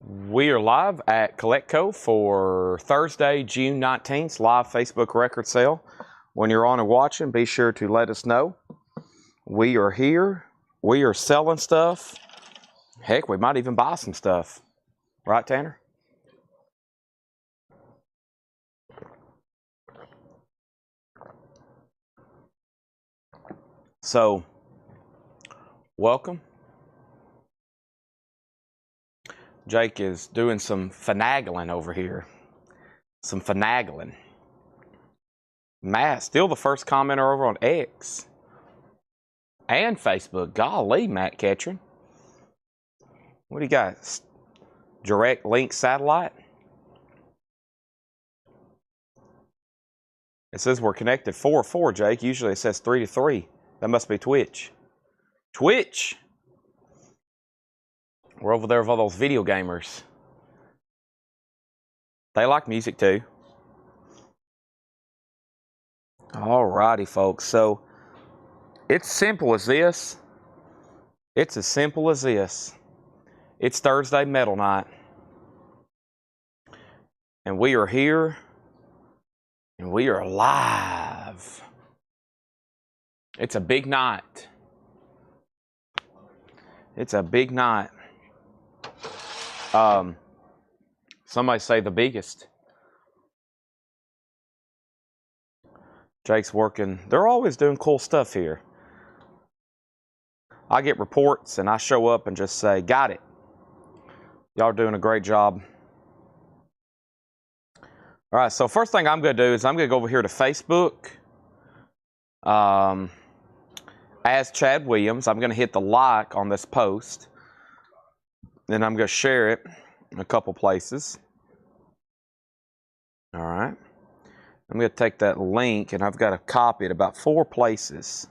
We are live at Collectco for Thursday, June 19th, live Facebook record sale. When you're on and watching, be sure to let us know. We are here. We are selling stuff. Heck, we might even buy some stuff. Right, Tanner? So, welcome. Jake is doing some finagling over here. Some finagling. Matt, still the first commenter over on X. And Facebook. Golly, Matt Ketron. What do you got? Direct link satellite? It says we're connected 4-4, Jake. Usually it says 3-3. That must be Twitch. Twitch! We're over there with all those video gamers. They like music too. Alrighty, folks. So, it's simple as this. It's as simple as this. It's Thursday Metal Night. And we are here. And we are live. It's a big night. It's a big night. Somebody say the biggest. Jake's working. They're always doing cool stuff here. I get reports and I show up and just say, got it. Y'all are doing a great job. All right, so first thing I'm going to do is I'm going to go over here to Facebook. As Chad Williams, I'm going to hit the like on this post. Then I'm going to share it in a couple places. All right. I'm going to take that link, and I've got to copy it about 4 places.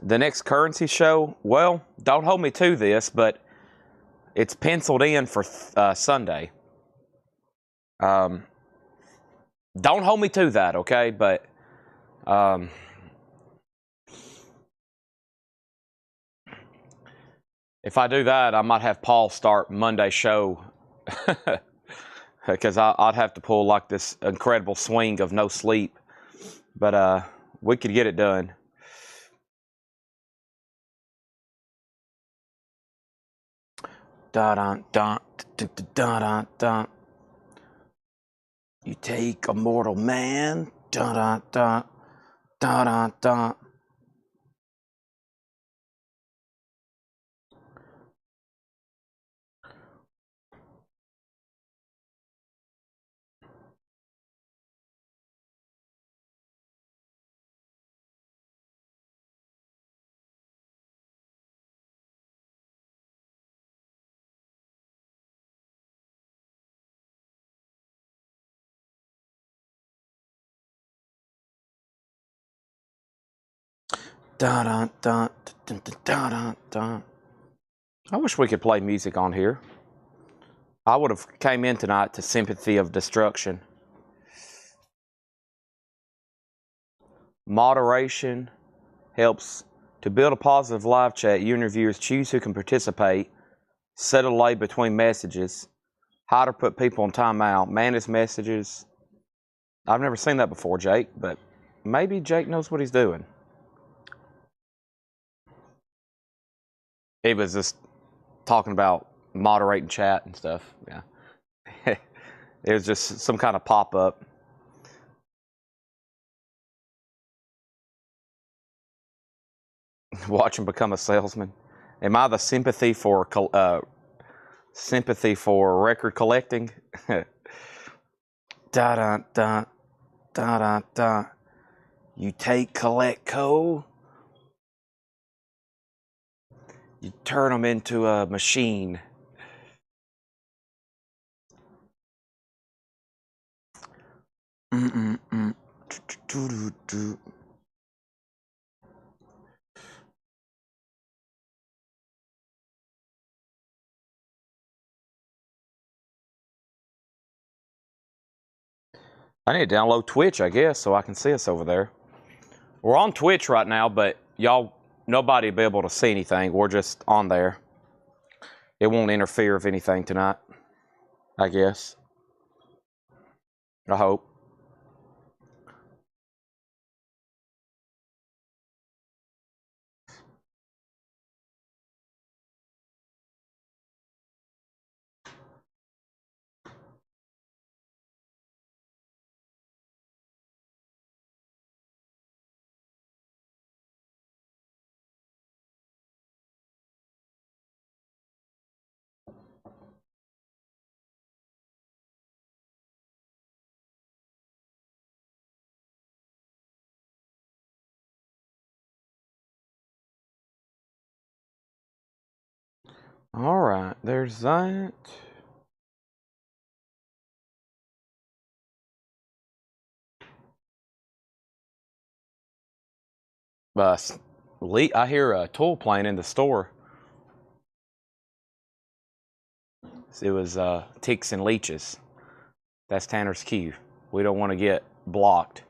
The next currency show, well, don't hold me to this, but it's penciled in for Sunday. Don't hold me to that, okay? But if I do that, I might have Paul start Monday's show because I'd have to pull like this incredible swing of no sleep. But we could get it done. Da-da-da-da-da-da-da. You take a mortal man. Da-da-da-da-da-da. Da-da-da-da-da-da-da. I wish we could play music on here. I would have came in tonight to Sympathy of Destruction. Moderation helps to build a positive live chat. You and your viewers choose who can participate. Set a delay between messages. How to put people on timeout. Manage messages. I've never seen that before, Jake, but maybe Jake knows what he's doing. He was just talking about moderating chat and stuff. Yeah. It was just some kind of pop-up. Watch him become a salesman. Am I the sympathy for record collecting? Da-da-da, you take Collectco. You turn them into a machine. I need to download Twitch, I guess, so I can see us over there. We're on Twitch right now, but y'all, nobody will be able to see anything. We're just on there. It won't interfere with anything tonight. I guess. I hope. All right, there's that. I hear a tool playing in the store. It was ticks and leeches. That's Tanner's cue. We don't want to get blocked.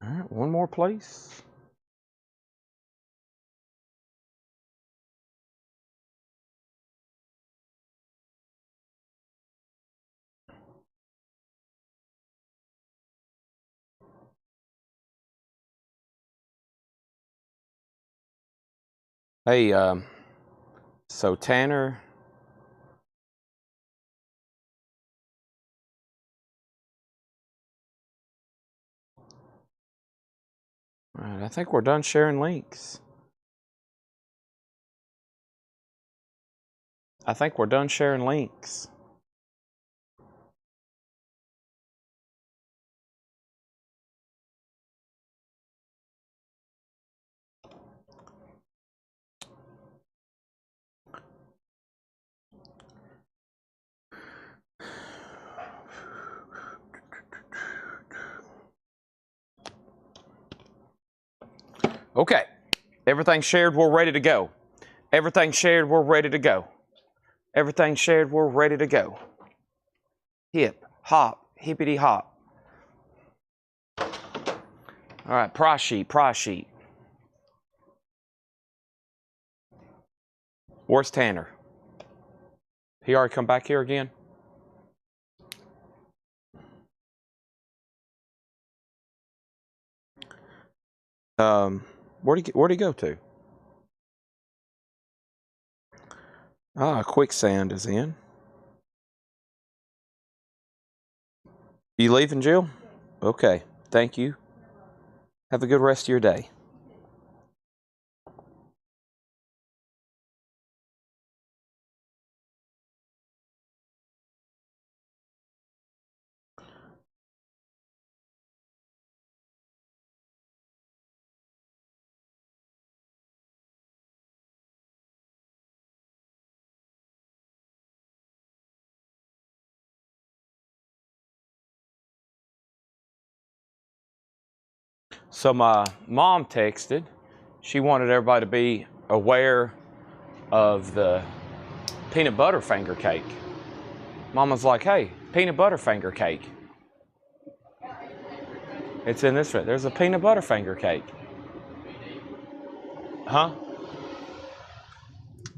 All right, one more place. Hey, so Tanner. All right, I think we're done sharing links. I think we're done sharing links. Okay, everything shared, we're ready to go. Everything shared, we're ready to go. Everything shared, we're ready to go. Hip, hop, hippity hop. All right, price sheet, price sheet. Where's Tanner? He already come back here again? Where'd he go to? Ah, quicksand is in. You leaving, Jill? Okay, thank you. Have a good rest of your day. So my mom texted. She wanted everybody to be aware of the peanut butter finger cake. Mama's like, hey, peanut butter finger cake. It's in this. There's a peanut butter finger cake. Huh?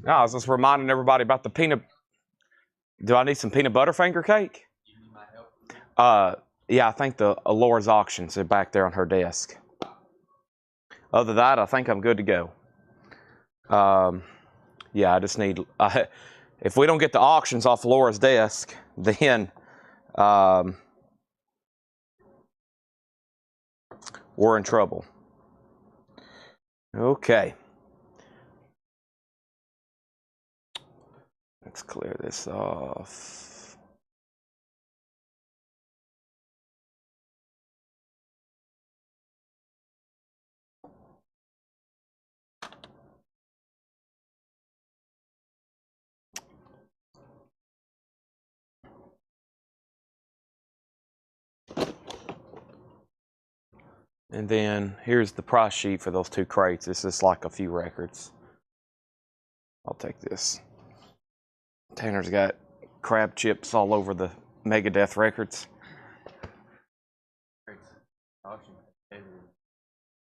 No, I was just reminding everybody about the peanut. Do I need some peanut butter finger cake? Yeah, I think the Laura's auctions are back there on her desk. Other than that, I think I'm good to go. Yeah, I just need. If we don't get the auctions off Laura's desk, then we're in trouble. Okay. Let's clear this off. And then here's the price sheet for those 2 crates. This is like a few records. I'll take this. Tanner's got crab chips all over the Megadeth records.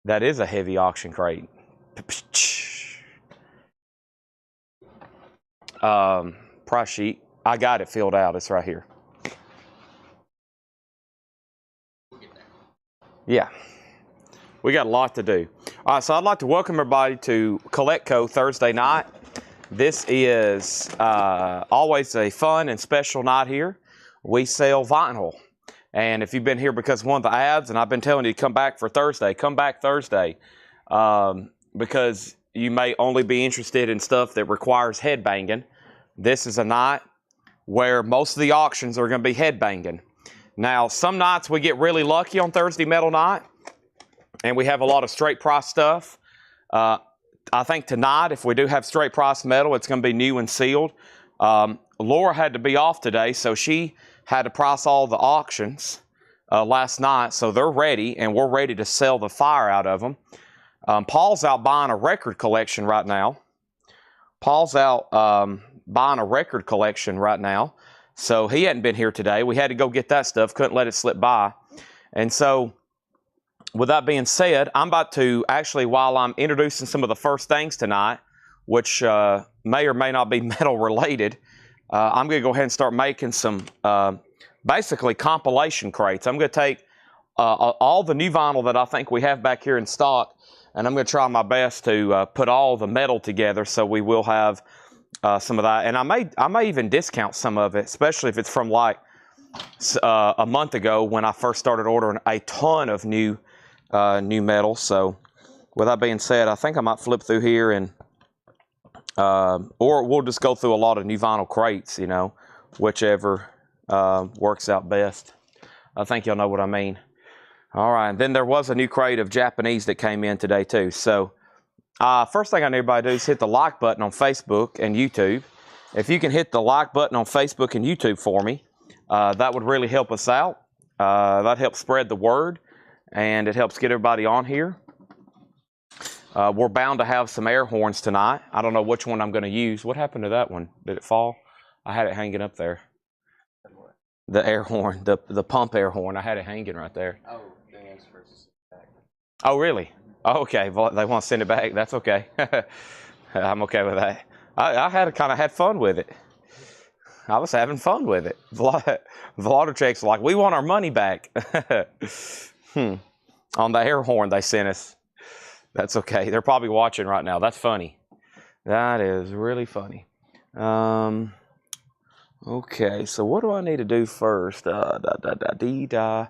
That is a heavy auction crate. Price sheet. I got it filled out. It's right here. Yeah. We got a lot to do. All right, so I'd like to welcome everybody to CollectCo Thursday night. This is always a fun and special night here. We sell vinyl. And if you've been here because of one of the ads, and I've been telling you to come back for Thursday, come back Thursday. Because you may only be interested in stuff that requires headbanging. This is a night where most of the auctions are going to be headbanging. Now, some nights we get really lucky on Thursday Metal Night, and we have a lot of straight price stuff. I think tonight, if we do have straight price metal, it's going to be new and sealed. Laura had to be off today, so she had to price all the auctions last night, so they're ready, and we're ready to sell the fire out of them. Paul's out buying a record collection right now. Buying a record collection right now. So he hadn't been here today. We had to go get that stuff. Couldn't let it slip by. And so with that being said, I'm about to actually, while I'm introducing some of the first things tonight, which may or may not be metal related, I'm going to go ahead and start making some basically compilation crates. I'm going to take all the new vinyl that I think we have back here in stock, and I'm going to try my best to put all the metal together so we will have some of that. And I may even discount some of it, especially if it's from like a month ago when I first started ordering a ton of new metal. So with that being said, I think I might flip through here and or we'll just go through a lot of new vinyl crates, you know, whichever works out best. I think y'all know what I mean. All right, and then there was a new crate of Japanese that came in today too. So first thing I need everybody to do is hit the like button on Facebook and YouTube. If you can hit the like button on Facebook and YouTube for me, that would really help us out. That helps spread the word, and it helps get everybody on here. We're bound to have some air horns tonight. I don't know which one I'm going to use. What happened to that one? Did it fall? I had it hanging up there. The air horn, the pump air horn. I had it hanging right there. Oh, they asked for us to send it back. Oh, really? Oh, okay. Well, they want to send it back. That's okay. I'm okay with that. I had fun with it. I was having fun with it. Vladarchek's like, we want our money back. On the air horn they sent us. That's okay. They're probably watching right now. That's funny. That is really funny. Okay, so what do I need to do first? The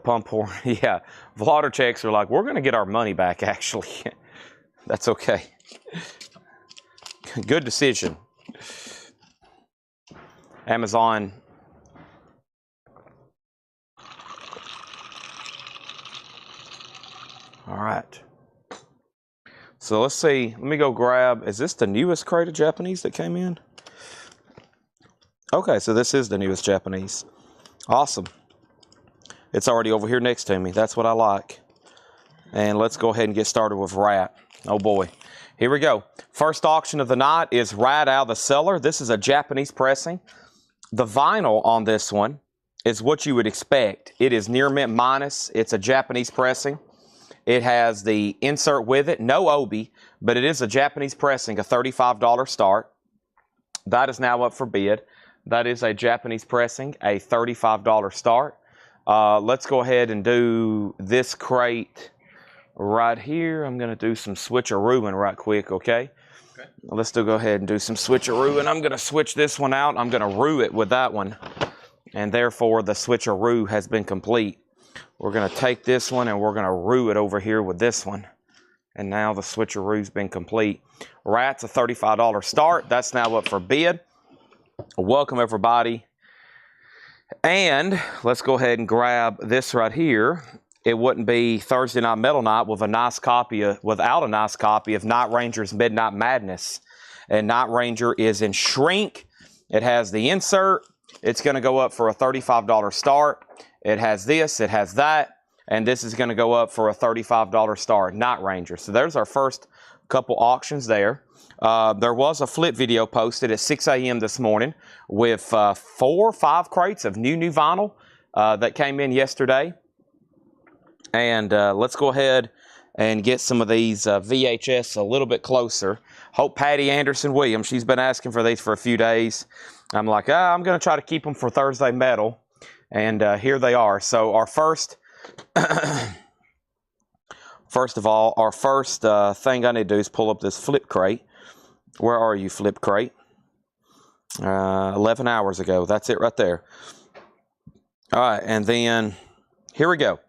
pump horn. Yeah, Vladarcheks are like, we're going to get our money back, actually. That's okay. Good decision. Amazon. All right. So let's see. Let me go grab. Is this the newest crate of Japanese that came in? Okay, so this is the newest Japanese. Awesome. It's already over here next to me. That's what I like. And let's go ahead and get started with Rat. Oh boy. Here we go. First auction of the night is Rat out of the cellar. This is a Japanese pressing. The vinyl on this one is what you would expect. It is near mint minus. It's a Japanese pressing. It has the insert with it, no obi, but it is a Japanese pressing, a $35 start. That is now up for bid. That is a Japanese pressing, a $35 start. Let's go ahead and do this crate right here. I'm going to do some switcherooing right quick, okay? Okay. Let's go ahead and do some switcheroo, I'm going to switch this one out. I'm going to roo it with that one, and therefore the switcheroo has been complete. We're going to take this one and we're going to roo it over here with this one. And now the switcheroo's been complete. Rat's a $35 start. That's now up for bid. Welcome, everybody. And let's go ahead and grab this right here. It wouldn't be Thursday Night Metal Night with a nice copy without a nice copy of Night Ranger's Midnight Madness. And Night Ranger is in shrink. It has the insert. It's going to go up for a $35 start. It has this, it has that, and this is going to go up for a $35 start, Night Ranger. So there's our first couple auctions there. There was a flip video posted at 6 a.m. this morning with 4 or 5 crates of new vinyl that came in yesterday. And let's go ahead and get some of these VHS a little bit closer. Hope Patty Anderson Williams, she's been asking for these for a few days. I'm like, I'm going to try to keep them for Thursday Metal. And here they are. So our first, first of all, our first thing I need to do is pull up this flip crate. Where are you, flip crate? 11 hours ago. That's it right there. All right, and then here we go.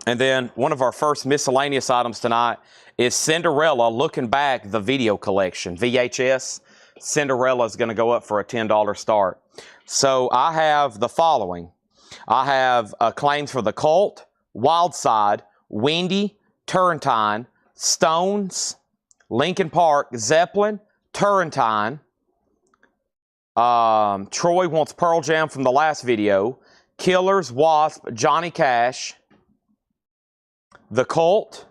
And then one of our first miscellaneous items tonight is Cinderella Looking Back, the video collection. VHS. Cinderella is going to go up for a $10 start. So I have the following. I have claims for The Cult, Wildside, Wendy, Turrentine, Stones, Linkin Park, Zeppelin, Turrentine. Troy wants Pearl Jam from the last video. Killers, Wasp, Johnny Cash, The Cult,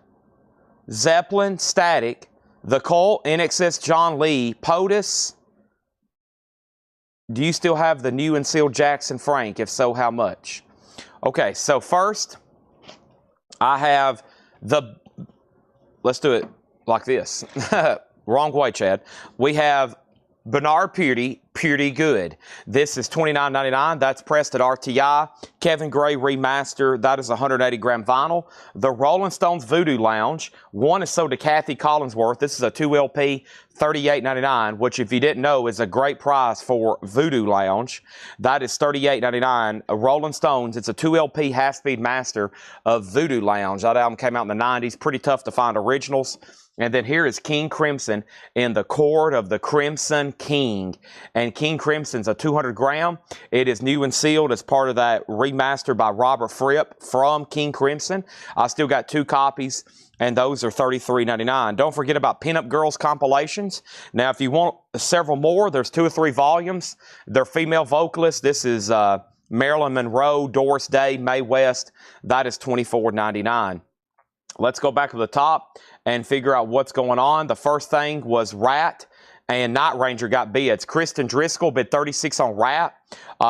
Zeppelin, Static, The Cult, NXS, John Lee, POTUS. Do you still have the new and sealed Jackson Frank? If so, how much? Okay, so first, I have the, let's do it like this. Wrong way, Chad. We have Bernard Purdy, Purdy Good. This is $29.99. That's pressed at RTI. Kevin Gray Remaster. That is 180 gram vinyl. The Rolling Stones Voodoo Lounge. One is sold to Kathy Collinsworth. This is a 2 LP, $38.99, which if you didn't know is a great price for Voodoo Lounge. That is $38.99. Rolling Stones, it's a 2 LP half-speed master of Voodoo Lounge. That album came out in the 90s. Pretty tough to find originals. And then here is King Crimson in the Court of the Crimson King. And King Crimson's a 200 gram. It is new and sealed as part of that remaster by Robert Fripp from King Crimson. I still got 2 copies, and those are $33.99. Don't forget about Pinup Girls compilations. Now, if you want several more, there's 2 or 3 volumes. They're female vocalists. This is Marilyn Monroe, Doris Day, Mae West. That is $24.99. Let's go back to the top and figure out what's going on. The first thing was Rat, and Night Ranger got bids. Kristen Driscoll bid 36 on Rat.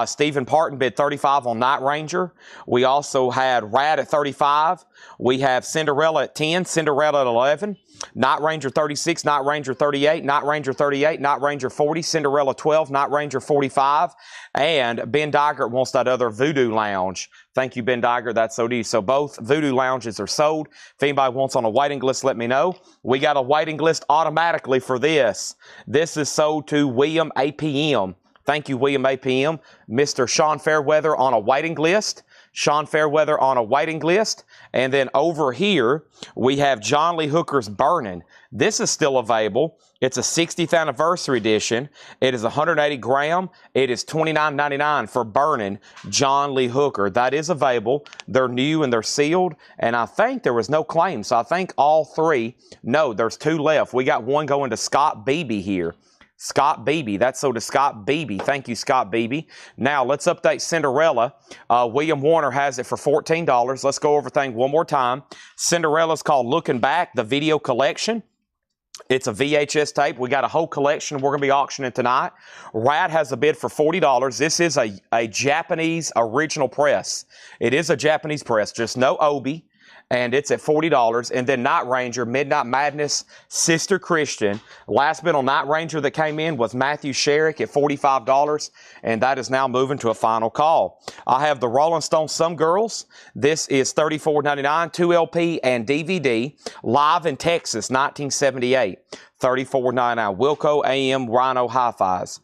Stephen Parton bid 35 on Night Ranger. We also had Rat at 35. We have Cinderella at 10, Cinderella at 11. Night Ranger 36, Night Ranger 38, Night Ranger 38, Night Ranger 40, Cinderella 12, Night Ranger 45. And Ben Digert wants that other Voodoo Lounge. Thank you, Ben Digert. That's OD. So both Voodoo Lounges are sold. If anybody wants on a waiting list, let me know. We got a waiting list automatically for this. This is sold to William APM. Thank you, William APM. Mr. Sean Fairweather on a waiting list. Sean Fairweather on a waiting list. And then over here, we have John Lee Hooker's Burnin'. This is still available. It's a 60th anniversary edition. It is 180 gram. It is $29.99 for Burnin' John Lee Hooker. That is available. They're new and they're sealed. And I think there was no claim. So I think all 3. No, there's 2 left. We got one going to Scott Beebe here. Scott Beebe. That's sold to Scott Beebe. Thank you, Scott Beebe. Now, let's update Cinderella. William Warner has it for $14. Let's go over things one more time. Cinderella's called Looking Back, the video collection. It's a VHS tape. We got a whole collection we're going to be auctioning tonight. Rat has a bid for $40. This is a Japanese original press. It is a Japanese press, just no Obi. And it's at $40. And then Night Ranger, Midnight Madness, Sister Christian. Last bid on Night Ranger that came in was Matthew Sherrick at $45. And that is now moving to a final call. I have the Rolling Stones Some Girls. This is $34.99, 2 LP and DVD. Live in Texas, 1978. $34.99. Wilco AM Rhino Hi-Fis.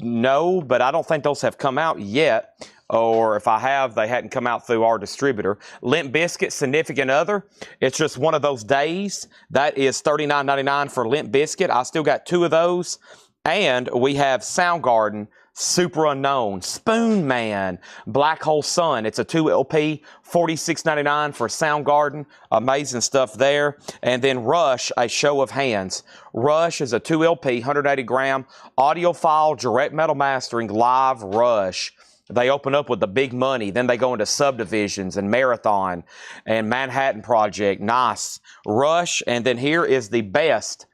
No, but I don't think those have come out yet. Or if I have, they hadn't come out through our distributor. Limp Bizkit, Significant Other. It's just one of those days. That is $39.99 for Limp Bizkit. I still got 2 of those. And we have Soundgarden, Super Unknown, Spoon Man, Black Hole Sun. It's a 2 LP, $46.99 for Soundgarden. Amazing stuff there. And then Rush, A Show of Hands. Rush is a 2 LP, 180 gram, audiophile, direct metal mastering, live Rush. They open up with the big money. Then they go into Subdivisions and Marathon and Manhattan Project. Nice. Rush. And then here is the best,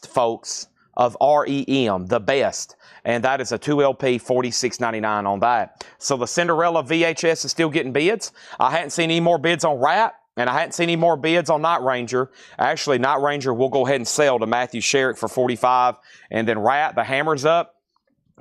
folks, of REM. The best. And that is a 2 LP, $46.99 on that. So the Cinderella VHS is still getting bids. I hadn't seen any more bids on Rat. And I hadn't seen any more bids on Night Ranger. Actually, Night Ranger we'll go ahead and sell to Matthew Sherrick for $45. And then Rat, the hammer's up.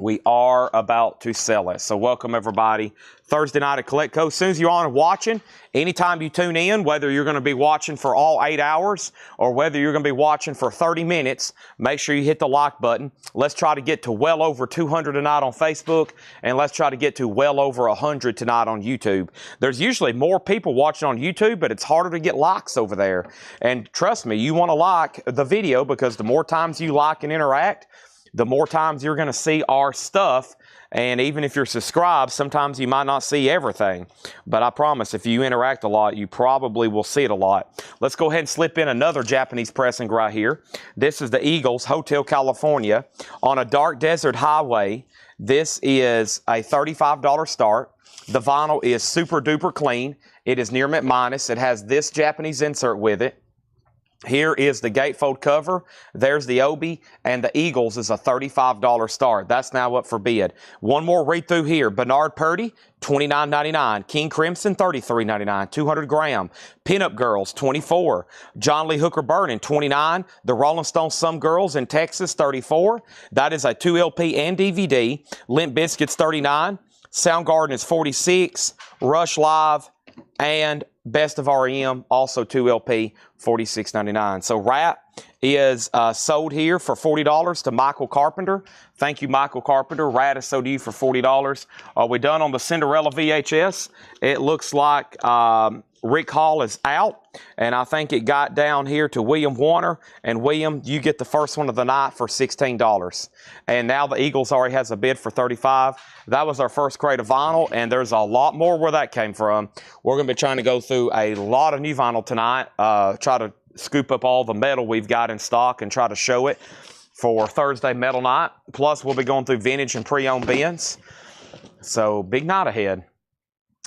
We are about to sell it. So welcome, everybody. Thursday night at Collectco. As soon as you're on watching, anytime you tune in, whether you're going to be watching for all 8 hours or whether you're going to be watching for 30 minutes, make sure you hit the like button. Let's try to get to well over 200 tonight on Facebook, and let's try to get to well over 100 tonight on YouTube. There's usually more people watching on YouTube, but it's harder to get likes over there. And trust me, you want to like the video because the more times you like and interact, the more times you're going to see our stuff. And even if you're subscribed, sometimes you might not see everything. But I promise, if you interact a lot, you probably will see it a lot. Let's go ahead and slip in another Japanese pressing right here. This is the Eagles, Hotel California, on a dark desert highway. This is a $35 start. The vinyl is super duper clean. It is near mint minus. It has this Japanese insert with it. Here is the gatefold cover. There's the Obi, and the Eagles is a $35 start. That's now up for bid. One more read through here. Bernard Purdy, $29.99. King Crimson, $33.99. 200 gram. Pinup Girls, $24. John Lee Hooker Burning, $29. The Rolling Stones Some Girls in Texas, $34. That is a 2 LP and DVD. Limp Bizkit's $39. Soundgarden is $46. Rush Live and Best of REM, also 2 LP, $46.99. So Rat is sold here for $40 to Michael Carpenter. Thank you, Michael Carpenter. Rat is sold to you for $40. Are we done on the Cinderella VHS? It looks like Rick Hall is out, and I think it got down here to William Warner. And William, you get the first one of the night for $16. And now the Eagles already has a bid for $35. That was our first crate of vinyl, and there's a lot more where that came from. We're going to be trying to go through a lot of new vinyl tonight, try to scoop up all the metal we've got in stock and try to show it for Thursday Metal Night. Plus, we'll be going through vintage and pre-owned bins. So, big night ahead.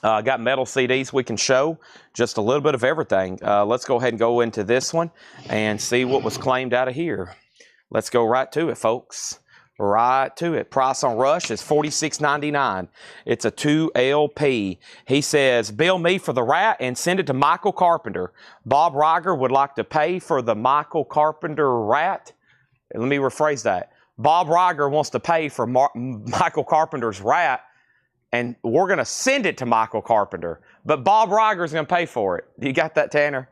Got metal CDs we can show, just a little bit of everything. Let's go ahead and go into this one and see what was claimed out of here. Let's go right to it, folks. Right to it. Price on Rush is $46.99. It's a 2 LP. He says, bill me for the Rat and send it to Michael Carpenter. Bob Riger would like to pay for the Michael Carpenter Rat. Let me rephrase that. Bob Riger wants to pay for Michael Carpenter's Rat, and we're going to send it to Michael Carpenter. But Bob Riger is going to pay for it. You got that, Tanner?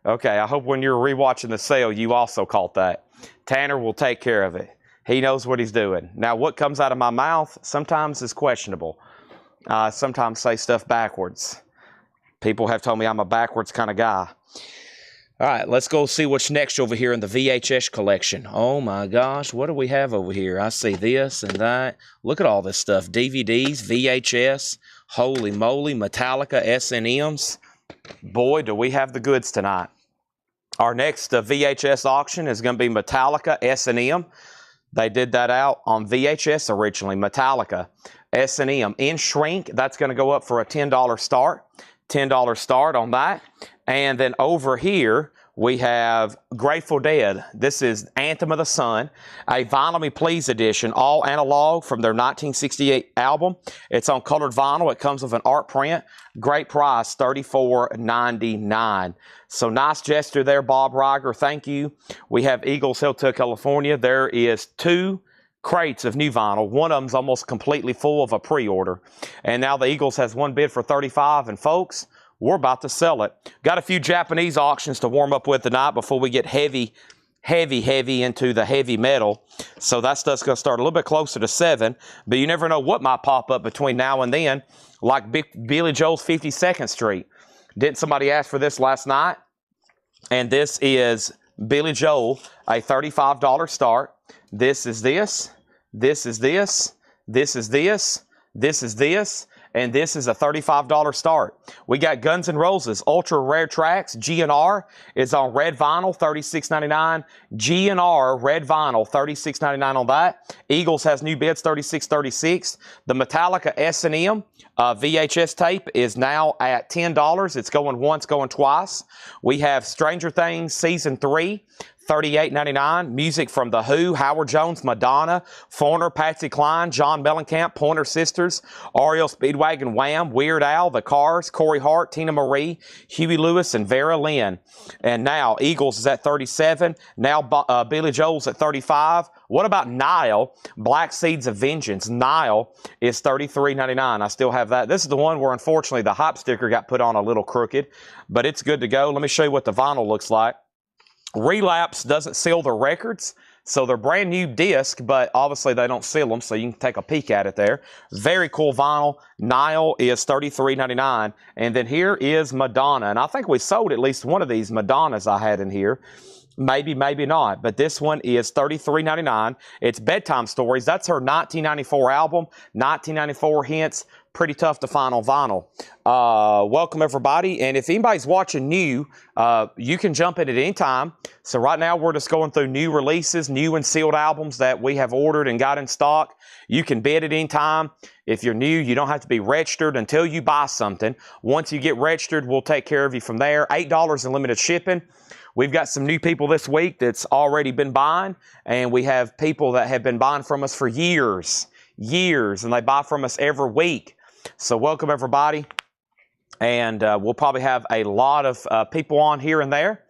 Okay, I hope when you're rewatching the sale, you also caught that. Tanner will take care of it. He knows what he's doing. Now, what comes out of my mouth sometimes is questionable. Sometimes say stuff backwards. People have told me I'm a backwards kind of guy. All right, let's go see what's next over here in the VHS collection. Oh, my gosh, what do we have over here? I see this and that. Look at all this stuff. DVDs, VHS, holy moly, Metallica, S&Ms. Boy, do we have the goods tonight. Our next VHS auction is going to be Metallica, S&M. They did that out on VHS originally, Metallica, S&M. In shrink, that's going to go up for a $10 start. $10 start on that. And then over here, we have Grateful Dead. This is Anthem of the Sun, a Vinyl Me Please edition, all analog from their 1968 album. It's on colored vinyl. It comes with an art print. Great price, $34.99. So nice gesture there, Bob Riger. Thank you. We have Eagles Hotel California. There is 2 crates of new vinyl. One of them's almost completely full of a pre-order. And now the Eagles has one bid for $35. And folks, we're about to sell it. Got a few Japanese auctions to warm up with tonight before we get heavy into the heavy metal. So that stuff's going to start a little bit closer to 7. But you never know what might pop up between now and then, like Billy Joel's 52nd Street. Didn't somebody ask for this last night? And this is Billy Joel, a $35 start. This is this. This is this. this is this, this is this, and this is a $35 start. We got Guns N' Roses Ultra Rare Tracks GNR is on red vinyl, $36.99. GNR red vinyl, $36.99 on that. Eagles has new bids, $36.36. The Metallica S&M VHS tape is now at $10. It's going once, going twice. We have Stranger Things Season 3. $38.99. Music from The Who, Howard Jones, Madonna, Foreigner, Patsy Cline, John Mellencamp, Pointer Sisters, REO Speedwagon, Wham, Weird Al, The Cars, Corey Hart, Tina Marie, Huey Lewis, and Vera Lynn. And now Eagles is at 37. Now Billy Joel's at 35. What about Nile? Black Seeds of Vengeance. Nile is $33.99. I still have that. This is the one where, unfortunately, the hype sticker got put on a little crooked, but it's good to go. Let me show you what the vinyl looks like. Relapse doesn't seal their records, so they're brand new disc, but obviously they don't seal them, so you can take a peek at it there. Very cool vinyl. Nile is $33.99, and then here is Madonna, and I think we sold at least one of these Madonnas I had in here. Maybe, maybe not, but this one is $33.99. It's Bedtime Stories. That's her 1994 album, 1994 Hints. Pretty tough to find on vinyl. Welcome, everybody, and if anybody's watching new, you can jump in at any time. So right now, we're just going through new releases, new and sealed albums that we have ordered and got in stock. You can bid at any time. If you're new, you don't have to be registered until you buy something. Once you get registered, we'll take care of you from there. $8 in limited shipping. We've got some new people this week that's already been buying, and we have people that have been buying from us for years, and they buy from us every week. So welcome, everybody, and we'll probably have a lot of people on here and there.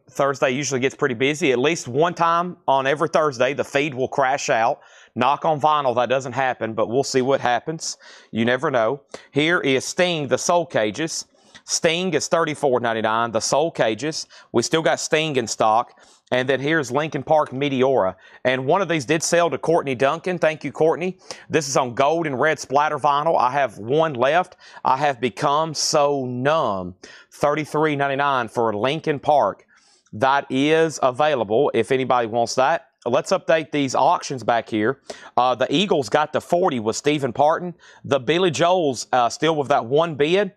Thursday usually gets pretty busy. At least one time on every Thursday, the feed will crash out. Knock on vinyl, that doesn't happen, but we'll see what happens. You never know. Here is Sting, the Soul Cages. Sting is $34.99, the Soul Cages. We still got Sting in stock. And then here's Linkin Park Meteora. And one of these did sell to Courtney Duncan. Thank you, Courtney. This is on gold and red splatter vinyl. I have one left. I have Become So Numb. $33.99 for Linkin Park. That is available if anybody wants that. Let's update these auctions back here. The Eagles got the 40 with Stephen Parton. The Billy Joel's still with that one bid.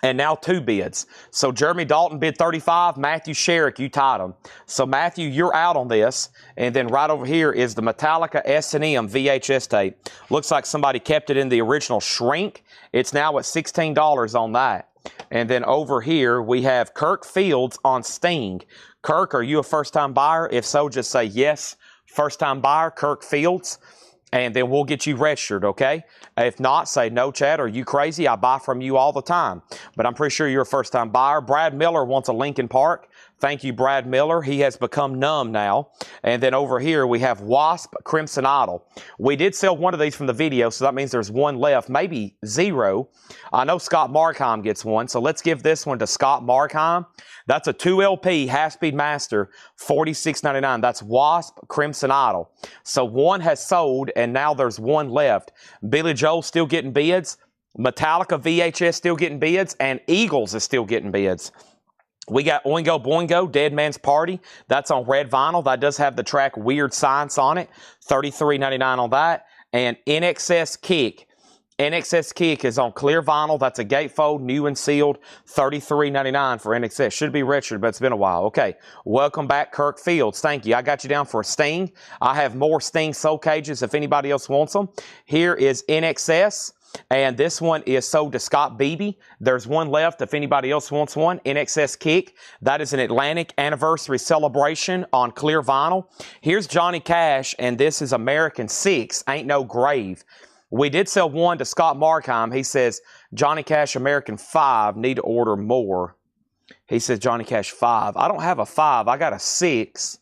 And now two bids. So Jeremy Dalton bid 35. Matthew Sherrick, you tied him. So Matthew, you're out on this. And then right over here is the Metallica S&M VHS tape. Looks like somebody kept it in the original shrink. It's now at $16 on that. And then over here we have Kirk Fields on Sting. Kirk, are you a first-time buyer? If so, just say yes. First-time buyer, Kirk Fields. And then we'll get you registered, okay? If not, say, no, Chad, are you crazy? I buy from you all the time. But I'm pretty sure you're a first-time buyer. Brad Miller wants a Linkin Park. Thank you, Brad Miller. He has become numb now. And then over here, we have Wasp Crimson Idol. We did sell one of these from the video, so that means there's one left, maybe zero. I know Scott Markheim gets one, so let's give this one to Scott Markheim. That's a 2LP half-speed master, $46.99. That's Wasp Crimson Idol. So one has sold, and now there's one left. Billy Joel still getting bids. Metallica VHS still getting bids, and Eagles is still getting bids. We got Oingo Boingo, Dead Man's Party. That's on red vinyl. That does have the track Weird Science on it. $33.99 on that. And NXS Kick. NXS Kick is on clear vinyl. That's a gatefold, new and sealed. $33.99 for NXS. Should be registered, but it's been a while. Okay. Welcome back, Kirk Fields. Thank you. I got you down for a Sting. I have more Sting Soul Cages if anybody else wants them. Here is NXS. And this one is sold to Scott Beebe. There's one left if anybody else wants one. NXS Kick. That is an Atlantic Anniversary Celebration on clear vinyl. Here's Johnny Cash, and this is American 6, Ain't No Grave. We did sell one to Scott Markheim. He says, Johnny Cash American 5, need to order more. He says Johnny Cash 5. I don't have a 5. I got a 6.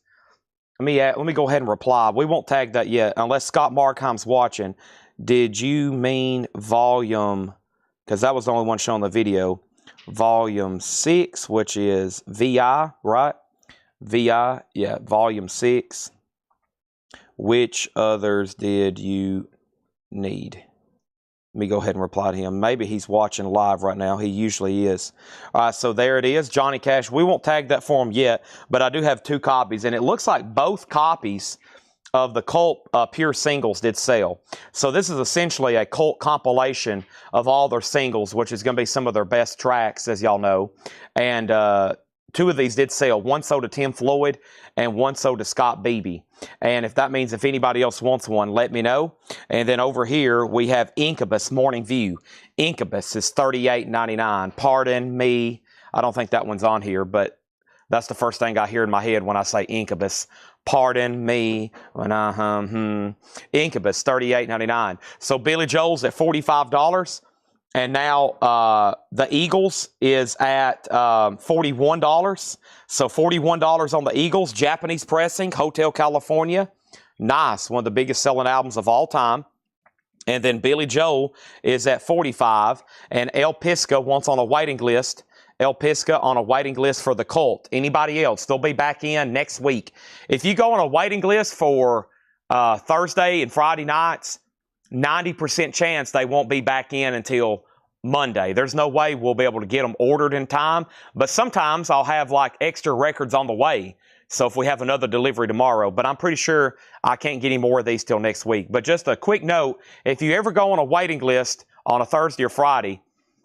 Let me go ahead and reply. We won't tag that yet unless Scott Markheim's watching. Did you mean volume, because that was the only one shown in the video, volume 6, which is VI, right? VI, yeah, volume 6. Which others did you need? Let me go ahead and reply to him. Maybe he's watching live right now. He usually is. All right, so there it is, Johnny Cash. We won't tag that for him yet, but I do have 2 copies, and it looks like both copies of the Colt Pure singles did sell. So this is essentially a Colt compilation of all their singles, which is going to be some of their best tracks, as y'all know. And 2 of these did sell. 1 sold to Tim Floyd and 1 sold to Scott Beebe. And if that means if anybody else wants one, let me know. And then over here, we have Incubus Morning View. Incubus is $38.99. Pardon me. I don't think that one's on here, but that's the first thing I hear in my head when I say Incubus. Pardon me. Incubus, $38.99. So Billy Joel's at $45. And now the Eagles is at $41. So $41 on the Eagles. Japanese pressing, Hotel California. Nice. One of the biggest selling albums of all time. And then Billy Joel is at $45. And El Pisca wants on a waiting list. El Pisca on a waiting list for the Colt. Anybody else? They'll be back in next week. If you go on a waiting list for Thursday and Friday nights, 90% chance they won't be back in until Monday. There's no way we'll be able to get them ordered in time, but sometimes I'll have like extra records on the way. So if we have another delivery tomorrow, but I'm pretty sure I can't get any more of these till next week. But just a quick note, if you ever go on a waiting list on a Thursday or Friday,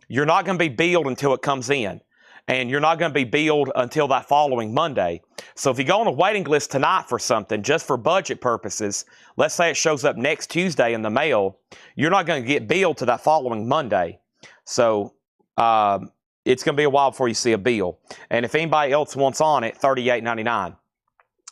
you're not going to be billed until it comes in. And you're not going to be billed until that following Monday. So if you go on a waiting list tonight for something, just for budget purposes, let's say it shows up next Tuesday in the mail, you're not going to get billed to that following Monday. So it's going to be a while before you see a bill. And if anybody else wants on it, $38.99.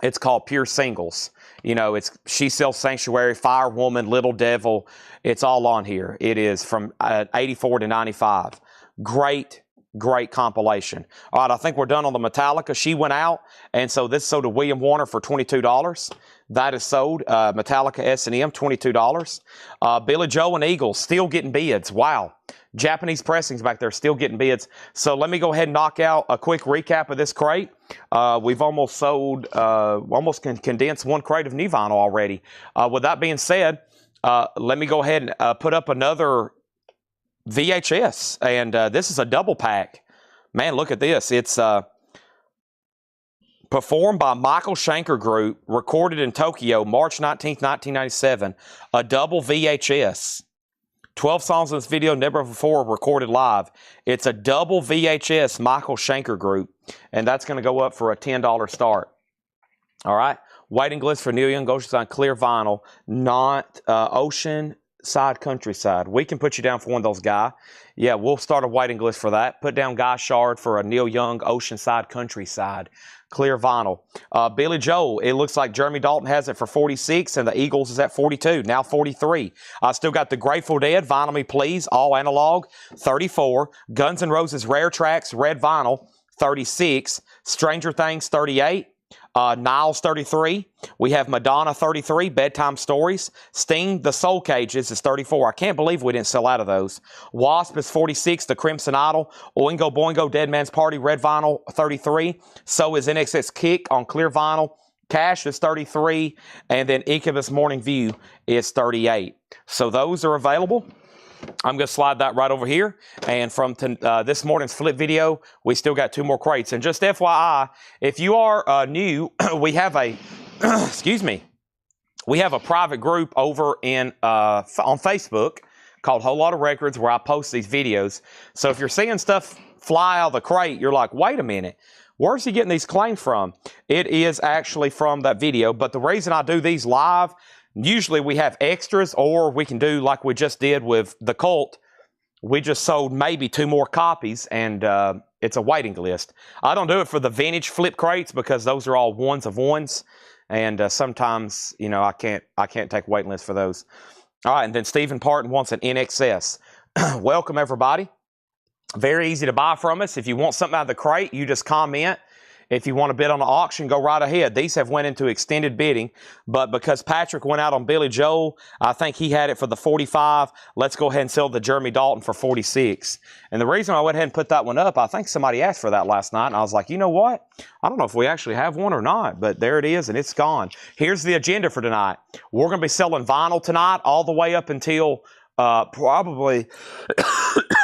It's called Pure Singles. You know, it's She Sells Sanctuary, Firewoman, Little Devil. It's all on here. It is from 84 to 95. Great compilation. All right, I think we're done on the Metallica. She went out, and so this sold to William Warner for $22. That is sold. Metallica S&M, $22. Billy Joel and Eagles still getting bids. Wow. Japanese pressings back there still getting bids. So let me go ahead and knock out a quick recap of this crate. We've almost sold, almost condensed 1 crate of new vinyl already. With that being said, let me go ahead and put up another VHS, and this is a double pack. Man, look at this. It's performed by Michael Schenker Group, recorded in Tokyo, March 19th, 1997. A double VHS. 12 songs in this video, never before recorded live. It's a double VHS Michael Schenker Group, and that's going to go up for a $10 start. All right. Waiting list for Neil Young, Oceanside Clear Vinyl, not Ocean Side Countryside. We can put you down for one of those, Guy. Yeah, we'll start a waiting list for that. Put down Guy Shard for a Neil Young Oceanside Countryside clear vinyl. Billy Joel, it looks like Jeremy Dalton has it for 46, and the Eagles is at 42, now 43. I still got the Grateful Dead, Vinyl Me Please, all analog, 34. Guns N' Roses Rare Tracks, red vinyl, 36. Stranger Things, 38. Niles, 33. We have Madonna, 33. Bedtime Stories. Sting, The Soul Cages is 34. I can't believe we didn't sell out of those. Wasp is 46. The Crimson Idol. Oingo Boingo, Dead Man's Party, red vinyl, 33. So is NXS Kick on clear vinyl. Cash is 33. And then Incubus Morning View is 38. So those are available. I'm going to slide that right over here. And from this morning's flip video, we still got 2 more crates. And just FYI, if you are new, we have a, excuse me, we have a private group over on Facebook called Whole Lot of Records where I post these videos. So if you're seeing stuff fly out of the crate, you're like, wait a minute, where's he getting these claims from? It is actually from that video. But the reason I do these live, usually we have extras, or we can do like we just did with the Colt. We just sold maybe 2 more copies, and it's a waiting list. I don't do it for the vintage flip crates because those are all ones of ones, and sometimes, you know, I can't take waiting lists for those. All right, and then Stephen Parton wants an NXS. Welcome, everybody. Very easy to buy from us. If you want something out of the crate, you just comment. If you want to bid on the auction, go right ahead. These have went into extended bidding, but because Patrick went out on Billy Joel, I think he had it for the 45. Let's go ahead and sell the Jeremy Dalton for 46. And the reason I went ahead and put that one up, I think somebody asked for that last night, and I was like, you know what? I don't know if we actually have one or not, but there it is, and it's gone. Here's the agenda for tonight. We're going to be selling vinyl tonight all the way up until probably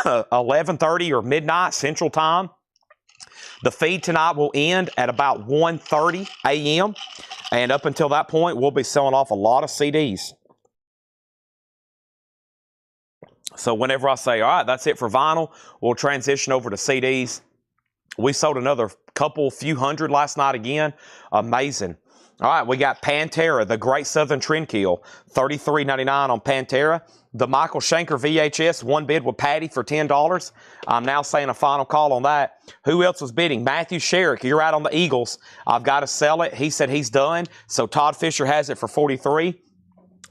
11:30 or midnight Central Time. The feed tonight will end at about 1:30 a.m. And up until that point, we'll be selling off a lot of CDs. So whenever I say, all right, that's it for vinyl, we'll transition over to CDs. We sold another few hundred last night again. Amazing. All right, we got Pantera, the Great Southern Trendkill, $33.99 on Pantera. The Michael Schenker VHS, one bid with Patty for $10. I'm now saying a final call on that. Who else was bidding? Matthew Sherrick, you're out on the Eagles. I've got to sell it. He said he's done. So Todd Fisher has it for $43.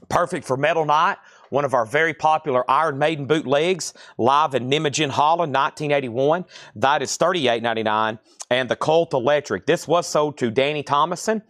Perfect for Metal Night. One of our very popular Iron Maiden bootlegs, live in Nijmegen, Holland, 1981. That is $38.99. And the Cult Electric. This was sold to Danny Thomason.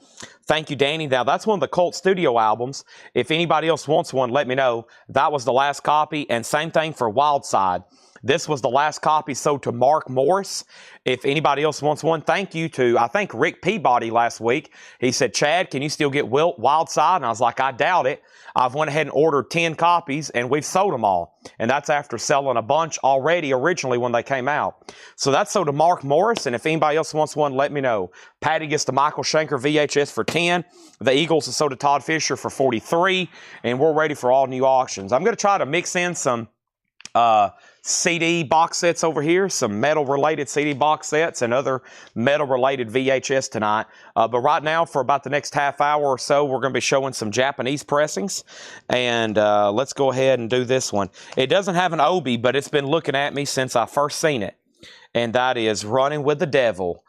Thank you, Danny. Now, that's one of the Cult studio albums. If anybody else wants one, let me know. That was the last copy. And same thing for Wild Side. This was the last copy sold to Mark Morris. If anybody else wants one, thank you to, I think, Rick Peabody last week. He said, Chad, can you still get Wild Side? And I was like, I doubt it. I've went ahead and ordered 10 copies, and we've sold them all. And that's after selling a bunch already originally when they came out. So that's sold to Mark Morris, and if anybody else wants one, let me know. Patty gets the Michael Schenker VHS for 10. The Eagles is sold to Todd Fisher for 43, and we're ready for all new auctions. I'm going to try to mix in some CD box sets over here, some metal-related CD box sets and other metal-related VHS tonight. But right now, for about the next half hour or so, we're going to be showing some Japanese pressings. And let's go ahead and do this one. It doesn't have an Obi, but it's been looking at me since I first seen it. And that is Running with the Devil,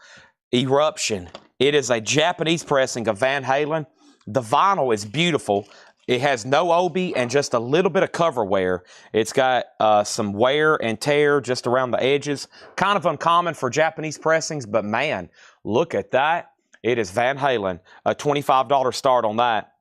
Eruption. It is a Japanese pressing of Van Halen. The vinyl is beautiful. It has no Obi and just a little bit of cover wear. It's got some wear and tear just around the edges. Kind of uncommon for Japanese pressings, but man, look at that. It is Van Halen. A $25 start on that.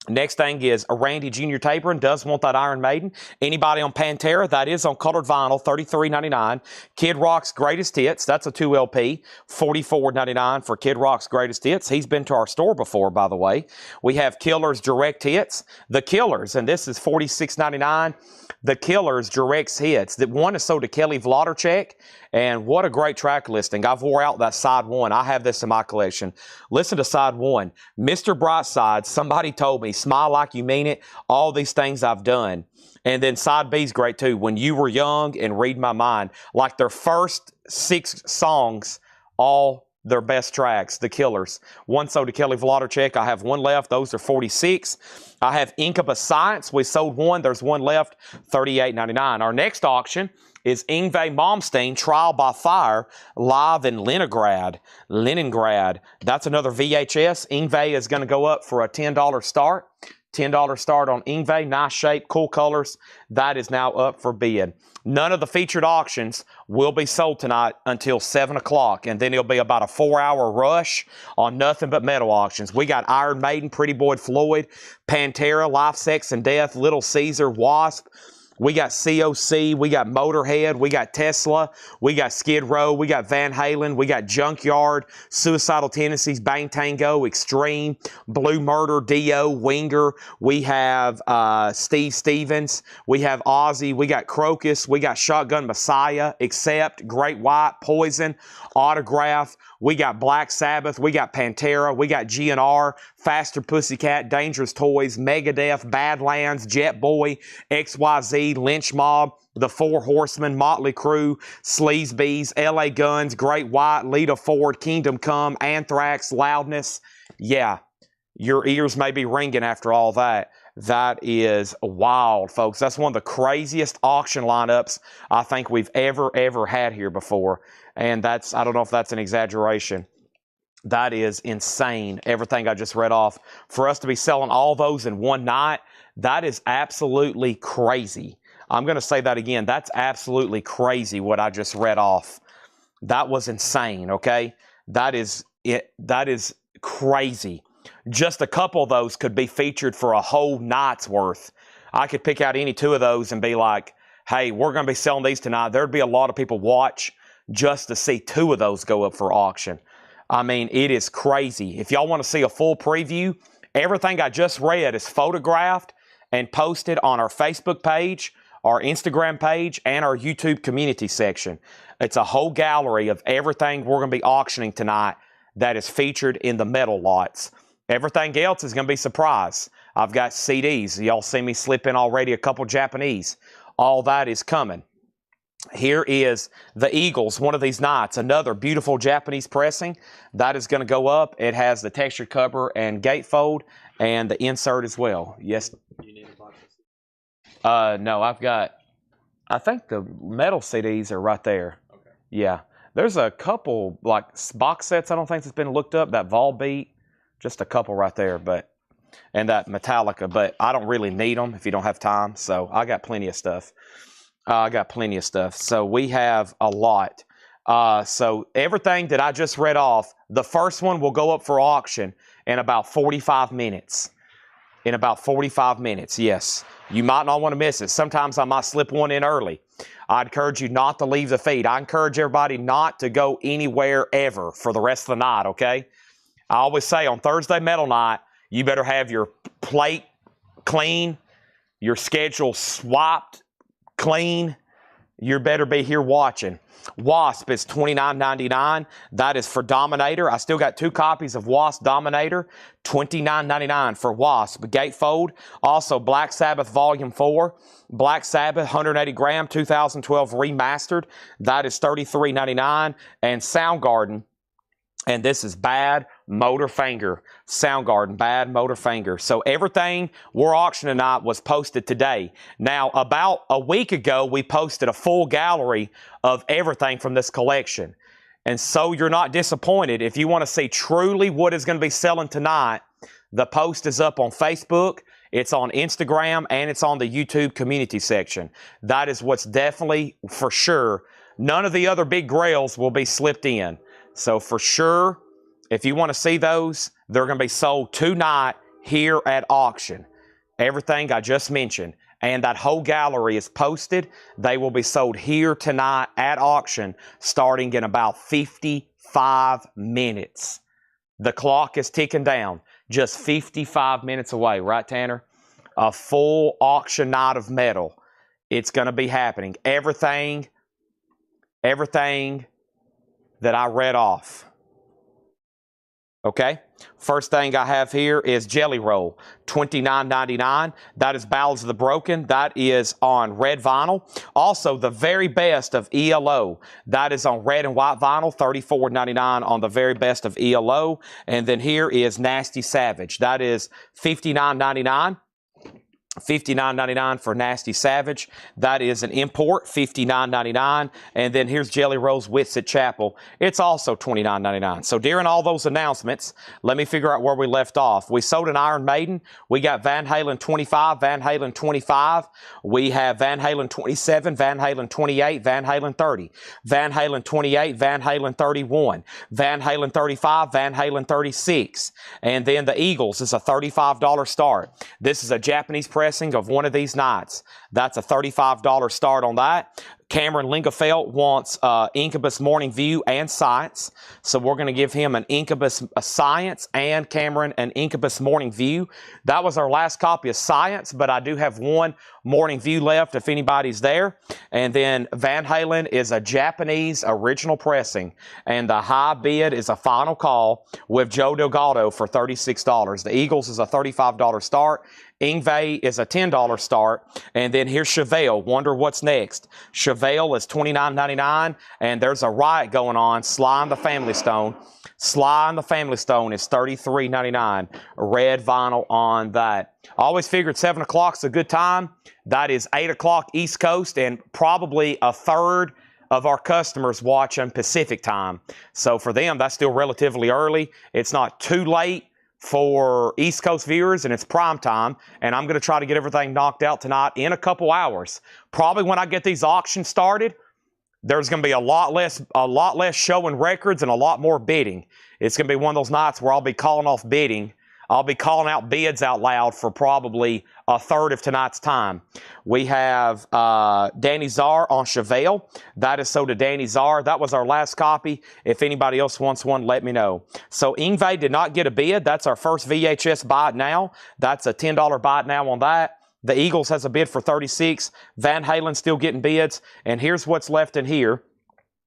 Next thing is a Randy Jr. Taborn does want that Iron Maiden. Anybody on Pantera, that is on colored vinyl, $33.99. Kid Rock's Greatest Hits, that's a 2 LP, $44.99 for Kid Rock's Greatest Hits. He's been to our store before, by the way. We have Killer's Direct Hits. The Killers, and this is $46.99. The Killers Direct Hits. That one is sold to Kelly Vlodarchek, and what a great track listing. I've wore out that side one. I have this in my collection. Listen to side one. Mr. Brightside, somebody told me, smile like you mean it, all these things I've done. And then side B's great too. When You Were Young and Read My Mind. Like their first 6 songs, all their best tracks, The Killers. One sold to Kelly Vlodarchek. I have one left. Those are 46. I have Incubus Science. We sold one. There's one left, $38.99. Our next auction is Yngwie Malmsteen, Trial by Fire, live in Leningrad. That's another VHS. Yngwie is going to go up for a $10 start. $10 start on Yngwie. Nice shape, cool colors. That is now up for bid. None of the featured auctions will be sold tonight until 7 o'clock, and then it'll be about a 4-hour rush on nothing but metal auctions. We got Iron Maiden, Pretty Boy Floyd, Pantera, Life, Sex, and Death, Little Caesar, Wasp. We got COC, we got Motorhead, we got Tesla, we got Skid Row, we got Van Halen, we got Junkyard, Suicidal Tendencies, Bang Tango, Extreme, Blue Murder, Dio, Winger. We have Steve Stevens, we have Ozzy, we got Crocus, we got Shotgun Messiah, Accept, Great White, Poison, Autograph. We got Black Sabbath, we got Pantera, we got GNR, Faster Pussycat, Dangerous Toys, Megadeth, Badlands, Jet Boy, XYZ, Lynch Mob, The Four Horsemen, Motley Crue, Sleazebees, LA Guns, Great White, Lita Ford, Kingdom Come, Anthrax, Loudness. Yeah, your ears may be ringing after all that. That is wild, folks. That's one of the craziest auction lineups I think we've ever had here before. And that's, I don't know if that's an exaggeration. That is insane, everything I just read off. For us to be selling all those in one night, that is absolutely crazy. I'm going to say that again. That's absolutely crazy what I just read off. That was insane, okay? That is it. That is crazy. Just a couple of those could be featured for a whole night's worth. I could pick out any 2 of those and be like, hey, we're going to be selling these tonight. There'd be a lot of people watch just to see 2 of those go up for auction. I mean, it is crazy. If y'all want to see a full preview, everything I just read is photographed and posted on our Facebook page, our Instagram page, and our YouTube community section. It's a whole gallery of everything we're going to be auctioning tonight that is featured in the metal lots. Everything else is going to be surprise. I've got CDs. Y'all see me slip in already a couple Japanese. All that is coming. Here is the Eagles, one of these nights, another beautiful Japanese pressing. That is going to go up. It has the textured cover and gatefold and the insert as well. Yes. You need a box of no, I think the metal CDs are right there. Okay. Yeah. There's a couple, like, box sets I don't think that's been looked up. That Volbeat, just a couple right there, and that Metallica, but I don't really need them if you don't have time, so I got plenty of stuff. So we have a lot. So everything that I just read off, the first one will go up for auction in about 45 minutes. Yes. You might not want to miss it. Sometimes I might slip one in early. I encourage you not to leave the feed. I encourage everybody not to go anywhere ever for the rest of the night, okay? I always say on Thursday Metal Night, you better have your plate clean, your schedule swapped clean. You better be here watching. Wasp is $29.99. That is for Dominator. I still got 2 copies of Wasp Dominator. $29.99 for Wasp Gatefold. Also, Black Sabbath Volume 4. Black Sabbath 180 gram 2012 remastered. That is $33.99. And Soundgarden. And this is Bad Motor Finger. Soundgarden, Bad Motor Finger. So everything we're auctioning tonight was posted today. Now, about a week ago, we posted a full gallery of everything from this collection. And so you're not disappointed. If you want to see truly what is going to be selling tonight, the post is up on Facebook, it's on Instagram, and it's on the YouTube community section. That is what's definitely, for sure, none of the other big grails will be slipped in. So for sure, if you want to see those, they're going to be sold tonight here at auction. Everything I just mentioned. And that whole gallery is posted. They will be sold here tonight at auction starting in about 55 minutes. The clock is ticking down. Just 55 minutes away, right, Tanner? A full auction night of metal. It's going to be happening. Everything that I read off. Okay? First thing I have here is Jelly Roll, $29.99. That is Battles of the Broken. That is on red vinyl. Also, the very best of ELO. That is on red and white vinyl, $34.99 on the very best of ELO. And then here is Nasty Savage. That is $59.99. $59.99 for Nasty Savage. That is an import, $59.99. And then here's Jelly Roll's Wits at Chapel. It's also $29.99. So during all those announcements, let me figure out where we left off. We sold an Iron Maiden. We got Van Halen 25, Van Halen 25. We have Van Halen 27, Van Halen 28, Van Halen 30, Van Halen 28, Van Halen 31, Van Halen 35, Van Halen 36. And then the Eagles is a $35 start. This is a Japanese pressing of one of these nights. That's a $35 start on that. Cameron Lingefeld wants Incubus Morning View and Science. So we're going to give him an Incubus Science and Cameron an Incubus Morning View. That was our last copy of Science, but I do have one Morning View left if anybody's there. And then Van Halen is a Japanese original pressing. And the high bid is a final call with Joe Delgado for $36. The Eagles is a $35 start. Ingve is a $10 start. And then here's Chevelle. Wonder what's next. Chevelle is $29.99. And there's a riot going on. Sly and the Family Stone. Sly and the Family Stone is $33.99. Red vinyl on that. I always figured 7 o'clock's a good time. That is 8 o'clock East Coast and probably a third of our customers watching Pacific time. So for them, that's still relatively early. It's not too late for East Coast viewers, and it's prime time, and I'm going to try to get everything knocked out tonight in a couple hours. Probably when I get these auctions started, there's going to be a lot less showing records and a lot more bidding. It's going to be one of those nights where I'll be calling off bidding. I'll be calling out bids out loud for probably a third of tonight's time. We have Danny Czar on Chevelle. That is so to Danny Czar. That was our last copy. If anybody else wants one, let me know. So Ingve did not get a bid. That's our first VHS buy it now. That's a $10 buy it now on that. The Eagles has a bid for $36. Van Halen still getting bids. And here's what's left in here.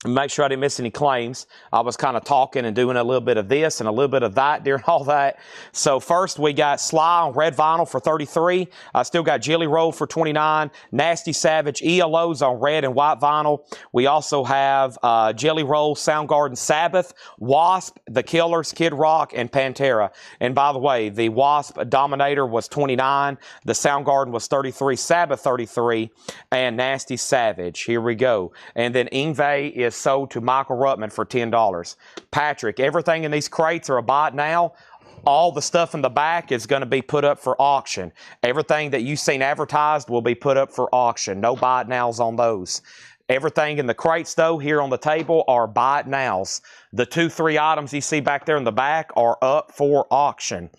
Make sure I didn't miss any claims. I was kind of talking and doing a little bit of this and a little bit of that during all that. So first we got Sly on red vinyl for 33. I still got Jelly Roll for 29. Nasty Savage ELOs on red and white vinyl. We also have Jelly Roll, Soundgarden, Sabbath, Wasp, The Killers, Kid Rock, and Pantera. And by the way, the Wasp Dominator was 29. The Soundgarden was 33. Sabbath 33. And Nasty Savage. Here we go. And then Ingve is sold to Michael Ruttman for $10. Patrick, everything in these crates are a buy it now. All the stuff in the back is going to be put up for auction. Everything that you've seen advertised will be put up for auction. No buy it nows on those. Everything in the crates, though, here on the table are buy it nows. The 2-3 items you see back there in the back are up for auction.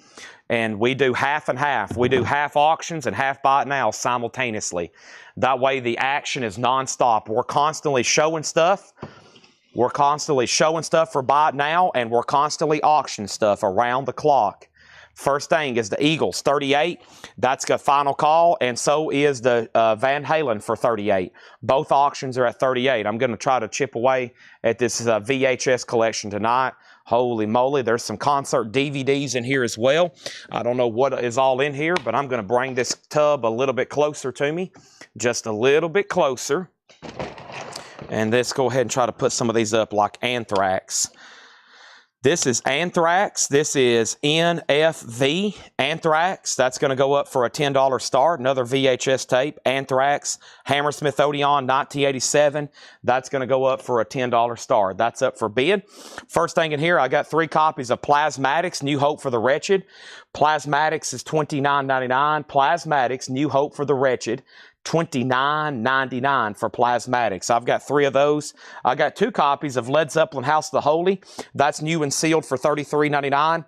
And we do half and half. We do half auctions and half buy it nows simultaneously. That way the action is nonstop. We're constantly showing stuff. We're constantly showing stuff for buy it now, and we're constantly auctioning stuff around the clock. First thing is the Eagles, 38. That's a final call, and so is the Van Halen for 38. Both auctions are at 38. I'm going to try to chip away at this VHS collection tonight. Holy moly, there's some concert DVDs in here as well. I don't know what is all in here, but I'm going to bring this tub a little bit closer to me. Just a little bit closer. And let's go ahead and try to put some of these up like Anthrax. This is Anthrax. This is NFV Anthrax. That's going to go up for a $10 start. Another VHS tape. Anthrax Hammersmith Odeon 1987. That's going to go up for a $10 start. That's up for bid. First thing in here, I got 3 copies of Plasmatics, New Hope for the Wretched. Plasmatics is $29.99. Plasmatics, New Hope for the Wretched. $29.99 for Plasmatics. I've got 3 of those. I got 2 copies of Led Zeppelin House of the Holy. That's new and sealed for $33.99.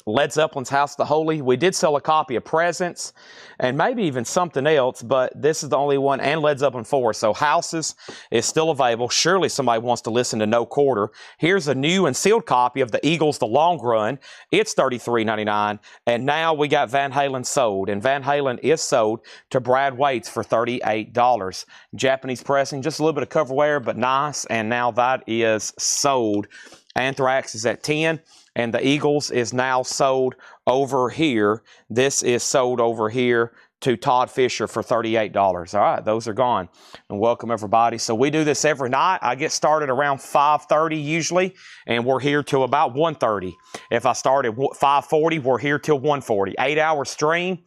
Led Zeppelin's House of the Holy. We did sell a copy of Presence and maybe even something else, but this is the only one, and Led Zeppelin 4. So Houses is still available. Surely somebody wants to listen to No Quarter. Here's a new and sealed copy of the Eagles The Long Run. It's $33.99. And now we got Van Halen sold. And Van Halen is sold to Brad Waits for $38. Japanese pressing, just a little bit of cover wear, but nice. And now that is sold. Anthrax is at 10. And the Eagles is now sold over here. This is sold over here to Todd Fisher for $38. All right, those are gone. And welcome, everybody. So we do this every night. I get started around 5:30 usually, and we're here till about 1:30. If I start at 5:40, we're here till 1:40. 8-hour stream,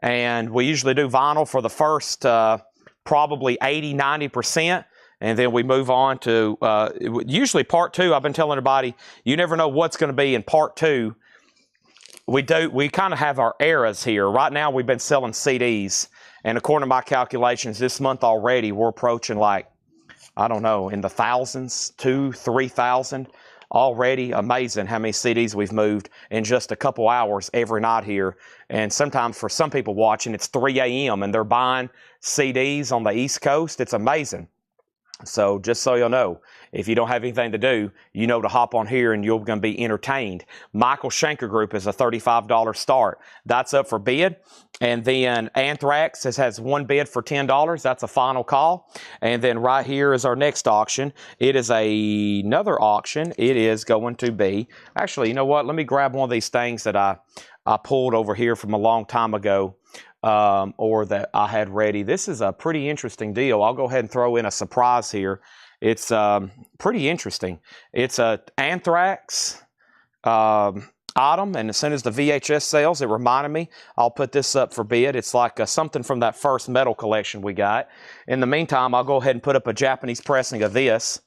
and we usually do vinyl for the first probably 80-90%. And then we move on to usually part 2. I've been telling everybody, you never know what's going to be in part 2. We kind of have our eras here. Right now we've been selling CDs. And according to my calculations, this month already we're approaching like, I don't know, in the thousands, 2,000-3,000 already. Amazing how many CDs we've moved in just a couple hours every night here. And sometimes for some people watching, it's 3 a.m. and they're buying CDs on the East Coast. It's amazing. So just so you'll know, if you don't have anything to do, you know to hop on here and you're going to be entertained. Michael Schenker Group is a $35 start. That's up for bid. And then Anthrax has 1 bid for $10. That's a final call. And then right here is our next auction. It is another auction. It is going to be, actually, you know what? Let me grab one of these things that I pulled over here from a long time ago. Or that I had ready. This is a pretty interesting deal. I'll go ahead and throw in a surprise here. It's pretty interesting. It's a Anthrax item, and as soon as the VHS sells, it reminded me, I'll put this up for bid. It's like something from that first metal collection we got. In the meantime, I'll go ahead and put up a Japanese pressing of this.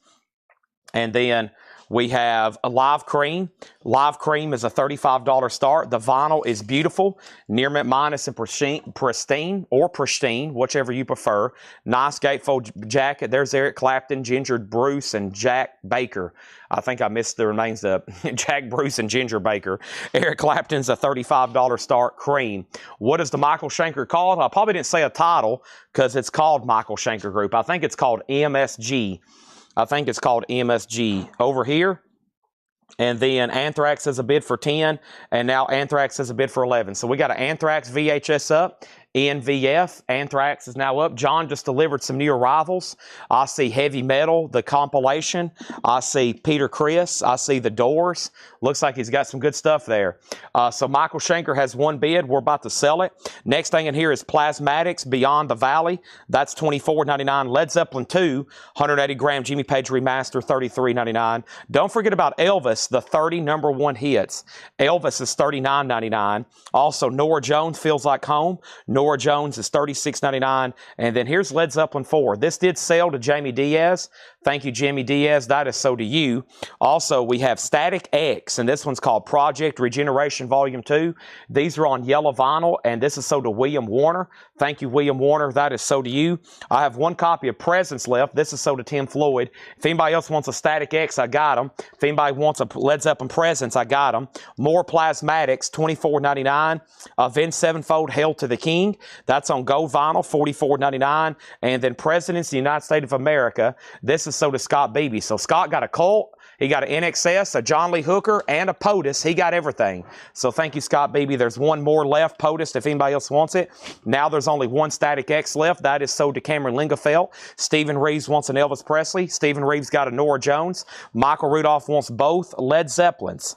And then we have a Live Cream. Live Cream is a $35 start. The vinyl is beautiful. Near mint minus and pristine, whichever you prefer. Nice gatefold jacket. There's Eric Clapton, Ginger Bruce, and Jack Baker. I think I missed the remains of Jack Bruce and Ginger Baker. Eric Clapton's a $35 start cream. What is the Michael Schenker called? I probably didn't say a title because it's called Michael Schenker Group. I think it's called MSG. I think it's called MSG over here. And then Anthrax has a bid for 10, and now Anthrax has a bid for 11. So we got an Anthrax VHS up. NVF, Anthrax is now up. John just delivered some new arrivals. I see Heavy Metal, the compilation. I see Peter Criss. I see The Doors. Looks like he's got some good stuff there. So Michael Schenker has one bid. We're about to sell it. Next thing in here is Plasmatics, Beyond the Valley. That's $24.99. Led Zeppelin 2, 180-gram Jimmy Page Remaster, $33.99. Don't forget about Elvis, the 30 #1 hits. Elvis is $39.99. Also, Norah Jones, Feels Like Home. Norah Jones is $36.99. And then here's Led Zeppelin 4. This did sell to Jamie Diaz. Thank you, Jamie Diaz. That is so to you. Also, we have Static X, and this one's called Project Regeneration Volume 2. These are on yellow vinyl, and this is so to William Warner. Thank you, William Warner. That is so to you. I have one copy of Presence left. This is so to Tim Floyd. If anybody else wants a Static X, I got them. If anybody wants a Led Zeppelin Presence, I got them. More Plasmatics, $24.99. Avenged Sevenfold, Hail to the King. That's on gold vinyl, $44.99. And then Presidents of the United States of America. This is so to Scott Beebe. So Scott got a Colt. He got an NXS, a John Lee Hooker, and a POTUS. He got everything. So thank you, Scott Beebe. There's one more left, POTUS, if anybody else wants it. Now there's only one Static X left. That is sold to Cameron Lingafelt. Stephen Reeves wants an Elvis Presley. Stephen Reeves got a Norah Jones. Michael Rudolph wants both Led Zeppelins.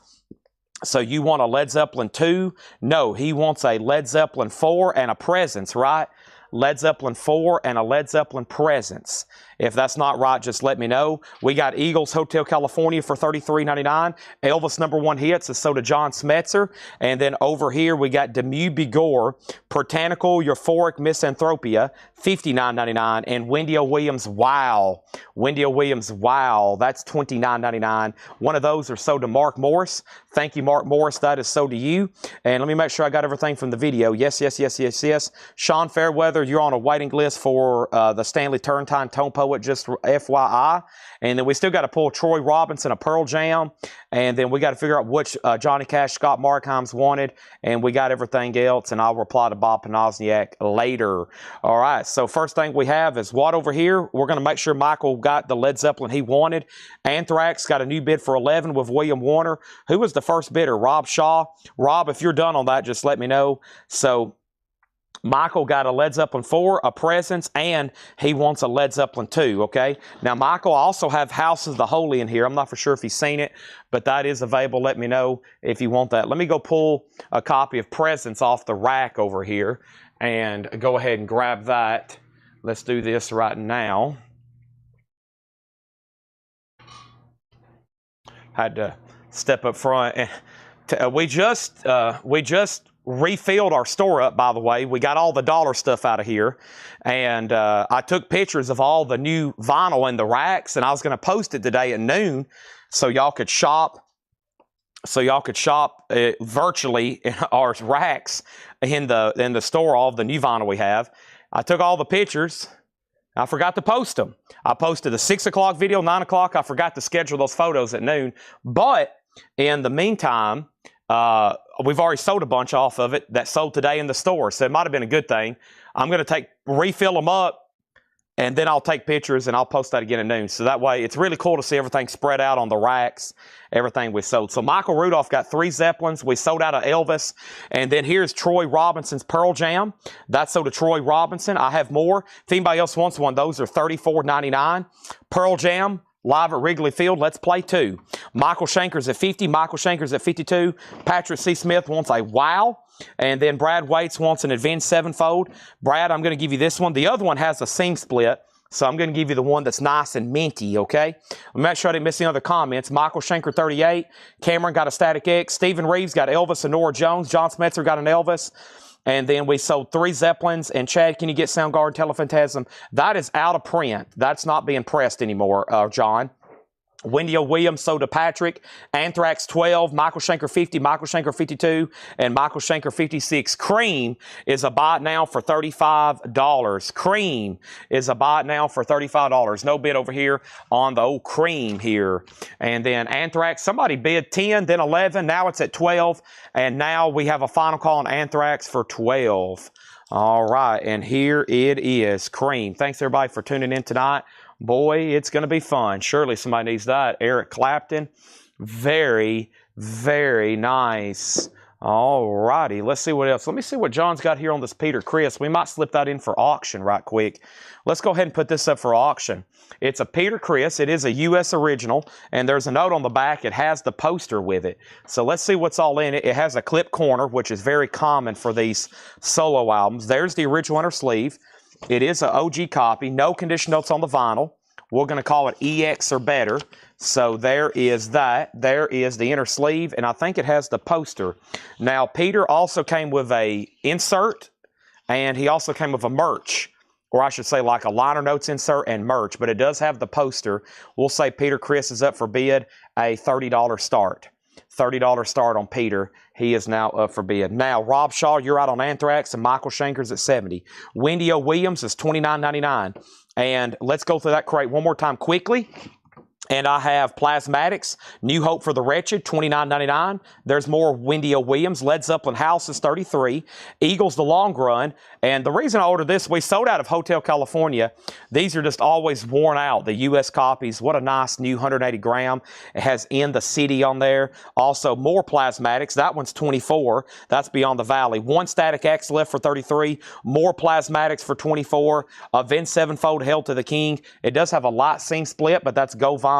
So you want a Led Zeppelin 2? No, he wants a Led Zeppelin 4 and a Presence, right? Led Zeppelin 4 and a Led Zeppelin Presence. If that's not right, just let me know. We got Eagles Hotel California for $33.99. Elvis #1 hits is so to John Smetzer. And then over here we got Demu Bigor, Botanical Euphoric Misanthropia, $59.99. And Wendy O. Williams, Wow. Wendy O. Williams, Wow. That's $29.99. One of those are so to Mark Morris. Thank you, Mark Morris. That is so to you. And let me make sure I got everything from the video. Yes, yes, yes, yes, yes. Sean Fairweather, you're on a waiting list for the Stanley Turrentine Tone Poet, just FYI. And then we still got to pull Troy Robinson, a Pearl Jam. And then we got to figure out which Johnny Cash, Scott Markheim's wanted. And we got everything else. And I'll reply to Bob Panozniak later. All right. So first thing we have is what over here? We're going to make sure Michael got the Led Zeppelin he wanted. Anthrax got a new bid for 11 with William Warner. Who was the first bidder? Rob Shaw. Rob, if you're done on that, just let me know. So Michael got a Led Zeppelin 4, a Presence, and he wants a Led Zeppelin 2, okay? Now, Michael, I also have House of the Holy in here. I'm not for sure if he's seen it, but that is available. Let me know if you want that. Let me go pull a copy of Presence off the rack over here and go ahead and grab that. Let's do this right now. Had to step up front. We just refilled our store up, by the way. We got all the dollar stuff out of here. And I took pictures of all the new vinyl in the racks, and I was going to post it today at noon so y'all could shop. Virtually in our racks in the store, all of the new vinyl we have. I took all the pictures. I forgot to post them. I posted a 6 o'clock video, 9 o'clock. I forgot to schedule those photos at noon. But in the meantime, we've already sold a bunch off of it that sold today in the store. So it might have been a good thing. I'm going to refill them up, and then I'll take pictures and I'll post that again at noon. So that way it's really cool to see everything spread out on the racks, everything we sold. So Michael Rudolph got 3 Zeppelins. We sold out of Elvis. And then here's Troy Robinson's Pearl Jam. That's sold to Troy Robinson. I have more. If anybody else wants one, those are $34.99. Pearl Jam, live at Wrigley Field. Let's play 2. Michael Schenker's at 50. Michael Schenker's at 52. Patrick C. Smith wants a Wow. And then Brad Waits wants an Avenged Sevenfold. Brad, I'm going to give you this one. The other one has a seam split, so I'm going to give you the one that's nice and minty, okay? I'm not sure I didn't miss any other comments. Michael Schenker, 38. Cameron got a Static X. Stephen Reeves got Elvis and Norah Jones. John Smetzer got an Elvis. And then we sold 3 Zeppelins. And Chad, can you get Soundgarden Telephantasm? That is out of print. That's not being pressed anymore, John. Wendy O. Williams sold to Patrick. Anthrax 12, Michael Schenker 50, Michael Schenker 52, and Michael Schenker 56. Cream is a buy now for $35. Cream is a buy now for $35. No bid over here on the old Cream here. And then Anthrax, somebody bid 10, then 11, now it's at 12, and now we have a final call on Anthrax for 12. All right, and here it is, Cream. Thanks everybody for tuning in tonight. Boy, it's going to be fun. Surely somebody needs that. Eric Clapton. Very, very nice. All righty, let's see what else. Let me see what John's got here on this Peter Criss. We might slip that in for auction right quick. Let's go ahead and put this up for auction. It's a Peter Criss. It is a U.S. original, and there's a note on the back. It has the poster with it. So let's see what's all in it. It has a clip corner, which is very common for these solo albums. There's the original inner sleeve. It is an OG copy. No condition notes on the vinyl. We're going to call it EX or better. So there is that. There is the inner sleeve, and I think it has the poster. Now, Peter also came with a insert, and he also came with a merch, or I should say like a liner notes insert and merch, but it does have the poster. We'll say Peter Criss is up for bid, a $30 start. $30 start on Peter. He is now up for bid. Now, Rob Shaw, you're out on Anthrax, and Michael Schenker's at $70. Wendy O. Williams is $29.99. And let's go through that crate one more time quickly. And I have Plasmatics, New Hope for the Wretched, $29.99. There's more Wendy O. Williams. Led Zeppelin House is $33. Eagles The Long Run. And the reason I ordered this, we sold out of Hotel California. These are just always worn out, the U.S. copies. What a nice new 180 gram. It has In the City on there. Also, more Plasmatics. That one's $24. That's Beyond the Valley. One Static X left for $33. More Plasmatics for $24. Avenged Sevenfold, Hail to the King. It does have a light seam split, but that's Go Vinyl.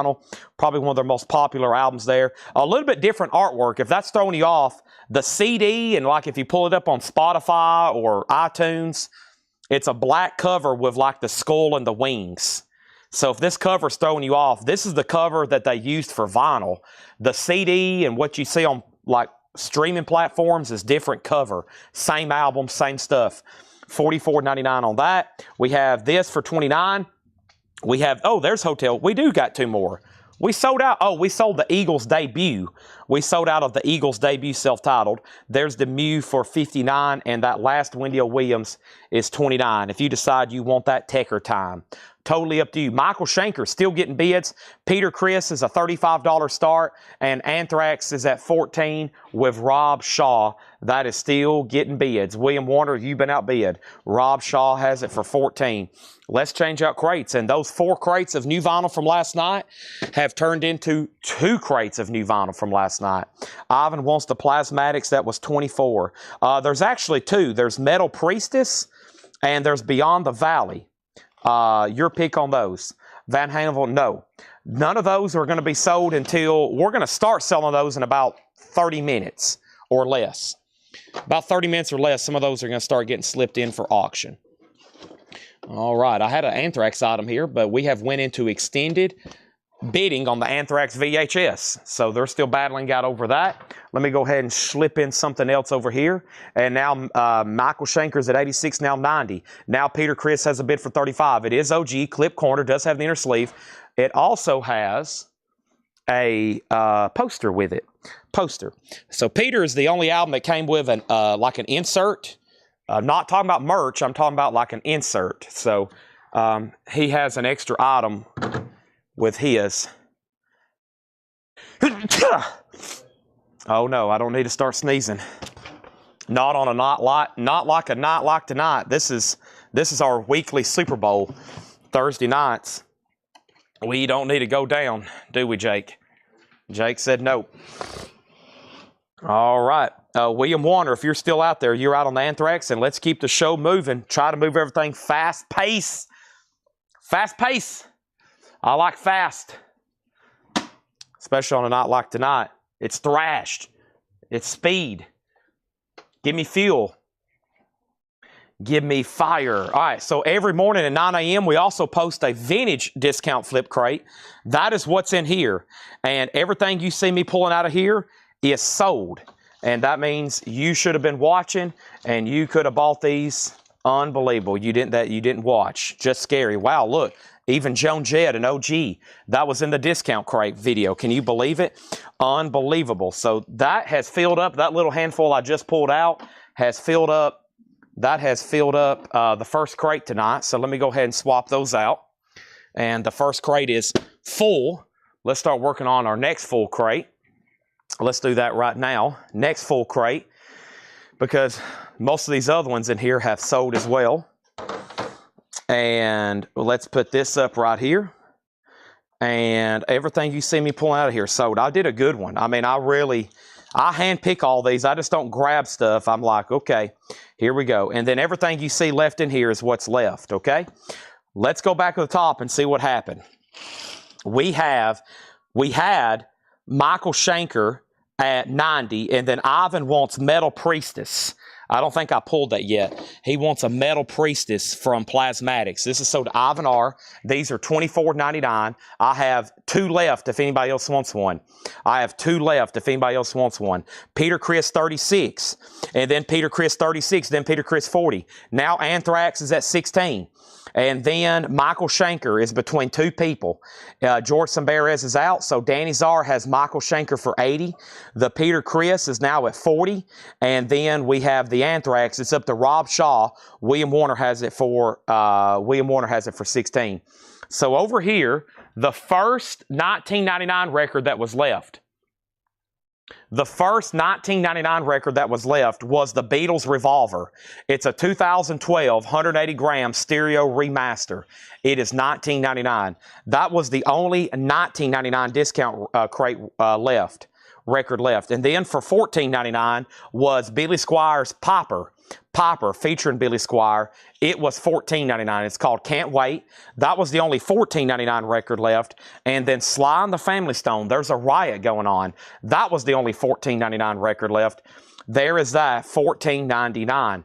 Probably one of their most popular albums there. A little bit different artwork. If that's throwing you off, the CD, and like if you pull it up on Spotify or iTunes, it's a black cover with like the skull and the wings. So if this cover's throwing you off, this is the cover that they used for vinyl. The CD and what you see on like streaming platforms is different cover. Same album, same stuff. $44.99 on that. We have this for $29. We have, oh, there's Hotel. We do got two more. We sold out. Oh, we sold the Eagles debut. We sold out of the Eagles debut self-titled. There's the Mew for $59, and that last Wendy O. Williams is $29. If you decide you want that Tecker time, totally up to you. Michael Schenker still getting bids. Peter Criss is a $35 start, and Anthrax is at $14 with Rob Shaw. That is still getting bids. William Warner, you've been outbid. Rob Shaw has it for $14. Let's change out crates. And those 4 crates of new vinyl from last night have turned into 2 crates of new vinyl from last night. Ivan wants the Plasmatics. That was $24. There's actually 2. There's Metal Priestess and there's Beyond the Valley. Your pick on those. Van Halen, no. None of those are going to be sold until we're going to start selling those in about 30 minutes or less. About 30 minutes or less, some of those are going to start getting slipped in for auction. All right, I had an Anthrax item here, but we have went into extended bidding on the Anthrax VHS. So they're still battling out over that. Let me go ahead and slip in something else over here. And now Michael Schenker's at 86, now 90. Now Peter Criss has a bid for 35. It is OG, clip corner, does have the inner sleeve. It also has a poster with it. Poster. So Peter is the only album that came with an like an insert. I'm not talking about merch. I'm talking about like an insert. So he has an extra item with his. Oh no, I don't need to start sneezing. Not on a not like a night like tonight. This is our weekly Super Bowl Thursday nights. We don't need to go down, do we, Jake? Jake said no. All right. William Warner, if you're still out there, you're out on the Anthrax, and let's keep the show moving. Try to move everything fast pace. Fast pace. I like fast. Especially on a night like tonight. It's thrashed. It's speed. Give me fuel. Give me fire. All right, so every morning at 9 a.m., we also post a vintage discount flip crate. That is what's in here. And everything you see me pulling out of here is sold. And that means you should have been watching, and you could have bought these. Unbelievable. You didn't watch. Just scary. Wow, look. Even Joan Jett, an OG, that was in the discount crate video. Can you believe it? Unbelievable. So that has filled up. That little handful I just pulled out has filled up. That has filled up the first crate tonight. So let me go ahead and swap those out. And the first crate is full. Let's start working on our next full crate. Let's do that right now. Next full crate, because most of these other ones in here have sold as well. And let's put this up right here. And everything you see me pulling out of here sold. I did a good one. I mean, I I handpick all these. I just don't grab stuff. I'm like, okay, here we go. And then everything you see left in here is what's left, okay? Let's go back to the top and see what happened. We had Michael Schenker at 90, and then Ivan wants Metal Priestess. I don't think I pulled that yet. He wants a Metal Priestess from Plasmatics. This is sold to Ivan R. These are $24.99. I have 2 left if anybody else wants one. I have 2 left if anybody else wants one. Peter Criss 36, and then Peter Criss 36, then Peter Criss 40. Now Anthrax is at 16. And then Michael Schenker is between 2 people. George Sambarez is out, so Danny Czar has Michael Schenker for 80. The Peter Criss is now at 40. And then we have the Anthrax. It's up to Rob Shaw. William Warner has it for 16. So over here, the first 1999 record that was left. The first 1999 record that was left was the Beatles Revolver. It's a 2012 180-gram stereo remaster. It is $19.99. That was the only $19.99 discount record left. And then for $14.99 was Billy Squier's Popper featuring Billy Squier. It was $14.99. It's called Can't Wait. That was the only $14.99 record left. And then Sly and the Family Stone, there's a riot going on. That was the only $14.99 record left. There is that, $14.99.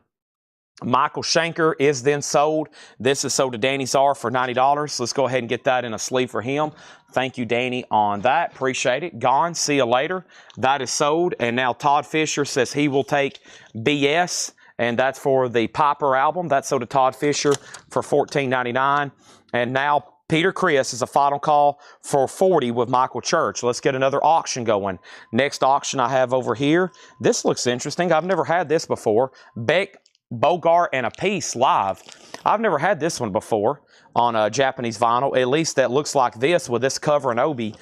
Michael Schenker is then sold. This is sold to Danny Czar for $90. Let's go ahead and get that in a sleeve for him. Thank you, Danny, on that. Appreciate it. Gone. See you later. That is sold. And now Todd Fisher says he will take BS, and that's for the Piper album. That's sold to Todd Fisher for $14.99. And now Peter Criss is a final call for 40 with Michael Church. Let's get another auction going. Next auction I have over here. This looks interesting. I've never had this before. Beck, Bogart, and a Piece live. I've never had this one before on a Japanese vinyl. At least that looks like this with this cover and obi.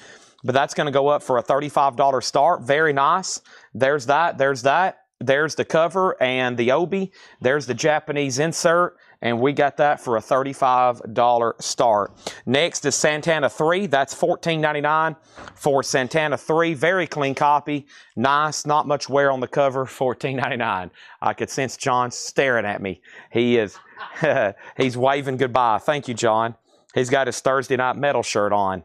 But that's going to go up for a $35 start. Very nice. There's that. There's that. There's the cover and the obi. There's the Japanese insert. And we got that for a $35 start. Next is Santana 3. That's $14.99 for Santana 3. Very clean copy. Nice. Not much wear on the cover. $14.99. I could sense John staring at me. He is. He's waving goodbye. Thank you, John. He's got his Thursday Night Metal shirt on.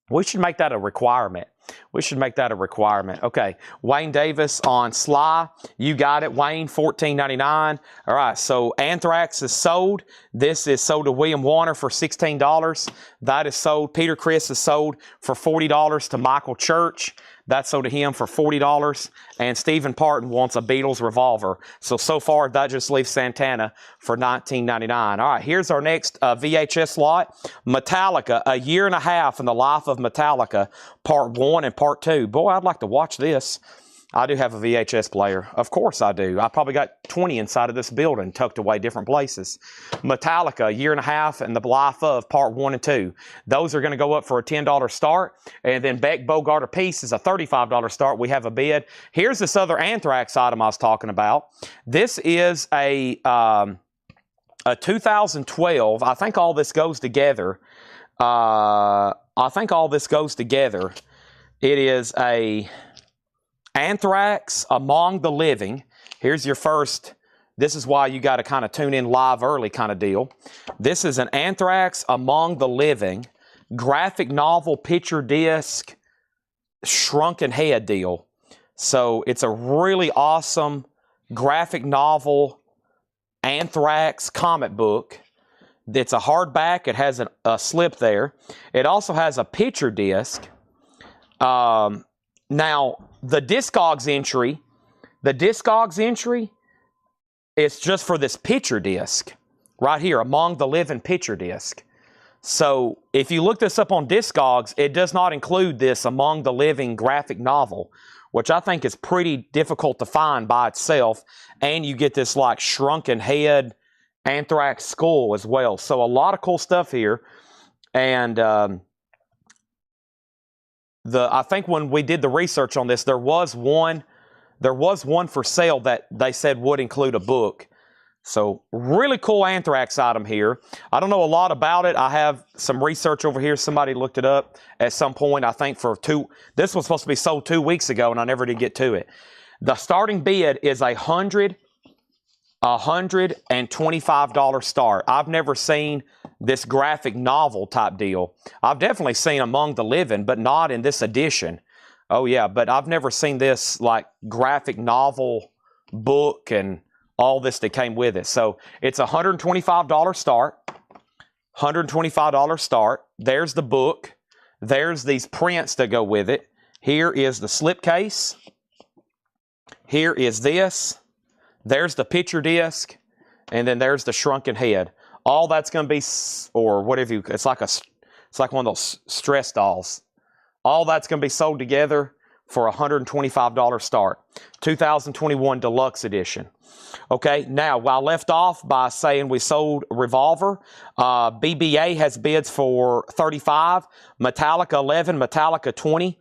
We should make that a requirement. We should make that a requirement. Okay, Wayne Davis on Sly. You got it, Wayne, $14.99. All right, so Anthrax is sold. This is sold to William Warner for $16. That is sold. Peter Criss is sold for $40 to Michael Church. That's sold to him for $40. And Stephen Parton wants a Beatles Revolver. So far, that just leaves Santana for $19.99. All right, here's our next VHS lot. Metallica, A Year and a Half in the Life of Metallica, Part 1 and Part 2. Boy, I'd like to watch this. I do have a VHS player. Of course I do. I probably got 20 inside of this building, tucked away different places. Metallica, A Year and a Half in the Life of Part 1 and 2. Those are going to go up for a $10 start. And then Beck, Bogart, or Piece is a $35 start. We have a bid. Here's this other Anthrax item I was talking about. This is a 2012. I think all this goes together. It is a Anthrax Among the Living. Here's your first. This is why you got to kind of tune in live early kind of deal. This is an Anthrax Among the Living graphic novel picture disc shrunken head deal. So it's a really awesome graphic novel Anthrax comic book. It's a hardback. It has a slip there. It also has a picture disc. Now, the Discogs entry, it's just for this picture disc right here, Among the Living picture disc. So if you look this up on Discogs, it does not include this Among the Living graphic novel, which I think is pretty difficult to find by itself. And you get this like shrunken head Anthrax skull as well. So a lot of cool stuff here. And I think when we did the research on this, there was one for sale that they said would include a book. So really cool Anthrax item here. I don't know a lot about it. I have some research over here. Somebody looked it up at some point, I think this was supposed to be sold 2 weeks ago, and I never did get to it. The starting bid is $125 start. I've never seen this graphic novel type deal. I've definitely seen Among the Living, but not in this edition. Oh yeah, but I've never seen this like graphic novel book and all this that came with it. So it's $125 start. $125 start. There's the book. There's these prints that go with it. Here is the slipcase. Here is this. There's the picture disc. And then there's the shrunken head. All that's going to be, or whatever you, it's like one of those stress dolls. All that's going to be sold together for $125 start. 2021 Deluxe Edition. Okay, now, I left off by saying we sold Revolver. BBA has bids for $35, Metallica $11, Metallica $20,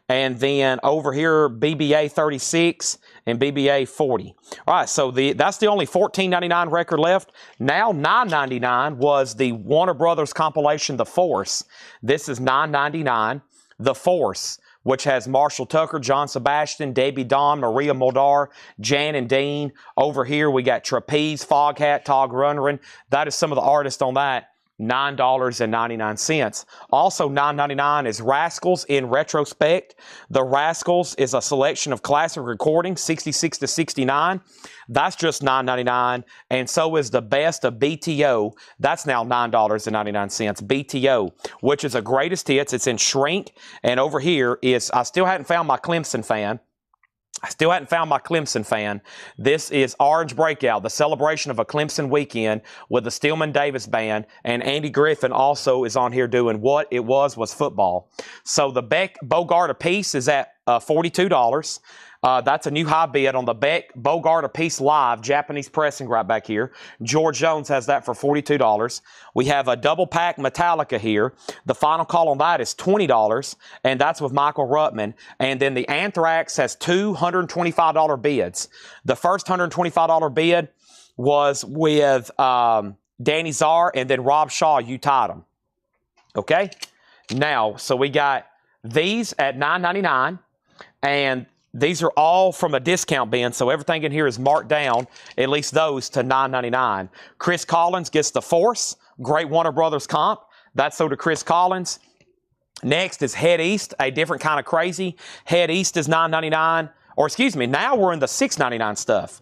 and then over here, BBA $36 and BBA $40. All right, so that's the only $14.99 record left. Now, $9.99 was the Warner Brothers compilation, The Force. This is $9.99, The Force, which has Marshall Tucker, John Sebastian, Debbie Don, Maria Muldaur, Jan and Dean. Over here, we got Trapeze, Foghat, Todd Rundgren. That is some of the artists on that. $9.99. Also, $9.99 is Rascals in retrospect. The Rascals is a selection of classic recordings, 66 to 69. That's just $9.99. And so is the best of BTO. That's now $9.99. BTO, which is a greatest hits. It's in shrink. And over here is, I still hadn't found my Clemson fan. This is Orange Breakout, the celebration of a Clemson weekend with the Stillman Davis Band, and Andy Griffin also is on here doing what it was football. So the Beck Bogart apiece is at $42. That's a new high bid on the Beck Bogart apiece live, Japanese pressing right back here. George Jones has that for $42. We have a double pack Metallica here. The final call on that is $20, and that's with Michael Ruttman. And then the Anthrax has two $125 bids. The first $125 bid was with Danny Czar, and then Rob Shaw, you tied them. Okay? Now, so we got these at $9.99, and these are all from a discount bin, so everything in here is marked down, at least those, to $9.99. Chris Collins gets the Force, great Warner Brothers comp. That's sold to Chris Collins. Next is Head East, a different kind of crazy. Head East is $9.99, or excuse me, now we're in the $6.99 stuff.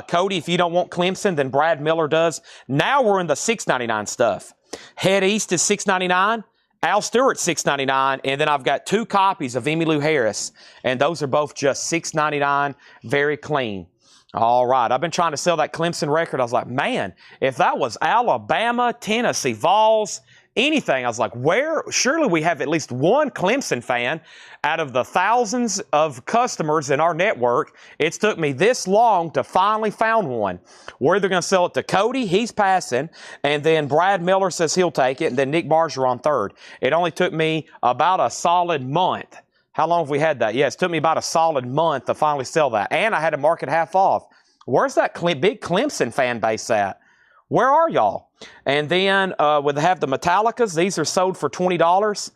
Cody, if you don't want Clemson, then Brad Miller does. Now we're in the $6.99 stuff. Head East is $6.99. Al Stewart, $6.99, and then I've got two copies of Emmylou Harris, and those are both just $6.99, very clean. All right, I've been trying to sell that Clemson record. I was like, man, if that was Alabama, Tennessee Vols, anything, I was like, surely we have at least one Clemson fan out of the thousands of customers in our network. It's took me this long to finally found one. We're either going to sell it to Cody, he's passing, and then Brad Miller says he'll take it, and then Nick Barger third. It only took me about a solid month. How long have we had that? Yeah, it took me about a solid month to finally sell that, and I had to mark it half off. Where's that big Clemson fan base at? Where are y'all? And then we have the Metallicas. These are sold for $20.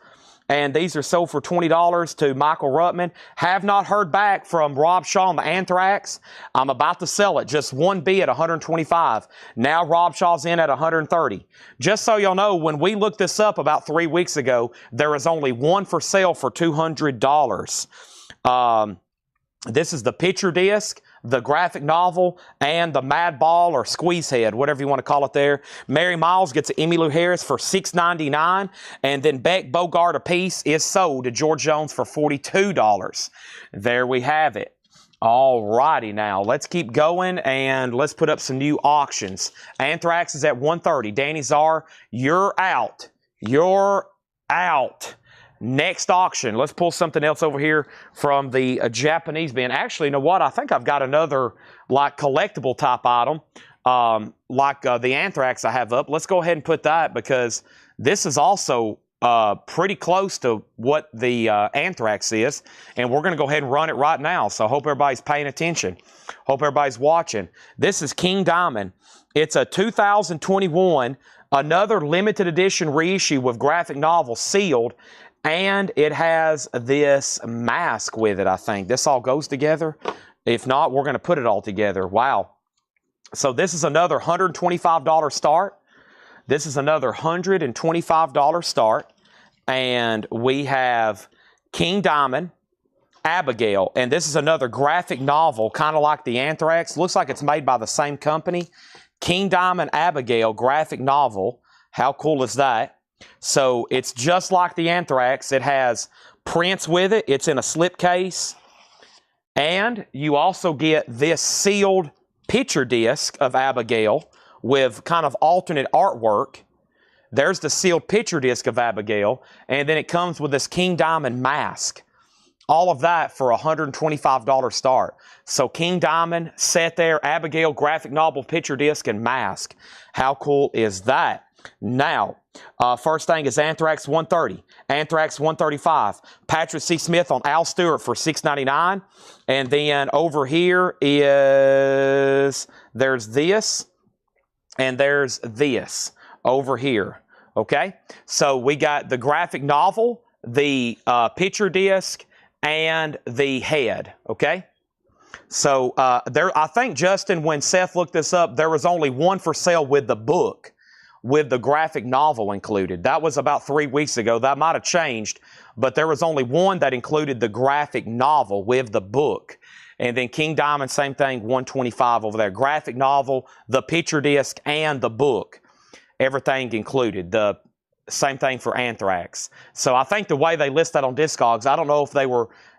And these are sold for $20 to Michael Ruttman. Have not heard back from Rob Shaw on the Anthrax. I'm about to sell it. Just one bid at $125. Now Rob Shaw's in at $130. Just so y'all know, when we looked this up about 3 weeks ago, there was only one for sale for $200. This is the picture disc, the graphic novel, and the Mad Ball or Squeeze Head, whatever you want to call it there. Mary Miles gets an Emmylou Harris for $6.99, and then Beck Bogart apiece is sold to George Jones for $42. There we have it. All righty now, let's keep going, and let's put up some new auctions. Anthrax is at $130. Danny Czar, you're out. You're out. Next auction, let's pull something else over here from the Japanese bin. Actually, you know what? I think I've got another like collectible type item, like the Anthrax I have up. Let's go ahead and put that, because this is also pretty close to what the Anthrax is, and we're going to go ahead and run it right now. So I hope everybody's paying attention. Hope everybody's watching. This is King Diamond. It's a 2021, another limited edition reissue with graphic novel sealed, and it has this mask with it, I think. This all goes together. If not, we're going to put it all together. Wow. So this is another $125 start. This is another $125 start, and we have King Diamond, Abigail, and this is another graphic novel, kind of like the Anthrax. Looks like it's made by the same company. King Diamond, Abigail, graphic novel. How cool is that? So it's just like the Anthrax. It has prints with it. It's in a slipcase, and you also get this sealed picture disc of Abigail with kind of alternate artwork. There's the sealed picture disc of Abigail, and then it comes with this King Diamond mask. All of that for a $125 start. So King Diamond set there, Abigail graphic novel picture disc and mask. How cool is that? Now, first thing is Anthrax 130, Anthrax 135, Patrick C. Smith on Al Stewart for $6.99, and then over here is, there's this, and there's this over here, okay? So we got the graphic novel, the picture disc, and the head, okay? So I think, Justin, when Seth looked this up, there was only one for sale with the book, with the graphic novel included. That was about 3 weeks ago. That might have changed, but there was only one that included the graphic novel with the book. And then King Diamond, same thing, $125 over there. Graphic novel, the picture disc, and the book. Everything included. The same thing for Anthrax. So I think the way they list that on Discogs, I don't know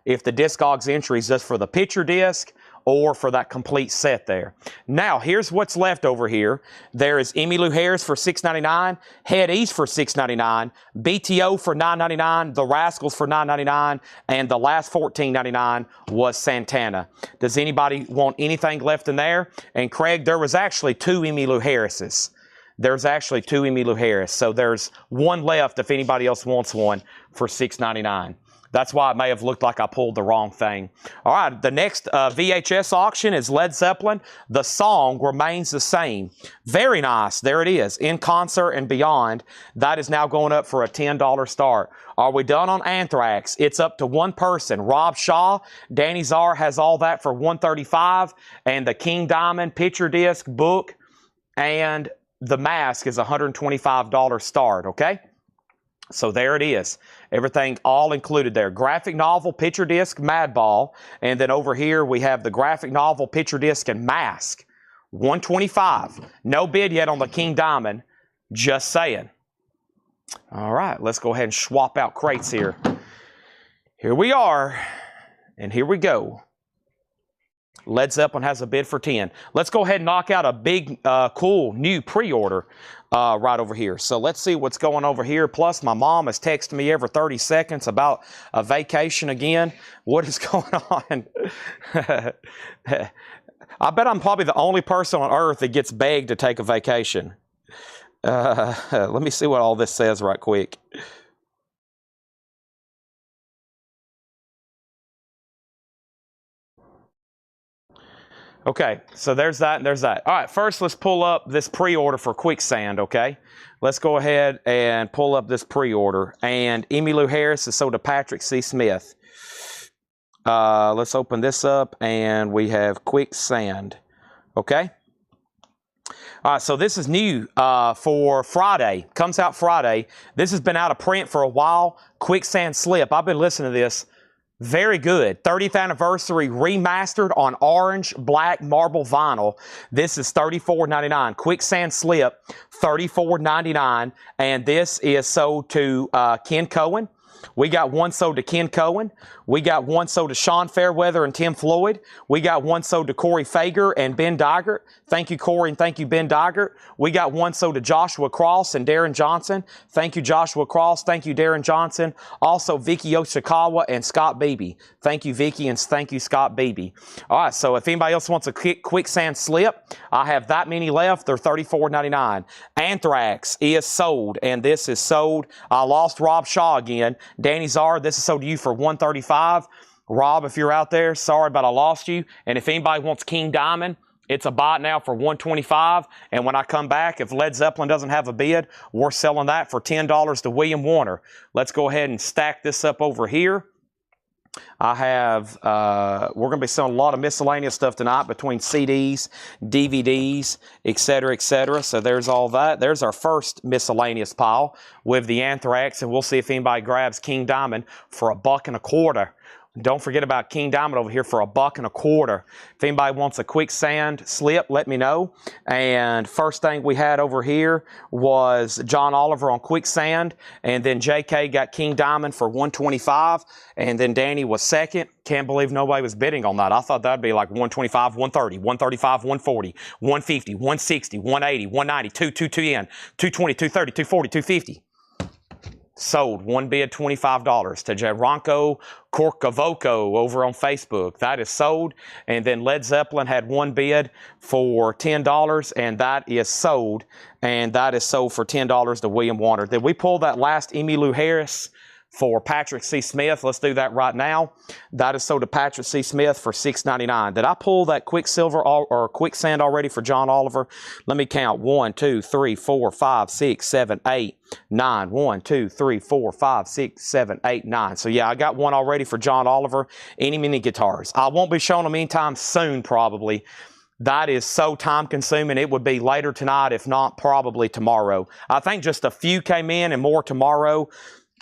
if the Discogs entry is just for the picture disc or for that complete set there. Now, here's what's left over here. There is Emmylou Harris for $6.99, Head East for $6.99, BTO for $9.99, The Rascals for $9.99, and the last $14.99 was Santana. Does anybody want anything left in there? And Craig, there was actually 2 Emmylou Harrises. There's actually 2 Emmylou Harris, so there's one left if anybody else wants one for $6.99. That's why it may have looked like I pulled the wrong thing. All right, the next VHS auction is Led Zeppelin. The song remains the same. Very nice. There it is. In Concert and Beyond. That is now going up for a $10 start. Are we done on Anthrax? It's up to one person. Rob Shaw. Danny Czar has all that for $135. And the King Diamond picture disc, book, and the mask is $125 start, okay? So there it is. Everything all included there. Graphic novel, picture disc, Madball. And then over here we have the graphic novel, picture disc, and mask. $125. No bid yet on the King Diamond. Just saying. All right, let's go ahead and swap out crates here. Here we are. And here we go. Led Zeppelin has a bid for 10. Let's go ahead and knock out a big, cool new pre-order right over here. So let's see what's going over here. Plus, my mom is texting me every 30 seconds about a vacation again. What is going on? I bet I'm probably the only person on earth that gets begged to take a vacation. Let me see what all this says right quick. Okay, so there's that and there's that. All right, first let's pull up this pre-order for Quicksand, okay? Let's go ahead and pull up this pre-order. And Emmylou Harris is sold to Patrick C. Smith. Let's open this up, and we have Quicksand, okay? All right, so this is new for Friday. Comes out Friday. This has been out of print for a while. Quicksand Slip. I've been listening to this. Very good. 30th anniversary remastered on orange, black marble vinyl. This is $34.99. Quicksand Slip, $34.99. And this is sold to Ken Cohen. We got one sold to Ken Cohen. We got one sold to Sean Fairweather and Tim Floyd. We got one sold to Corey Fager and Ben Dygert. Thank you, Corey, and thank you, Ben Dygert. We got one sold to Joshua Cross and Darren Johnson. Thank you, Joshua Cross. Thank you, Darren Johnson. Also, Vicky Yoshikawa and Scott Beebe. Thank you, Vicky, and thank you, Scott Beebe. All right, so if anybody else wants a quicksand slip, I have that many left. They're $34.99. Anthrax is sold, and this is sold. I lost Rob Shaw again. Danny Czar, this is sold to you for $135. Rob, if you're out there, sorry, but I lost you. And if anybody wants King Diamond, it's a buy now for $125. And when I come back, if Led Zeppelin doesn't have a bid, we're selling that for $10 to William Warner. Let's go ahead and stack this up over here. I have, we're going to be selling a lot of miscellaneous stuff tonight between CDs, DVDs, etc., etc. So there's all that. There's our first miscellaneous pile with the Anthrax, and we'll see if anybody grabs King Diamond for $1.25. Don't forget about King Diamond over here for $1.25. If anybody wants a quicksand slip, let me know. And first thing we had over here was John Oliver on quicksand, and then JK got King Diamond for $125, and then Danny was second. Can't believe nobody was bidding on that. I thought that'd be like $125, $130, $135, $140, $150, $160, $180, $190, $210, $220, $230, $240, $250. Sold. One bid, $25 to Jaronko Korkovoko over on Facebook. That is sold. And then Led Zeppelin had one bid for $10, and that is sold. And that is sold for $10 to William Warner. Did we pull that last Emmylou Harris for Patrick C. Smith? Let's do that right now. That is sold to Patrick C. Smith for $6.99. Did I pull that Quicksilver or Quicksand already for John Oliver? Let me count. 1, 2, 3, 4, 5, 6, 7, 8, 9. 1, 2, 3, 4, 5, 6, 7, 8, 9. So yeah, I got one already for John Oliver. Any mini guitars. I won't be showing them anytime soon, probably. That is so time consuming. It would be later tonight, if not probably tomorrow. I think just a few came in and more tomorrow.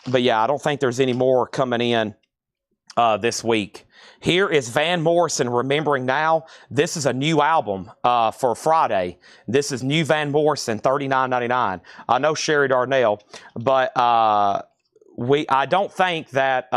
But yeah, I don't think there's any more coming in this week. Here is Van Morrison, Remembering Now. This is a new album for Friday. This is new Van Morrison, $39.99. I know Sherry Darnell, but I don't think that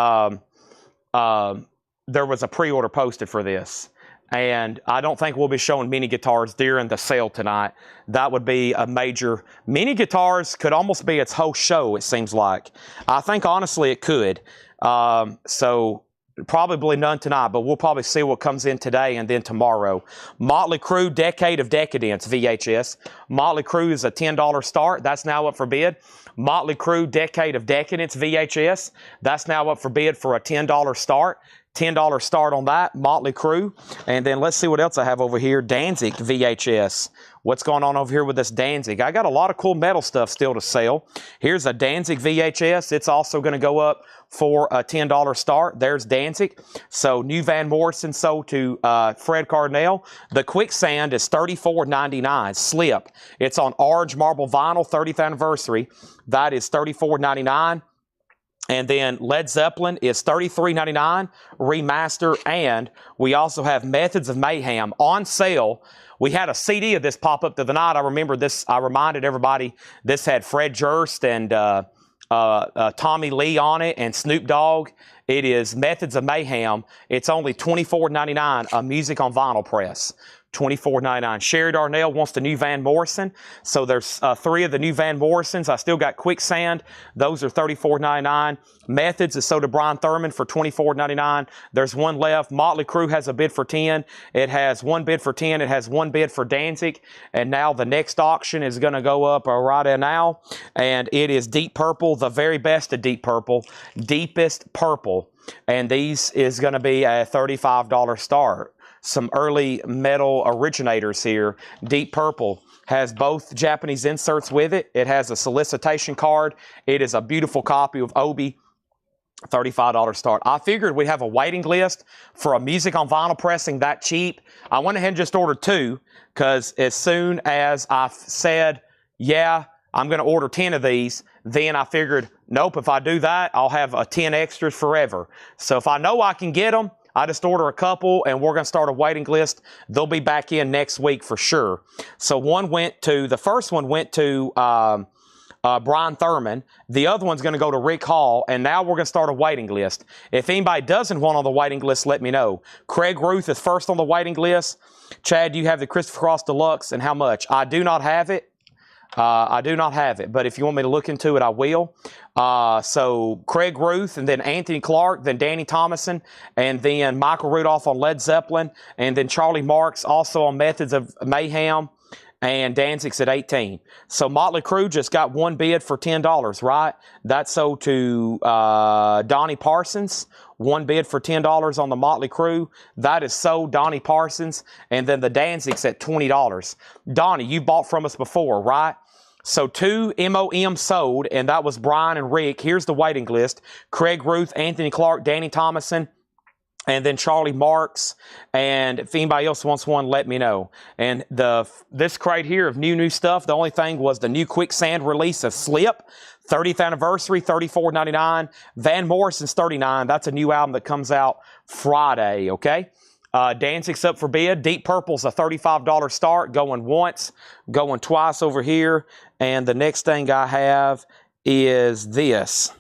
there was a pre-order posted for this. And I don't think we'll be showing mini guitars during the sale tonight. That would be a major... Mini guitars could almost be its whole show, it seems like. I think, honestly, it could. So, probably none tonight, but we'll probably see what comes in today and then tomorrow. Motley Crue, Decade of Decadence, VHS. Motley Crue is a $10 start. That's now up for bid. Motley Crue, Decade of Decadence, VHS. That's now up for bid for a $10 start. $10 start on that, Motley Crue. And then let's see what else I have over here. Danzig VHS. What's going on over here with this Danzig? I got a lot of cool metal stuff still to sell. Here's a Danzig VHS. It's also going to go up for a $10 start. There's Danzig. So new Van Morrison sold to Fred Cardinal. The Quicksand is $34.99. Slip. It's on orange marble vinyl, 30th anniversary. That is $34.99. And then Led Zeppelin is $33.99, remaster, and we also have Methods of Mayhem on sale. We had a CD of this pop up the other night. I remember this. I reminded everybody this had Fred Durst and Tommy Lee on it and Snoop Dogg. It is Methods of Mayhem. It's only $24.99, a music on vinyl press. $24.99. Sherry Darnell wants the new Van Morrison. So there's 3 of the new Van Morrisons. I still got Quicksand. Those are $34.99. Methods is sold to Brian Thurman for $24.99. There's one left. Motley Crue has a bid for $10. It has one bid for $10. It has one bid for Danzig. And now the next auction is going to go up right now. And it is Deep Purple, the very best of Deep Purple. Deepest Purple. And these is going to be a $35 start. Some early metal originators here. Deep Purple has both Japanese inserts with it. It has a solicitation card. It is a beautiful copy of Obi. $35 start. I figured we'd have a waiting list for a music on vinyl pressing that cheap. I went ahead and just ordered 2 because as soon as I said, yeah, I'm going to order 10 of these, then I figured, nope, if I do that, I'll have 10 extras forever. So if I know I can get them, I just order a couple, and we're going to start a waiting list. They'll be back in next week for sure. So the first one went to Brian Thurman. The other one's going to go to Rick Hall, and now we're going to start a waiting list. If anybody doesn't want on the waiting list, let me know. Craig Ruth is first on the waiting list. Chad, you have the Christopher Cross Deluxe, and how much? I do not have it. I do not have it, but if you want me to look into it, I will. So Craig Ruth, and then Anthony Clark, then Danny Thomason, and then Michael Rudolph on Led Zeppelin, and then Charlie Marks also on Methods of Mayhem, and Danzig's at 18. So Motley Crue just got one bid for $10, right? That's sold to Donnie Parsons. One bid for $10 on the Motley Crue. That is sold, Donnie Parsons. And then the Danzig's at $20. Donnie, you bought from us before, right? So 2 MOM sold, and that was Brian and Rick. Here's the waiting list. Craig Ruth, Anthony Clark, Danny Thomason, and then Charlie Marks. And if anybody else wants one, let me know. And this crate here of new stuff, the only thing was the new Quicksand release of Slip. 30th anniversary, $34.99. Van Morrison's $39. That's a new album that comes out Friday, okay? Danzig's up for bid. Deep Purple's a $35 start, going once, going twice over here. And the next thing I have is this.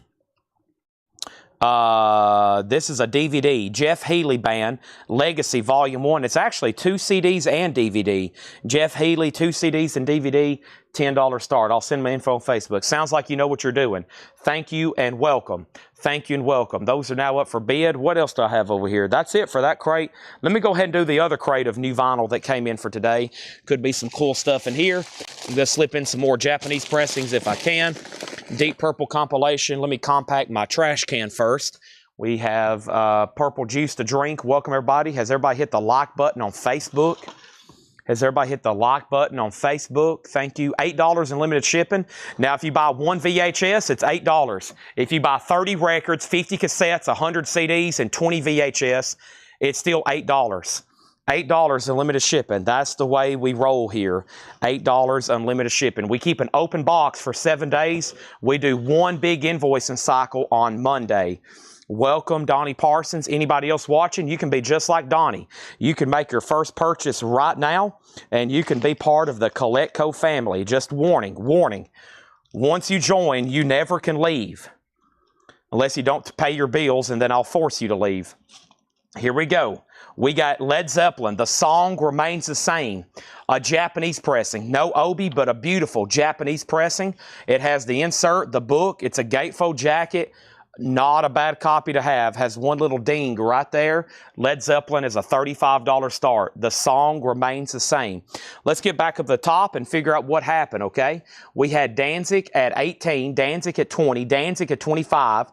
This is a DVD, Jeff Healey Band, Legacy Volume 1. It's actually 2 CDs and DVD. Jeff Healey, 2 CDs and DVD, $10 start. I'll send my info on Facebook. Sounds like you know what you're doing. Thank you and welcome. Thank you and welcome. Those are now up for bid. What else do I have over here? That's it for that crate. Let me go ahead and do the other crate of new vinyl that came in for today. Could be some cool stuff in here. I'm going to slip in some more Japanese pressings if I can. Deep Purple compilation. Let me compact my trash can first. We have Purple Juice to Drink. Welcome, everybody. Has everybody hit the like button on Facebook? Has everybody hit the like button on Facebook? Thank you. $8 in limited shipping. Now, if you buy 1 VHS, it's $8. If you buy 30 records, 50 cassettes, 100 CDs, and 20 VHS, it's still $8. $8 unlimited shipping. That's the way we roll here. $8 unlimited shipping. We keep an open box for 7 days. We do one big invoicing cycle on Monday. Welcome, Donnie Parsons. Anybody else watching, you can be just like Donnie. You can make your first purchase right now, and you can be part of the CollectCo family. Just warning. Once you join, you never can leave. Unless you don't pay your bills, and then I'll force you to leave. Here we go. We got Led Zeppelin. The Song Remains the Same. A Japanese pressing. No obi, but a beautiful Japanese pressing. It has the insert, the book. It's a gatefold jacket. Not a bad copy to have. Has one little ding right there. Led Zeppelin is a $35 start. The Song Remains the Same. Let's get back up the top and figure out what happened, okay? We had Danzig at 18, Danzig at 20, Danzig at 25.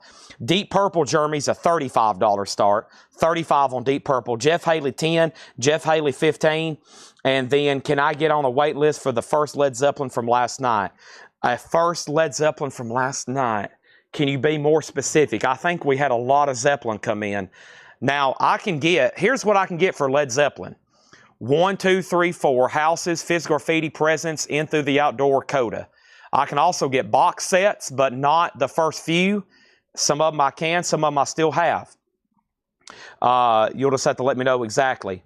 Deep Purple Jeremy's a $35 start. 35 on Deep Purple. Jeff Healey 10, Jeff Healey 15. And then can I get on a wait list for the first Led Zeppelin from last night? A first Led Zeppelin from last night. Can you be more specific? I think we had a lot of Zeppelin come in. Now, here's what I can get for Led Zeppelin. 1, 2, 3, 4 Houses, Fizz Graffiti Presents, In Through the Outdoor, Coda. I can also get box sets, but not the first few. Some of them I can, some of them I still have. You'll just have to let me know exactly.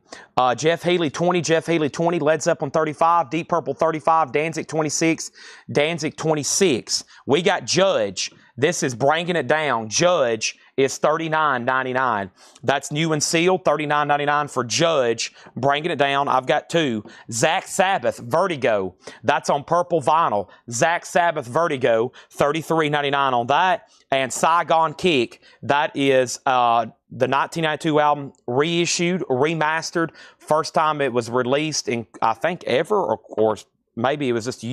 Jeff Healey 20, Jeff Healey 20, Led Zeppelin 35, Deep Purple 35, Danzig 26, Danzig 26. We got Judge. This is Bringing It Down. Judge is $39.99. That's new and sealed, $39.99 for Judge. Bringing It Down. I've got 2. Zach Sabbath, Vertigo. That's on purple vinyl. Zach Sabbath, Vertigo, $33.99 on that. And Saigon Kick, that is the 1992 album, reissued, remastered. First time it was released in, I think, ever, or maybe it was just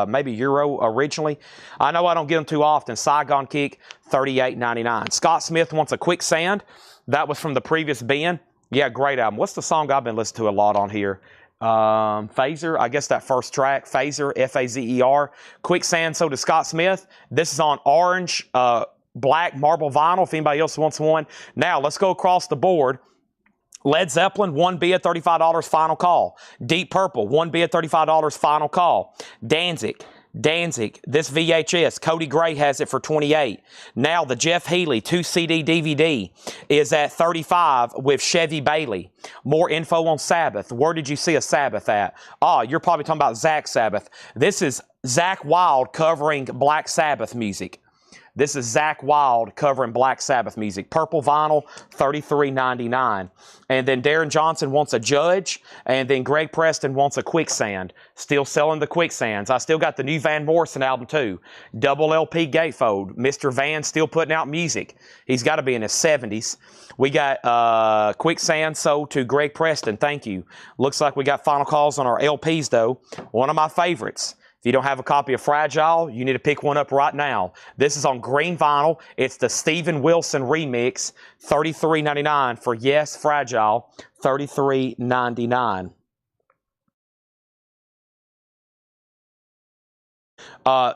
maybe Euro originally. I know I don't get them too often. Saigon Kick, $38.99. Scott Smith wants a Quicksand. That was from the previous bin. Yeah, great album. What's the song I've been listening to a lot on here? Phaser, I guess that first track, Phaser, F-A-Z-E-R. Quicksand, so does Scott Smith. This is on orange, black marble vinyl, if anybody else wants one. Now, let's go across the board. Led Zeppelin, 1 bid, $35, final call. Deep Purple, 1 bid, $35, final call. Danzig, this VHS, Cody Gray has it for $28. Now the Jeff Healey 2 CD DVD is at $35 with Chevy Bailey. More info on Sabbath. Where did you see a Sabbath at? You're probably talking about Zach Sabbath. This is Zakk Wylde covering Black Sabbath music. This is Zakk Wylde covering Black Sabbath music. Purple vinyl, $33.99. And then Darren Johnson wants a Judge. And then Greg Preston wants a Quicksand. Still selling the Quicksands. I still got the new Van Morrison album too. Double LP gatefold. Mr. Van still putting out music. He's got to be in his 70s. We got Quicksand sold to Greg Preston. Thank you. Looks like we got final calls on our LPs though. One of my favorites. If you don't have a copy of Fragile, you need to pick one up right now. This is on green vinyl. It's the Steven Wilson remix, $33.99 for Yes, Fragile, $33.99.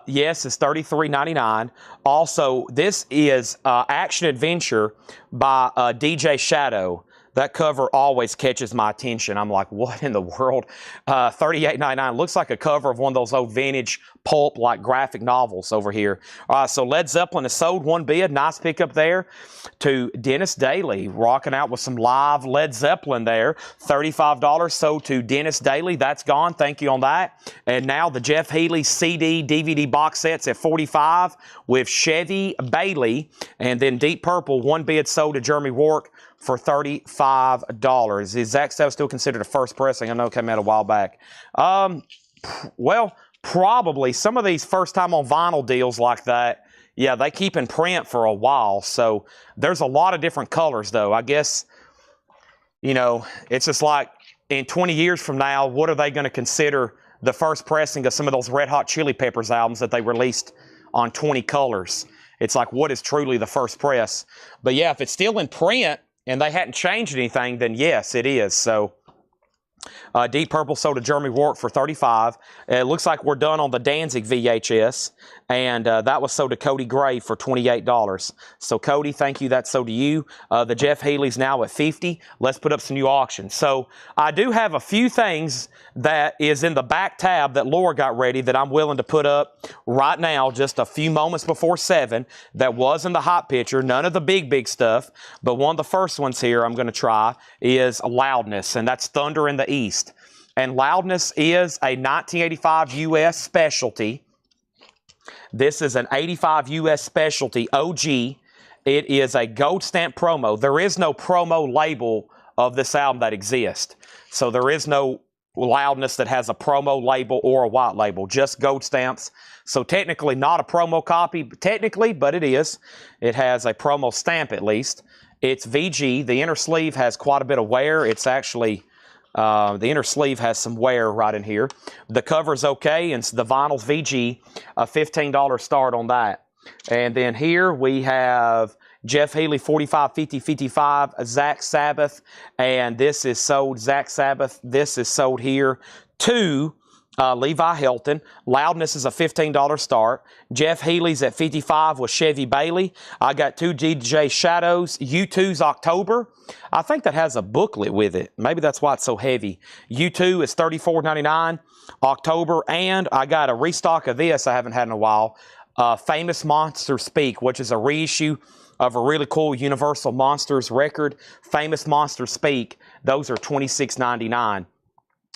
Yes, it's $33.99. Also, this is Action Adventure by DJ Shadow. That cover always catches my attention. I'm like, what in the world? $38.99. Looks like a cover of one of those old vintage pulp like graphic novels over here. So Led Zeppelin has sold one bid. Nice pickup there to Dennis Daly, rocking out with some live Led Zeppelin there. $35 sold to Dennis Daly. That's gone. Thank you on that. And now the Jeff Healey CD DVD box sets at $45 with Chevy Bailey. And then Deep Purple, one bid sold to Jeremy Wark for $35. Is Zakk Sabbath still considered a first pressing? I know it came out a while back. Well, probably. Some of these first time on vinyl deals like that, yeah, they keep in print for a while. So there's a lot of different colors though. I guess, you know, it's just like in 20 years from now, what are they going to consider the first pressing of some of those Red Hot Chili Peppers albums that they released on 20 colors? It's like, what is truly the first press? But yeah, if it's still in print, and they hadn't changed anything, then yes, it is. So Deep Purple sold to Jeremy Wark for $35. It looks like we're done on the Danzig VHS, and that was sold to Cody Gray for $28. So Cody, thank you. That's sold to you. The Jeff Healey's now at $50. Let's put up some new auctions. So I do have a few things that is in the back tab that Laura got ready that I'm willing to put up right now, just a few moments before 7. That was in the hot picture. None of the big stuff, but one of the first ones here I'm going to try is Loudness, and that's Thunder in the East. And Loudness is a 1985 U.S. specialty. This is an 85 U.S. specialty OG. It is a gold stamp promo. There is no promo label of this album that exists. So there is no Loudness that has a promo label or a white label, just gold stamps. So technically not a promo copy, technically, but it is. It has a promo stamp at least. It's VG. The inner sleeve has quite a bit of wear. It's actually, the inner sleeve has some wear right in here. The cover's okay, and the vinyl's VG, a $15 start on that. And then here we have Jeff Healey 45, 50, 55, Zakk Sabbath, and this is sold, Zakk Sabbath, this is sold here to Levi Helton. Loudness is a $15 start. Jeff Healey's at 55 with Chevy Bailey. I got 2 DJ Shadows. U2's October. I think that has a booklet with it. Maybe that's why it's so heavy. U2 is $34.99. October, and I got a restock of this I haven't had in a while. Famous Monsters Speak, which is a reissue of a really cool Universal Monsters record. Famous Monsters Speak. Those are $26.99.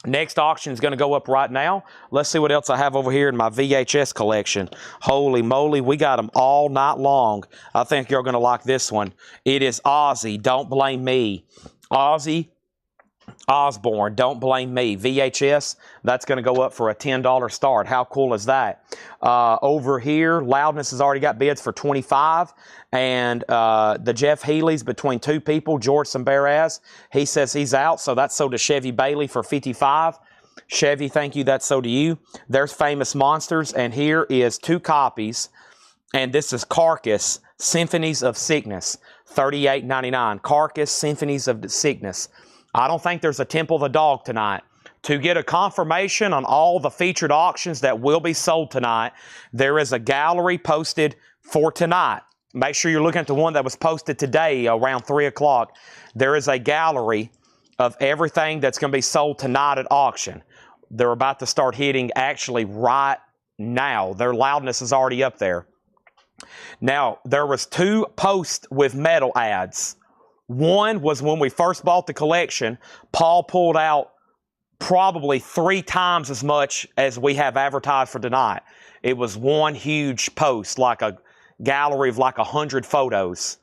Next auction is going to go up right now. Let's see what else I have over here in my VHS collection. Holy moly, we got them all night long. I think you're going to like this one. It is Ozzy, Don't Blame Me. Ozzy Osbourne, Don't Blame Me. VHS, that's going to go up for a $10 start. How cool is that? Over here, Loudness has already got bids for $25. And the Jeff Healey's between 2 people, George Sambaraz, he says he's out, so that's sold to Chevy Bailey for $55. Chevy, thank you, that's sold to you. There's Famous Monsters, and here is 2 copies, and this is Carcass, Symphonies of Sickness, $38.99. Carcass, Symphonies of Sickness. I don't think there's a Temple of the Dog tonight. To get a confirmation on all the featured auctions that will be sold tonight, there is a gallery posted for tonight. Make sure you're looking at the one that was posted today around 3 o'clock. There is a gallery of everything that's going to be sold tonight at auction. They're about to start hitting actually right now. Their Loudness is already up there. Now, there was 2 posts with metal ads. One was when we first bought the collection. Paul pulled out probably 3 times as much as we have advertised for tonight. It was one huge post, like a gallery of like 100 photos.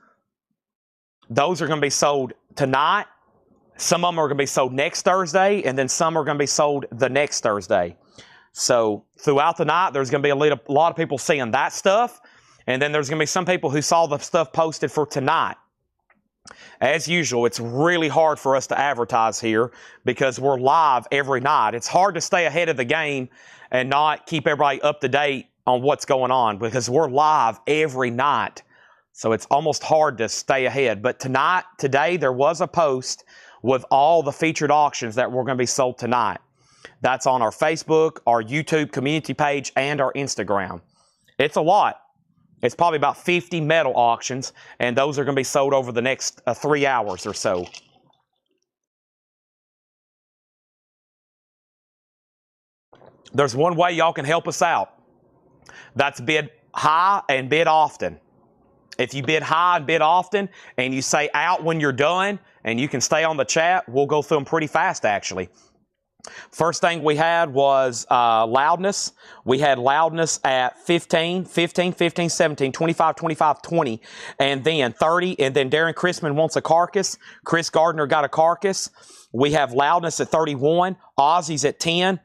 Those are going to be sold tonight. Some of them are going to be sold next Thursday, and then some are going to be sold the next Thursday. So throughout the night, there's going to be a lot of people seeing that stuff, and then there's going to be some people who saw the stuff posted for tonight. As usual, it's really hard for us to advertise here because we're live every night. It's hard to stay ahead of the game and not keep everybody up to date on what's going on because we're live every night. So it's almost hard to stay ahead. But today, there was a post with all the featured auctions that were going to be sold tonight. That's on our Facebook, our YouTube community page, and our Instagram. It's a lot. It's probably about 50 metal auctions, and those are going to be sold over the next 3 hours or so. There's one way y'all can help us out. That's bid high and bid often. If you bid high and bid often, and you say out when you're done, and you can stay on the chat, we'll go through them pretty fast, actually. First thing we had was loudness. We had loudness at 15, 15, 15, 17, 25, 25, 20, and then 30. And then Darren Chrisman wants a carcass. Chris Gardner got a carcass. We have loudness at 31. Ozzy's at 10.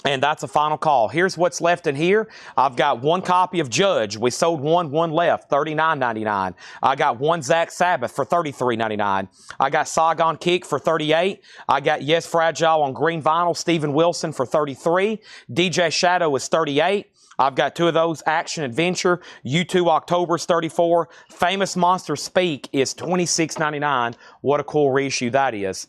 And that's a final call. Here's what's left in here. I've got one copy of Judge. We sold one left, $39.99. I got one Zach Sabbath for $33.99. I got Saigon Kick for $38. I got Yes Fragile on green vinyl, Steven Wilson for $33. DJ Shadow is $38. I've got 2 of those, Action Adventure. U2 October's $34. Famous Monster Speak is $26.99. What a cool reissue that is.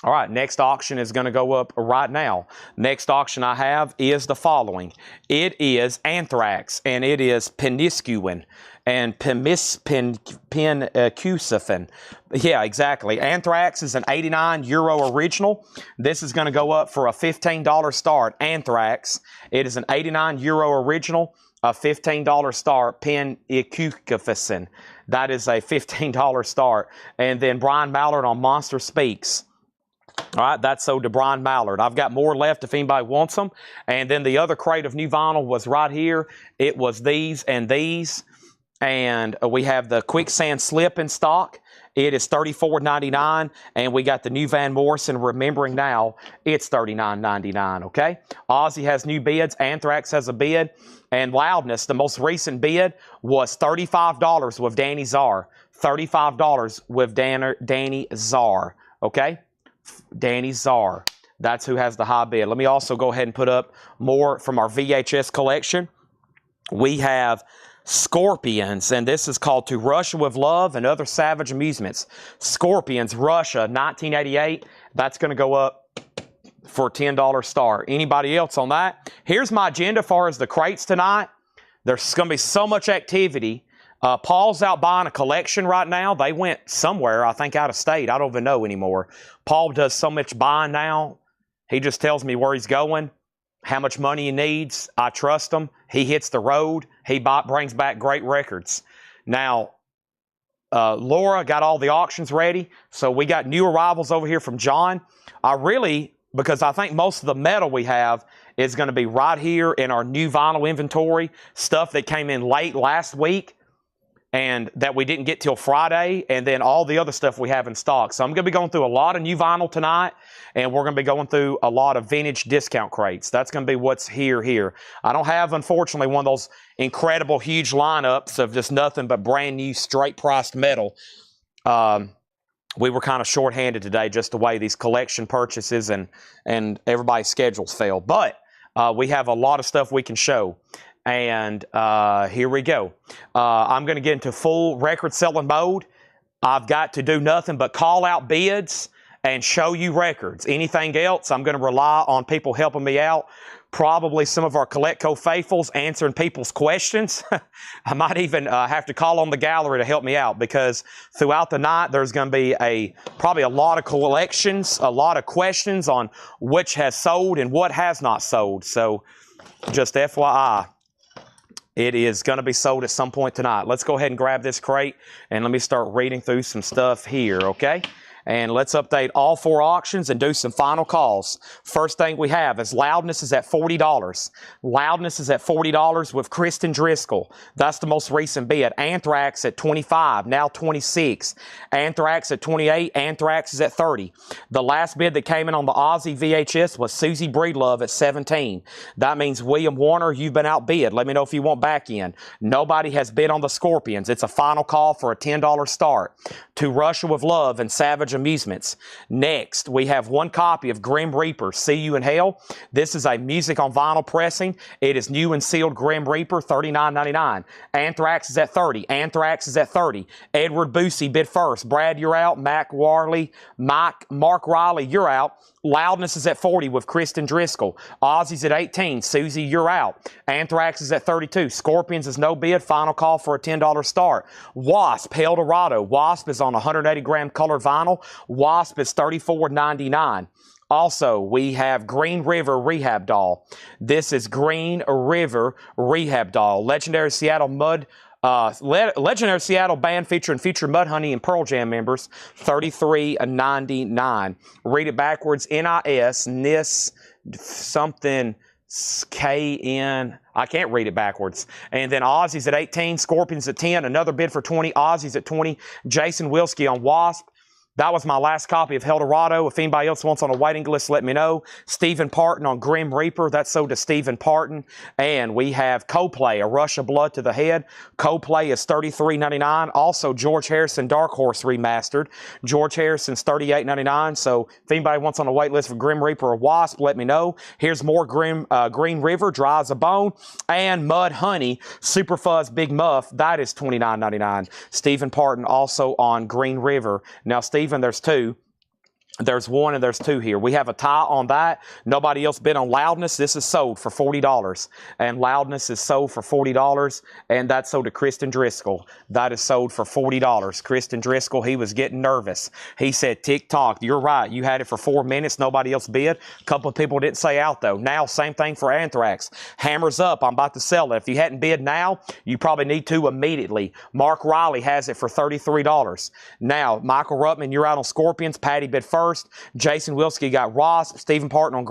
All right, next auction is going to go up right now. Next auction I have is the following. It is Anthrax, and it is Peniscuin and Peniscusifen. Yeah, exactly. Anthrax is an 89 euro original. This is going to go up for a $15 start. Anthrax, it is an 89 euro original, a $15 start. Peniscusifen, that is a $15 start. And then Brian Mallard on Monster Speaks. All right, that's sold to Brian Mallard. I've got more left if anybody wants them. And then the other crate of new vinyl was right here. It was these and these. And we have the Quicksand Slip in stock. It is $34.99. And we got the new Van Morrison Remembering Now. It's $39.99, okay? Ozzy has new bids. Anthrax has a bid. And Loudness, the most recent bid, was $35 with Danny Czar. $35 with Danny Czar, okay? Danny Czar. That's who has the high bid. Let me also go ahead and put up more from our VHS collection. We have Scorpions, and this is called To Russia with Love and Other Savage Amusements. Scorpions, Russia, 1988. That's going to go up for a $10 star. Anybody else on that? Here's my agenda as far as the crates tonight. There's going to be so much activity. Paul's out buying a collection right now. They went somewhere, I think out of state. I don't even know anymore. Paul does so much buying now. He just tells me where he's going, how much money he needs. I trust him. He hits the road. He brings back great records. Now, Laura got all the auctions ready. So we got new arrivals over here from John. Because I think most of the metal we have is going to be right here in our new vinyl inventory. Stuff that came in late last week and that we didn't get till Friday, and then all the other stuff we have in stock. So I'm going to be going through a lot of new vinyl tonight, and we're going to be going through a lot of vintage discount crates. That's going to be what's here. I don't have, unfortunately, one of those incredible, huge lineups of just nothing but brand new, straight-priced metal. We were kind of short-handed today, just the way these collection purchases and everybody's schedules fell. But we have a lot of stuff we can show. And here we go. I'm going to get into full record selling mode. I've got to do nothing but call out bids and show you records. Anything else, I'm going to rely on people helping me out. Probably some of our Collectco faithfuls answering people's questions. I might even have to call on the gallery to help me out, because throughout the night there's going to be probably a lot of collections, a lot of questions on which has sold and what has not sold. So just FYI. It is going to be sold at some point tonight. Let's go ahead and grab this crate, and let me start reading through some stuff here, okay? And let's update all 4 auctions and do some final calls. First thing we have is Loudness is at $40. Loudness is at $40 with Kristen Driscoll. That's the most recent bid. Anthrax at $25, now $26. Anthrax at $28. Anthrax is at $30. The last bid that came in on the Aussie VHS was Susie Breedlove at $17. That means William Warner, you've been outbid. Let me know if you want back in. Nobody has bid on the Scorpions. It's a final call for a $10 start. To Russia with Love and Savage Amusements. Next, we have 1 copy of Grim Reaper, See You in Hell. This is a music on vinyl pressing. It is new and sealed Grim Reaper, $39.99. Anthrax is at $30. Anthrax is at $30. Edward Boosie bid first. Brad, you're out. Mark Riley, you're out. Loudness is at $40 with Kristen Driscoll. Aussie's at $18. Susie, you're out. Anthrax is at $32. Scorpions is no bid. Final call for a $10 start. Wasp, Eldorado. Wasp is on 180-gram color vinyl. Wasp is $34.99. Also, we have Green River Rehab Doll. This is Green River Rehab Doll. Legendary Seattle band featuring future Mudhoney and Pearl Jam members, $33.99. Read it backwards, NIS, something, KN. I can't read it backwards. And then Aussie's at 18, Scorpions at 10, another bid for 20, Aussie's at 20, Jason Wilski on Wasp. That was my last copy of Eldorado. If anybody else wants on a waiting list, let me know. Stephen Parton on Grim Reaper. That's sold to Stephen Parton. And we have Coplay, A Rush of Blood to the Head. Coplay is $33.99. Also, George Harrison Dark Horse Remastered. George Harrison's $38.99. So if anybody wants on a wait list for Grim Reaper or Wasp, let me know. Here's more Green River, Dry as a Bone. And Mudhoney, Super Fuzz Big Muff. That is $29.99. Stephen Parton also on Green River. Now, Stephen, there's 2. There's 1 and there's 2 here. We have a tie on that. Nobody else bid on Loudness. This is sold for $40. And Loudness is sold for $40. And that's sold to Kristen Driscoll. That is sold for $40. Kristen Driscoll, he was getting nervous. He said, TikTok, you're right. You had it for 4 minutes. Nobody else bid. A couple of people didn't say out, though. Now, same thing for Anthrax. Hammers up. I'm about to sell it. If you hadn't bid now, you probably need to immediately. Mark Riley has it for $33. Now, Michael Ruttman, you're out on Scorpions. Patty bid first. Jason Wilski got Wasp. Stephen Parton on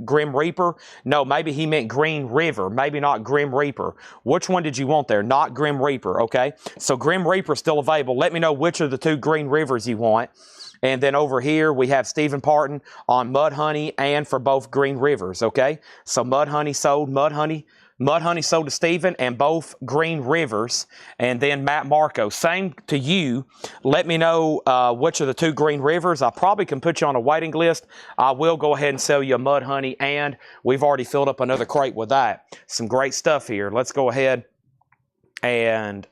Grim Reaper. No, maybe he meant Green River. Maybe not Grim Reaper. Which one did you want there? Not Grim Reaper, okay? So Grim Reaper is still available. Let me know which of the 2 Green Rivers you want. And then over here, we have Stephen Parton on Mudhoney and for both Green Rivers, okay? So Mudhoney sold. Mudhoney sold to Stephen and both Green Rivers. And then Matt Marco, same to you. Let me know which of the 2 Green Rivers. I probably can put you on a waiting list. I will go ahead and sell you a Mudhoney, and we've already filled up another crate with that. Some great stuff here. Let's go ahead and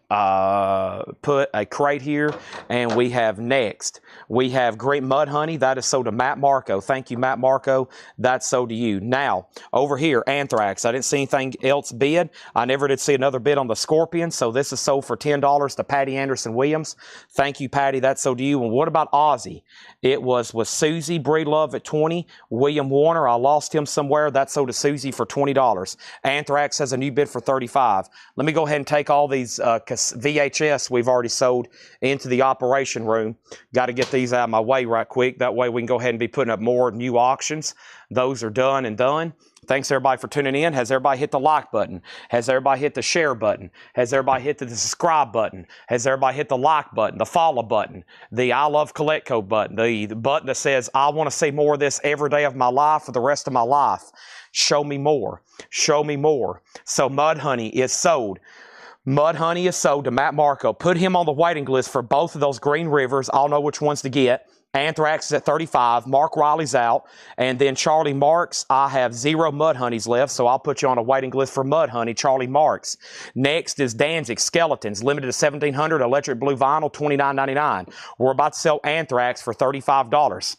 put a crate here. And we have next, we have Great Mudhoney. That is sold to Matt Marco. Thank you, Matt Marco. That's sold to you. Now, over here, Anthrax. I didn't see anything else bid. I never did see another bid on the Scorpion. So this is sold for $10 to Patty Anderson Williams. Thank you, Patty. That's sold to you. And what about Aussie? It was with Susie Breedlove at $20. William Warner, I lost him somewhere. That's sold to Susie for $20. Anthrax has a new bid for $35. Let me go ahead and take all these VHS we've already sold into the operation room. Got to get these out of my way right quick. That way we can go ahead and be putting up more new auctions. Those are done and done. Thanks, everybody, for tuning in. Has everybody hit the like button? Has everybody hit the share button? Has everybody hit the subscribe button? Has everybody hit the like button, the follow button, the I Love Coletco button, the button that says, I want to see more of this every day of my life for the rest of my life? Show me more. Show me more. So Mudhoney is sold. Mudhoney is sold to Matt Marco. Put him on the waiting list for both of those Green Rivers. I'll know which ones to get. Anthrax is at $35. Mark Riley's out. And then Charlie Marks, I have 0 Mudhoneys left, so I'll put you on a waiting list for Mudhoney, Charlie Marks. Next is Danzig Skeletons, limited to 1,700, electric blue vinyl, $29.99. We're about to sell Anthrax for $35.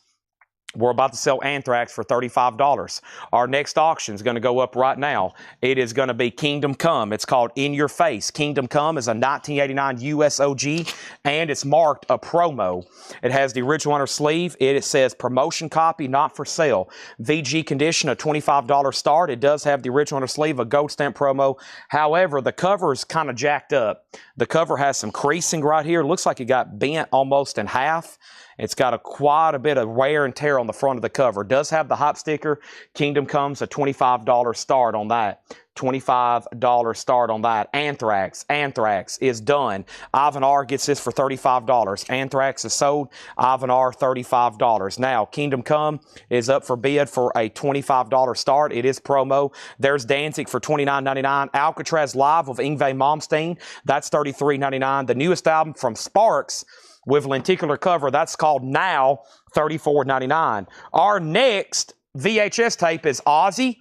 We're about to sell Anthrax for $35. Our next auction is going to go up right now. It is going to be Kingdom Come. It's called In Your Face. Kingdom Come is a 1989 US OG, and it's marked a promo. It has the original inner sleeve. It says promotion copy, not for sale. VG condition, a $25 start. It does have the original inner sleeve, a gold stamp promo. However, the cover is kind of jacked up. The cover has some creasing right here. It looks like it got bent almost in half. It's got quite a bit of wear and tear on the front of the cover. It does have the hop sticker. Kingdom Come's a $25 start on that. $25 start on that. Anthrax is done. Ivan R gets this for $35. Anthrax is sold. Ivan R, $35. Now, Kingdom Come is up for bid for a $25 start. It is promo. There's Danzig for $29.99. Alcatraz Live with Yngwie Malmsteen. That's $33.99. The newest album from Sparks with lenticular cover, that's called Now, $34.99. Our next VHS tape is Ozzy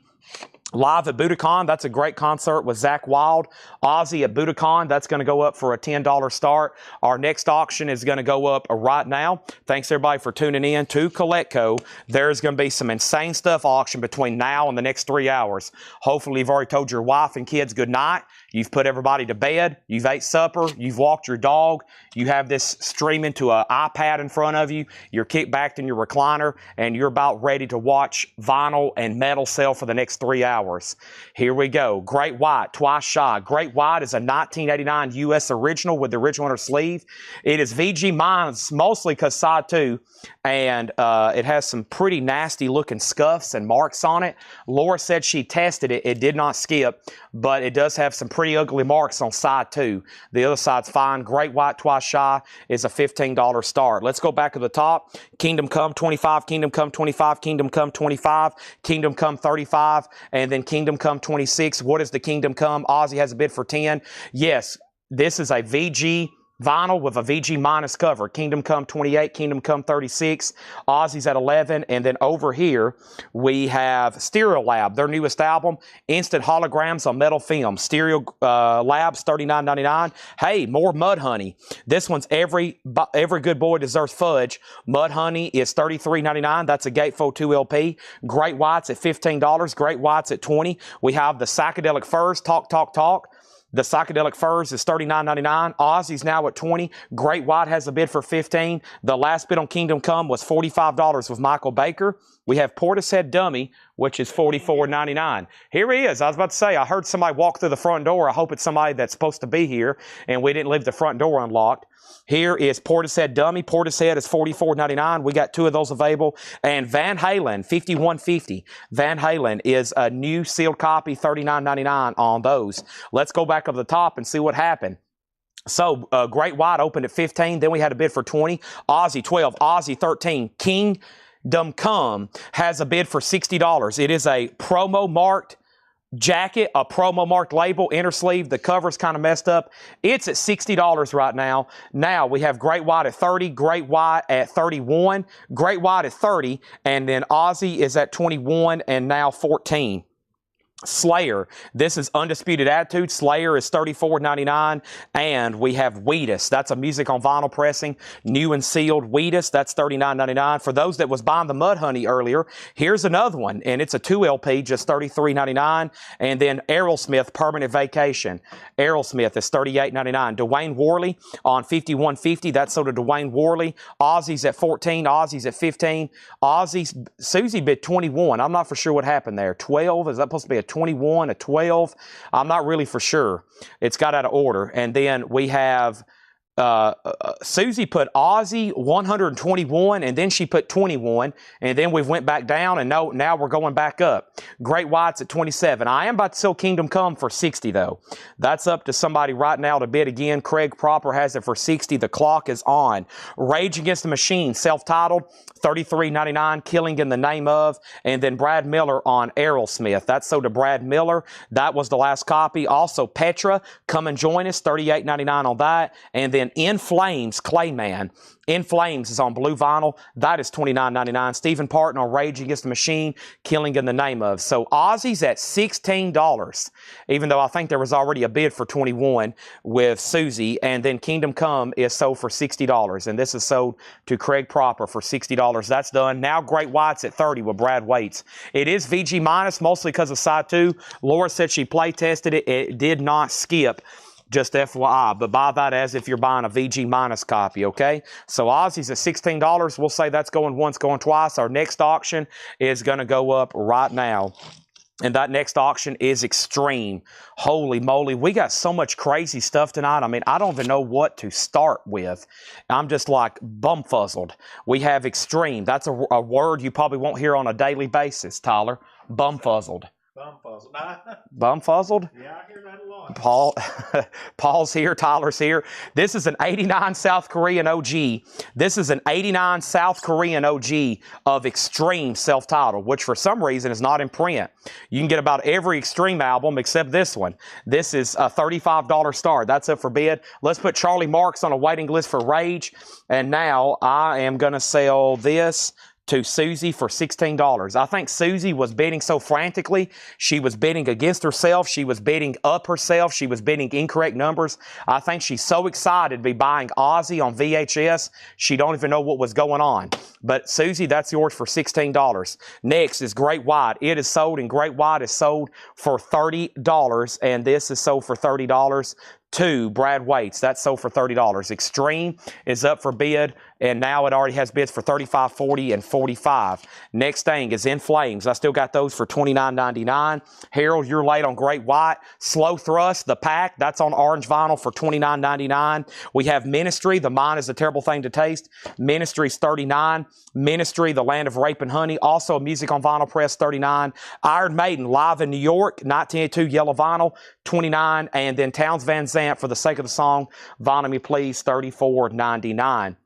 live at Budokan. That's a great concert with Zakk Wylde. Ozzy at Budokan, that's going to go up for a $10 start. Our next auction is going to go up right now. Thanks everybody for tuning in to Collectco. There's going to be some insane stuff auction between now and the next 3 hours. Hopefully you've already told your wife and kids good night. You've put everybody to bed. You've ate supper. You've walked your dog. You have this streaming to an iPad in front of you. You're kicked back in your recliner, and you're about ready to watch vinyl and metal sell for the next 3 hours. Here we go. Great White, Twice Shy. Great White is a 1989 U.S. original with the original inner sleeve. It is VG minus, mostly because side 2, and it has some pretty nasty looking scuffs and marks on it. Laura said she tested it. It did not skip, but it does have some pretty ugly marks on side 2. The other side's fine. Great White Twice Shy is a $15 start. Let's go back to the top. Kingdom Come 25, Kingdom Come 25, Kingdom Come 25, Kingdom Come 35, and then Kingdom Come 26. What is the Kingdom Come? Ozzy has a bid for 10. Yes, this is a VG vinyl with a VG minus cover. Kingdom Come 28, Kingdom Come 36, Ozzy's at 11, and then over here we have Stereo Lab, their newest album, Instant Holograms on Metal Film. Stereo Lab's $39.99. Hey, more Mudhoney. This one's Every Good Boy Deserves Fudge. Mudhoney is $33.99. That's a Gatefold 2 LP. Great White's at $15. Great White's at $20. We have the Psychedelic Furs, Talk, Talk, Talk. The Psychedelic Furs is $39.99. Ozzy's now at $20. Great White has a bid for $15. The last bid on Kingdom Come was $45 with Michael Baker. We have Portishead Dummy, which is $44.99. Here he is. I was about to say, I heard somebody walk through the front door. I hope it's somebody that's supposed to be here, and we didn't leave the front door unlocked. Here is Portishead Dummy. Portishead is $44.99. We got 2 of those available. And Van Halen, $51.50. Van Halen is a new sealed copy, $39.99 on those. Let's go back up the top and see what happened. So, Great White opened at 15. Then we had a bid for 20. Ozzy, 12. Ozzy, 13. Kingdom Come has a bid for $60. It is a promo marked jacket, a promo marked label, inner sleeve. The cover's kind of messed up. It's at $60 right now. Now we have Great White at 30, Great White at 31, Great White at 30, and then Ozzy is at 21 and now 14. Slayer, this is Undisputed Attitude. Slayer is $34.99, and we have Wheatus. That's a music on vinyl pressing, new and sealed Wheatus. That's $39.99. For those that was buying the Mudhoney earlier, here's another one, and it's a 2 LP, just $33.99. And then Aerosmith Permanent Vacation. Aerosmith is $38.99. Dwayne Worley on $51.50. That's sold to Dwayne Worley. Ozzy's at 14. Ozzy's at 15. Susie bid 21. I'm not for sure what happened there. 12, is that supposed to be a 21, a 12? I'm not really for sure. It's got out of order. And then we have Susie put Ozzy 121, and then she put 21, and then we went back down, and now we're going back up. Great White's at 27. I am about to sell Kingdom Come for 60 though. That's up to somebody right now to bid again. Craig Proper has it for 60. The clock is on. Rage Against the Machine, self-titled, $33.99, Killing in the Name Of, and then Brad Miller on Aerosmith. That's sold to Brad Miller. That was the last copy. Also Petra, Come and Join Us, $38.99 on that, and then In Flames, Clayman. In Flames is on blue vinyl. That is $29.99. Stephen Parton on Rage Against the Machine, Killing in the Name Of. So Ozzy's at $16, even though I think there was already a bid for 21 with Susie. And then Kingdom Come is sold for $60. And this is sold to Craig Proper for $60. That's done. Now Great White's at 30 with Brad Waits. It is VG minus, mostly because of side 2. Laura said she play tested it. It did not skip. Just FYI, but buy that as if you're buying a VG minus copy, okay? So Ozzy's at $16. We'll say that's going once, going twice. Our next auction is going to go up right now. And that next auction is Extreme. Holy moly, we got so much crazy stuff tonight. I mean, I don't even know what to start with. I'm just like bumfuzzled. We have Extreme. That's a word you probably won't hear on a daily basis, Tyler. Bumfuzzled. Bumfuzzled. Bumfuzzled? Yeah, I hear that a lot. Paul's here, Tyler's here. This is an 89 South Korean OG. This is an 89 South Korean OG of Extreme self-titled, which for some reason is not in print. You can get about every Extreme album except this one. This is a $35 start. That's up for bid. Let's put Charlie Marks on a waiting list for Rage. And now I am going to sell this to Susie for $16. I think Susie was bidding so frantically. She was bidding against herself. She was bidding up herself. She was bidding incorrect numbers. I think she's so excited to be buying Ozzy on VHS, she don't even know what was going on. But Susie, that's yours for $16. Next is Great White. It is sold, and Great White is sold for $30, and this is sold for $30. To Brad Waits. That's sold for $30. Extreme is up for bid, and now it already has bids for $35, $40, and $45. Next thing is In Flames. I still got those for $29.99. Harold, you're late on Great White. Slow Thrust, the pack, that's on orange vinyl for $29.99. We have Ministry. The Mind is a Terrible Thing to Taste. Ministry's $39. Ministry, The Land of Rape and Honey, also music on vinyl press, $39. Iron Maiden, live in New York, 1982 yellow vinyl, $29. And then Townes Van Zandt, For the Sake of the Song, Vinyl Me Please, $34.99.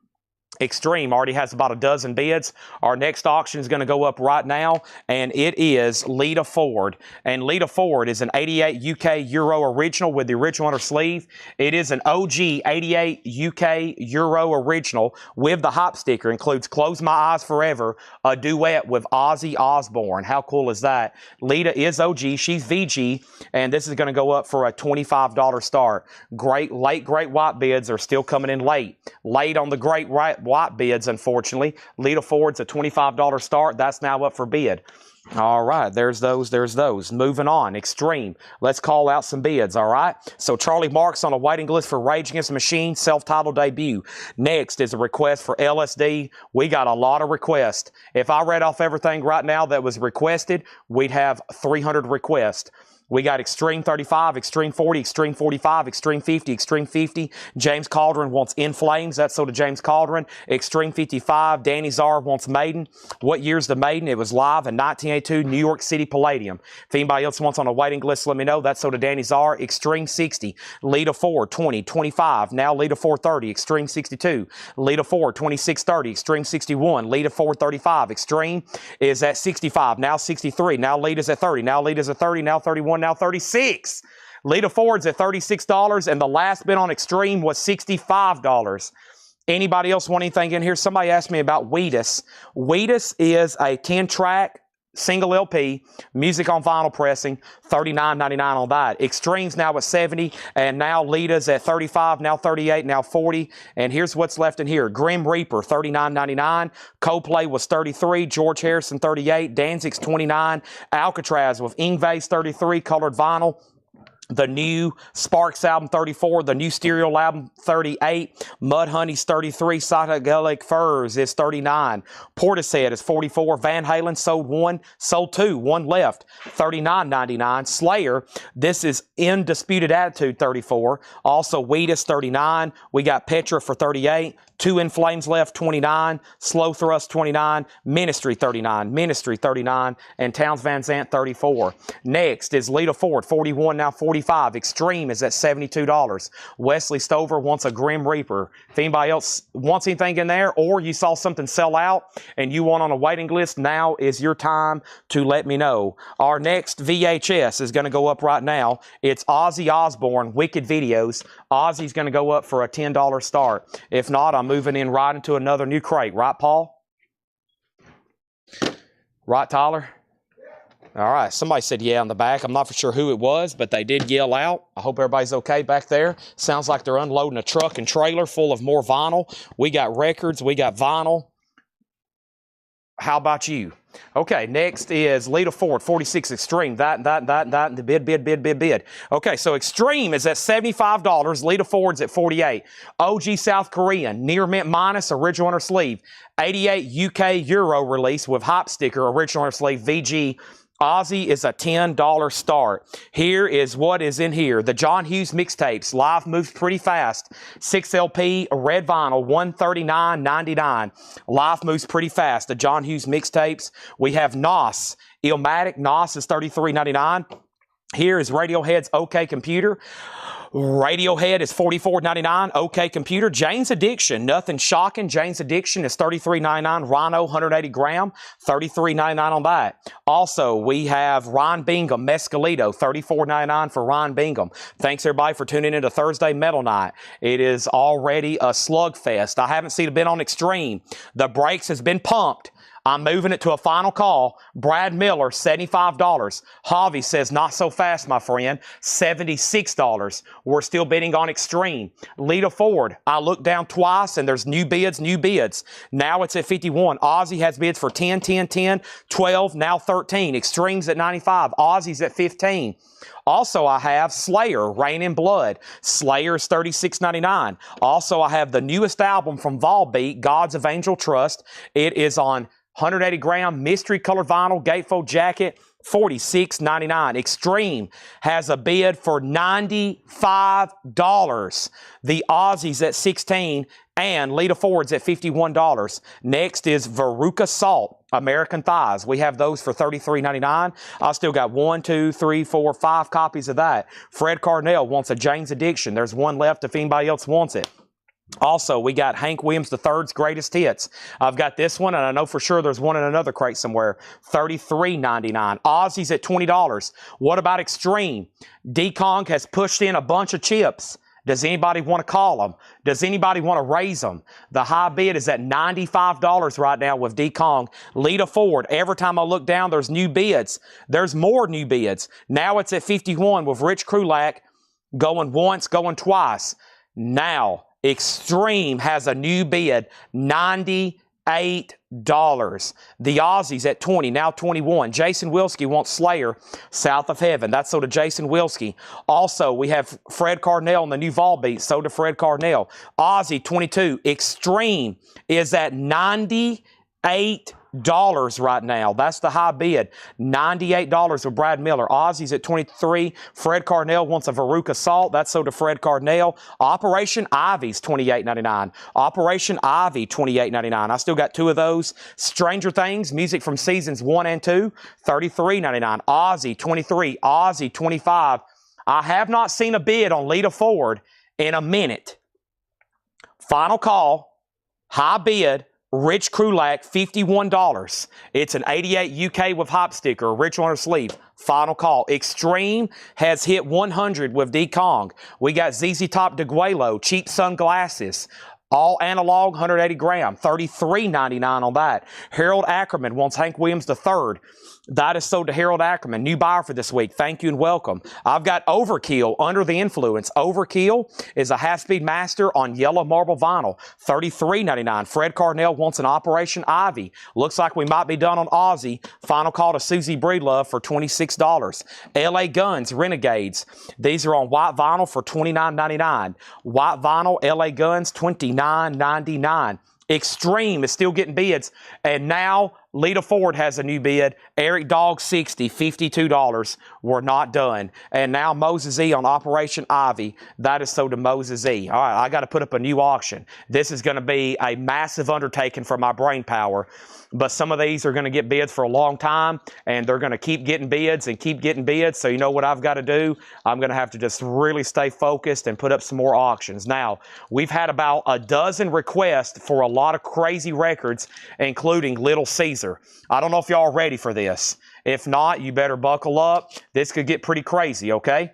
Extreme already has about a dozen bids. Our next auction is going to go up right now, and it is Lita Ford. And Lita Ford is an 88 UK Euro original with the original on her sleeve. It is an OG 88 UK Euro original with the hop sticker. Includes Close My Eyes Forever, a duet with Ozzy Osbourne. How cool is that? Lita is OG. She's VG, and this is going to go up for a $25 start. Great White bids are still coming in late. Late on the Great White bids, unfortunately. Lita Ford's a $25 start. That's now up for bid. All right, there's those. Moving on, Extreme. Let's call out some bids, all right? So Charlie Marks on a waiting list for Rage Against the Machine, self-titled debut. Next is a request for LSD. We got a lot of requests. If I read off everything right now that was requested, we'd have 300 requests. We got Extreme 35, Extreme 40, Extreme 45, Extreme 50, Extreme 50. James Cauldron wants In Flames. That's sold to James Cauldron. Extreme 55. Danny Czar wants Maiden. What year's the Maiden? It was live in 1982, New York City Palladium. If anybody else wants on a waiting list, let me know. That's sold to Danny Czar. Extreme 60. Lita 4, 20, 25. Now Lita 430. Extreme 62. Lita 4, 2630. Extreme 61. Lita 435. Extreme is at 65. Now 63. Now Lita's at 30. Now Lita's at 30. Now 31. Now 36. Lita Ford's at $36, and the last bid on Extreme was $65. Anybody else want anything in here? Somebody asked me about Wheatus. Wheatus is a 10-track single LP, music on vinyl pressing, $39.99 on that. Extreme's now at 70, and now Lita's at 35, now 38, now 40. And here's what's left in here. Grim Reaper, $39.99. Coldplay was 33. George Harrison, 38. Danzig's 29. Alcatraz with Ingves, 33. Colored vinyl. The new Sparks album, 34. The new Stereo album, 38. Mudhoney's 33. Psychedelic Furs is 39. Portishead is 44. Van Halen sold 1. Sold 2. 1 left. $39.99. Slayer, this is Undisputed Attitude, 34. Also Wheatus, 39. We got Petra for 38. 2 In Flames left, 29. Slow Thrust, 29. Ministry, 39. Ministry, 39. And Townes Van Zandt, 34. Next is Lita Ford, 41, now 45. Extreme is at $72. Wesley Stover wants a Grim Reaper. If anybody else wants anything in there, or you saw something sell out and you want on a waiting list, now is your time to let me know. Our next VHS is going to go up right now. It's Ozzy Osbourne, Wicked Videos. Ozzy's going to go up for a $10 start. If not, I'm moving in right into another new crate. Right, Paul? Right, Tyler? All right. Somebody said yeah on the back. I'm not for sure who it was, but they did yell out. I hope everybody's okay back there. Sounds like they're unloading a truck and trailer full of more vinyl. We got records. We got vinyl. How about you? Okay, next is Lita Ford, 46 Extreme. The bid. Okay, so Extreme is at $75. Lita Ford's at 48. OG South Korean, near mint minus, original on her sleeve. 88 UK Euro release with hop sticker, original on her sleeve, VG. Ozzy is a $10 start. Here is what is in here. The John Hughes mixtapes. Live moves pretty fast. 6 LP, red vinyl, $139.99. Live moves pretty fast. The John Hughes mixtapes. We have Nos. Illmatic. Nos is $33.99. Here is Radiohead's OK Computer. Radiohead is $44.99. OK Computer. Jane's Addiction, nothing shocking. Jane's Addiction is $33.99. Rhino, 180 gram, $33.99 on that. Also, we have Ron Bingham, Mescalito, $34.99 for Ron Bingham. Thanks, everybody, for tuning in to Thursday Metal Night. It is already a slugfest. I haven't seen it been on Extreme. The brakes has been pumped. I'm moving it to a final call. Brad Miller, $75. Javi says, not so fast, my friend. $76. We're still bidding on Extreme. Lita Ford, I looked down twice, and there's new bids, new bids. Now it's at 51. Ozzy has bids for 10, 10, 10, 12, now 13. Extreme's at 95. Ozzy's at 15. Also, I have Slayer, Rain in Blood. Slayer is $36.99. Also, I have the newest album from Volbeat, Gods of Angel Trust. It is on 180 gram mystery colored vinyl, gatefold jacket, $46.99. Extreme has a bid for $95. The Aussies at $16 and Lita Ford's at $51. Next is Veruca Salt, American Thighs. We have those for $33.99. I still got 1, 2, 3, 4, 5 copies of that. Fred Carnell wants a Jane's Addiction. There's one left if anybody else wants it. Also, we got Hank Williams III's Greatest Hits. I've got this one, and I know for sure there's one in another crate somewhere. $33.99. Aussies at $20. What about Extreme? D-Kong has pushed in a bunch of chips. Does anybody want to call them? Does anybody want to raise them? The high bid is at $95 right now with D-Kong. Lita Ford, every time I look down, there's new bids. There's more new bids. Now it's at 51 with Rich Krulak going once, going twice. Now, Extreme has a new bid, $98. The Aussies at 20, now 21. Jason Wilsky wants Slayer, South of Heaven. That's sold to Jason Wilsky. Also, we have Fred Carnell in the new Volbeat, sold to Fred Carnell. Aussie, 22. Extreme is at $98 right now. That's the high bid. $98 with Brad Miller. Aussie's at 23. Fred Carnell wants a Veruca Salt. That's sold to Fred Carnell. Operation Ivy's $28.99. Operation Ivy, $28.99. I still got 2 of those. Stranger Things, music from seasons 1 and 2, $33.99. Aussie, 23. Aussie, 25. I have not seen a bid on Lita Ford in a minute. Final call. High bid. Rich Krulak, $51. It's an 88 UK with hop sticker, rich on her sleeve. Final call. Extreme has hit 100 with D-Kong. We got ZZ Top DeGuelo, cheap sunglasses. All analog, 180 gram, $33.99 on that. Harold Ackerman wants Hank Williams III. That is sold to Harold Ackerman. New buyer for this week. Thank you and welcome. I've got Overkill, Under the Influence. Overkill is a half-speed master on yellow marble vinyl. $33.99. Fred Carnell wants an Operation Ivy. Looks like we might be done on Aussie. Final call to Susie Breedlove for $26. LA Guns, Renegades. These are on white vinyl for $29.99. White vinyl, LA Guns, $29.99. Extreme is still getting bids. And now Lita Ford has a new bid. Eric Dog 60, $52. We're not done. And now Moses E on Operation Ivy. That is sold to Moses E. All right, I got to put up a new auction. This is going to be a massive undertaking for my brain power. But some of these are going to get bids for a long time, and they're going to keep getting bids and keep getting bids. So you know what I've got to do? I'm going to have to just really stay focused and put up some more auctions. Now, we've had about a dozen requests for a lot of crazy records, including Little Caesar. I don't know if y'all are ready for this. If not, you better buckle up. This could get pretty crazy, okay?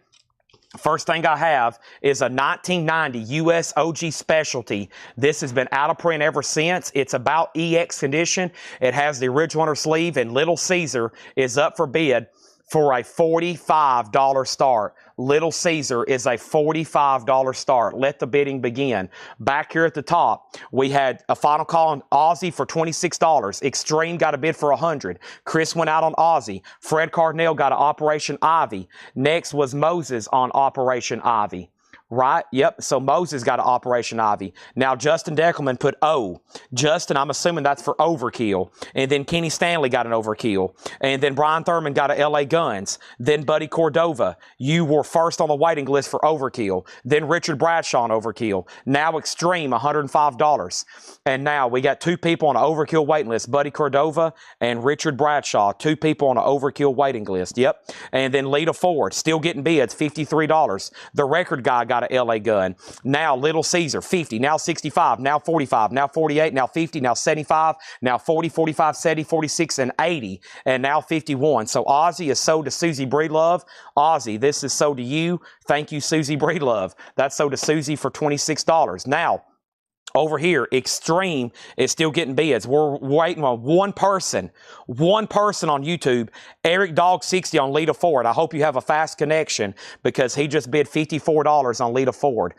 First thing I have is a 1990 US OG Specialty. This has been out of print ever since. It's about EX condition. It has the original on her sleeve, and Little Caesar is up for bid for a $45 start. Little Caesar is a $45 start. Let the bidding begin. Back here at the top, we had a final call on Aussie for $26. Extreme got a bid for $100. Chris went out on Aussie. Fred Carnell got an Operation Ivy. Next was Moses on Operation Ivy. Right? Yep. So Moses got an Operation Ivy. Now Justin Deckelman put O. Justin, I'm assuming that's for overkill. And then Kenny Stanley got an overkill. And then Brian Thurman got an LA Guns. Then Buddy Cordova, you were first on the waiting list for overkill. Then Richard Bradshaw on overkill. Now Extreme, $105. And now we got 2 people on an overkill waiting list, Buddy Cordova and Richard Bradshaw. 2 people on an overkill waiting list. Yep. And then Lita Ford, still getting bids, $53. The record guy got a LA Gun. Now Little Caesar, 50, now 65, now 45, now 48, now 50, now 75, now 40, 45, 70, 46, and 80, and now 51. So Ozzy is sold to Susie Breedlove. Ozzy, this is sold to you. Thank you, Susie Breedlove. That's sold to Susie for $26. Now, over here, Extreme is still getting bids. We're waiting on one person on YouTube, Eric Dog 60 on Lita Ford. I hope you have a fast connection because he just bid $54 on Lita Ford.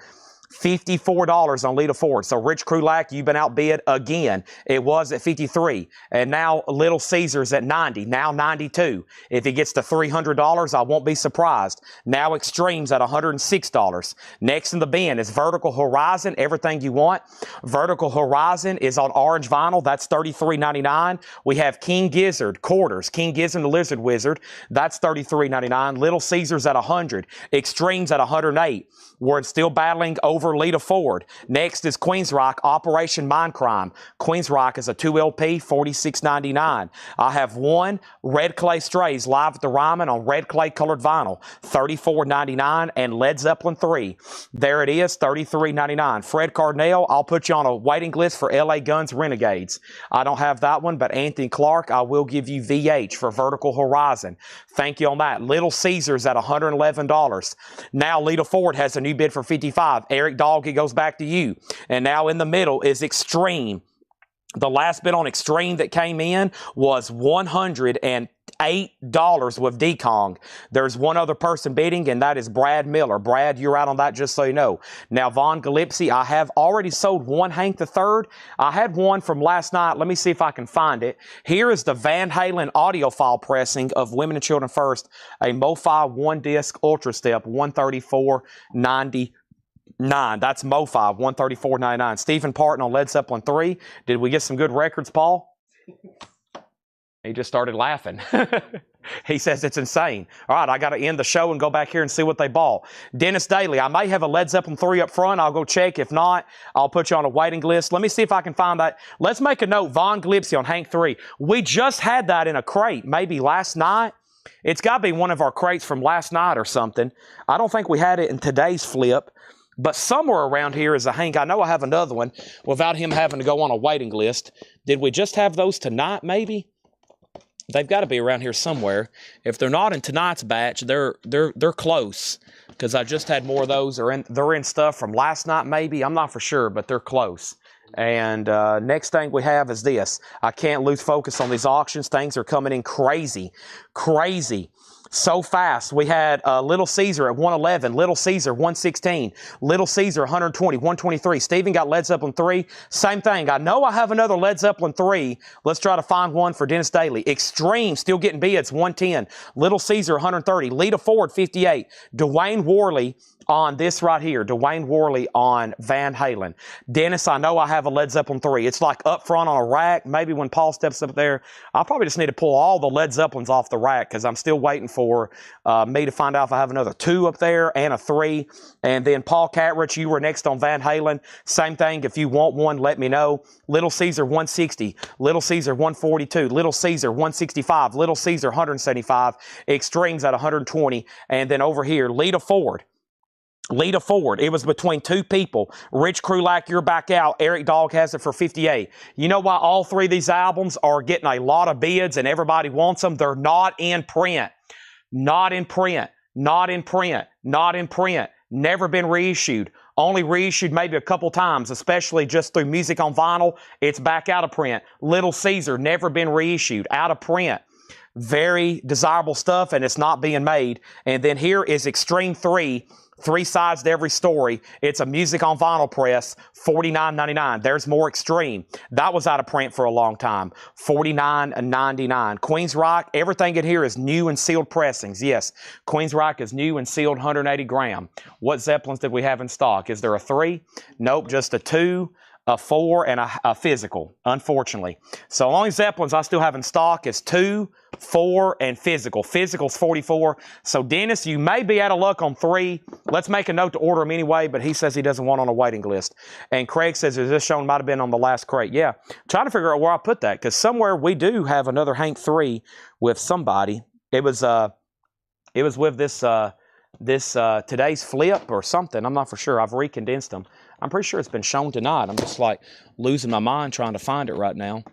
$54 on Lita Ford. So Rich Krulak, you've been outbid again. It was at 53, and now Little Caesar's at 90, now 92. If he gets to $300, I won't be surprised. Now Extreme's at $106. Next in the bin is Vertical Horizon, everything you want. Vertical Horizon is on orange vinyl. That's $33.99. We have King Gizzard, quarters. King Gizzard the Lizard Wizard. That's $33.99. Little Caesar's at 100. Extreme's at 108. We're still battling over Lita Ford. Next is Queens Rock, Operation Mindcrime. Queens Rock is a 2 LP, $46.99. I have 1 Red Clay Strays live at the Ryman on red clay colored vinyl, $34.99, and Led Zeppelin 3. There it is, $33.99. Fred Cardinale, I'll put you on a waiting list for LA Guns Renegades. I don't have that one, but Anthony Clark, I will give you VH for Vertical Horizon. Thank you on that. Little Caesar's at $111. Now Lita Ford has a new bid for 55. Eric Dog, it goes back to you. And now in the middle is Extreme. The last bid on Extreme that came in was $108 with Dekong. There's one other person bidding, and that is Brad Miller. Brad, you're out on that, just so you know. Now, Von Galipsy, I have already sold 1 Hank III. I had one from last night. Let me see if I can find it. Here is the Van Halen audiophile pressing of Women and Children First, a MoFi 1-disc Ultra Step, $134.99. That's MoFi, $134.99. Stephen Parton on Led Zeppelin 3. Did we get some good records, Paul? He just started laughing. He says it's insane. All right, I got to end the show and go back here and see what they bought. Dennis Daly, I may have a Led Zeppelin 3 up front. I'll go check. If not, I'll put you on a waiting list. Let me see if I can find that. Let's make a note. Von Glipsy on Hank 3. We just had that in a crate, maybe last night. It's got to be one of our crates from last night or something. I don't think we had it in today's flip. But somewhere around here is a Hank. I know I have another one without him having to go on a waiting list. Did we just have those tonight, maybe? They've got to be around here somewhere. If they're not in tonight's batch, they're close. Because I just had more of those. They're in stuff from last night, maybe. I'm not for sure, but they're close. And next thing we have is this. I can't lose focus on these auctions. Things are coming in crazy. Crazy. So fast. We had Little Caesar at 111, Little Caesar 116, Little Caesar 120, 123. Steven got Led Zeppelin 3. Same thing. I know I have another Led Zeppelin 3. Let's try to find one for Dennis Daly. Extreme still getting bids, 110. Little Caesar 130, Lita Ford 58, Dwayne Worley on this right here, Dwayne Worley on Van Halen. Dennis, I know I have a Led Zeppelin 3. It's like up front on a rack. Maybe when Paul steps up there, I'll probably just need to pull all the Led Zeppelins off the rack because I'm still waiting for me to find out if I have another 2 up there and a 3. And then Paul Catrich, you were next on Van Halen. Same thing. If you want one, let me know. Little Caesar 160, Little Caesar 142, Little Caesar 165, Little Caesar 175, Extremes at 120. And then over here, Lita Ford. Lita Ford. It was between 2 people. Rich Krulak, you're back out. Eric Dog has it for 58. You know why all 3 of these albums are getting a lot of bids and everybody wants them? They're not in print. Not in print. Not in print. Not in print. Never been reissued. Only reissued maybe a couple times, especially just through Music on Vinyl. It's back out of print. Little Caesar, never been reissued. Out of print. very desirable stuff, and it's not being made. And then here is Extreme 3. 3 sides to every story. It's a music on vinyl press, $49.99. There's more Extreme. That was out of print for a long time, $49.99. Queensryche, everything in here is new and sealed pressings. Yes, Queensryche is new and sealed, 180 gram. What Zeppelins did we have in stock? Is there a 3? Nope, just a 2. A 4 and a physical, unfortunately. So only Zeppelins I still have in stock is 2, 4, and physical. Physical's 44. So Dennis, you may be out of luck on 3. Let's make a note to order them anyway, but he says he doesn't want on a waiting list. And Craig says, is this shown might have been on the last crate? Yeah, trying to figure out where I put that, because somewhere we do have another Hank 3 with somebody. It was with this today's flip or something. I'm not for sure. I've recondensed them. I'm pretty sure it's been shown tonight. I'm just like losing my mind trying to find it right now.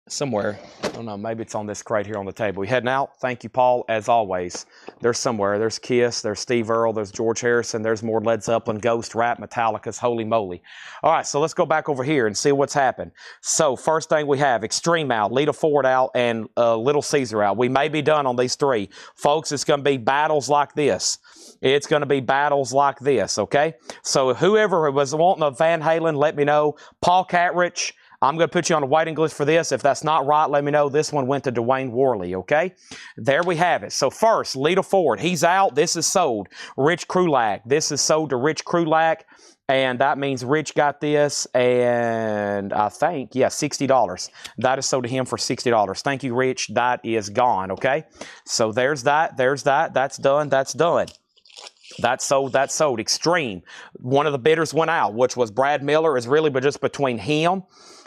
Somewhere. I don't know. Maybe it's on this crate here on the table. We heading out. Thank you, Paul, as always. There's somewhere. There's Kiss. There's Steve Earle. There's George Harrison. There's more Led Zeppelin, Ghost, Rap, Metallica's. Holy moly. All right, so let's go back over here and see what's happened. So first thing we have, Extreme out, Lita Ford out, and Little Caesar out. We may be done on these 3. Folks, it's going to be battles like this. It's going to be battles like this, okay? So whoever was wanting a Van Halen, let me know. Paul Catrich, I'm going to put you on a waiting list for this. If that's not right, let me know. This one went to Dwayne Worley, okay? There we have it. So first, Lita Ford, he's out. This is sold. Rich Krulak, this is sold to Rich Krulak. And that means Rich got this, and I think, yeah, $60. That is sold to him for $60. Thank you, Rich. That is gone, okay? So there's that. There's that. That's done. That's done. That's sold. That's sold. Extreme. One of the bidders went out, which was Brad Miller. Is really but just between him.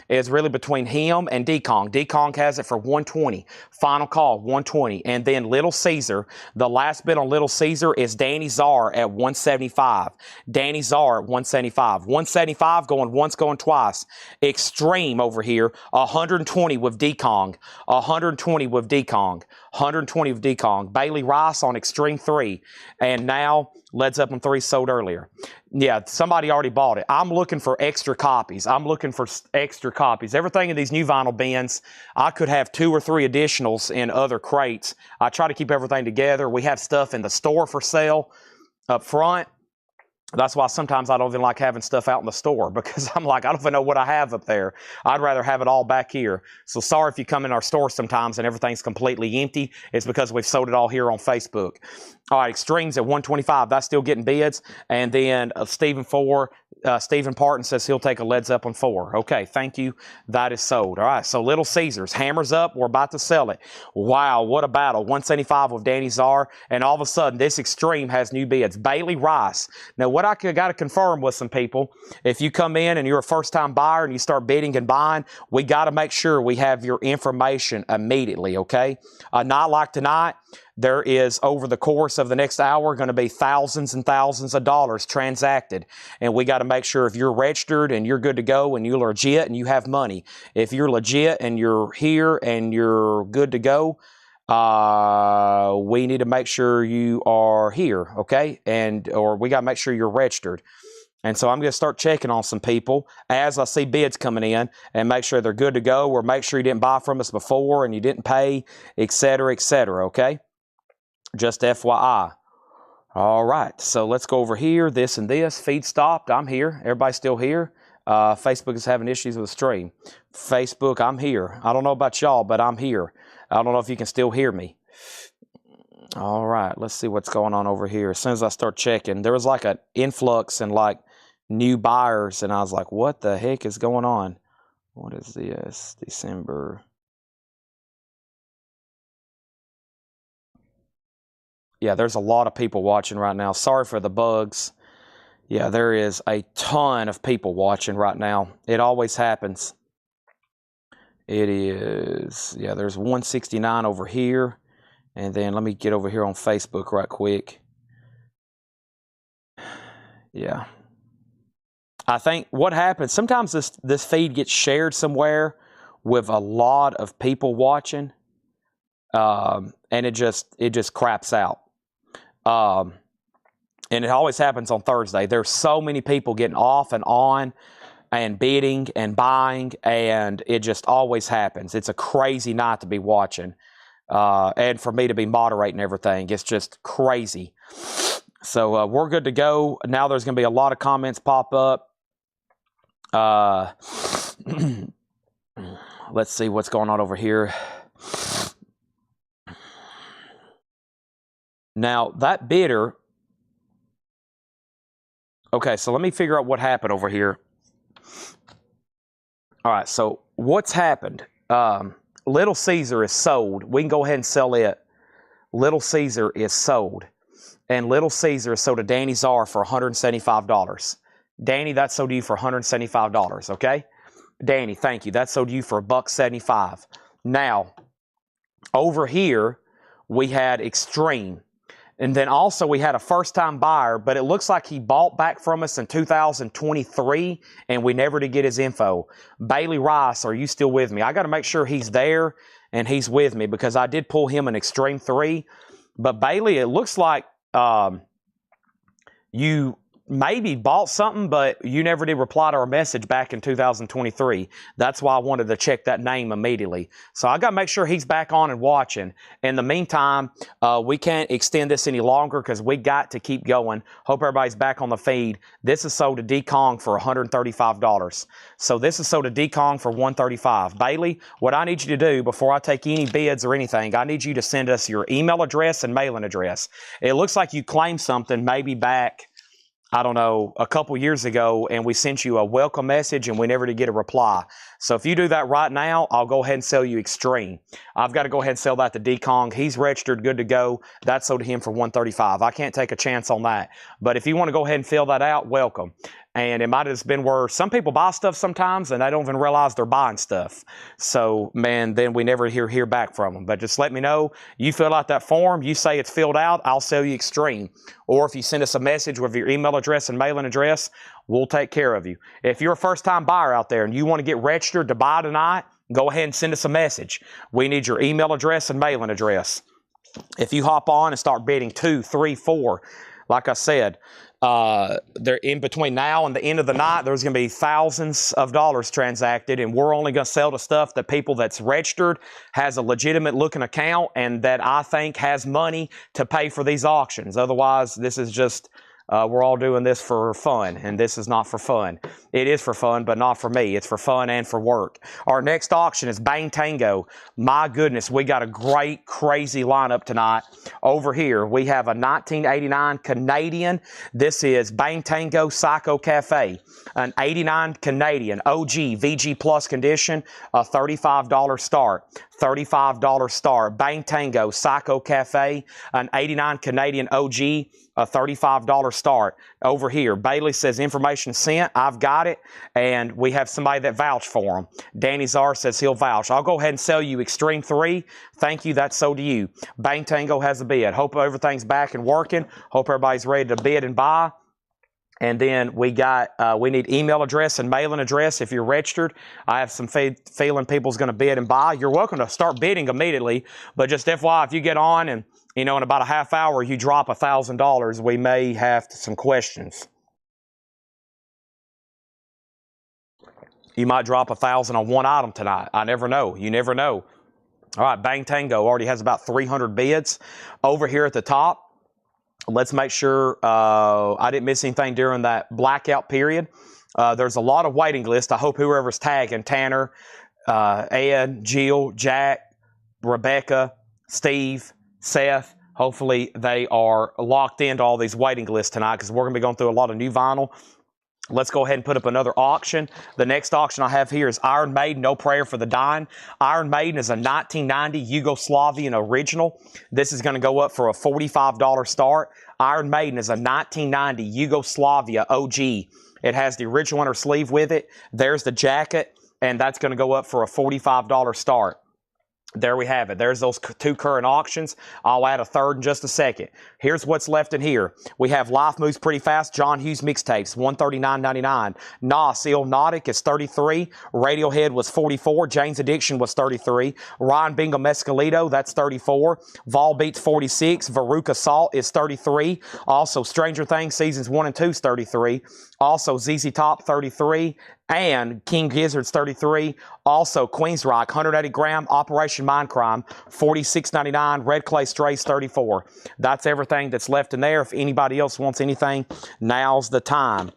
Is really between him and D-Kong. D-Kong has it for 120. Final call, 120. And then Little Caesar, the last bid on Little Caesar is Danny Czar at 175. Danny Czar at 175. 175 going once, going twice. Extreme over here, 120 with D-Kong. 120 with D-Kong. 120 with D-Kong. Bailey Rice on Extreme 3. And now Led Zeppelin 3 sold earlier. Yeah, somebody already bought it. I'm looking for extra copies. I'm looking for extra copies. Everything in these new vinyl bins, I could have 2 or 3 additionals in other crates. I try to keep everything together. We have stuff in the store for sale up front. That's why sometimes I don't even like having stuff out in the store, because I'm like, I don't even know what I have up there. I'd rather have it all back here. So sorry if you come in our store sometimes and everything's completely empty. It's because we've sold it all here on Facebook. All right, Extremes at 125. That's still getting bids. And then Stephen Parton says he'll take a Led Zeppelin 4. Okay, thank you. That is sold. All right, so Little Caesars. Hammers up. We're about to sell it. Wow, what a battle. 175 with Danny Czar. And all of a sudden, this Extreme has new bids. Bailey Rice. Now, what I got to confirm with some people, if you come in and you're a first-time buyer and you start bidding and buying, we got to make sure we have your information immediately, okay? Not like tonight. There is, over the course of the next hour, going to be thousands and thousands of dollars transacted. And we got to make sure if you're registered and you're good to go and you're legit and you have money. If you're legit and you're here and you're good to go, we need to make sure you are here, okay? Or we got to make sure you're registered. And so I'm going to start checking on some people as I see bids coming in and make sure they're good to go, or make sure you didn't buy from us before and you didn't pay, et cetera, okay? Just FYI. All right, so let's go over here. This and this. Feed stopped. I'm here. Everybody still here? Facebook is having issues with the stream. Facebook, I'm here. I don't know about y'all, but I'm here. I don't know if you can still hear me. All right, let's see what's going on over here. As soon as I start checking, there was like an influx and like new buyers, and I was like, what the heck is going on? What is this? December. Yeah, there's a lot of people watching right now. Sorry for the bugs. Yeah, there is a ton of people watching right now. It always happens. It is, yeah, there's 169 over here. And then let me get over here on Facebook right quick. Yeah. I think what happens, sometimes this feed gets shared somewhere with a lot of people watching. And it just craps out. And it always happens on Thursday. There's so many people getting off and on and bidding and buying, and it just always happens. It's a crazy night to be watching. and for me to be moderating everything. It's just crazy. So we're good to go. Now there's going to be a lot of comments pop up. Let's see what's going on over here. Now, that bidder... Okay, so let me figure out what happened over here. All right, so what's happened? Little Caesar is sold. We can go ahead and sell it. Little Caesar is sold. And Little Caesar is sold to Danny Czar for $175. Danny, that's sold to you for $175, okay? Danny, thank you. That's sold to you for $175. Now, over here, we had Extreme. And then also we had a first-time buyer, but it looks like he bought back from us in 2023, and we never did get his info. Bailey Rice, are you still with me? I got to make sure he's there and he's with me because I did pull him an Extreme 3. But Bailey, it looks like you maybe bought something, but you never did reply to our message back in 2023. That's why I wanted to check that name immediately. So I got to make sure he's back on and watching. In the meantime, we can't extend this any longer because we got to keep going. Hope everybody's back on the feed. This is sold to D-Kong for $135. So this is sold to D-Kong for $135. Bailey, what I need you to do before I take any bids or anything, I need you to send us your email address and mailing address. It looks like you claimed something maybe back, I don't know, a couple years ago, and we sent you a welcome message and we never did get a reply. So if you do that right now, I'll go ahead and sell you Extreme. I've got to go ahead and sell that to D-Kong. He's registered, good to go. That's sold to him for $135. I can't take a chance on that. But if you want to go ahead and fill that out, welcome. And it might have been where some people buy stuff sometimes and they don't even realize they're buying stuff. So, man, then we never hear back from them. But just let me know. You fill out that form. You say it's filled out. I'll sell you Extreme. Or if you send us a message with your email address and mailing address, we'll take care of you. If you're a first-time buyer out there and you want to get registered to buy tonight, go ahead and send us a message. We need your email address and mailing address. If you hop on and start bidding 2, 3, 4, like I said, they're in between now and the end of the night, there's going to be thousands of dollars transacted, and we're only going to sell the stuff that people that's registered, has a legitimate looking account, and that I think has money to pay for these auctions. Otherwise, this is just... we're all doing this for fun, and this is not for fun. It is for fun, but not for me. It's for fun and for work. Our next auction is Bang Tango. My goodness, we got a great, crazy lineup tonight. Over here, we have a 1989 Canadian. This is Bang Tango Psycho Cafe. An 89 Canadian OG VG Plus condition, a $35 start. $35 start. Bang Tango Psycho Cafe, an 89 Canadian OG, a $35 start. Over here, Bailey says information sent. I've got it, and we have somebody that vouched for him. Danny Czar says he'll vouch. I'll go ahead and sell you Extreme 3. Thank you. That's sold to you. Bang Tango has a bid. Hope everything's back and working. Hope everybody's ready to bid and buy. And then we need email address and mailing address if you're registered. I have some feeling people's going to bid and buy. You're welcome to start bidding immediately, but just FYI, if you get on and, in about a half hour, you drop $1,000, we may have some questions. You might drop $1,000 on one item tonight. I never know. You never know. All right, Bang Tango already has about 300 bids. Over here at the top, let's make sure I didn't miss anything during that blackout period. There's a lot of waiting list. I hope whoever's tagging, Tanner, Ed, Jill, Jack, Rebecca, Steve, Seth, hopefully they are locked into all these waiting lists tonight because we're going to be going through a lot of new vinyl. Let's go ahead and put up another auction. The next auction I have here is Iron Maiden, No Prayer for the Dying. Iron Maiden is a 1990 Yugoslavian original. This is going to go up for a $45 start. Iron Maiden is a 1990 Yugoslavia OG. It has the original inner sleeve with it. There's the jacket, and that's going to go up for a $45 start. There we have it. There's those two current auctions. I'll add a third in just a second. Here's what's left in here. We have Life Moves Pretty Fast, John Hughes mixtapes, $139.99. Nas Illnotic is $33. Radiohead was $44. Jane's Addiction was $33. Ryan Bingo Mescalito, that's $34. Vol Beats $46. Veruca Salt is $33. Also, Stranger Things Seasons 1 and 2 is $33. Also, ZZ Top $33. And King Gizzard's 33. Also, Queensryche, 180 gram, Operation Mindcrime, $46.99. Red Clay Strays, 34. That's everything that's left in there. If anybody else wants anything, now's the time.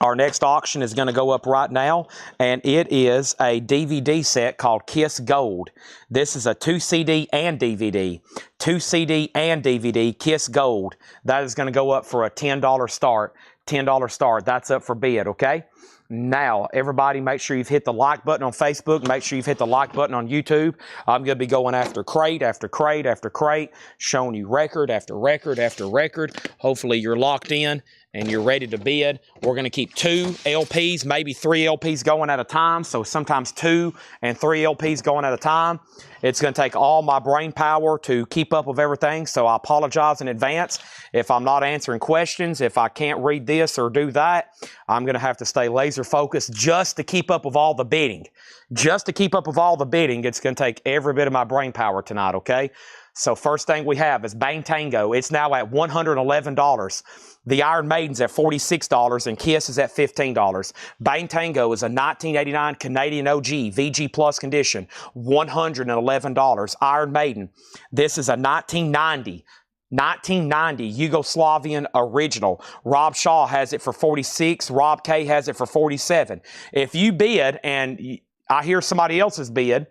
Our next auction is going to go up right now, and it is a DVD set called Kiss Gold. This is a 2 CD and DVD. 2 CD and DVD, Kiss Gold. That is going to go up for a $10 start. $10 start. That's up for bid, okay? Now, everybody, make sure you've hit the like button on Facebook. Make sure you've hit the like button on YouTube. I'm going to be going after crate after crate after crate, showing you record after record after record. Hopefully, you're locked in and you're ready to bid. We're going to keep 2 LPs, maybe 3 LPs going at a time. So sometimes 2 and 3 LPs going at a time. It's going to take all my brain power to keep up with everything. So I apologize in advance if I'm not answering questions. If I can't read this or do that, I'm going to have to stay laser focused just to keep up with all the bidding. Just to keep up with all the bidding, it's going to take every bit of my brain power tonight, okay? So first thing we have is Bang Tango. It's now at $111. The Iron Maiden's at $46 and Kiss is at $15. Bang Tango is a 1989 Canadian OG, VG Plus condition, $111. Iron Maiden, this is a 1990 Yugoslavian original. Rob Shaw has it for $46. Rob K has it for $47. If you bid and I hear somebody else's bid,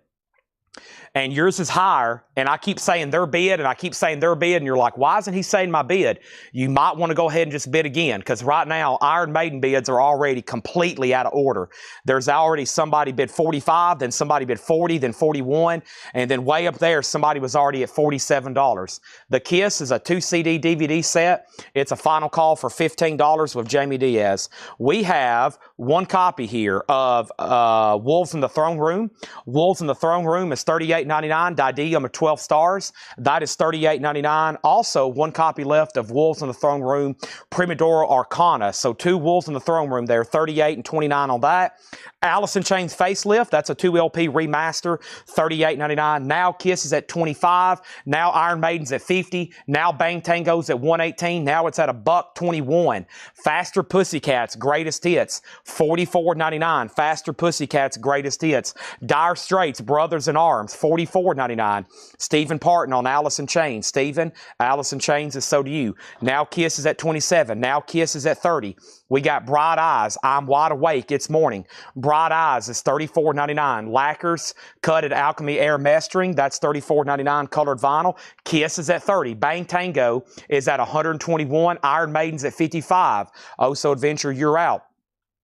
and yours is higher, and I keep saying their bid, and I keep saying their bid, and you're like, why isn't he saying my bid? You might want to go ahead and just bid again, because right now, Iron Maiden bids are already completely out of order. There's already somebody bid 45, then somebody bid 40, then 41, and then way up there, somebody was already at $47. The Kiss is a 2 CD DVD set. It's a final call for $15 with Jamie Diaz. We have one copy here of Wolves in the Throne Room. Wolves in the Throne Room is $38.99. Diadium of 12 stars. That is $38.99. Also, one copy left of Wolves in the Throne Room Primadora Arcana. So 2 Wolves in the Throne Room there, $38 and $29 on that. Alice in Chains Facelift, that's a 2 LP remaster, $38.99. Now Kiss is at $25. Now Iron Maiden's at $50. Now Bang Tango's at $118. Now it's at $121. Faster Pussycats Greatest Hits, $44.99. Faster Pussycats Greatest Hits. Dire Straits Brothers in Arms, $44.99. Stephen Parton on Alice in Chains. Stephen, Alice in Chains is So Do You. Now Kiss is at $27. Now Kiss is at $30. We got Bright Eyes, I'm Wide Awake, It's Morning. Bright Eyes is $34.99. Lacquers, Cut at Alchemy Air Mastering, that's $34.99. Colored vinyl. Kiss is at $30. Bang Tango is at $121. Iron Maiden's at $55. Oso Adventure, You're Out.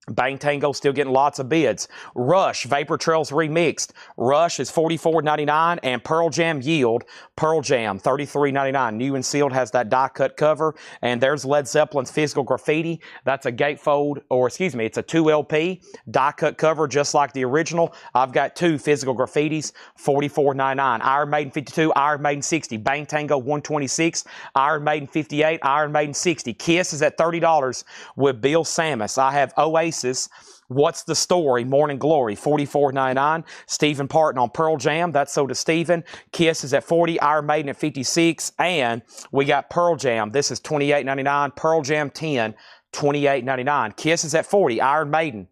Bang Tango still getting lots of bids. Rush, Vapor Trails Remixed. Rush is $44.99. And Pearl Jam Yield, Pearl Jam, $33.99. New and sealed, has that die-cut cover. And there's Led Zeppelin's Physical Graffiti. That's a gatefold, or excuse me, it's a 2 LP die-cut cover just like the original. I've got 2 Physical Graffitis, $44.99. Iron Maiden 52, Iron Maiden 60. Bang Tango 126, Iron Maiden 58, Iron Maiden 60. Kiss is at $30 with Bill Samus. I have Oasis, What's the Story, Morning Glory, $44.99. Stephen Parton on Pearl Jam, that's So Does Stephen. Kiss is at $40, Iron Maiden at $56, and we got Pearl Jam. This is $28.99. Pearl Jam 10, $28.99. Kiss is at $40, Iron Maiden.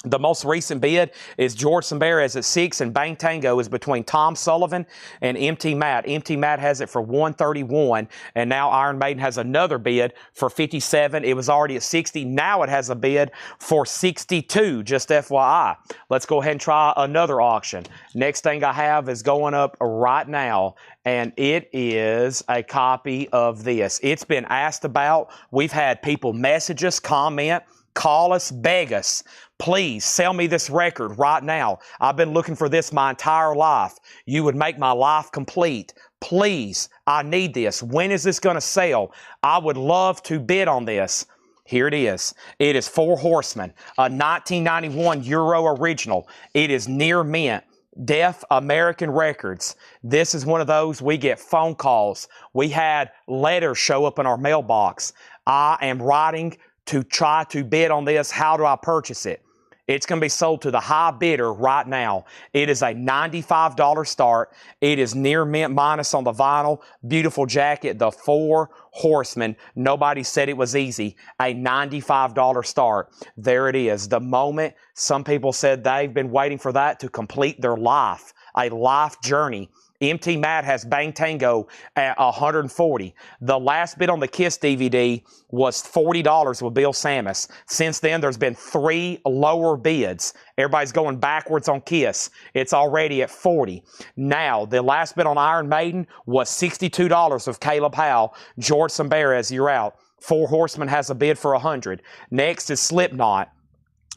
The most recent bid is George Samberez at $6, and Bang Tango is between Tom Sullivan and MT Matt. MT Matt has it for $131, and now Iron Maiden has another bid for $57. It was already at $60. Now it has a bid for $62, just FYI. Let's go ahead and try another auction. Next thing I have is going up right now, and it is a copy of this. It's been asked about. We've had people message us, comment, call us, beg us. Please sell me this record right now. I've been looking for this my entire life. You would make my life complete. Please, I need this. When is this going to sell? I would love to bid on this. Here it is. It is Four Horsemen, a 1991 Euro original. It is near mint. Deaf American Records. This is one of those we get phone calls. We had letters show up in our mailbox. I am writing to try to bid on this. How do I purchase it? It's going to be sold to the high bidder right now. It is a $95 start. It is near mint minus on the vinyl. Beautiful jacket. The 4 Horsemen. Nobody said it was easy. A $95 start. There it is. The moment some people said they've been waiting for that to complete their life. A life journey. MT Matt has Bang Tango at $140. The last bid on the Kiss DVD was $40 with Bill Samus. Since then, there's been 3 lower bids. Everybody's going backwards on Kiss. It's already at $40. Now, the last bid on Iron Maiden was $62 with Caleb Howe. George Sambarez, you're out. 4 Horsemen has a bid for $100. Next is Slipknot.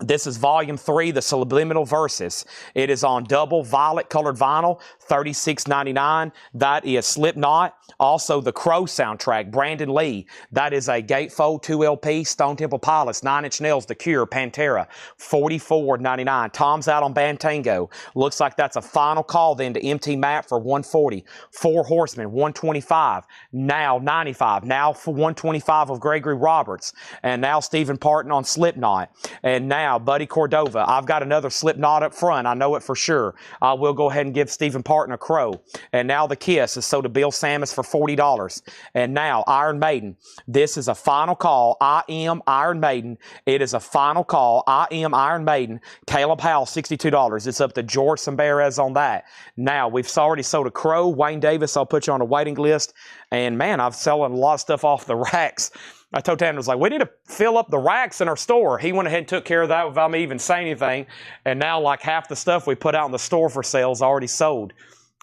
This is Volume 3, the Subliminal Verses. It is on double violet colored vinyl, $36.99. That is Slipknot. Also, the Crow soundtrack, Brandon Lee. That is a Gatefold 2 LP, Stone Temple Pilots, 9 Inch Nails, The Cure, Pantera, $44.99. Tom's out on Bang Tango. Looks like that's a final call then to MT Matt for $140. 4 Horsemen, $125. Now $95. Now for $125 of Gregory Roberts. And now Stephen Parton on Slipknot. And now Buddy Cordova. I've got another Slipknot up front. I know it for sure. I will go ahead and give Stephen Parton a Crow. And now the Kiss is sold to Bill Samus for $40. And now Iron Maiden. This is a final call. I am Iron Maiden. It is a final call. I am Iron Maiden. Caleb Howell, $62. It's up to George Sambarez on that. Now, we've already sold a Crow. Wayne Davis, I'll put you on a waiting list. And man, I'm selling a lot of stuff off the racks. I told Tanner, I was like, we need to fill up the racks in our store. He went ahead and took care of that without me even saying anything. And now like half the stuff we put out in the store for sale is already sold.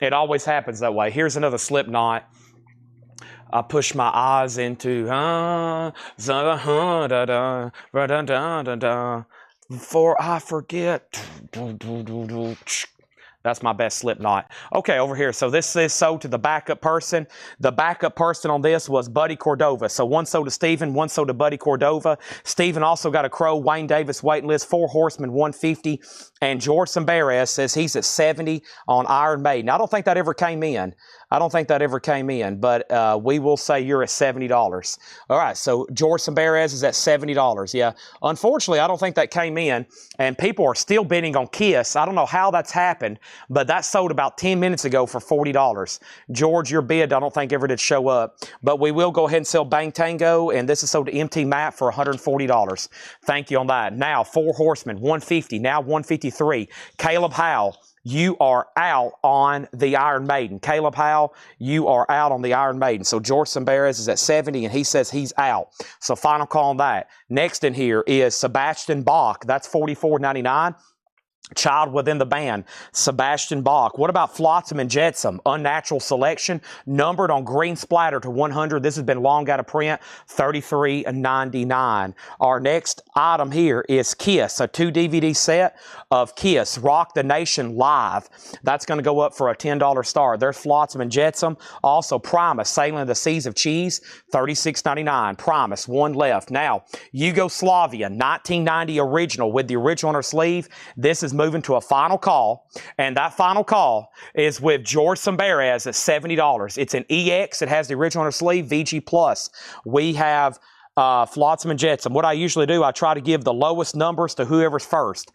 It always happens that way. Here's another Slipknot. I push my eyes into before I forget. That's my best Slipknot. Okay, over here. So this is sold to the backup person. The backup person on this was Buddy Cordova. So 1 sold to Stephen, 1 sold to Buddy Cordova. Stephen also got a Crow. Wayne Davis waiting list. 4 Horsemen, $150. And George Sambarez says he's at $70 on Iron Maiden. I don't think that ever came in. But we will say you're at $70. All right, so George Sambarez is at $70. Yeah, unfortunately, I don't think that came in, and people are still bidding on Kiss. I don't know how that's happened, but that sold about 10 minutes ago for $40. George, your bid I don't think ever did show up, but we will go ahead and sell Bang Tango, and this is sold to MT Matt for $140. Thank you on that. Now, 4 Horsemen, $150. Now, $153. Caleb Howe. You are out on the Iron Maiden. Caleb Howell, you are out on the Iron Maiden. So George Sambarez is at 70, and he says he's out. So final call on that. Next in here is Sebastian Bach. That's $44.99. Child within the band, Sebastian Bach. What about Flotsam and Jetsam? Unnatural Selection, numbered on green splatter to 100. This has been long out of print, $33.99. Our next item here is Kiss, a 2 DVD set of Kiss, Rock the Nation Live. That's going to go up for a $10 star. There's Flotsam and Jetsam. Also Primus, Sailing the Seas of Cheese, $36.99. Primus, 1 left. Now, Yugoslavia, 1990 original with the original on her sleeve. This is moving to a final call, and that final call is with George Sambarez at $70. It's an EX. It has the original on her sleeve, VG Plus. We have Flotsam and Jetsam. What I usually do, I try to give the lowest numbers to whoever's first.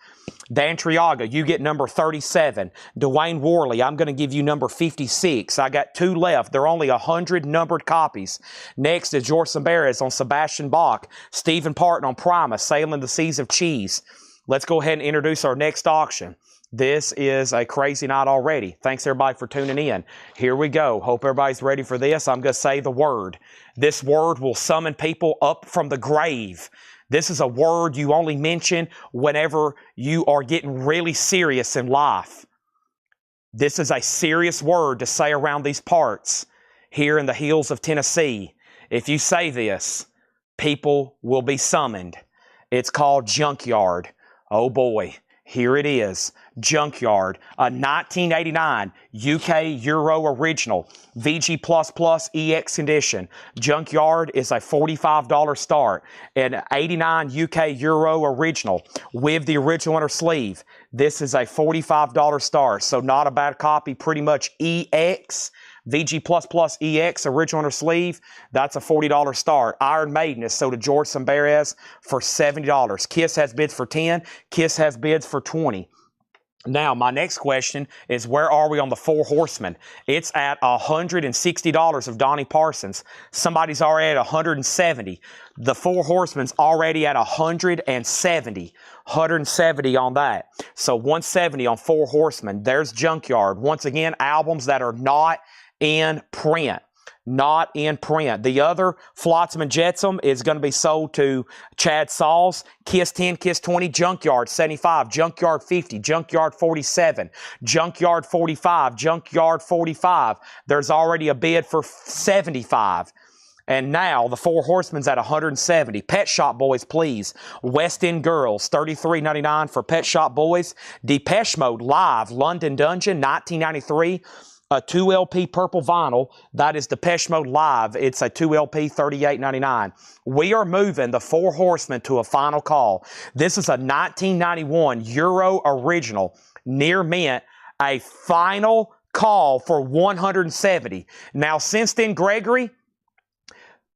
Dan Triaga, you get number 37. Dwayne Worley, I'm going to give you number 56. I got 2 left. There are only 100 numbered copies. Next is George Sambarez on Sebastian Bach. Stephen Parton on Primus, Sailing the Seas of Cheese. Let's go ahead and introduce our next auction. This is a crazy night already. Thanks, everybody, for tuning in. Here we go. Hope everybody's ready for this. I'm going to say the word. This word will summon people up from the grave. This is a word you only mention whenever you are getting really serious in life. This is a serious word to say around these parts here in the hills of Tennessee. If you say this, people will be summoned. It's called junkyard. Oh boy, here it is. Junkyard, a 1989 UK Euro original, VG++ EX condition. Junkyard is a $45 start, an 89 UK Euro original with the original inner sleeve. This is a $45 start, so not a bad copy, pretty much EX, VG++ EX, original inner sleeve, that's a $40 start. Iron Maiden is sold to George Samberez for $70. Kiss has bids for $10. Kiss has bids for $20. Now, my next question is, where are we on the Four Horsemen? It's at $160 of Donnie Parsons. Somebody's already at $170. The Four Horsemen's already at $170. $170 on that. So $170 on Four Horsemen. There's Junkyard. Once again, albums that are not in print. Not in print. The other, Flotsam and Jetsam, is going to be sold to Chad Sauls. Kiss 10, Kiss 20, Junkyard 75, Junkyard 50, Junkyard 47, Junkyard 45, Junkyard 45. There's already a bid for 75. And now the Four Horsemen's at 170. Pet Shop Boys, please. West End Girls, $33.99 for Pet Shop Boys. Depeche Mode Live, London Dungeon, 1993. A 2LP purple vinyl. That is Depeche Mode Live. It's a 2LP, $38.99. We are moving the Four Horsemen to a final call. This is a 1991 Euro original, near mint, a final call for 170. Now, since then, Gregory,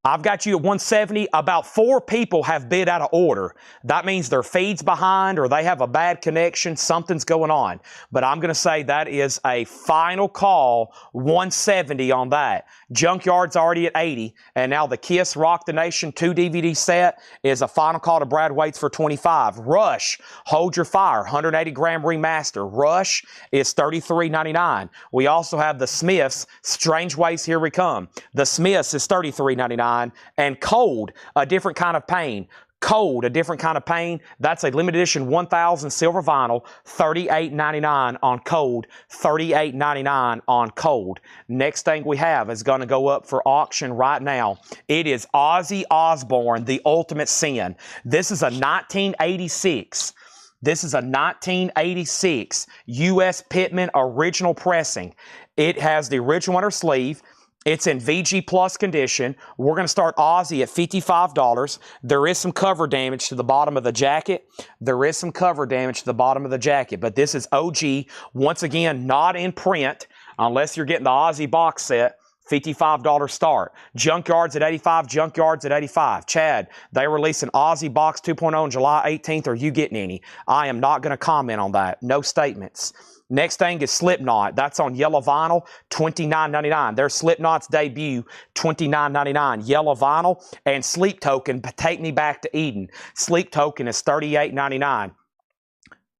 I've got you at 170. About 4 people have bid out of order. That means their feed's behind or they have a bad connection. Something's going on. But I'm going to say that is a final call, 170 on that. Junkyard's already at 80. And now the Kiss Rock the Nation 2 DVD set is a final call to Brad Waits for 25. Rush, Hold Your Fire, 180 gram remaster. Rush is $33.99. We also have the Smiths, Strange Ways Here We Come. The Smiths is $33.99. And Cold, A Different Kind of Pain. Cold, A Different Kind of Pain. That's a limited edition 1000 silver vinyl, $38.99 on Cold, $38.99 on Cold. Next thing we have is going to go up for auction right now. It is Ozzy Osbourne, The Ultimate Sin. This is a 1986. This is a 1986 U.S. Pittman original pressing. It has the original inner sleeve. It's in VG Plus condition. We're going to start Ozzy at $55. There is some cover damage to the bottom of the jacket. There is some cover damage to the bottom of the jacket, but this is OG. Once again, not in print unless you're getting the Ozzy box set. $55 start. Junkyard's at 85. Junkyard's at 85. Chad, they release an Ozzy box 2.0 on July 18th. Are you getting any? I am not going to comment on that. No statements. Next thing is Slipknot. That's on yellow vinyl, $29.99. There's Slipknot's debut, $29.99. Yellow vinyl. And Sleep Token, Take Me Back to Eden. Sleep Token is $38.99.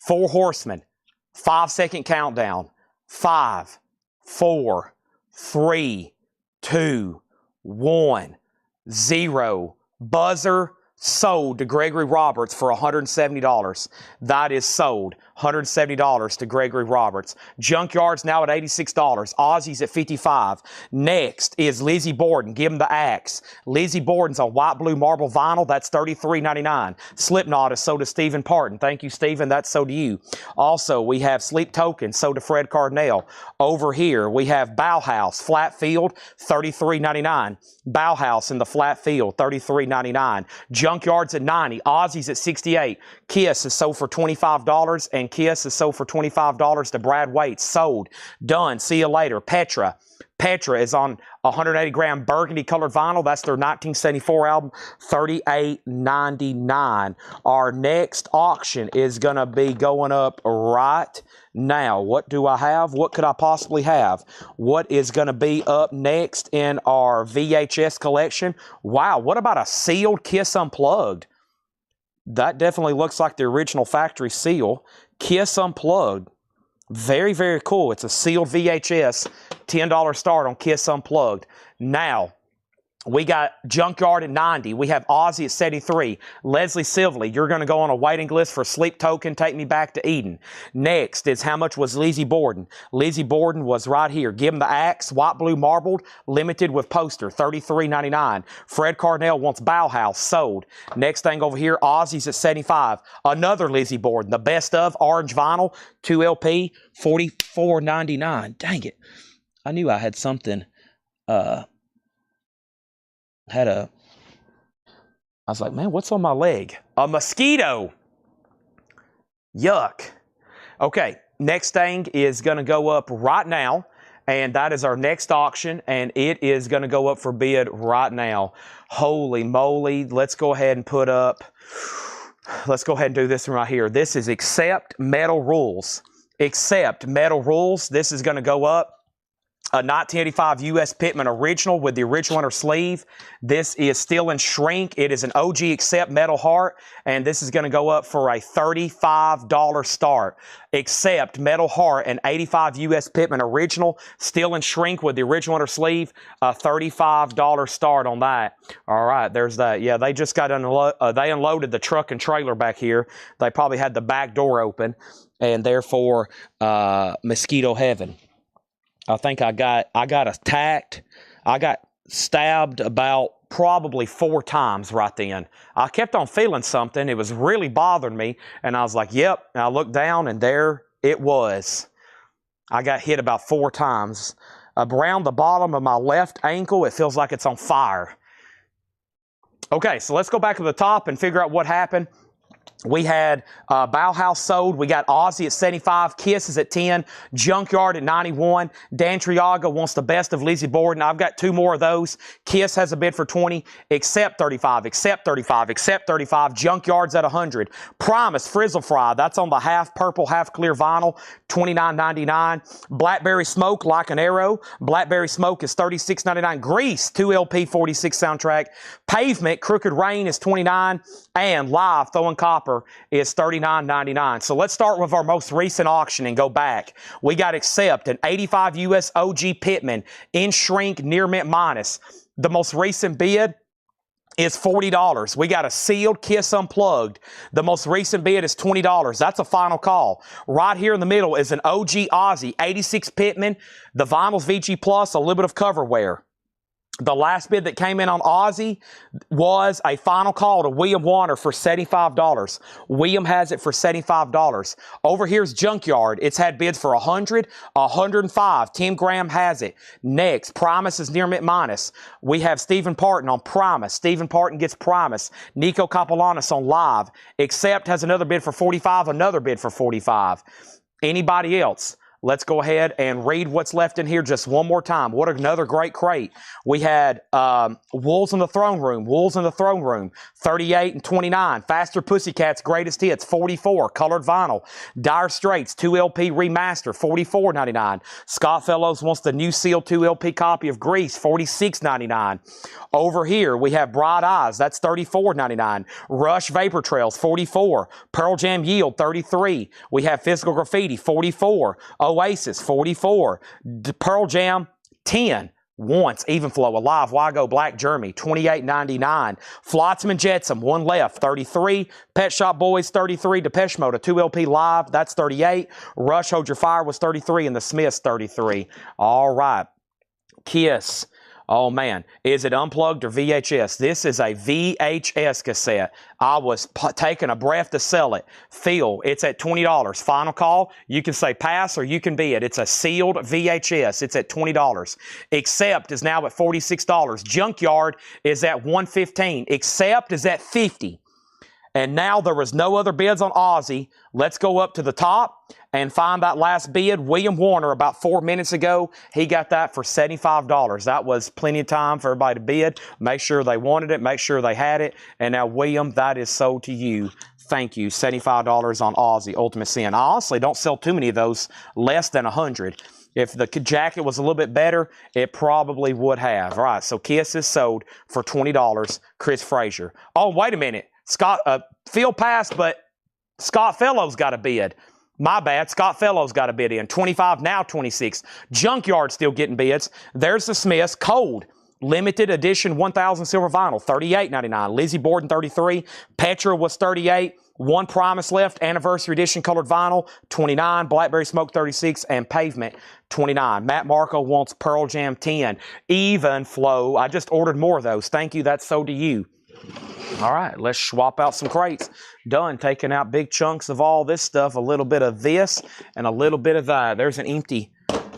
Four Horsemen, 5-second countdown. 5, 4, 3, 2, 1, 0. Buzzer sold to Gregory Roberts for $170. That is sold. $170 to Gregory Roberts. Junkyard's now at $86. Ozzy's at $55. Next is Lizzie Borden. Give him the axe. Lizzie Borden's a white blue marble vinyl. That's $33.99. Slipknot is sold to Stephen Parton. Thank you, Stephen. That's sold to you. Also, we have Sleep Token sold to Fred Cardinale. Over here, we have Bauhaus, Flat Field, $33.99. Bauhaus in the flat field, $33.99. Junkyard's at $90. Ozzy's at $68. Kiss is sold for $25, and Kiss is sold for $25 to Brad Waits. Sold. Done. See you later. Petra. Petra is on 180 gram burgundy colored vinyl. That's their 1974 album, $38.99. Our next auction is going to be going up right now. What do I have? What could I possibly have? What is going to be up next in our VHS collection? Wow, what about a sealed Kiss Unplugged? That definitely looks like the original factory seal. Kiss Unplugged. Very, very cool. It's a sealed VHS, $10 start on Kiss Unplugged. Now, we got Junkyard at 90. We have Ozzy at 73. Leslie Sively, you're going to go on a waiting list for Sleep Token, Take Me Back to Eden. Next is how much was Lizzie Borden? Lizzie Borden was right here. Give him the axe, white blue marbled, limited with poster, $33.99. Fred Cardinale wants Bauhaus, sold. Next thing over here, Ozzy's at 75. Another Lizzie Borden, the best of orange vinyl, 2LP, $44.99. Dang it. I knew I had something, I was like, man, what's on my leg? A mosquito. Yuck. Okay, next thing is going to go up right now. And that is our next auction, and it is going to go up for bid right now. Holy moly. Let's go ahead and put up, let's go ahead and do this one right here. This is Accept Metal Rules. Accept Metal Rules. This is going to go up. A 1985 U.S. Pittman original with the original inner sleeve. This is still in shrink. It is an OG Accept Metal Heart, and this is going to go up for a $35 start. Accept Metal Heart, an 85 U.S. Pittman original, still in shrink with the original inner sleeve. A $35 start on that. All right, there's that. Yeah, they just got they unloaded the truck and trailer back here. They probably had the back door open, and therefore mosquito heaven. I think I got attacked. I got stabbed about probably 4 times right then. I kept on feeling something. It was really bothering me. And I was like, yep. And I looked down and there it was. I got hit about 4 times. Around the bottom of my left ankle, it feels like it's on fire. Okay, so let's go back to the top and figure out what happened. We had Bauhaus sold. We got Aussie at 75. Kiss is at 10. Junkyard at 91. Dan Triaga wants the best of Lizzie Borden. I've got 2 more of those. Kiss has a bid for 20. Accept 35. Accept 35. Accept 35. Junkyard's at 100. Promise Frizzle Fry. That's on the half purple, half clear vinyl. $29.99. Blackberry Smoke, Like an Arrow. Blackberry Smoke is $36.99. Grease, 2 LP 46 soundtrack. Pavement, Crooked Rain is $29. And Live, Throwing Copper is $39.99. So let's start with our most recent auction and go back. We got Accept, an 85 US OG Pittman in shrink, near mint minus. The most recent bid is $40. We got a sealed Kiss Unplugged. The most recent bid is $20. That's a final call. Right here in the middle is an OG Aussie 86 Pittman. The vinyl's VG Plus, a little bit of cover wear. The last bid that came in on Aussie was a final call to William Warner for $75. William has it for $75. Over here's Junkyard. It's had bids for $100, $105. Tim Graham has it. Next, Promise is near mint minus. We have Stephen Parton on Promise. Stephen Parton gets Promise. Nico Capolanis on Live. Accept has another bid for $45, another bid for $45. Anybody else? Let's go ahead and read what's left in here just one more time. What another great crate. We had Wolves in the Throne Room. Wolves in the Throne Room, 38 and 29. Faster Pussycats Greatest Hits, 44. Colored vinyl. Dire Straits, 2 LP remaster, $44.99. Scott Fellows wants the new sealed 2 LP copy of Grease, $46.99. Over here, we have Bright Eyes. That's $34.99. Rush Vapor Trails, $44. Pearl Jam Yield, $33. We have Physical Graffiti, $44. Oasis, $44. Pearl Jam, $10. Once, Evenflow, Alive, Wygo, Black Jeremy, $28.99. Flotsam and Jetsam, one left, $33. Pet Shop Boys, $33. Depeche Mode, a 2 LP live, that's $38. Rush, Hold Your Fire was $33, and the Smiths, $33. All right. Kiss. Oh, man. Is it unplugged or VHS? This is a VHS cassette. I was taking a breath to sell it. Phil, it's at $20. Final call. You can say pass or you can bid. It's a sealed VHS. It's at $20. Accept is now at $46. Junkyard is at $115. Accept is at $50. And now there was no other bids on Aussie. Let's go up to the top and find that last bid. William Warner, about 4 minutes ago, he got that for $75. That was plenty of time for everybody to bid. Make sure they wanted it. Make sure they had it. And now, William, that is sold to you. Thank you. $75 on Aussie Ultimate Sin. I honestly don't sell too many of those less than 100. If the jacket was a little bit better, it probably would have. All right, so Kiss is sold for $20. Chris Frazier. Oh, wait a minute. Phil passed, but Scott Fellows got a bid. My bad. Scott Fellows got a bid in. 25, now 26. Junkyard still getting bids. There's the Smiths. Cold. Limited edition 1000 silver vinyl. $38.99. Lizzie Borden, $33. Petra was $38. One Promise left. Anniversary edition colored vinyl. $29. Blackberry Smoke, $36. And Pavement, $29. Matt Marco wants Pearl Jam, $10. Even Flow. I just ordered more of those. Thank you. That's sold to you. All right, let's swap out some crates. Done taking out big chunks of all this stuff, a little bit of this and a little bit of that. There's an empty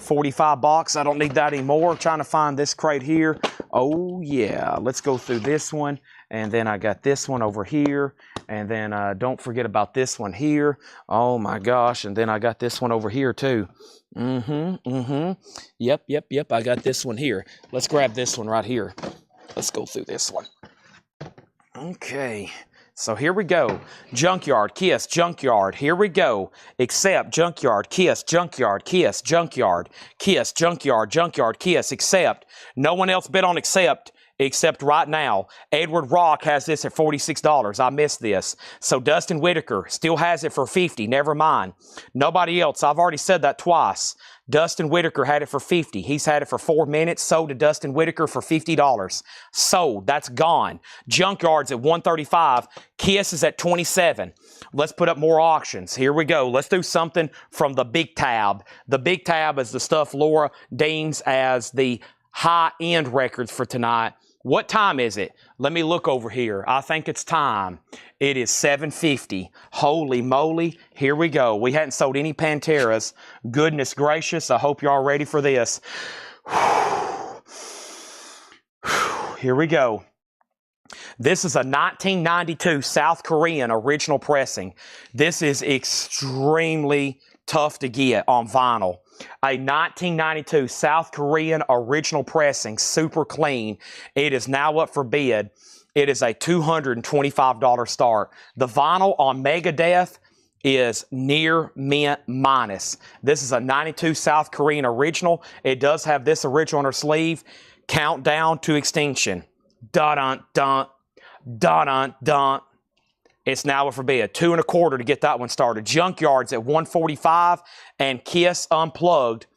45 bucks. I don't need that anymore. Trying to find this crate here. Oh, yeah. Let's go through this one. And then I got this one over here. And then don't forget about this one here. Oh, my gosh. And then I got this one over here, too. Yep. I got this one here. Let's grab this one right here. Let's go through this one. Okay. So here we go. Junkyard, Kiss, Junkyard. Here we go. Accept, Junkyard, Kiss, Junkyard, Kiss, Junkyard, Kiss, Junkyard, Junkyard, Kiss, Accept. No one else bid on Accept except right now. Edward Rock has this at $46. I missed this. So Dustin Whitaker still has it for $50. Never mind. Nobody else. I've already said that twice. Dustin Whitaker had it for $50. He's had it for 4 minutes. Sold to Dustin Whitaker for $50. Sold. That's gone. Junkyard's at $135. Kiss is at $27. Let's put up more auctions. Here we go. Let's do something from the big tab. The big tab is the stuff Laura deems as the high-end records for tonight. What time is it? Let me look over here. I think it's time. It is 7:50. Holy moly. Here we go. We hadn't sold any Panteras. Goodness gracious. I hope you're all ready for this. Here we go. This is a 1992 South Korean original pressing. This is extremely tough to get on vinyl. A 1992 South Korean original pressing, super clean. It is now up for bid. It is a $225 start. The vinyl on Megadeth is near mint minus. This is a 92 South Korean original. It does have this original on her sleeve. Countdown to extinction. Dun-dun-dun. Dun-dun-dun. It's now up for bid. $225 to get that one started. Junkyard's at $145 and Kiss Unplugged.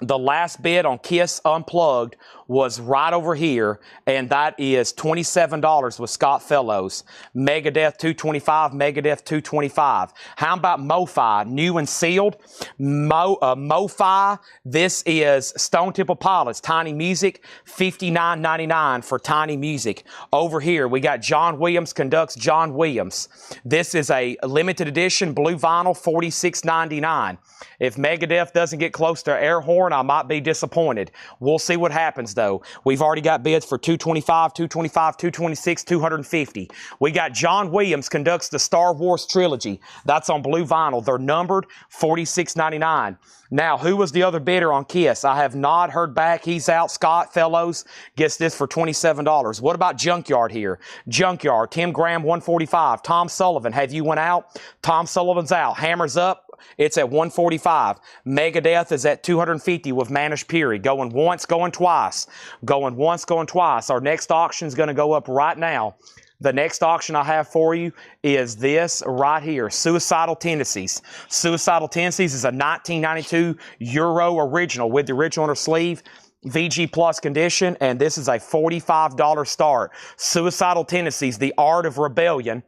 The last bid on Kiss Unplugged was right over here, and that is $27 with Scott Fellows. Megadeth $225, Megadeth $225. How about MoFi, new and sealed? MoFi, this is Stone Temple Pilots, Tiny Music, $59.99 for Tiny Music. Over here, we got John Williams Conducts John Williams. This is a limited edition blue vinyl, $46.99. If Megadeth doesn't get close to air horn, I might be disappointed. We'll see what happens, though. We've already got bids for $225, $225, $226, $250. We got John Williams Conducts the Star Wars Trilogy. That's on blue vinyl. They're numbered, $46.99. Now, who was the other bidder on Kiss? I have not heard back. He's out. Scott Fellows gets this for $27. What about Junkyard here? Junkyard, Tim Graham, $145. Tom Sullivan, have you went out? Tom Sullivan's out. Hammers up. It's at $145. Megadeth is at $250 with Manish Puri. Going once, going twice. Going once, going twice. Our next auction is going to go up right now. The next auction I have for you is this right here, Suicidal Tendencies. Suicidal Tendencies is a 1992 Euro original with the original on her sleeve. VG Plus condition, and this is a $45 start. Suicidal Tendencies, The Art of Rebellion.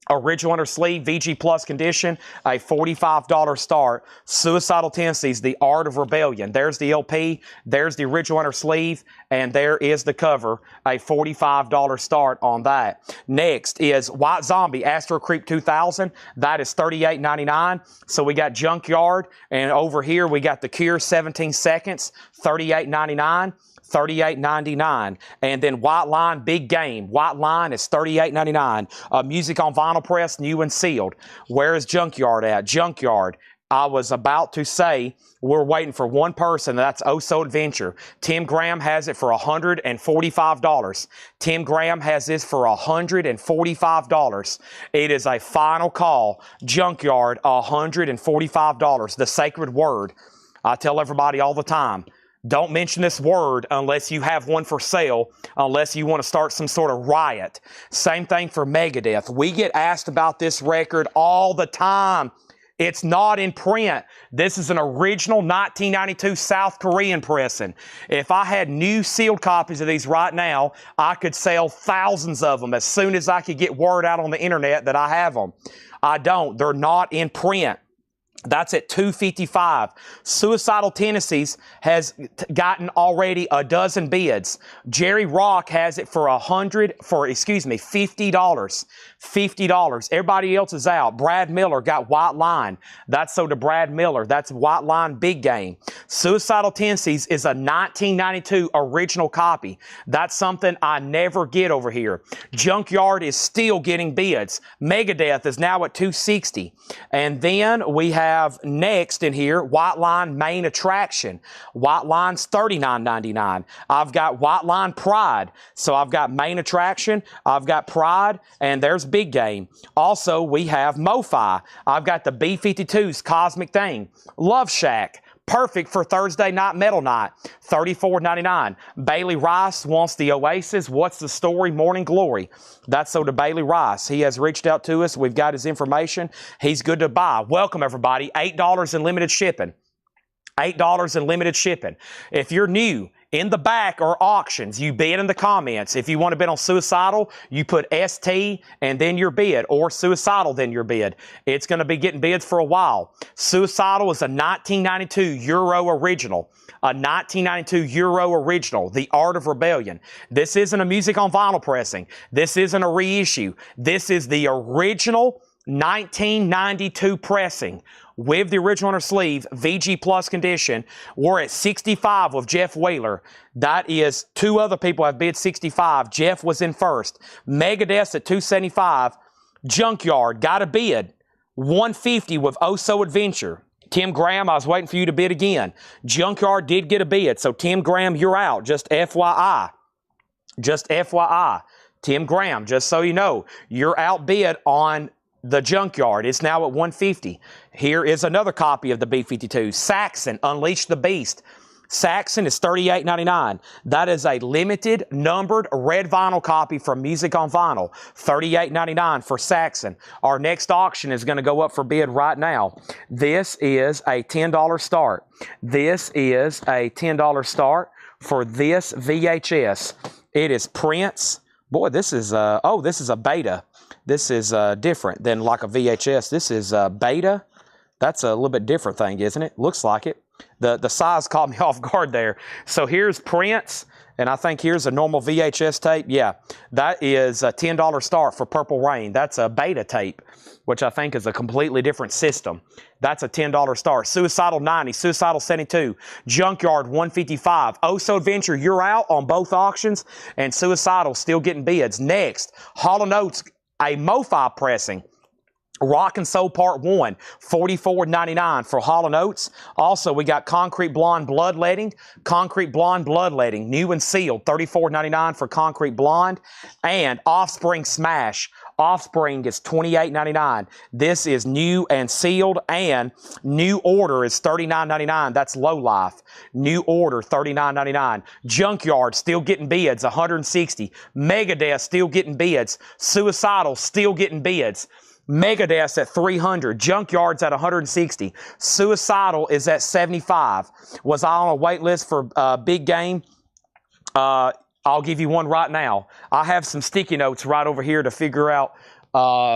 Original on her sleeve, VG Plus condition, a $45 start. Suicidal Tendencies, The Art of Rebellion. There's the LP, there's the original on her sleeve, and there is the cover, a $45 start on that. Next is White Zombie, Astro Creep 2000. That is $38.99. So we got Junkyard, and over here we got The Cure 17 Seconds, $38.99. $38.99. And then White Line Big Game. White Line is $38.99. Music on vinyl press, new and sealed. Where is Junkyard at? Junkyard. I was about to say we're waiting for one person. That's Oh So Adventure. Tim Graham has it for $145. Tim Graham has this for $145. It is a final call. Junkyard, $145. The sacred word. I tell everybody all the time, don't mention this word unless you have one for sale, unless you want to start some sort of riot. Same thing for Megadeth. We get asked about this record all the time. It's not in print. This is an original 1992 South Korean pressing. If I had new sealed copies of these right now, I could sell thousands of them as soon as I could get word out on the internet that I have them. I don't. They're not in print. That's at $255. Suicidal Tendencies has gotten already a dozen bids. Jerry Rock has it for $50. $50. Everybody else is out. Brad Miller got White Line. That's sold to Brad Miller. That's White Line big game. Suicidal Tendencies is a 1992 original copy. That's something I never get over here. Junkyard is still getting bids. Megadeth is now at $260. And then we have next in here, White Line Main Attraction. White Line's $39.99. I've got White Line Pride. So I've got Main Attraction, I've got Pride, and there's Big Game. Also, we have MoFi. I've got the B-52's Cosmic Thing. Love Shack. Perfect for Thursday night metal night, $34.99. Bailey Rice wants the Oasis. What's the story? Morning Glory. That's so to Bailey Rice. He has reached out to us. We've got his information. He's good to buy. Welcome, everybody. $8 in limited shipping. $8 in limited shipping. If you're new, in the back are auctions. You bid in the comments. If you want to bid on Suicidal, you put ST and then your bid, or Suicidal then your bid. It's going to be getting bids for a while. Suicidal is a 1992 Euro original. A 1992 Euro original, The Art of Rebellion. This isn't a music on vinyl pressing. This isn't a reissue. This is the original 1992 pressing with the original inner sleeve, VG Plus condition. We're at 65 with Jeff Whaler. That is two other people have bid 65. Jeff was in first. Megadeth at 275. Junkyard got a bid 150 with Oh So Adventure. Tim Graham, I was waiting for you to bid again. Junkyard did get a bid, so Tim Graham, you're out. Just FYI. Just FYI. Tim Graham, just so you know, you're outbid on the Junkyard. It's now at 150. Here is another copy of the B-52. Saxon, Unleash the Beast. Saxon is $38.99. That is a limited numbered red vinyl copy from Music on Vinyl. $38.99 for Saxon. Our next auction is going to go up for bid right now. This is a $10 start. This is a $10 start for this VHS. It is Prince. Boy, this is this is a beta. This is different than like a VHS. This is beta. That's a little bit different thing, isn't it? Looks like it. The size caught me off guard there. So here's Prince, and I think here's a normal VHS tape. Yeah, that is a $10 start for Purple Rain. That's a beta tape, which I think is a completely different system. That's a $10 start. Suicidal 90, Suicidal 72, Junkyard 155. Oh So Adventure, you're out on both auctions, and Suicidal still getting bids. Next, Hall & Oates, a MoFi pressing. Rock and Soul Part 1, $44.99 for Hall & Oates. Also, we got Concrete Blonde Bloodletting. Concrete Blonde Bloodletting, new and sealed, $34.99 for Concrete Blonde. And Offspring Smash. Offspring is $28.99. This is new and sealed, and New Order is $39.99. That's Low Life. New Order, $39.99. Junkyard still getting bids, $160. Megadeth still getting bids. Suicidal still getting bids. Megadeth at $300. Junkyard's at $160. Suicidal is at $75. Was I on a wait list for Big Game? I'll give you one right now. I have some sticky notes right over here to figure out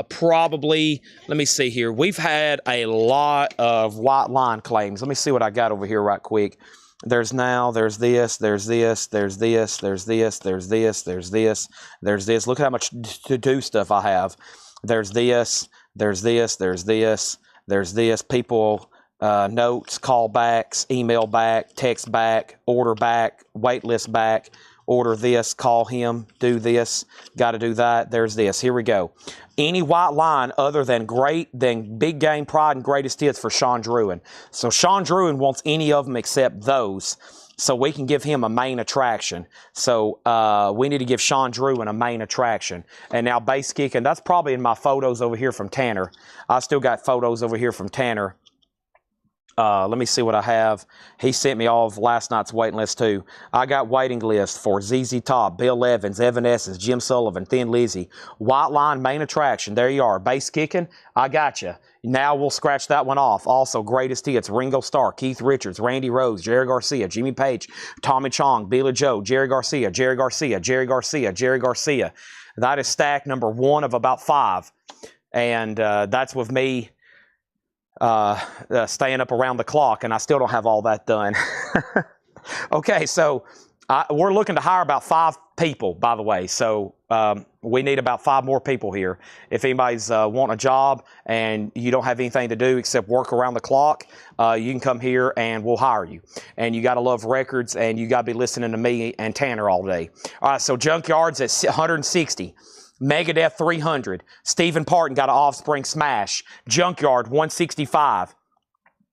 probably, let me see here. We've had a lot of White Line claims. Let me see what I got over here right quick. There's this, there's this, there's this, there's this, there's this, there's this, there's this. Look at how much to-do stuff I have. There's this, there's this, there's this, there's this. People, notes, callbacks, email back, text back, order back, wait list back, order this, call him, do this, got to do that. There's this. Here we go. Any White Line other than Big Game, Pride, and Greatest Hits for Sean Druin. So Sean Druin wants any of them except those, so we can give him a main attraction. So we need to give Sean Druin a main attraction. And now Bass Kicking, that's probably in my photos over here from Tanner. I still got photos over here from Tanner. Let me see what I have. He sent me all of last night's waiting list too. I got waiting list for ZZ Top, Bill Evans, Evanescence, Jim Sullivan, Thin Lizzy. White Line main attraction. There you are. Bass Kicking, I got you. Now we'll scratch that one off. Also, Greatest Hits, Ringo Starr, Keith Richards, Randy Rhoads, Jerry Garcia, Jimmy Page, Tommy Chong, Billy Joe, Jerry Garcia, Jerry Garcia, Jerry Garcia, Jerry Garcia. That is stack number 1 of about 5. And that's with me. staying up around the clock, and I still don't have all that done. Okay, so we're looking to hire about 5 people, by the way. So we need about 5 more people here. If anybody's wanting a job and you don't have anything to do except work around the clock, you can come here and we'll hire you. And you got to love records, and you got to be listening to me and Tanner all day. All right, so Junkyard's at 160. Megadeth 300. Stephen Parton got an Offspring smash. Junkyard 165.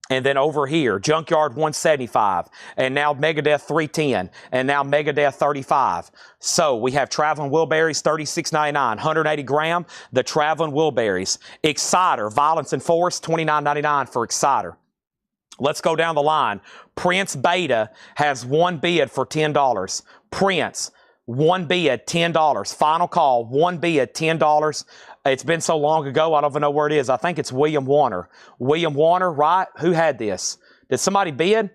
And then over here, Junkyard 175, and now Megadeth 310, and now Megadeth 35. So we have Traveling Wilburys $36.99, 180 gram, the Traveling Wilburys. Exciter, Violence and Force, $29.99 for Exciter. Let's go down the line. Prince Beta has 1 bid for $10. Prince, 1 bid, $10. Final call, 1 bid, $10. It's been so long ago, I don't even know where it is. I think it's William Warner. William Warner, right? Who had this? Did somebody bid?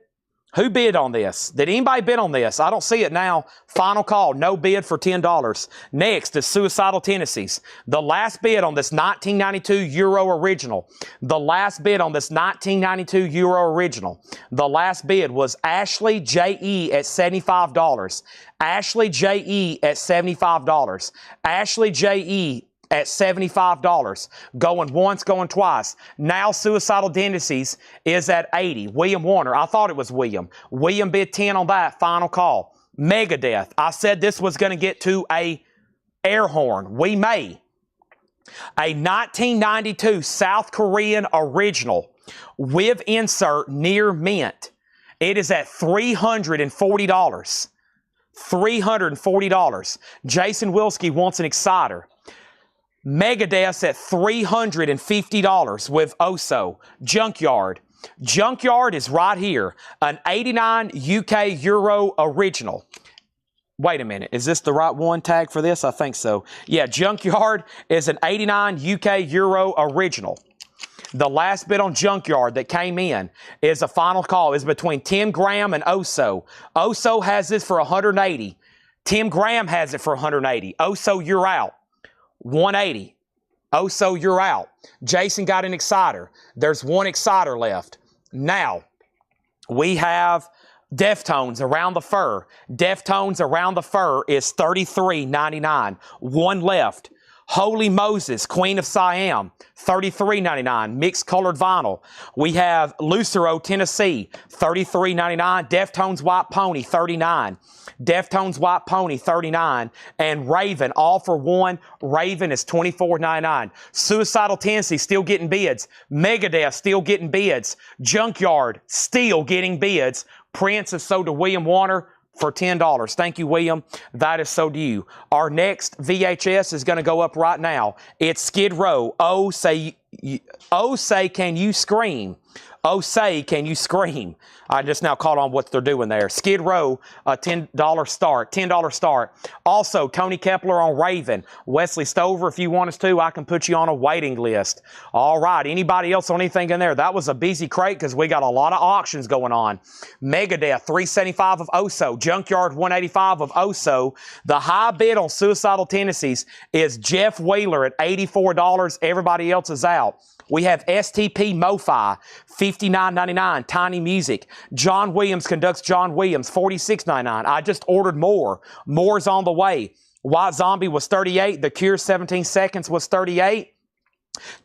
Who bid on this? Did anybody bid on this? I don't see it now. Final call, no bid for $10. Next is Suicidal Tendencies. The last bid on this 1992 Euro original. The last bid on this 1992 Euro original. The last bid was Ashley J.E. at $75. Ashley J.E. at $75. Ashley J.E. at $75. Going once, going twice. Now Suicidal Tendencies is at 80. William Warner, I thought it was William. William bid 10 on that. Final call. Megadeth, I said this was going to get to a air horn. We may. A 1992 South Korean original with insert near mint. It is at $340. $340. Jason Wilski wants an Exciter. Megadeth's at $350 with Oso. Junkyard. Junkyard is right here. An 89 UK Euro original. Wait a minute. Is this the right one tag for this? I think so. Yeah, Junkyard is an 89 UK Euro original. The last bid on Junkyard that came in is a final call. Is between Tim Graham and Oso. Oso has this for 180. Tim Graham has it for 180. Oso, you're out. 180. Oh, so you're out. Jason got an Exciter. There's 1 Exciter left. Now, we have Deftones Around the Fur. Deftones Around the Fur is $33.99. 1 left. Holy Moses, Queen of Siam, $33.99. Mixed colored vinyl. We have Lucero, Tennessee, $33.99. Deftones White Pony, $39. Deftones White Pony, $39. And Raven, all for 1. Raven is $24.99. Suicidal Tendency, still getting bids. Megadeth, still getting bids. Junkyard, still getting bids. Prince is sold to William Warner for $10. Thank you, William. That is so to you. Our next VHS is going to go up right now. It's Skid Row. Oh, say, can you scream? Oh, say, can you scream? I just now caught on what they're doing there. Skid Row, a $10 start. $10 start. Also, Tony Kepler on Raven. Wesley Stover, if you want us to, I can put you on a waiting list. All right. Anybody else on anything in there? That was a busy crate because we got a lot of auctions going on. Megadeth, $375 of Oso. Junkyard, $185 of Oso. The high bid on Suicidal Tendencies is Jeff Wheeler at $84. Everybody else is out. We have STP MoFi, $59.99, Tiny Music. John Williams conducts John Williams, $46.99. I just ordered more. More's on the way. White Zombie was $38. The Cure 17 Seconds was $38.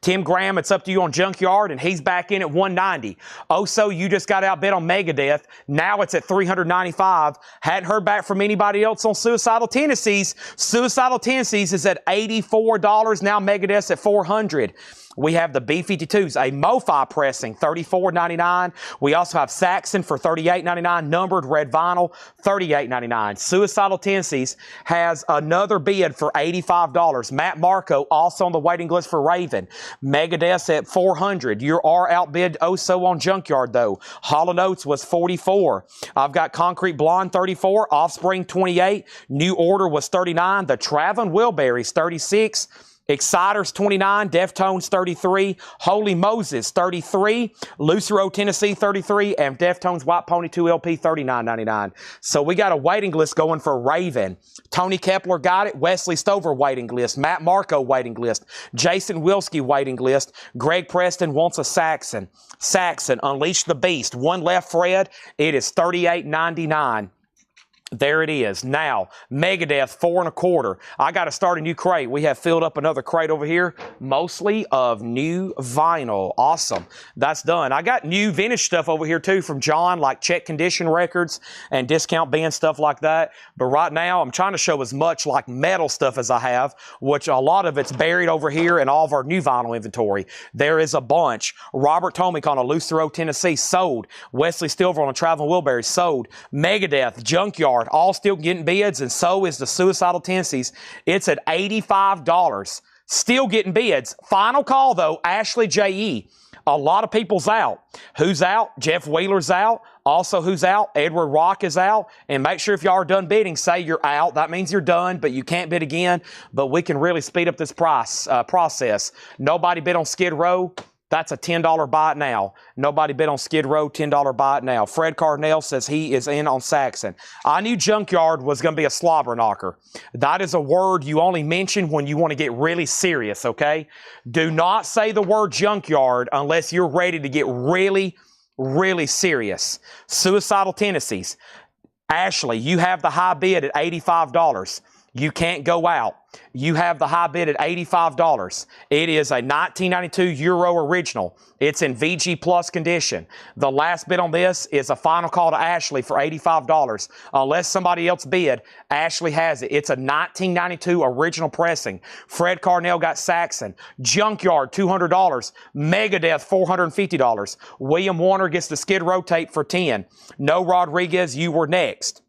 Tim Graham, it's up to you on Junkyard, and he's back in at $190. Also, you just got outbid on Megadeth. Now it's at $395. Hadn't heard back from anybody else on Suicidal Tendencies. Suicidal Tendencies is at $84. Now Megadeth's at $400. We have the B-52s, a MoFi pressing, $34.99. We also have Saxon for $38.99, numbered red vinyl, $38.99. Suicidal Tendencies has another bid for $85. Matt Marco also on the waiting list for Raven. Megadeth at $400. You are outbid Oso on Junkyard, though. Hollow Notes was $44. I've got Concrete Blonde, $34. Offspring, $28. New Order was $39. The Traveling Wilburys, $36. Exciters 29, Deftones 33, Holy Moses 33, Lucero Tennessee 33, and Deftones White Pony 2 LP $39.99. So we got a waiting list going for Raven. Tony Kepler got it. Wesley Stover waiting list. Matt Marco waiting list. Jason Wilski waiting list. Greg Preston wants a Saxon. Saxon, Unleash the Beast. One left, Fred. It is $38.99. There it is. Now, Megadeth 4 1/4. I got to start a new crate. We have filled up another crate over here, mostly of new vinyl. Awesome. That's done. I got new vintage stuff over here too from John, like Check Condition records and Discount Band stuff like that. But right now, I'm trying to show as much like metal stuff as I have, which a lot of it's buried over here in all of our new vinyl inventory. There is a bunch. Robert Tomic on a Lucero, Tennessee, sold. Wesley Silver on a Traveling Wilbury, sold. Megadeth, Junkyard, all still getting bids, and so is the Suicidal Tendencies. It's at $85. Still getting bids. Final call, though, Ashley J.E. A lot of people's out. Who's out? Jeff Wheeler's out. Also, who's out? Edward Rock is out. And make sure if y'all are done bidding, say you're out. That means you're done, but you can't bid again. But we can really speed up this process. Nobody bid on Skid Row. That's a $10 buy it now. Nobody bid on Skid Row, $10 buy it now. Fred Carnell says he is in on Saxon. I knew Junkyard was going to be a slobber knocker. That is a word you only mention when you want to get really serious, okay? Do not say the word Junkyard unless you're ready to get really, really serious. Suicidal Tendencies. Ashley, you have the high bid at $85. You can't go out. You have the high bid at $85. It is a 1992 Euro original. It's in VG Plus condition. The last bid on this is a final call to Ashley for $85. Unless somebody else bid, Ashley has it. It's a 1992 original pressing. Fred Carnell got Saxon. Junkyard, $200. Megadeth, $450. William Warner gets the Skid Row tape for $10. No Rodriguez, you were next.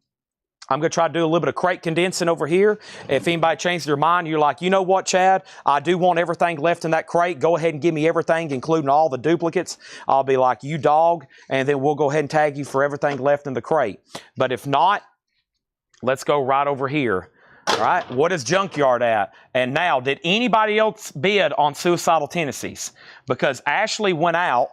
I'm going to try to do a little bit of crate condensing over here. If anybody changes their mind, you're like, you know what, Chad? I do want everything left in that crate. Go ahead and give me everything, including all the duplicates. I'll be like, you dog, and then we'll go ahead and tag you for everything left in the crate. But if not, let's go right over here. All right, what is Junkyard at? And now, did anybody else bid on Suicidal Tendencies? Because Ashley went out,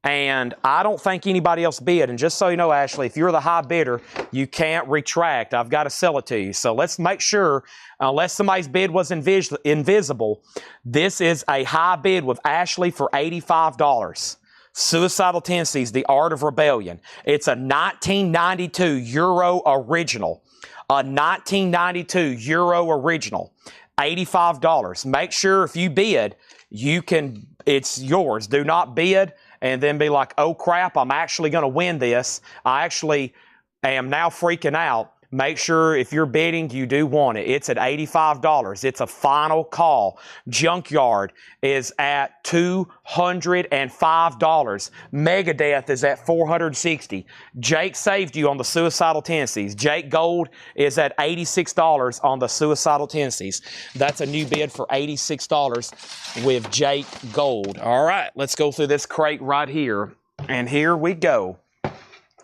and I don't think anybody else bid. And just so you know, Ashley, if you're the high bidder, you can't retract. I've got to sell it to you. So let's make sure, unless somebody's bid was invisible, this is a high bid with Ashley for $85. Suicidal Tendencies, The Art of Rebellion. It's a 1992 Euro original. A 1992 Euro original. $85. Make sure if you bid, it's yours. Do not bid and then be like, oh crap, I'm actually going to win this. I actually am now freaking out. Make sure if you're bidding, you do want it. It's at $85. It's a final call. Junkyard is at $205. Megadeth is at $460. Jake saved you on the Suicidal Tendencies. Jake Gold is at $86 on the Suicidal Tendencies. That's a new bid for $86 with Jake Gold. All right, let's go through this crate right here. And here we go.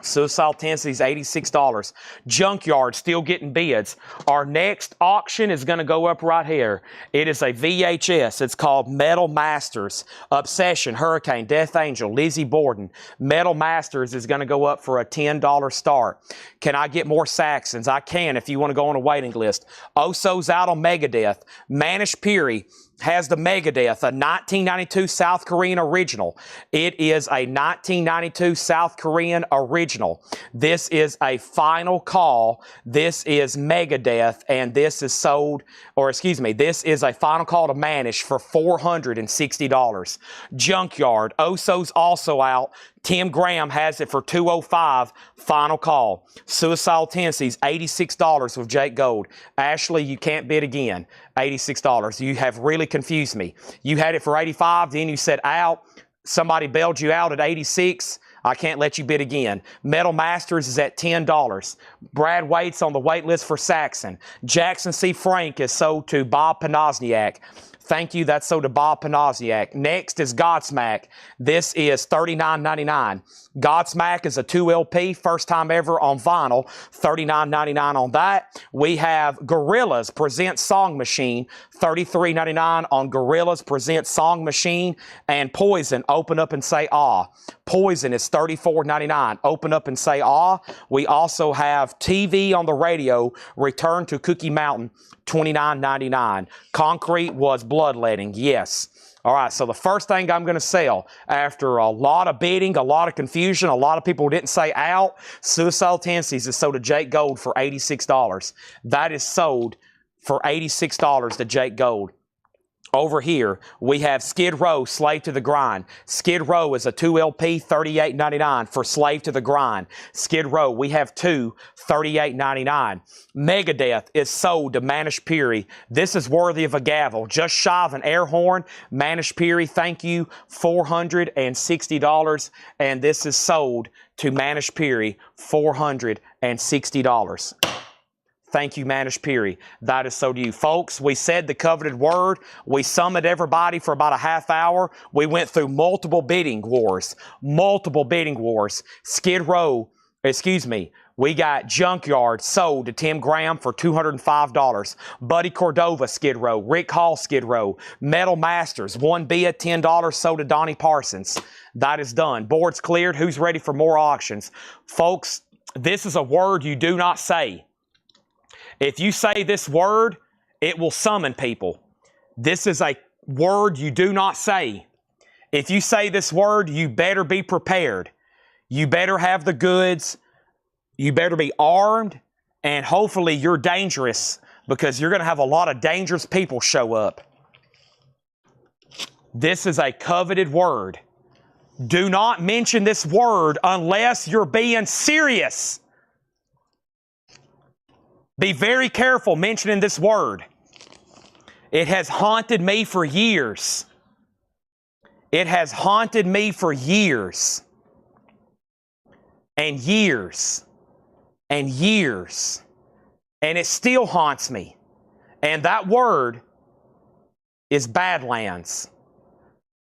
Suicidal Tendencies, $86. Junkyard, still getting bids. Our next auction is going to go up right here. It is a VHS. It's called Metal Masters. Obsession, Hurricane, Death Angel, Lizzie Borden. Metal Masters is going to go up for a $10 start. Can I get more Saxons? I can if you want to go on a waiting list. Oso's out on Megadeth. Manish Puri has the Megadeth, a 1992 South Korean original. It is a 1992 South Korean original. This is a final call. This is Megadeth, and this is sold, or excuse me, this is a final call to Manish for $460. Junkyard, Oso's also out. Tim Graham has it for $205. Final call. Suicidal Tendencies, $86 with Jake Gold. Ashley, you can't bid again. $86. You have really confused me. You had it for $85, then you said out. Somebody bailed you out at $86. I can't let you bid again. Metal Masters is at $10. Brad Waite's on the wait list for Saxon. Jackson C. Frank is sold to Bob Panozniak. Thank you. That's sold to Bob Panozniak. Next is Godsmack. This is $39.99. Godsmack is a 2 LP, first time ever on vinyl. $39.99 on that. We have Gorillaz Presents Song Machine. $33.99 on Gorillaz Presents Song Machine. And Poison, Open Up and Say Ah. Poison is $34.99. Open Up and Say Ah. We also have TV on the Radio, Return to Cookie Mountain. $29.99. Concrete was bloodletting. Yes. All right, so the first thing I'm going to sell after a lot of bidding, a lot of confusion, a lot of people didn't say out, Suicidal Tendencies is sold to Jake Gold for $86. That is sold for $86 to Jake Gold. Over here, we have Skid Row, Slave to the Grind. Skid Row is a 2 LP, $38.99 for Slave to the Grind. Skid Row, we have two, $38.99. Megadeth is sold to Manish Puri. This is worthy of a gavel. Just shy of an air horn. Manish Puri, thank you, $460. And this is sold to Manish Puri, $460. Thank you, Manish Puri. That is so to you. Folks, we said the coveted word. We summoned everybody for about a half hour. We went through multiple bidding wars. Skid Row, we got Junkyard sold to Tim Graham for $205. Buddy Cordova, Skid Row. Rick Hall, Skid Row. Metal Masters, one bid, $10 sold to Donnie Parsons. That is done. Board's cleared. Who's ready for more auctions? Folks, this is a word you do not say. If you say this word, it will summon people. This is a word you do not say. If you say this word, you better be prepared. You better have the goods. You better be armed. And hopefully you're dangerous, because you're going to have a lot of dangerous people show up. This is a coveted word. Do not mention this word unless you're being serious. Be very careful mentioning this word. It has haunted me for years. It has haunted me for years. And years. And years. And it still haunts me. And that word is Badlands.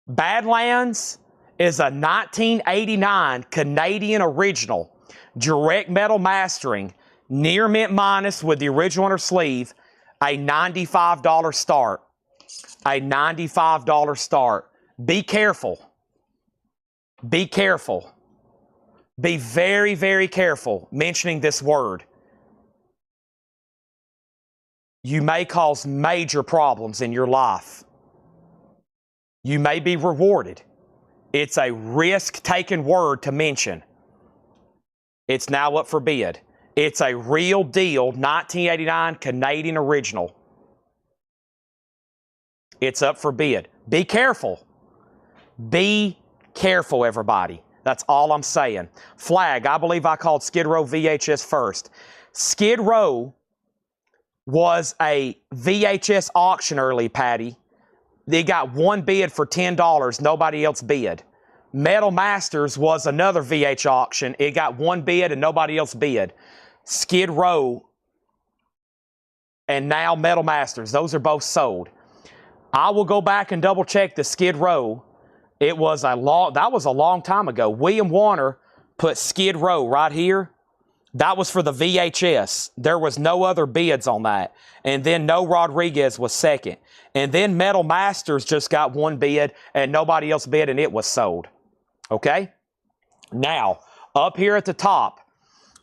Badlands is a 1989 Canadian original, direct metal mastering, near mint minus with the original inner sleeve, a $95 start. A $95 start. Be careful. Be careful. Be very, very careful mentioning this word. You may cause major problems in your life. You may be rewarded. It's a risk-taking word to mention. It's now up for bid. It's a real deal 1989 Canadian original. It's up for bid. Be careful. Be careful, everybody. That's all I'm saying. Flag, I believe I called Skid Row VHS first. Skid Row was a VHS auction early, Patty. They got one bid for $10. Nobody else bid. Metal Masters was another VH auction. It got one bid and nobody else bid. Skid Row and now Metal Masters. Those are both sold. I will go back and double check the Skid Row. That was a long time ago. William Warner put Skid Row right here. That was for the VHS. There was no other bids on that. And then No Rodriguez was second. And then Metal Masters just got one bid and nobody else bid and it was sold. Okay? Now, up here at the top,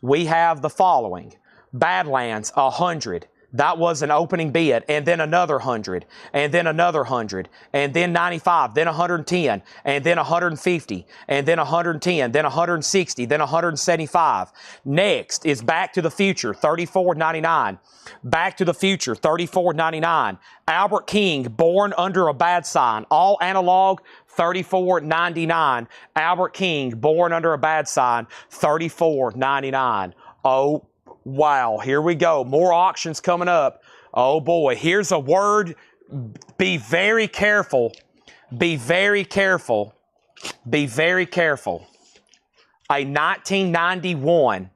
we have the following. Badlands, 100. That was an opening bid, and then another 100, and then another 100, and then 95, then 110, and then 150, and then 110, then 160, then 175. Next is Back to the Future, $34.99. Back to the Future, $34.99. Albert King, Born Under a Bad Sign, all analog, $34.99. Albert King, Born Under a Bad Sign, $34.99. Oh, wow, here we go. More auctions coming up. Oh boy, here's a word. Be very careful. Be very careful. Be very careful. A 1991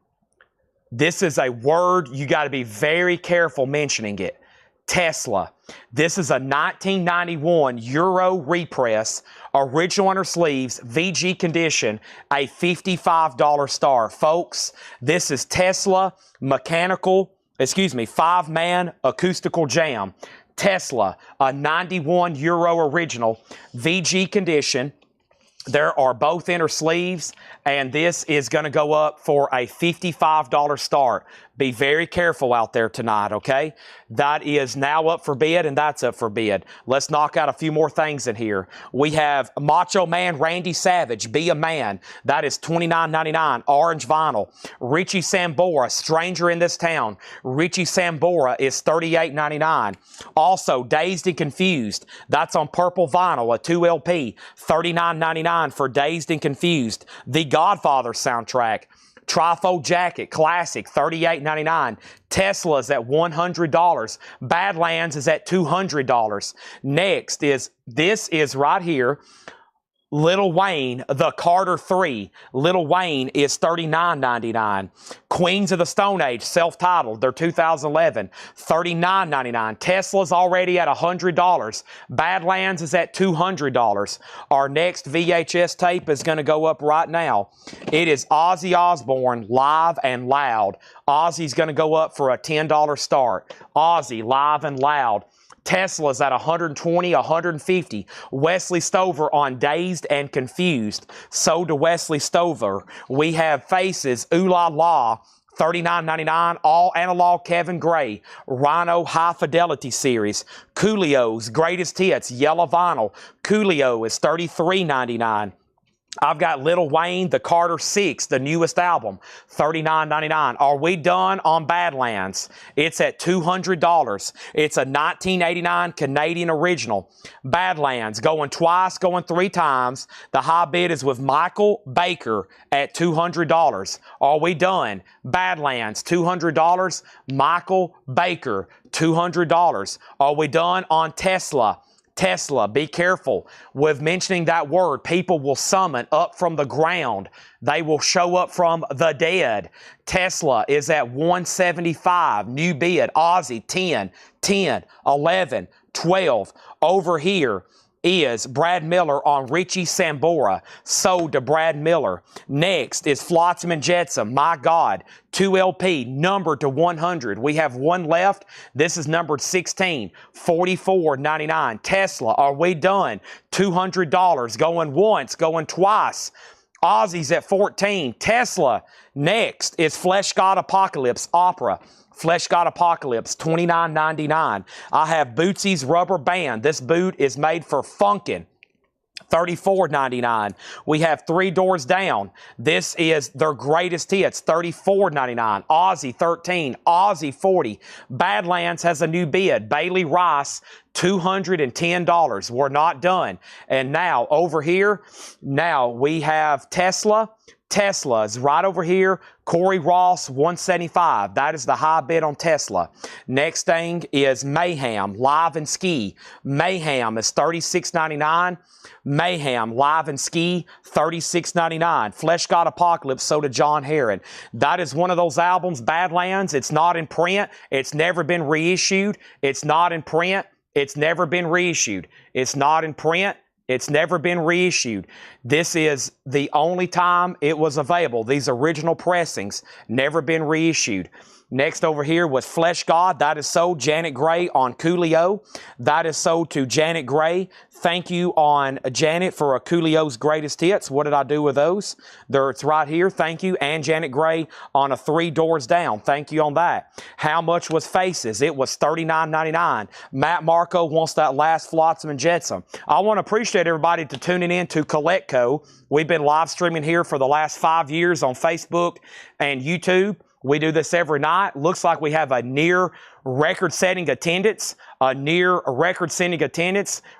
This is a word you got to be very careful mentioning it. Tesla. This is a 1991 Euro repress, original inner sleeves, VG condition, a $55 star. Folks, this is Tesla 5-man acoustical jam. Tesla, a 91 Euro original, VG condition. There are both inner sleeves, and this is going to go up for a $55 start. Be very careful out there tonight, okay? That is now up for bid, and that's up for bid. Let's knock out a few more things in here. We have Macho Man Randy Savage, Be a Man. That is $29.99, orange vinyl. Richie Sambora, Stranger in This Town. Richie Sambora is $38.99. Also, Dazed and Confused. That's on purple vinyl, a 2LP, $39.99 for Dazed and Confused. The Godfather soundtrack. Trifold jacket, classic, $38.99. Tesla's at $100. Badlands is at $200. Next is, this is right here, Lil Wayne, The Carter 3. Lil Wayne is $39.99. Queens of the Stone Age, self-titled, they're 2011, $39.99. Tesla's already at $100. Badlands is at $200. Our next VHS tape is going to go up right now. It is Ozzy Osbourne, Live and Loud. Ozzy's going to go up for a $10 start. Ozzy, Live and Loud. Tesla's at $120, $150. Wesley Stover on Dazed and Confused. Sold to Wesley Stover. We have Faces, Ooh La La, $39.99. All analog Kevin Gray. Rhino High Fidelity Series. Coolio's Greatest Hits, yellow vinyl. Coolio is $33.99. I've got Lil Wayne, The Carter 6, the newest album, $39.99. Are we done on Badlands? It's at $200. It's a 1989 Canadian original. Badlands, going twice, going three times. The high bid is with Michael Baker at $200. Are we done? Badlands, $200. Michael Baker, $200. Are we done on Tesla? Tesla, be careful with mentioning that word. People will summon up from the ground. They will show up from the dead. Tesla is at $175. New bid. Aussie, 10, 10, 11, 12. Over here is Brad Miller on Richie Sambora, sold to Brad Miller. Next is Flotsam and Jetsam, My God, 2LP, numbered to 100. We have one left. This is numbered 16, $44.99. Tesla, are we done? $200, going once, going twice. Aussie's at 14. Tesla, next is Flesh God Apocalypse Opera. Flesh God Apocalypse, $29.99. I have Bootsy's Rubber Band. This boot is made for funkin'. $34.99. We have Three Doors Down. This is their greatest hits, $34.99. Aussie, 13. Aussie, 40. Badlands has a new bid. Bailey Rice, $210. We're not done. And now, over here, now we have Tesla. Tesla's right over here. Corey Ross, $175. That is the high bid on Tesla. Next thing is Mayhem, Live and Ski. Mayhem is $36.99. Mayhem, Live and Ski, $36.99. Flesh God Apocalypse, so did John Heron. That is one of those albums, Badlands. It's not in print. It's never been reissued. It's not in print. It's never been reissued. It's not in print. It's never been reissued. This is the only time it was available. These original pressings, never been reissued. Next over here was Flesh God. That is sold. Janet Gray on Coolio. That is sold to Janet Gray. Thank you on Janet for a Coolio's Greatest Hits. What did I do with those? It's right here. Thank you. And Janet Gray on a Three Doors Down. Thank you on that. How much was Faces? It was $39.99. Matt Marco wants that last Flotsam and Jetsam. I want to appreciate everybody to tuning in to Collectco. We've been live streaming here for the last 5 years on Facebook and YouTube. We do this every night. Looks like we have a near record-setting attendance.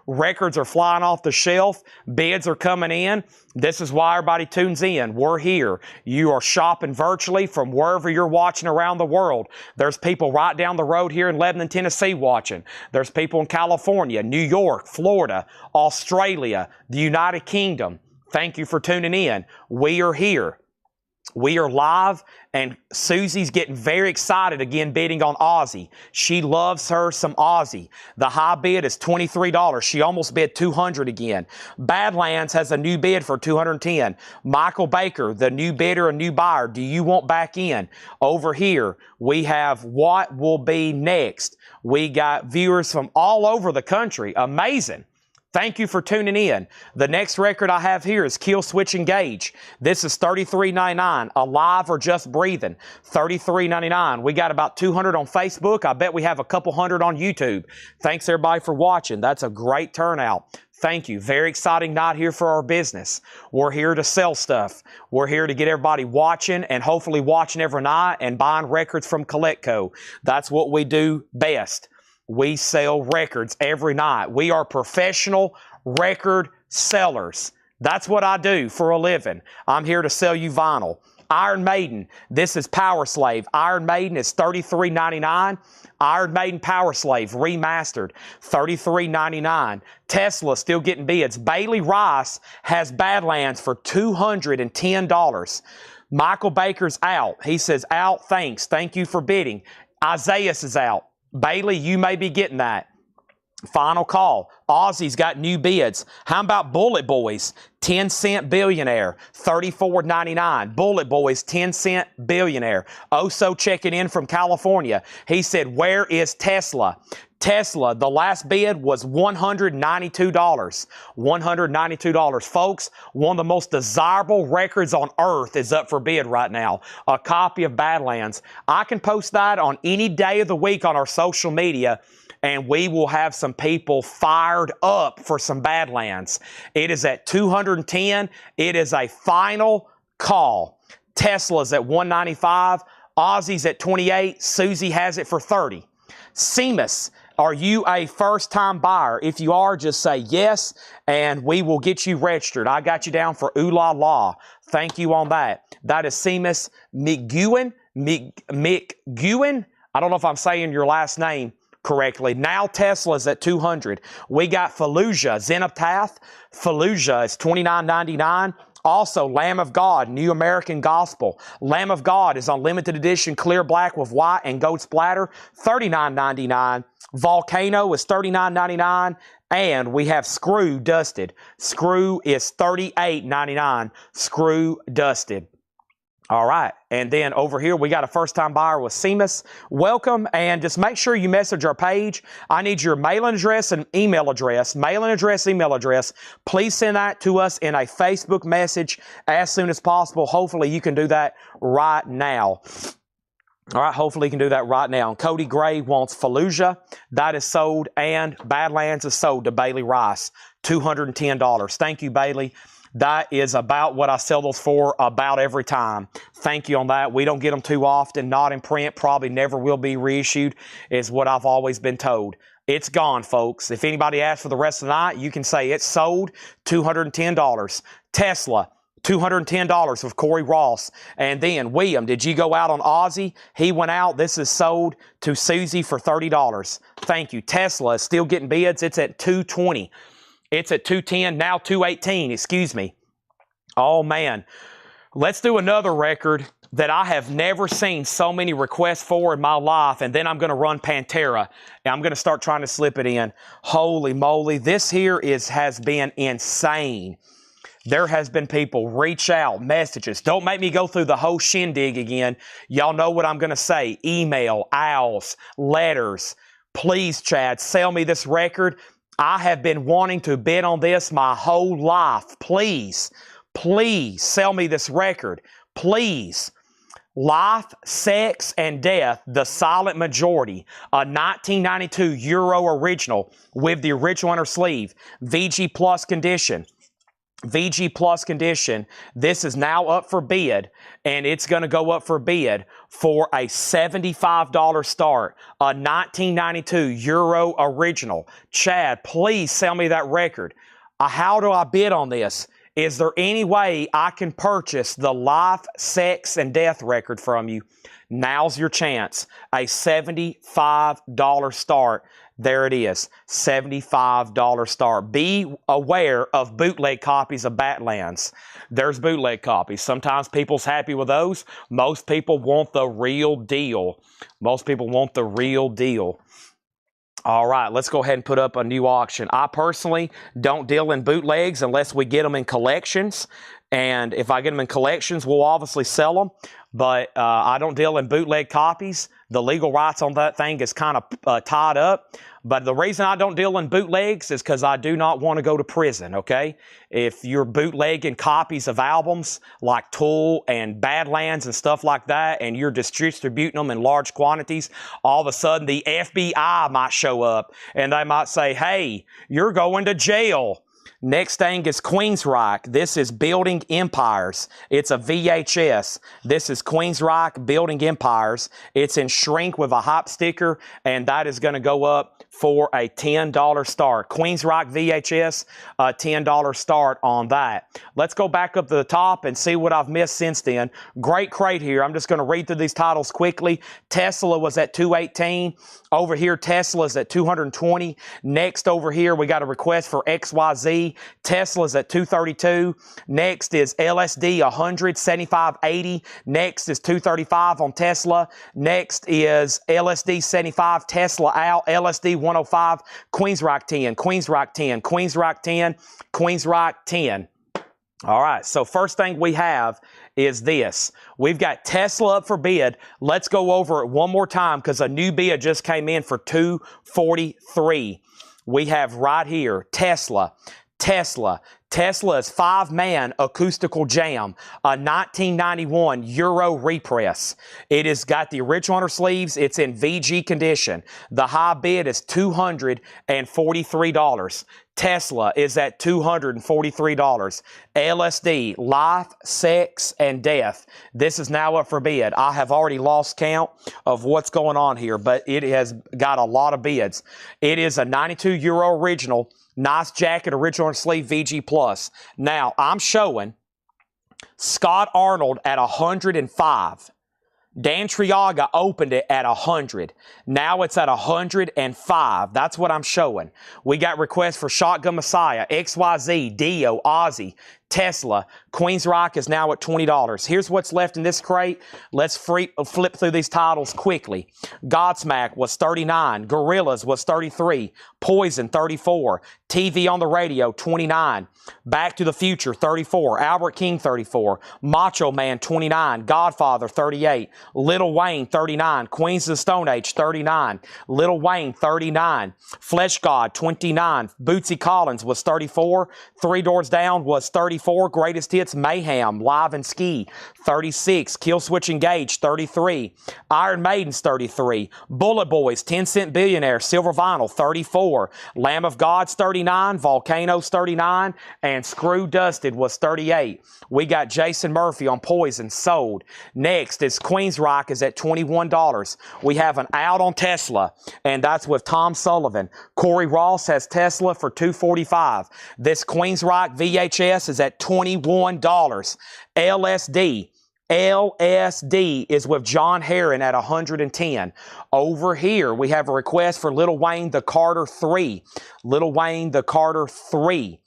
Records are flying off the shelf. Bids are coming in. This is why everybody tunes in. We're here. You are shopping virtually from wherever you're watching around the world. There's people right down the road here in Lebanon, Tennessee watching. There's people in California, New York, Florida, Australia, the United Kingdom. Thank you for tuning in. We are here. We are live, and Susie's getting very excited again bidding on Aussie. She loves her some Aussie. The high bid is $23. She almost bid $200 again. Badlands has a new bid for $210. Michael Baker, the new bidder, a new buyer. Do you want back in? Over here, we have what will be next. We got viewers from all over the country. Amazing. Thank you for tuning in. The next record I have here is Kill Switch Engage. This is $33.99. Alive or Just Breathing, $33.99. We got about 200 on Facebook. I bet we have a couple hundred on YouTube. Thanks everybody for watching. That's a great turnout. Thank you. Very exciting night here for our business. We're here to sell stuff. We're here to get everybody watching and hopefully watching every night and buying records from Collectco. That's what we do best. We sell records every night. We are professional record sellers. That's what I do for a living. I'm here to sell you vinyl. Iron Maiden, this is Power Slave. Iron Maiden is $33.99. Iron Maiden Power Slave remastered, $33.99. Tesla still getting bids. Bailey Rice has Badlands for $210. Michael Baker's out. He says, out, thanks. Thank you for bidding. Isaiah's is out. Bailey, you may be getting that. Final call. Aussie's got new bids. How about Bullet Boys? 10-cent billionaire, $34.99. Bullet Boys, 10-cent billionaire. Oso checking in from California. He said, where is Tesla? Tesla, the last bid was $192. $192. Folks, one of the most desirable records on earth is up for bid right now. A copy of Badlands. I can post that on any day of the week on our social media, and we will have some people fired up for some Badlands. It is at $210. It is a final call. Tesla's at $195. Aussie's at $28. Susie has it for $30. Seamus, are you a first-time buyer? If you are, just say yes, and we will get you registered. I got you down for Ooh La La. Thank you on that. That is Seamus McGeown. McGeown. I don't know if I'm saying your last name correctly. Now Tesla's at $200. We got Fallujah, Zenithpath. Fallujah is $29.99. Also, Lamb of God, New American Gospel. Lamb of God is on limited edition, clear black with white and gold splatter, $39.99. Volcano is $39.99. And we have Screw Dusted. Screw is $38.99. Screw Dusted. All right, and then over here, we got a first-time buyer with Seamus. Welcome, and just make sure you message our page. I need your mailing address and email address. Mailing address, email address. Please send that to us in a Facebook message as soon as possible. Hopefully, you can do that right now. All right, hopefully you can do that right now. Cody Gray wants Fallujah. That is sold, and Badlands is sold to Bailey Rice, $210. Thank you, Bailey. That is about what I sell those for about every time. Thank you on that. We don't get them too often. Not in print. Probably never will be reissued is what I've always been told. It's gone, folks. If anybody asks for the rest of the night, you can say it's sold, $210. Tesla, $210 with Corey Ross. And then, William, did you go out on Aussie? He went out. This is sold to Susie for $30. Thank you. Tesla is still getting bids. It's at $220. It's at $210, now $218, excuse me. Oh, man. Let's do another record that I have never seen so many requests for in my life, and then I'm going to run Pantera, and I'm going to start trying to slip it in. Holy moly, this here has been insane. There has been people reach out, messages. Don't make me go through the whole shindig again. Y'all know what I'm going to say. Email, owls, letters. Please, Chad, sell me this record. I have been wanting to bid on this my whole life. Please, please sell me this record. Please. Life, Sex, and Death, The Silent Majority, a 1992 Euro original with the original inner sleeve, VG Plus condition. VG Plus condition. This is now up for bid, and it's going to go up for bid for a $75 start, a 1992 Euro original. Chad, please sell me that record. How do I bid on this? Is there any way I can purchase the Life, Sex, and Death record from you? Now's your chance. A $75 start. There it is, $75 start. Be aware of bootleg copies of Badlands. There's bootleg copies. Sometimes people's happy with those. Most people want the real deal. Most people want the real deal. All right, let's go ahead and put up a new auction. I personally don't deal in bootlegs unless we get them in collections. And if I get them in collections, we'll obviously sell them. But I don't deal in bootleg copies. The legal rights on that thing is kind of tied up. But the reason I don't deal in bootlegs is because I do not want to go to prison, okay? If you're bootlegging copies of albums like Tool and Badlands and stuff like that, and you're distributing them in large quantities, all of a sudden the FBI might show up and they might say, hey, you're going to jail. Next thing is Queensryche. This is Building Empires. It's a VHS. This is Queensryche Building Empires. It's in shrink with a hop sticker, and that is going to go up for a $10 start. Queensryche VHS, a $10 start on that. Let's go back up to the top and see what I've missed since then. Great crate here. I'm just going to read through these titles quickly. Tesla was at $218. Over here, Tesla's at $220. Next over here, we got a request for XYZ. Tesla's at $232. Next is LSD 100, $75.80. Next is $235 on Tesla. Next is LSD 75, Tesla out. LSD 105, Queensryche 10, Queensryche 10, Queensryche 10, Queensryche 10. All right, so first thing we have is this. We've got Tesla up for bid. Let's go over it one more time because a new bid just came in for $243. We have right here Tesla is 5-man acoustical jam, a 1991 Euro repress. It has got the original under sleeves. It's in VG condition. The high bid is $243. Tesla is at $243. LSD, Life, Sex, and Death. This is now up for bid. I have already lost count of what's going on here, but it has got a lot of bids. It is a 92 Euro original. Nice jacket, original sleeve, VG Plus. Now, I'm showing Scott Arnold at 105. Dan Triaga opened it at 100. Now it's at 105. That's what I'm showing. We got requests for Shotgun Messiah, XYZ, Dio, Ozzy, Tesla. Queensryche is now at $20. Here's what's left in this crate. Let's flip through these titles quickly. Godsmack was $39. Gorillaz was $33. Poison, $34. TV on the Radio, $29. Back to the Future, $34. Albert King, $34. Macho Man, $29. Godfather, $38. Lil Wayne, $39. Queens of the Stone Age, $39. Lil Wayne, $39. Flesh God, $29. Bootsy Collins was $34. Three Doors Down was $34. Greatest Hits, Mayhem, Live and Ski, $36. Killswitch Engage, $33. Iron Maiden's $33. Bullet Boys, 10 Cent Billionaire, Silver Vinyl, $34. Lamb of God's $39. Volcano's $39. And Screw Dusted was $38. We got Jason Murphy on Poison, sold. Next is Queensryche is at $21. We have an out on Tesla, and that's with Tom Sullivan. Corey Ross has Tesla for $245. This Queensryche VHS is at $21. LSD is with John Herron at $110. Over here, we have a request for Lil Wayne the Carter 3. Lil Wayne the Carter 3.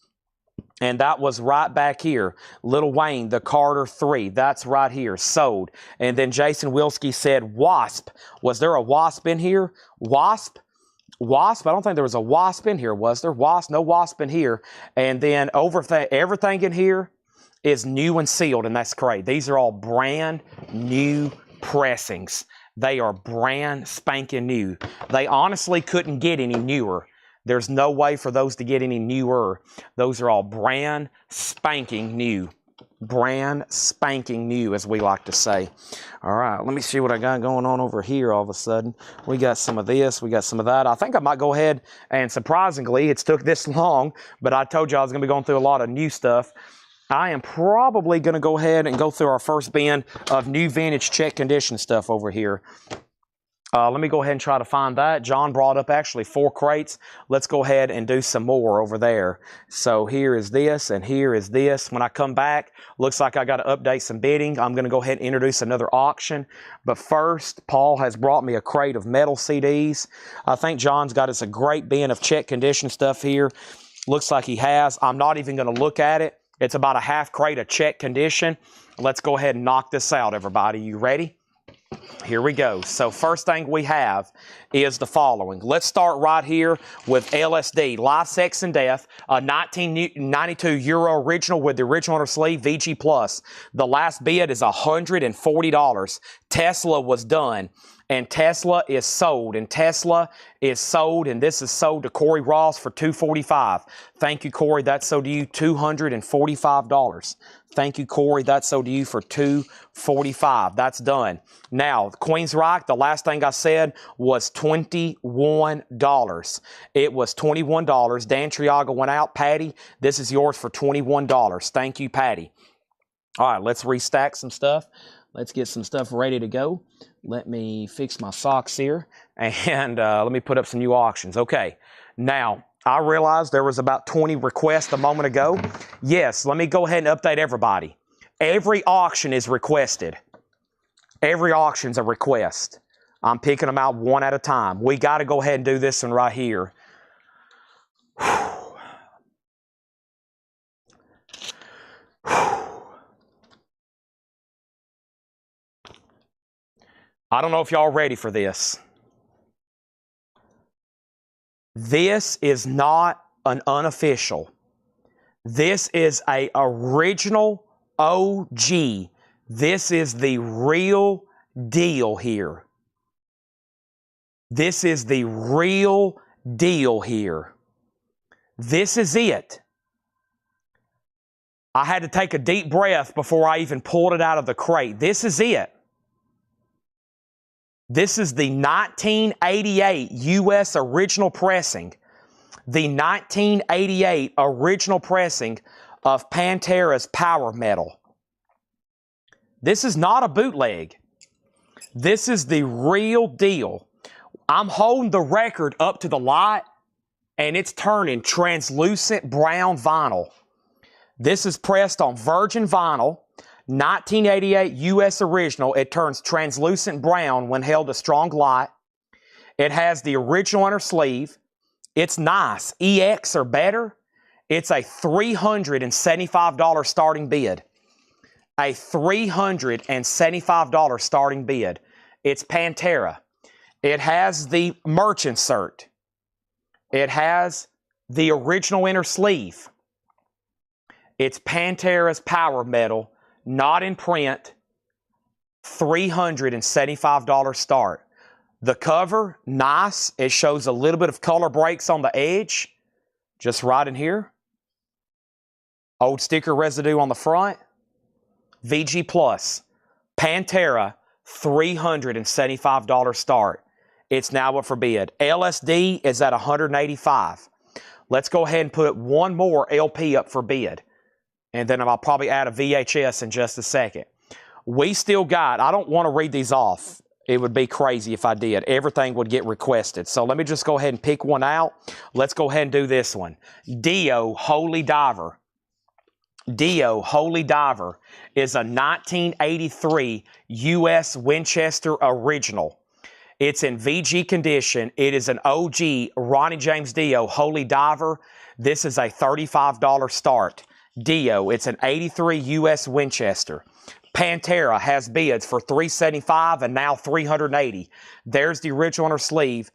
And that was right back here. Lil Wayne, the Carter 3. That's right here. Sold. And then Jason Wilski said Wasp. Was there a Wasp in here? Wasp? Wasp? I don't think there was a Wasp in here, was there? Wasp? No Wasp in here. And then everything in here is new and sealed, and that's great. These are all brand new pressings. They are brand spanking new. They honestly couldn't get any newer. There's no way for those to get any newer. Those are all brand spanking new. Brand spanking new, as we like to say. All right, let me see what I got going on over here all of a sudden. We got some of this, we got some of that. I think I might go ahead and, surprisingly, it's took this long, but I told you I was going to be going through a lot of new stuff. I am probably going to go ahead and go through our first bin of new vintage check condition stuff over here. Let me go ahead and try to find that. John brought up actually 4 crates. Let's go ahead and do some more over there. So here is this and here is this. When I come back, looks like I got to update some bidding. I'm going to go ahead and introduce another auction. But first, Paul has brought me a crate of metal CDs. I think John's got us a great bin of check condition stuff here. Looks like he has. I'm not even going to look at it. It's about a half crate of check condition. Let's go ahead and knock this out, everybody. You ready? Here we go. So first thing we have is the following. Let's start right here with LSD, Life, Sex, and Death, a 1992 Euro original with the original inner sleeve, VG Plus. The last bid is $140. Tesla was done, and Tesla is sold, and Tesla is sold, and this is sold to Corey Ross for $245. Thank you, Corey. That's sold to you $245. Thank you, Corey. That's sold to you for $245. That's done. Now, Queensryche, the last thing I said was $21. It was $21. Dan Triaga went out. Patty, this is yours for $21. Thank you, Patty. All right, let's restack some stuff. Let's get some stuff ready to go. Let me fix my socks here, and let me put up some new auctions. Okay, now, I realized there was about 20 requests a moment ago. Yes, let me go ahead and update everybody. Every auction is requested. Every auction's a request. I'm picking them out one at a time. We got to go ahead and do this one right here. I don't know if y'all ready for this. This is not an unofficial. This is a original OG. This is the real deal here. This is the real deal here. This is it. I had to take a deep breath before I even pulled it out of the crate. This is it. This is the 1988 U.S. original pressing. The 1988 original pressing of Pantera's Power Metal. This is not a bootleg. This is the real deal. I'm holding the record up to the light, and it's turning translucent brown vinyl. This is pressed on virgin vinyl. 1988 U.S. original. It turns translucent brown when held to strong light. It has the original inner sleeve. It's nice. EX or better. It's a $375 starting bid. A $375 starting bid. It's Pantera. It has the merch insert. It has the original inner sleeve. It's Pantera's Power Metal. Not in print, $375 start. The cover, nice. It shows a little bit of color breaks on the edge, just right in here. Old sticker residue on the front. VG Plus, Pantera, $375 start. It's now up for bid. LSD is at $185. Let's go ahead and put one more LP up for bid. And then I'll probably add a VHS in just a second. We still got, I don't want to read these off. It would be crazy if I did. Everything would get requested. So let me just go ahead and pick one out. Let's go ahead and do this one. Dio Holy Diver. Dio Holy Diver is a 1983 U.S. Winchester original. It's in VG condition. It is an OG Ronnie James Dio Holy Diver. This is a $35 start. Dio, it's an 83 U.S. Winchester. Pantera has bids for $375 and now $380. There's the original inner sleeve.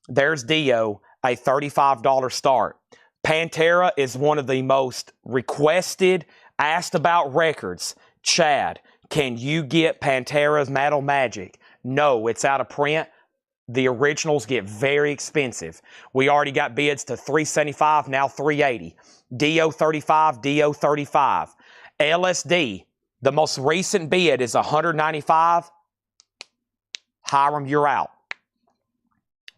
There's Dio, a $35 start. Pantera is one of the most requested, asked about records. Chad, can you get Pantera's Metal Magic? No, it's out of print. The originals get very expensive. We already got bids to $375, now $380. Dio 35, Dio 35. LSD, the most recent bid is $195. Hiram, you're out.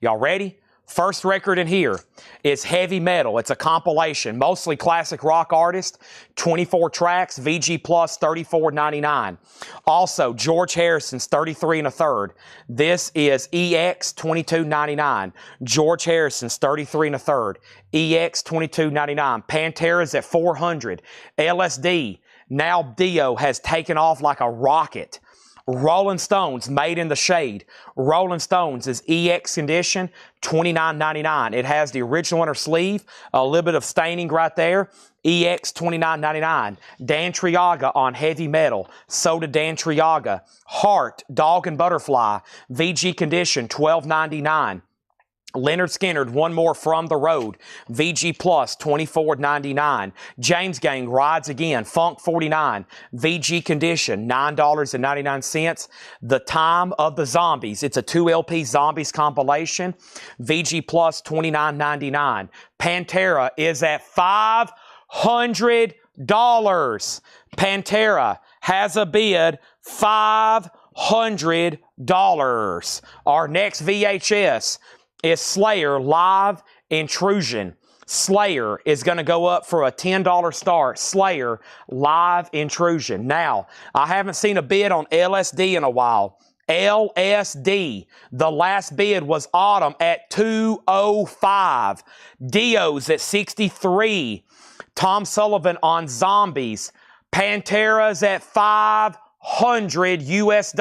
Y'all ready? First record in here is Heavy Metal. It's a compilation, mostly classic rock artist, 24 tracks, VG Plus, $34.99. Also, George Harrison's 33 1/3. This is EX, $22.99. George Harrison's 33 1/3. EX, $22.99. Pantera's at $400. LSD, now Dio, has taken off like a rocket. Rolling Stones, Made in the Shade. Rolling Stones is EX condition, $29.99. It has the original inner sleeve, a little bit of staining right there. EX, $29.99. Dan Triaga on Heavy Metal. So did Dan Triaga. Heart, Dog and Butterfly. VG condition, $12.99. Leonard Skinner, One More From the Road, VG Plus, $24.99. James Gang, Rides Again, Funk 49, VG condition, $9.99. The Time of the Zombies, it's a 2 LP Zombies compilation, VG Plus, $29.99. Pantera is at $500. Pantera has a bid, $500. Our next VHS is Slayer Live Intrusion. Slayer is going to go up for a $10 start. Slayer Live Intrusion. Now, I haven't seen a bid on LSD in a while. LSD, the last bid was Autumn at $205. Dio's at $63. Tom Sullivan on Zombies. Pantera's at $500 US.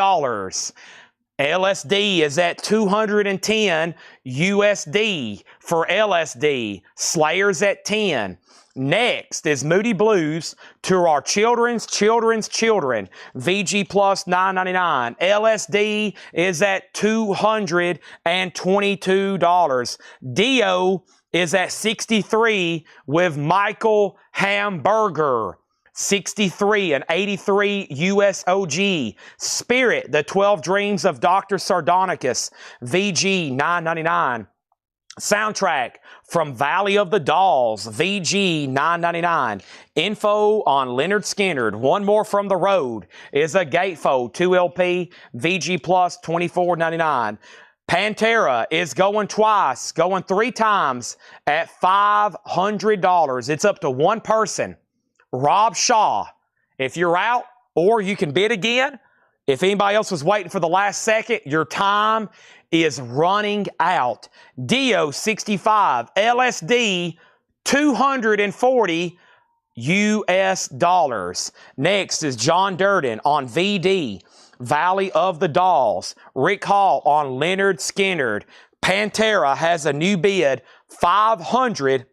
LSD is at $210 USD for LSD. Slayer's at $10. Next is Moody Blues, To Our Children's Children. VG Plus, $9.99. LSD is at $222. Dio is at $63 with Michael Hamburger. 63 and 83 USOG. Spirit, The 12 Dreams of Dr. Sardonicus, VG, $9.99. Soundtrack from Valley of the Dolls, VG, $9.99. Info on Leonard Skinner, One More From the Road, is a gatefold, 2 LP, VG Plus, $24.99. Pantera is going twice, going 3 times at $500. It's up to one person. Rob Shaw, if you're out, or you can bid again. If anybody else was waiting for the last second, your time is running out. Dio, 65. LSD, $240 US. Next is John Durden on VD, Valley of the Dolls. Rick Hall on Leonard Skinner. Pantera has a new bid, $510.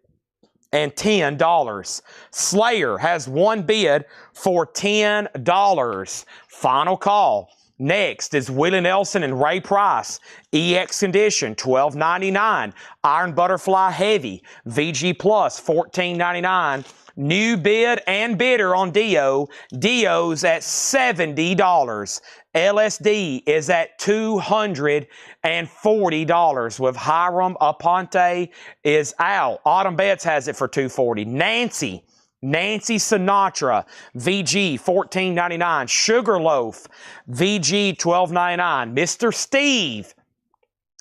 Slayer has one bid for $10. Final call. Next is Willie Nelson and Ray Price. EX condition, $12.99. Iron Butterfly Heavy, VG Plus, $14.99. New bid and bidder on Dio. Dio's at $70. LSD is at $240 with Hiram Aponte is out. Autumn Betts has it for $240. Nancy Sinatra, VG, $14.99. Sugarloaf, VG, $12.99. Mr. Steve,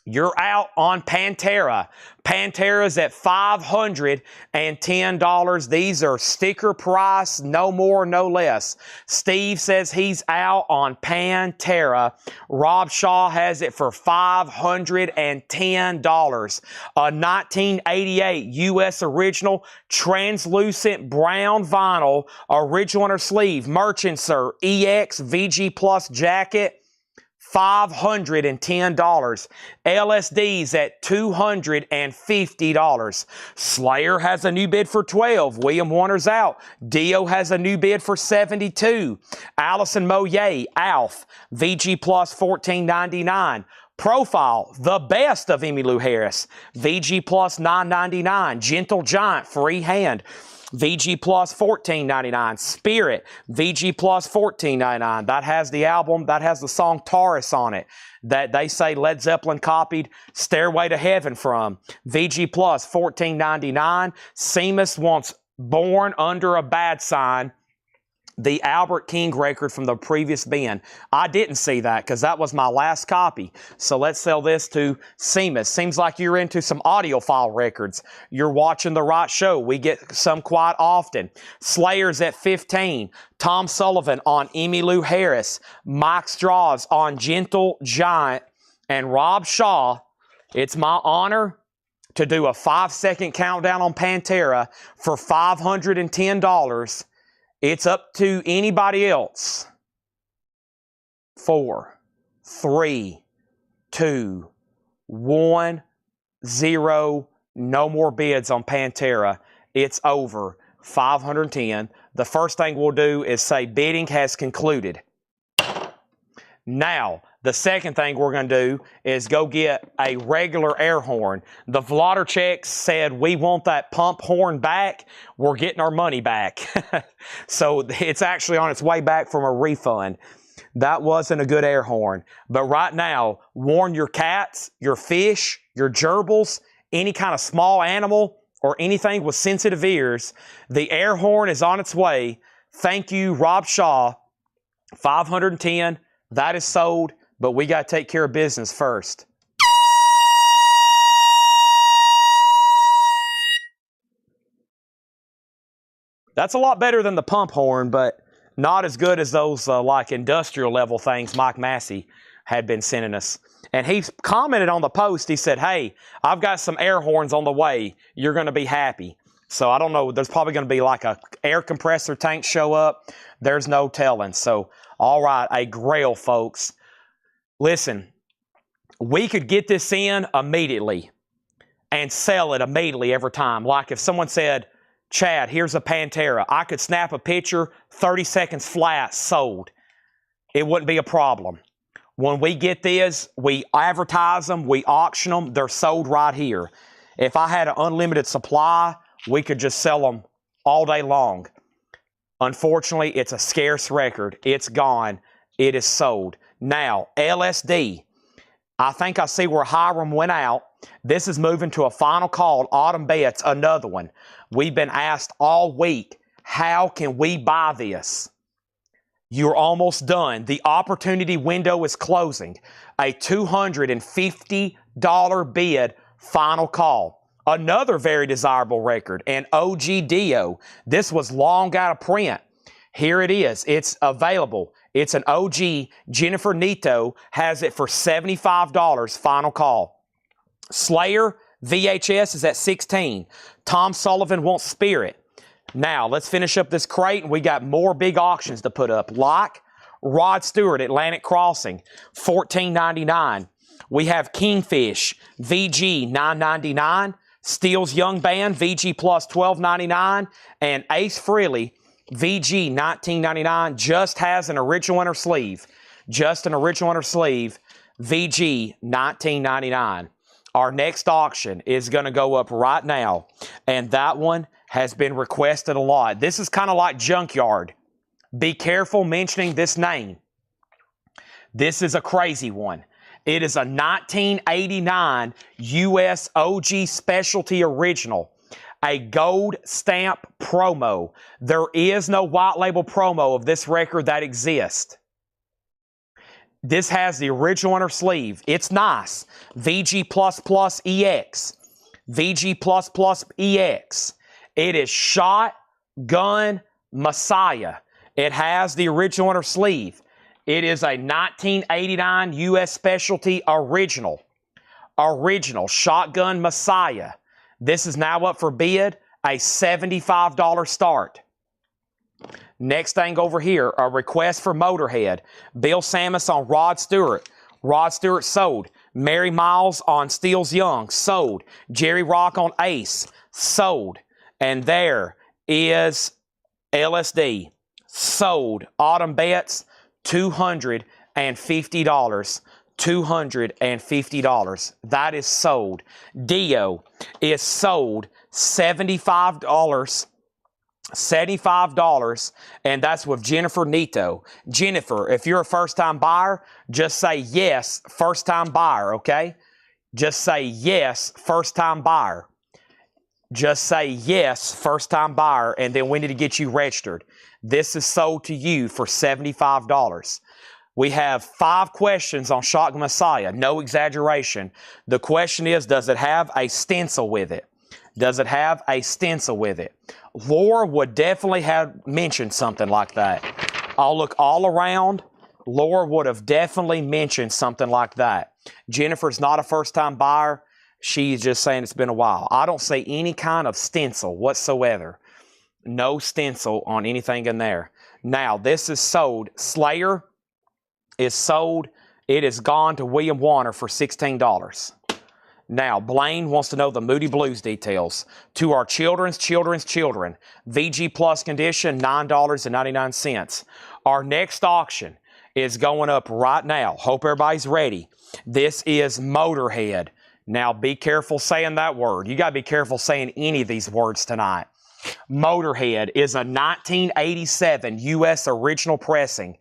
you're out on Pantera. Pantera's at $510. These are sticker price, no more, no less. Steve says he's out on Pantera. Rob Shaw has it for $510. A 1988 U.S. original translucent brown vinyl, original inner sleeve, merchant insert, EX VG Plus jacket, $510. LSD's at $250. Slayer has a new bid for $12. William Warner's out. Dio has a new bid for $72. Allison Moye, Alf, VG Plus, $14.99. Profile, the best of Emmylou Harris, VG Plus, $9.99. Gentle Giant, Freehand, VG Plus, $14.99. Spirit, VG Plus, $14.99. That has the album, that has the song Taurus on it, that they say Led Zeppelin copied Stairway to Heaven from. VG Plus, $14.99. Seamus wants Born Under a Bad Sign. the Albert King record from the previous bin. I didn't see that because that was my last copy. So let's sell this to Seamus. Seems like you're into some audiophile records. You're watching the right show. We get some quite often. Slayers at 15. Tom Sullivan on Emmylou Harris. Mike Straws on Gentle Giant. And Rob Shaw, it's my honor to do a 5-second countdown on Pantera for $510. It's up to anybody else. 4, 3, 2, 1, 0. No more bids on Pantera. It's over. 510. The first thing we'll do is say bidding has concluded. Now, the second thing we're going to do is go get a regular air horn. The Vlodercheks said we want that pump horn back. We're getting our money back. So it's actually on its way back from a refund. That wasn't a good air horn. But right now, warn your cats, your fish, your gerbils, any kind of small animal or anything with sensitive ears. The air horn is on its way. Thank you, Rob Shaw. 510. That is sold, but we got to take care of business first. That's a lot better than the pump horn, but not as good as those like industrial level things Mike Massey had been sending us. And he commented on the post, he said, hey, I've got some air horns on the way. You're going to be happy. So I don't know, there's probably going to be like a air compressor tank show up. There's no telling. So, all right, a Grail, folks. Listen, we could get this in immediately and sell it immediately every time. Like if someone said, Chad, here's a Pantera. I could snap a picture, 30 seconds flat, sold. It wouldn't be a problem. When we get this, we advertise them, we auction them, they're sold right here. If I had an unlimited supply, we could just sell them all day long. Unfortunately, it's a scarce record. It's gone. It is sold. Now, LSD. I think I see where Hiram went out. This is moving to a final call. Autumn Bets, another one. We've been asked all week, how can we buy this? You're almost done. The opportunity window is closing. A $250 bid, final call. Another very desirable record, an OG Dio. This was long out of print. Here it is. It's available. It's an OG. Jennifer Nito has it for $75, final call. Slayer VHS is at $16. Tom Sullivan wants Spirit. Now, let's finish up this crate, and we got more big auctions to put up. Like Rod Stewart, Atlantic Crossing, $14.99. We have Kingfish, VG, $9.99. Steele's Young Band, VG Plus, $12.99. And Ace Frehley, VG, $19.99. Just has an original inner sleeve. Just an original inner sleeve, VG, $19.99. Our next auction is going to go up right now, and that one has been requested a lot. This is kind of like Junkyard. Be careful mentioning this name. This is a crazy one. It is a 1989 U.S. OG Specialty Original, a gold stamp promo. There is no white label promo of this record that exists. This has the original inner sleeve. It's nice. VG++ EX. VG++ EX. It is Shotgun Messiah. It has the original inner sleeve. It is a 1989 U.S. Specialty Original. Original Shotgun Messiah. This is now up for bid, a $75 start. Next thing over here, a request for Motorhead. Bill Samus on Rod Stewart. Rod Stewart sold. Mary Miles on Steele's Young, sold. Jerry Rock on Ace, sold. And there is LSD, sold. Autumn Bets, $250. $250. That is sold. Dio is sold $75. $75, and that's with Jennifer Nito. Jennifer, if you're a first-time buyer, just say yes, first-time buyer, okay? Just say yes, first-time buyer. Just say yes, first time buyer, and then we need to get you registered. This is sold to you for $75. We have 5 questions on Shotgun Messiah, no exaggeration. The question is, does it have a stencil with it? Does it have a stencil with it? Laura would definitely have mentioned something like that. I'll look all around. Laura would have definitely mentioned something like that. Jennifer's not a first-time buyer. She's just saying it's been a while. I don't see any kind of stencil whatsoever. No stencil on anything in there. Now, this is sold. Slayer is sold. It is gone to William Warner for $16. Now, Blaine wants to know the Moody Blues details. To our children, VG Plus condition, $9.99. Our next auction is going up right now. Hope everybody's ready. This is Motorhead. Now, be careful saying that word. You got to be careful saying any of these words tonight. Motorhead is a 1987 U.S. original pressing.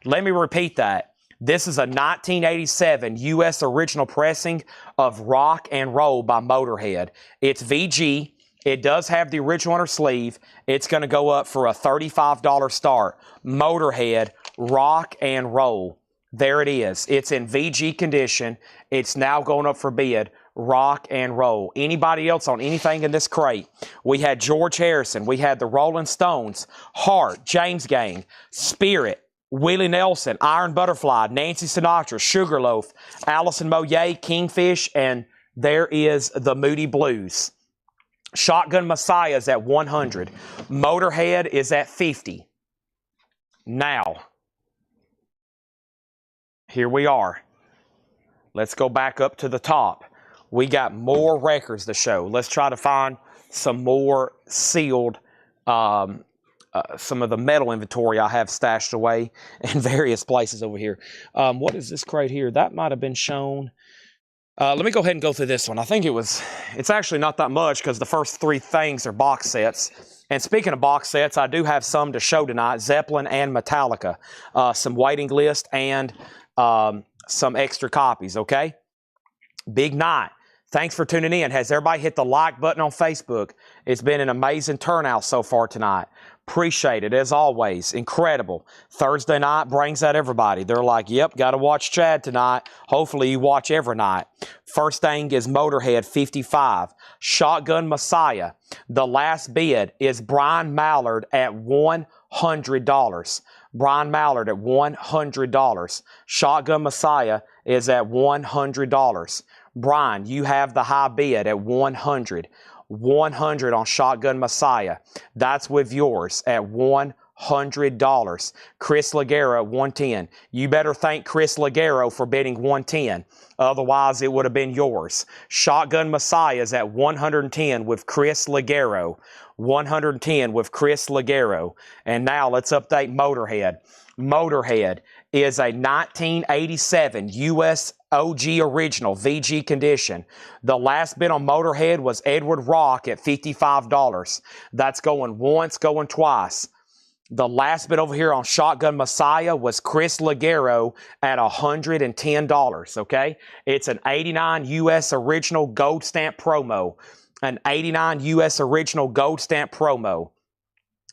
Let me repeat that. This is a 1987 U.S. original pressing of Rock and Roll by Motorhead. It's VG. It does have the original on her sleeve. It's going to go up for a $35 start. Motorhead, Rock and Roll. There it is. It's in VG condition. It's now going up for bid. Rock and Roll. Anybody else on anything in this crate? We had George Harrison. We had the Rolling Stones, Heart, James Gang, Spirit, Willie Nelson, Iron Butterfly, Nancy Sinatra, Sugarloaf, Allison Moyet, Kingfish, and there is the Moody Blues. Shotgun Messiah is at 100. Motorhead is at 50. Now, here we are. Let's go back up to the top. We got more records to show. Let's try to find some more sealed, some of the metal inventory I have stashed away in various places over here. What is this crate here? That might have been shown. Let me go ahead and go through this one. I think it's actually not that much because the first 3 things are box sets. And speaking of box sets, I do have some to show tonight, Zeppelin and Metallica. Some waiting list and some extra copies, okay? Big night. Thanks for tuning in. Has everybody hit the like button on Facebook? It's been an amazing turnout so far tonight. Appreciate it, as always. Incredible. Thursday night brings out everybody. They're like, yep, got to watch Chad tonight. Hopefully you watch every night. First thing is Motorhead 55. Shotgun Messiah. The last bid is Brian Mallard at $100. Brian Mallard at $100. Shotgun Messiah is at $100. Brian, you have the high bid at 100. 100 on Shotgun Messiah. That's with yours at $100. Chris Ligero, 110. You better thank Chris Ligero for bidding 110. Otherwise, it would have been yours. Shotgun Messiah is at 110 with Chris Ligero. 110 with Chris Ligero. And now let's update Motorhead. Motorhead is a 1987 U.S. OG original, VG condition. The last bid on Motorhead was Edward Rock at $55. That's going once, going twice. The last bid over here on Shotgun Messiah was Chris Ligero at $110, okay? It's an 89 U.S. original gold stamp promo. An 89 U.S. original gold stamp promo.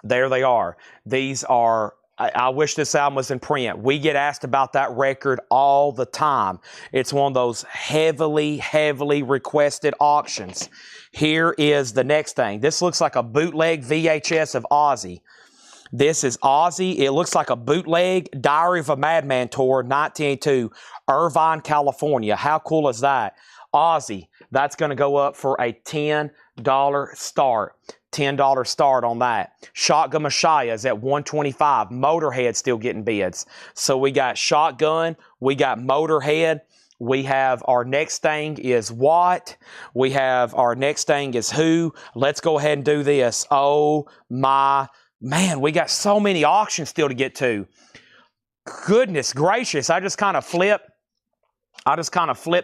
There they are. These are... I wish this album was in print. We get asked about that record all the time. It's one of those heavily, heavily requested auctions. Here is the next thing. This looks like a bootleg VHS of Ozzy. This is Ozzy. It looks like a bootleg Diary of a Madman tour, 1982, Irvine, California. How cool is that? Ozzy. That's going to go up for a $10 start. $10 start on that. Shotgun Messiah is at $125. Motorhead still getting bids. So we got Shotgun. We got Motorhead. We have our next thing is what? We have our next thing is who? Let's go ahead and do this. Oh my man, we got so many auctions still to get to. Goodness gracious. I just kind of flipped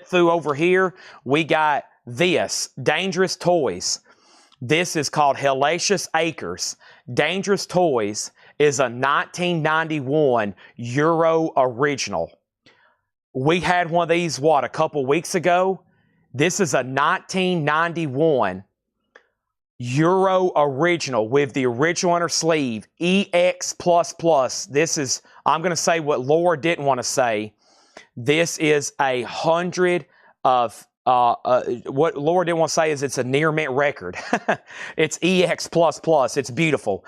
through over here. We got this, Dangerous Toys. This is called Hellacious Acres. Dangerous Toys is a 1991 Euro original. We had one of these, a couple weeks ago? This is a 1991 Euro original with the original inner sleeve, EX++. This is, I'm going to say what Laura didn't want to say. This is 100 of, what Laura didn't want to say is it's a near mint record. It's EX++. It's beautiful.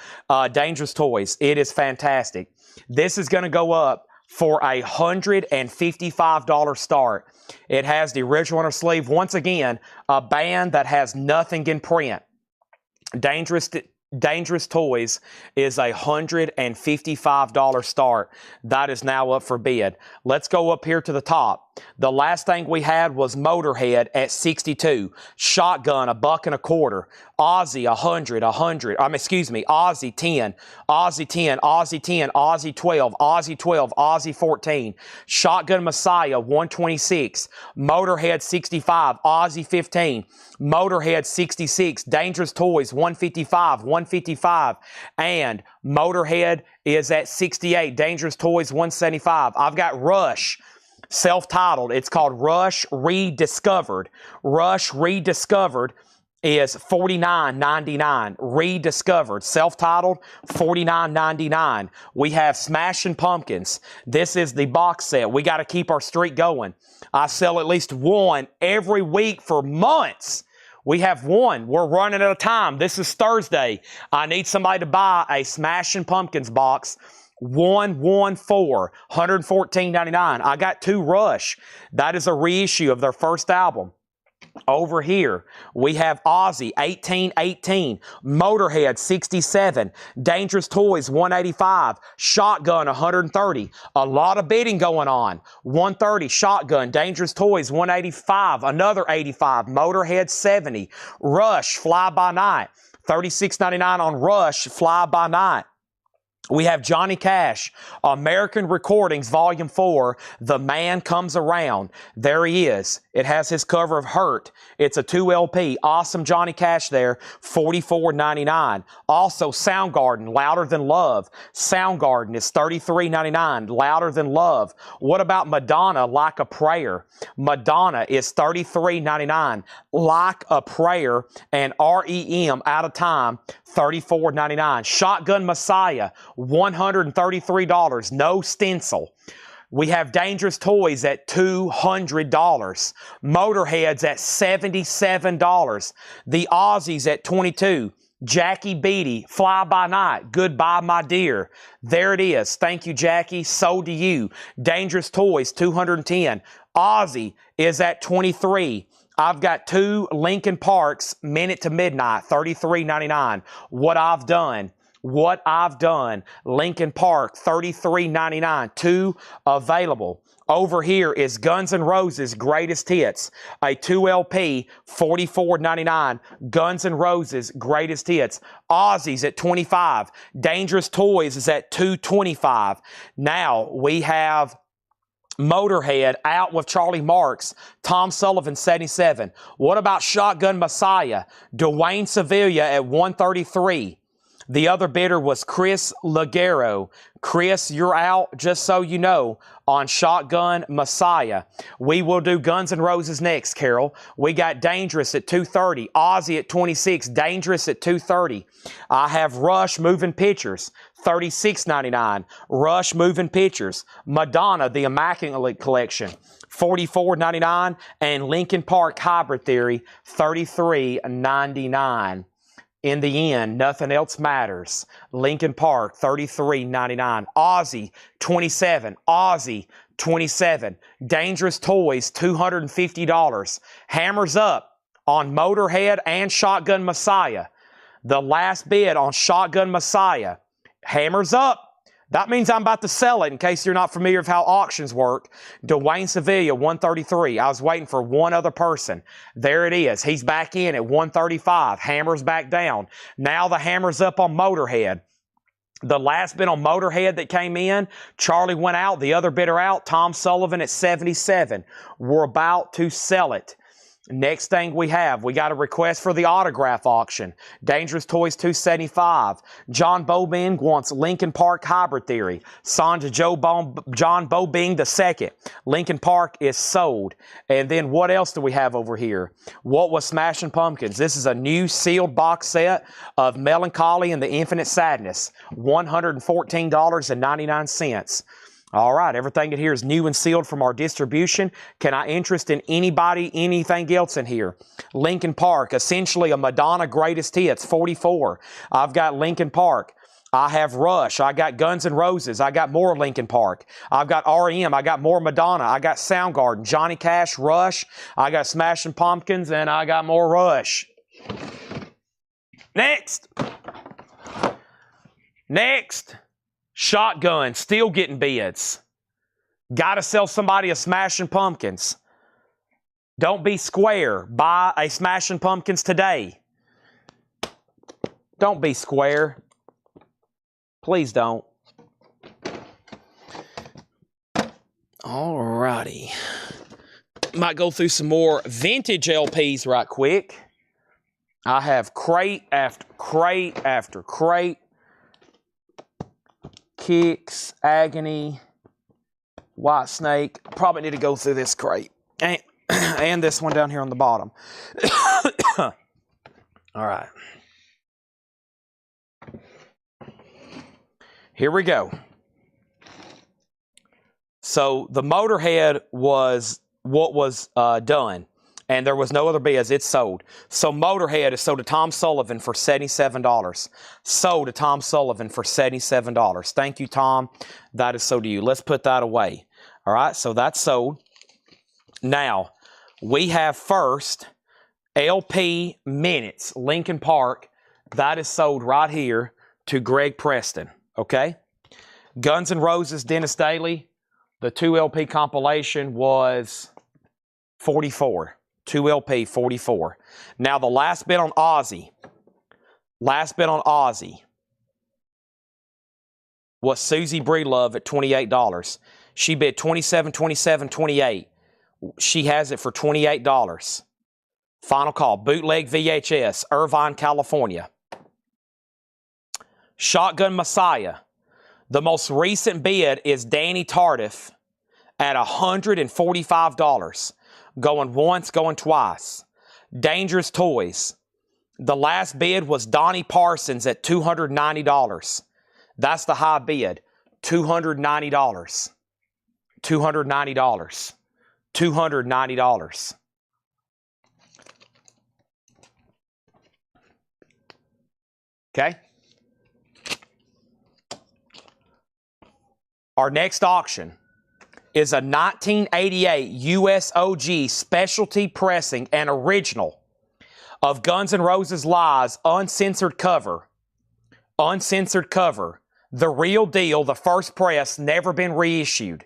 Dangerous Toys. It is fantastic. This is going to go up for $155 start. It has the original inner sleeve. Once again, a band that has nothing in print. Dangerous Toys is $155 start. That is now up for bid. Let's go up here to the top. The last thing we had was Motorhead at 62. Shotgun, $1.25. Aussie, 100. Aussie 10. Aussie 10. Aussie 10. Aussie 12. Aussie 12. Aussie 14. Shotgun Messiah, 126. Motorhead, 65. Aussie 15. Motorhead, 66. Dangerous Toys, 155. 155. And Motorhead is at 68. Dangerous Toys, 175. I've got Rush. Self-titled. It's called Rush Rediscovered. Rush Rediscovered is $49.99. Rediscovered. Self-titled, $49.99. We have Smashing Pumpkins. This is the box set. We got to keep our streak going. I sell at least one every week for months. We have one. We're running out of time. This is Thursday. I need somebody to buy a Smashing Pumpkins box. 114, $114.99. I got two Rush. That is a reissue of their first album. Over here, we have Ozzy, 1818, Motorhead, 67, Dangerous Toys, 185, Shotgun, 130. A lot of bidding going on. 130, Shotgun, Dangerous Toys, 185, another 85, Motorhead, 70, Rush, Fly By Night, $36.99 on Rush, Fly By Night. We have Johnny Cash, American Recordings, Volume 4, The Man Comes Around. There he is. It has his cover of Hurt. It's a 2 LP. Awesome Johnny Cash there, $44.99. Also, Soundgarden, Louder Than Love. Soundgarden is $33.99, Louder Than Love. What about Madonna, Like a Prayer? Madonna is $33.99, Like a Prayer. And REM, Out of Time, $34.99. Shotgun Messiah, $133, no stencil. We have Dangerous Toys at $200. Motorheads at $77. The Aussies at $22. Jackie Beatty, Fly By Night, Goodbye My Dear. There it is. Thank you, Jackie. So do you. Dangerous Toys, $210. Aussie is at $23. I've got two Linkin Parks, Minute to Midnight, $33.99. What I've done, Linkin Park, $33.99. Two available. Over here is Guns N' Roses Greatest Hits, a 2 LP, $44.99. Guns N' Roses Greatest Hits. Aussies at $25. Dangerous Toys is at $225. Now we have Motorhead out with Charlie Marks, Tom Sullivan, 77. What about Shotgun Messiah? Dwayne Sevilla at $133. The other bidder was Chris Ligero. Chris, you're out, just so you know, on Shotgun Messiah. We will do Guns N' Roses next, Carol. We got Dangerous at $230. Ozzy at $26. Dangerous at $230. I have Rush Moving Pictures, $36.99. Rush Moving Pictures. Madonna, The Immaculate Collection, $44.99. And Linkin Park Hybrid Theory, $33.99. In the end, nothing else matters. Linkin Park, $33.99. Aussie, $27. Aussie, $27. Dangerous Toys, $250. Hammers up on Motorhead and Shotgun Messiah. The last bid on Shotgun Messiah. Hammers up. That means I'm about to sell it, in case you're not familiar with how auctions work. Dwayne Sevilla, $133. I was waiting for one other person. There it is. He's back in at $135. Hammer's back down. Now the hammer's up on Motorhead. The last bid on Motorhead that came in, Charlie went out. The other bidder out, Tom Sullivan at $77. We're about to sell it. Next thing we got a request for the autograph auction. Dangerous Toys 275. John Bobing wants Lincoln Park Hybrid Theory. Sanja John Bobing II. Lincoln Park is sold. And then what else do we have over here? What was Smashing Pumpkins? This is a new sealed box set of Melancholy and the Infinite Sadness. $114.99. All right, everything in here is new and sealed from our distribution. Can I interest in anybody, anything else in here? Lincoln Park, essentially a Madonna Greatest Hits, 44. I've got Lincoln Park. I have Rush. I got Guns N' Roses. I got more Lincoln Park. I've got R.E.M. I got more Madonna. I got Soundgarden, Johnny Cash, Rush. I got Smashing Pumpkins, and I got more Rush. Next. Shotgun, still getting bids. Got to sell somebody a Smashing Pumpkins. Don't be square. Buy a Smashing Pumpkins today. Don't be square. Please don't. Alrighty. Might go through some more vintage LPs right quick. I have crate after crate after crate. Kicks, Agony, White Snake. Probably need to go through this crate. And this one down here on the bottom. All right. Here we go. So the Motorhead was what was done. And there was no other bids. It's sold. So Motorhead is sold to Tom Sullivan for $77. Sold to Tom Sullivan for $77. Thank you, Tom. That is sold to you. Let's put that away. All right, so that's sold. Now, we have first LP Minutes, Lincoln Park. That is sold right here to Greg Preston. Okay? Guns N' Roses, Dennis Daly. The 2 LP compilation was $44. 2 LP, $44. Now, the last bid on Ozzy. Was Susie Breedlove at $28. She bid $27, $27, $28. She has it for $28. Final call. Bootleg VHS, Irvine, California. Shotgun Messiah. The most recent bid is Danny Tardif at $145. Going once, going twice. Dangerous Toys. The last bid was Donnie Parsons at $290. That's the high bid. $290. $290. $290. Okay? Our next auction is a 1988 US OG specialty pressing and original of Guns N' Roses Lies uncensored cover. Uncensored cover. The real deal, the first press, never been reissued.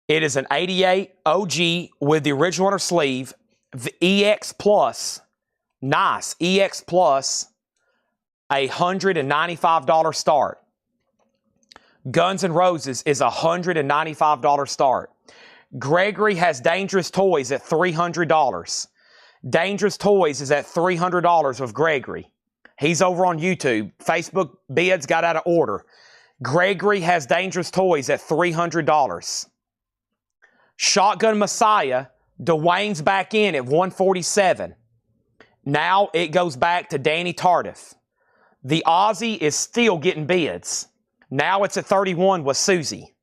It is an 88 OG with the original inner sleeve, the EX Plus. Nice. EX Plus, $195 start. Guns N' Roses is $195 start. Gregory has Dangerous Toys at $300. Dangerous Toys is at $300 with Gregory. He's over on YouTube. Facebook bids got out of order. Gregory has Dangerous Toys at $300. Shotgun Messiah, Dwayne's back in at $147. Now it goes back to Danny Tardif. The Aussie is still getting bids. Now it's at $31 with Susie.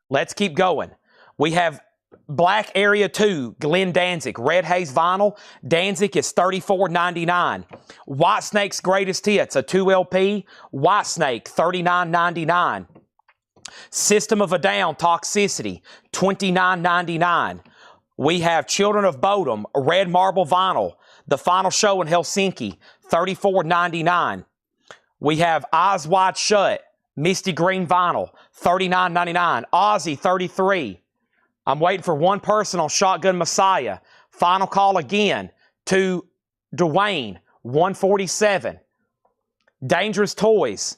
Let's keep going. We have Black Area 2, Glenn Danzig, Red Haze Vinyl. Danzig is $34.99. White Snake's Greatest Hits, a 2 LP. White Snake, $39.99. System of a Down, Toxicity, $29.99. We have Children of Bodom, Red Marble Vinyl. The Final Show in Helsinki, $34.99. We have Eyes Wide Shut, Misty Green Vinyl, $39.99. Aussie, $33. I'm waiting for one person on Shotgun Messiah. Final call again to Dwayne, $147. Dangerous Toys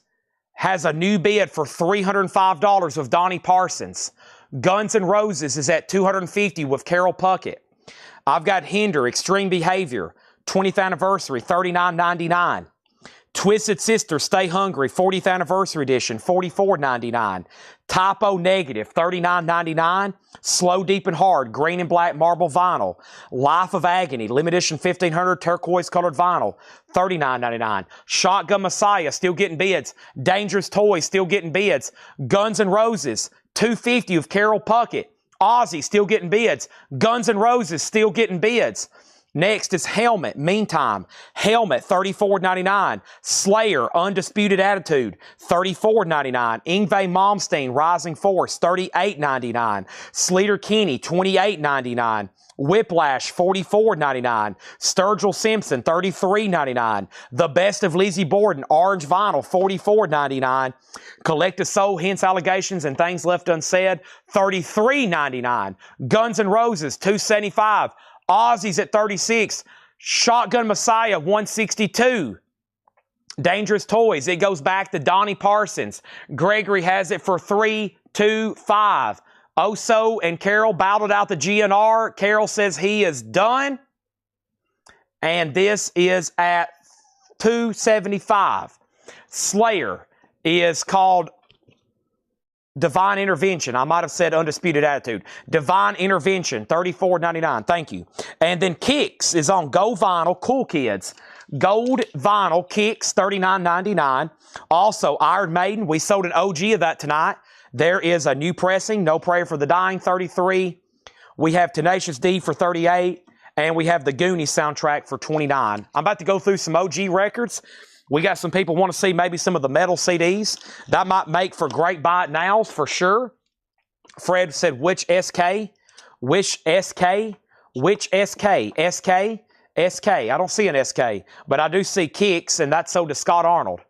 has a new bid for $305 with Donnie Parsons. Guns N' Roses is at $250 with Carol Puckett. I've got Hinder, Extreme Behavior, 20th Anniversary, $39.99. Twisted Sister, Stay Hungry, 40th Anniversary Edition, $44.99. Typo Negative, $39.99. Slow, Deep, and Hard, Green and Black Marble Vinyl. Life of Agony, Limited Edition 1500 Turquoise Colored Vinyl, $39.99. Shotgun Messiah, still getting bids. Dangerous Toys, still getting bids. Guns N' Roses, $250 of Carol Puckett. Ozzy, still getting bids. Guns N' Roses, still getting bids. Next is Helmet, Meantime. Helmet, $34.99. Slayer, Undisputed Attitude, $34.99. Yngwie Malmsteen, Rising Force, $38.99. Sleater Kinney, $28.99. Whiplash, $44.99. Sturgill Simpson, $33.99. The Best of Lizzie Borden, Orange Vinyl, $44.99. Collective Soul, Hints, Allegations, and Things Left Unsaid, $33.99. Guns N' Roses, $275. Ozzy's at $36. Shotgun Messiah, $162. Dangerous Toys, it goes back to Donnie Parsons. Gregory has it for $325. Oso and Carol battled out the GNR. Carol says he is done. And this is at $275. Slayer is called Divine Intervention. I might have said Undisputed Attitude. Divine Intervention, $34.99. Thank you. And then Kicks is on Gold Vinyl. Cool Kids. Gold Vinyl Kicks, $39.99. Also, Iron Maiden. We sold an OG of that tonight. There is a new pressing. No Prayer for the Dying, $33. We have Tenacious D for $38. And we have the Goonies soundtrack for $29. I'm about to go through some OG records. We got some people want to see maybe some of the metal CDs. That might make for great buy it nows for sure. Fred said, which SK? Which SK? Which SK? SK? SK. I don't see an SK, but I do see Kicks, and that's sold to Scott Arnold.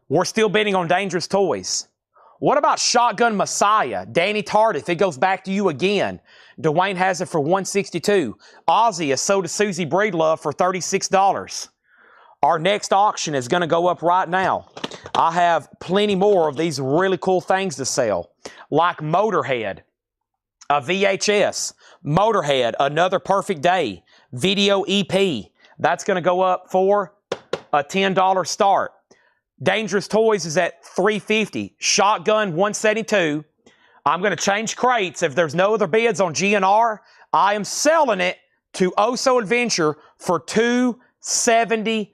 We're still bidding on Dangerous Toys. What about Shotgun Messiah? Danny Tardif, it goes back to you again. Dwayne has it for $162. Ozzy is sold to Susie Breedlove for $36. Our next auction is going to go up right now. I have plenty more of these really cool things to sell, like Motorhead, a VHS, Motorhead, Another Perfect Day, video EP. That's going to go up for a $10 start. Dangerous Toys is at $350. Shotgun, $172. I'm going to change crates. If there's no other bids on GNR, I am selling it to Oso Adventure for $275.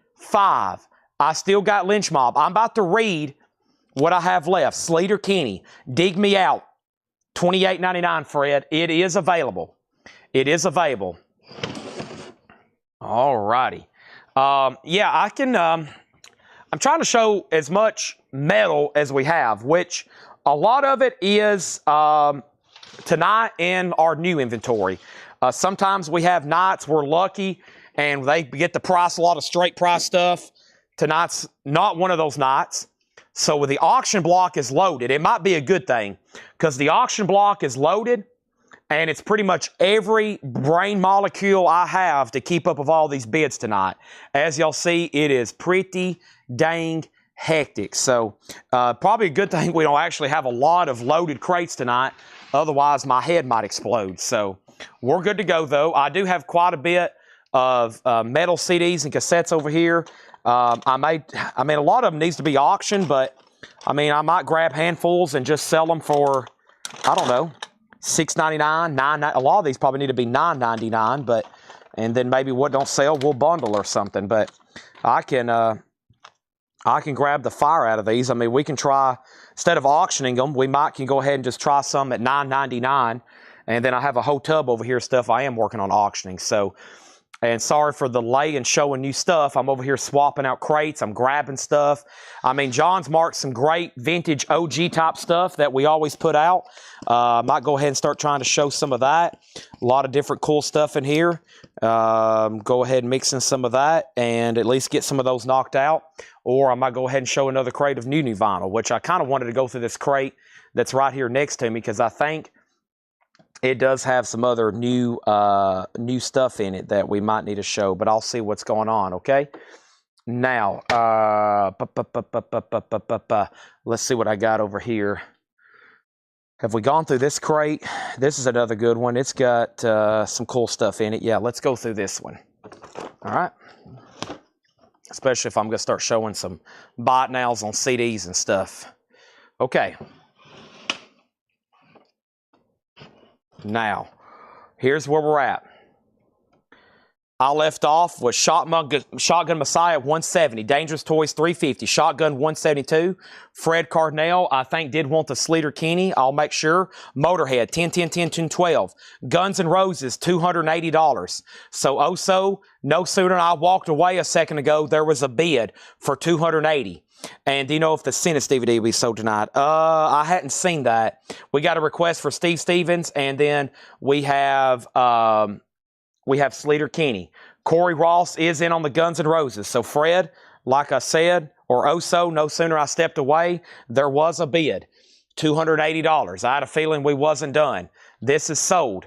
I still got Lynch Mob. I'm about to read what I have left. Sleater Kinney, Dig Me Out, $28.99, Fred. It is available. It is available. All righty. Yeah, I can... I'm trying to show as much metal as we have, which a lot of it is tonight in our new inventory. Sometimes we have nights we're lucky and they get to price a lot of straight price stuff. Tonight's not one of those nights. So when the auction block is loaded, it might be a good thing because the auction block is loaded and it's pretty much every brain molecule I have to keep up with all these bids tonight. As y'all see, it is pretty dang hectic. So probably a good thing we don't actually have a lot of loaded crates tonight. Otherwise, my head might explode. So we're good to go, though. I do have quite a bit of metal CDs and cassettes over here. I mean, a lot of them needs to be auctioned, but I mean, I might grab handfuls and just sell them for, I don't know, $6.99, $9.99. A lot of these probably need to be $9.99, but and then maybe what don't sell, we'll bundle or something. But I can grab the fire out of these. I mean, we can try, instead of auctioning them, we can go ahead and just try some at $9.99. And then I have a whole tub over here of stuff I am working on auctioning. So, and sorry for the delay in showing new stuff. I'm over here swapping out crates. I'm grabbing stuff. I mean, John's marked some great vintage OG type stuff that we always put out. I might go ahead and start trying to show some of that. A lot of different cool stuff in here. Go ahead and mix in some of that and at least get some of those knocked out. Or I might go ahead and show another crate of new vinyl, which I kind of wanted to go through this crate that's right here next to me because I think it does have some other new stuff in it that we might need to show, but I'll see what's going on, okay? Now, let's see what I got over here. Have we gone through this crate? This is another good one. It's got some cool stuff in it. Yeah, let's go through this one. All right. Especially if I'm going to start showing some bite nails on CDs and stuff. Okay. Now, here's where we're at. I left off with Shotgun Messiah 170, Dangerous Toys 350, Shotgun 172, Fred Cardinale, I think did want the Sleater Kenny, I'll make sure, Motorhead 10, 10, 10, 10, 12, Guns N' Roses $280. So no sooner than I walked away a second ago, there was a bid for $280. And do you know if the Sentence DVD will be sold tonight? I hadn't seen that. We got a request for Steve Stevens, and then we have Sleater Kenny. Corey Ross is in on the Guns N' Roses. So Fred, like I said, or Oso, no sooner I stepped away, there was a bid. $280. I had a feeling we wasn't done. This is sold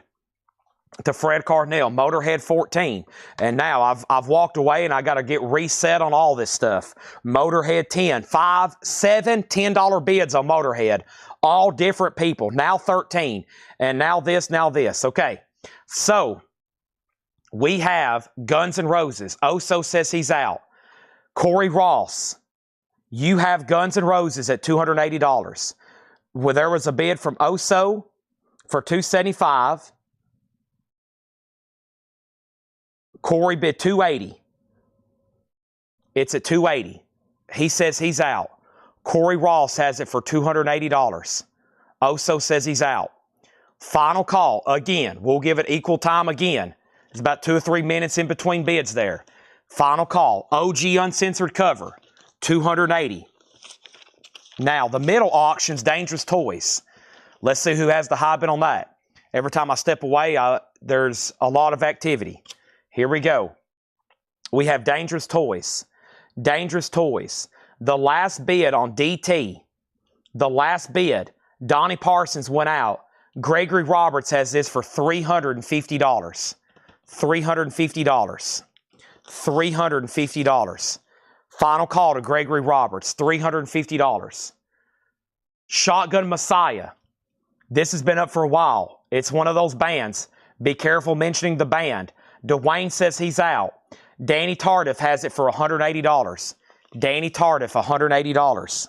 to Fred Cardinale, Motorhead 14. And now I've walked away and I got to get reset on all this stuff. Motorhead 10, 5, 7, $10 bids on Motorhead. All different people. Now 13. And now this, now this. Okay. So we have Guns N' Roses. Oso says he's out. Corey Ross, you have Guns N' Roses at $280. Well, there was a bid from Oso for $275. Corey bid $280. It's at $280. He says he's out. Corey Ross has it for $280. Oso says he's out. Final call. Again, we'll give it equal time again. It's about 2 or 3 minutes in between bids there. Final call. OG Uncensored cover, $280. Now, the middle auction's Dangerous Toys. Let's see who has the high bid on that. Every time I step away, there's a lot of activity. Here we go. We have Dangerous Toys. Dangerous Toys. The last bid on DT. The last bid. Donnie Parsons went out. Gregory Roberts has this for $350. $350. $350. Final call to Gregory Roberts, $350. Shotgun Messiah. This has been up for a while. It's one of those bands. Be careful mentioning the band. Dwayne says he's out. Danny Tardif has it for $180. Danny Tardif, $180.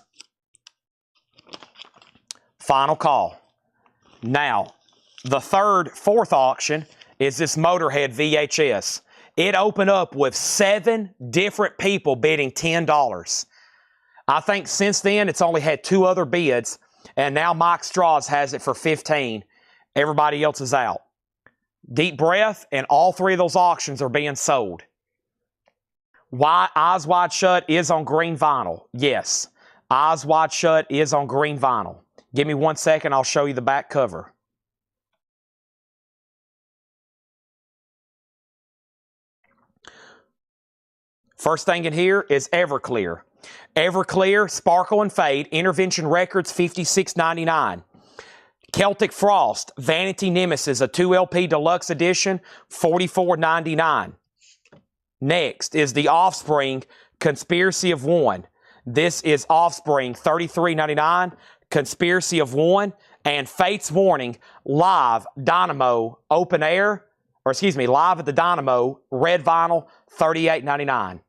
Final call. Now, the fourth auction is this Motorhead VHS. It opened up with 7 different people bidding $10. I think since then it's only had 2 other bids, and now Mike Strauss has it for $15. Everybody else is out. Deep breath, and all 3 of those auctions are being sold. Eyes Wide Shut is on green vinyl. Yes, Eyes Wide Shut is on green vinyl. Give me 1 second, I'll show you the back cover. First thing in here is Everclear. Everclear, Sparkle and Fade, Intervention Records, $56.99. Celtic Frost, Vanity Nemesis, a 2LP deluxe edition, $44.99. Next is The Offspring, Conspiracy of One. This is Offspring, $33.99, Conspiracy of One, and Fate's Warning, Live, Dynamo, Open Air, Live at the Dynamo, red vinyl, $38.99.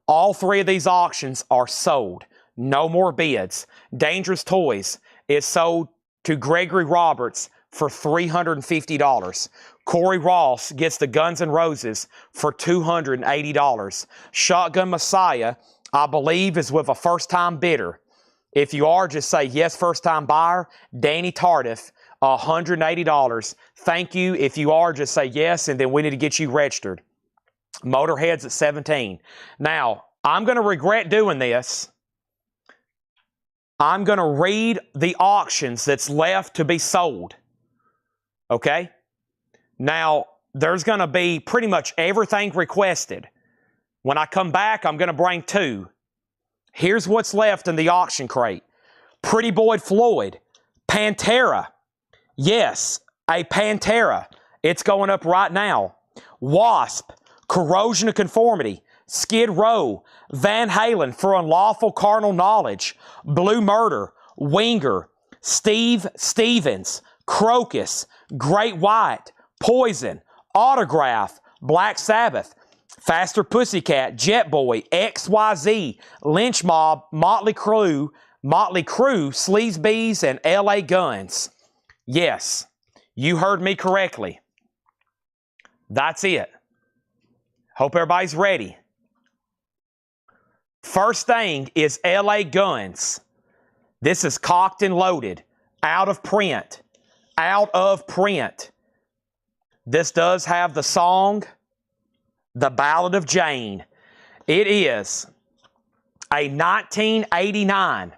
All 3 of these auctions are sold. No more bids. Dangerous Toys is sold to Gregory Roberts for $350. Corey Ross gets the Guns N' Roses for $280. Shotgun Messiah, I believe, is with a first-time bidder. If you are, just say yes, first-time buyer. Danny Tardif, $180. Thank you. If you are, just say yes, and then we need to get you registered. Motorhead's at $17. Now, I'm going to regret doing this. I'm going to read the auctions that's left to be sold. Okay? Now, there's going to be pretty much everything requested. When I come back, I'm going to bring 2. Here's what's left in the auction crate. Pretty Boy Floyd. Pantera. Yes, a Pantera. It's going up right now. Wasp. Corrosion of Conformity, Skid Row, Van Halen for Unlawful Carnal Knowledge, Blue Murder, Winger, Steve Stevens, Crocus, Great White, Poison, Autograph, Black Sabbath, Faster Pussycat, Jet Boy, XYZ, Lynch Mob, Motley Crue, Sleazebees, and LA Guns. Yes, you heard me correctly. That's it. Hope everybody's ready. First thing is LA Guns. This is cocked and loaded. Out of print. Out of print. This does have the song, The Ballad of Jane. It is a 1989.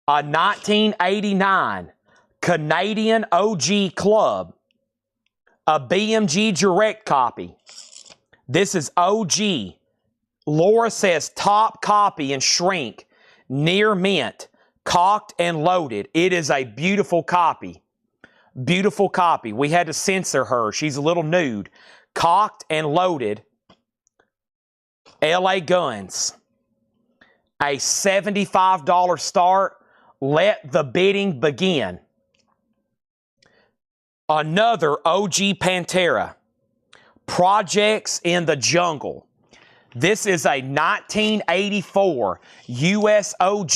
A 1989 Canadian OG Club. A BMG direct copy. This is OG. Laura says top copy in shrink. Near mint. Cocked and loaded. It is a beautiful copy. Beautiful copy. We had to censor her. She's a little nude. Cocked and loaded. LA Guns. A $75 start. Let the bidding begin. Another OG Pantera. Projects in the Jungle. This is a 1984 US OG.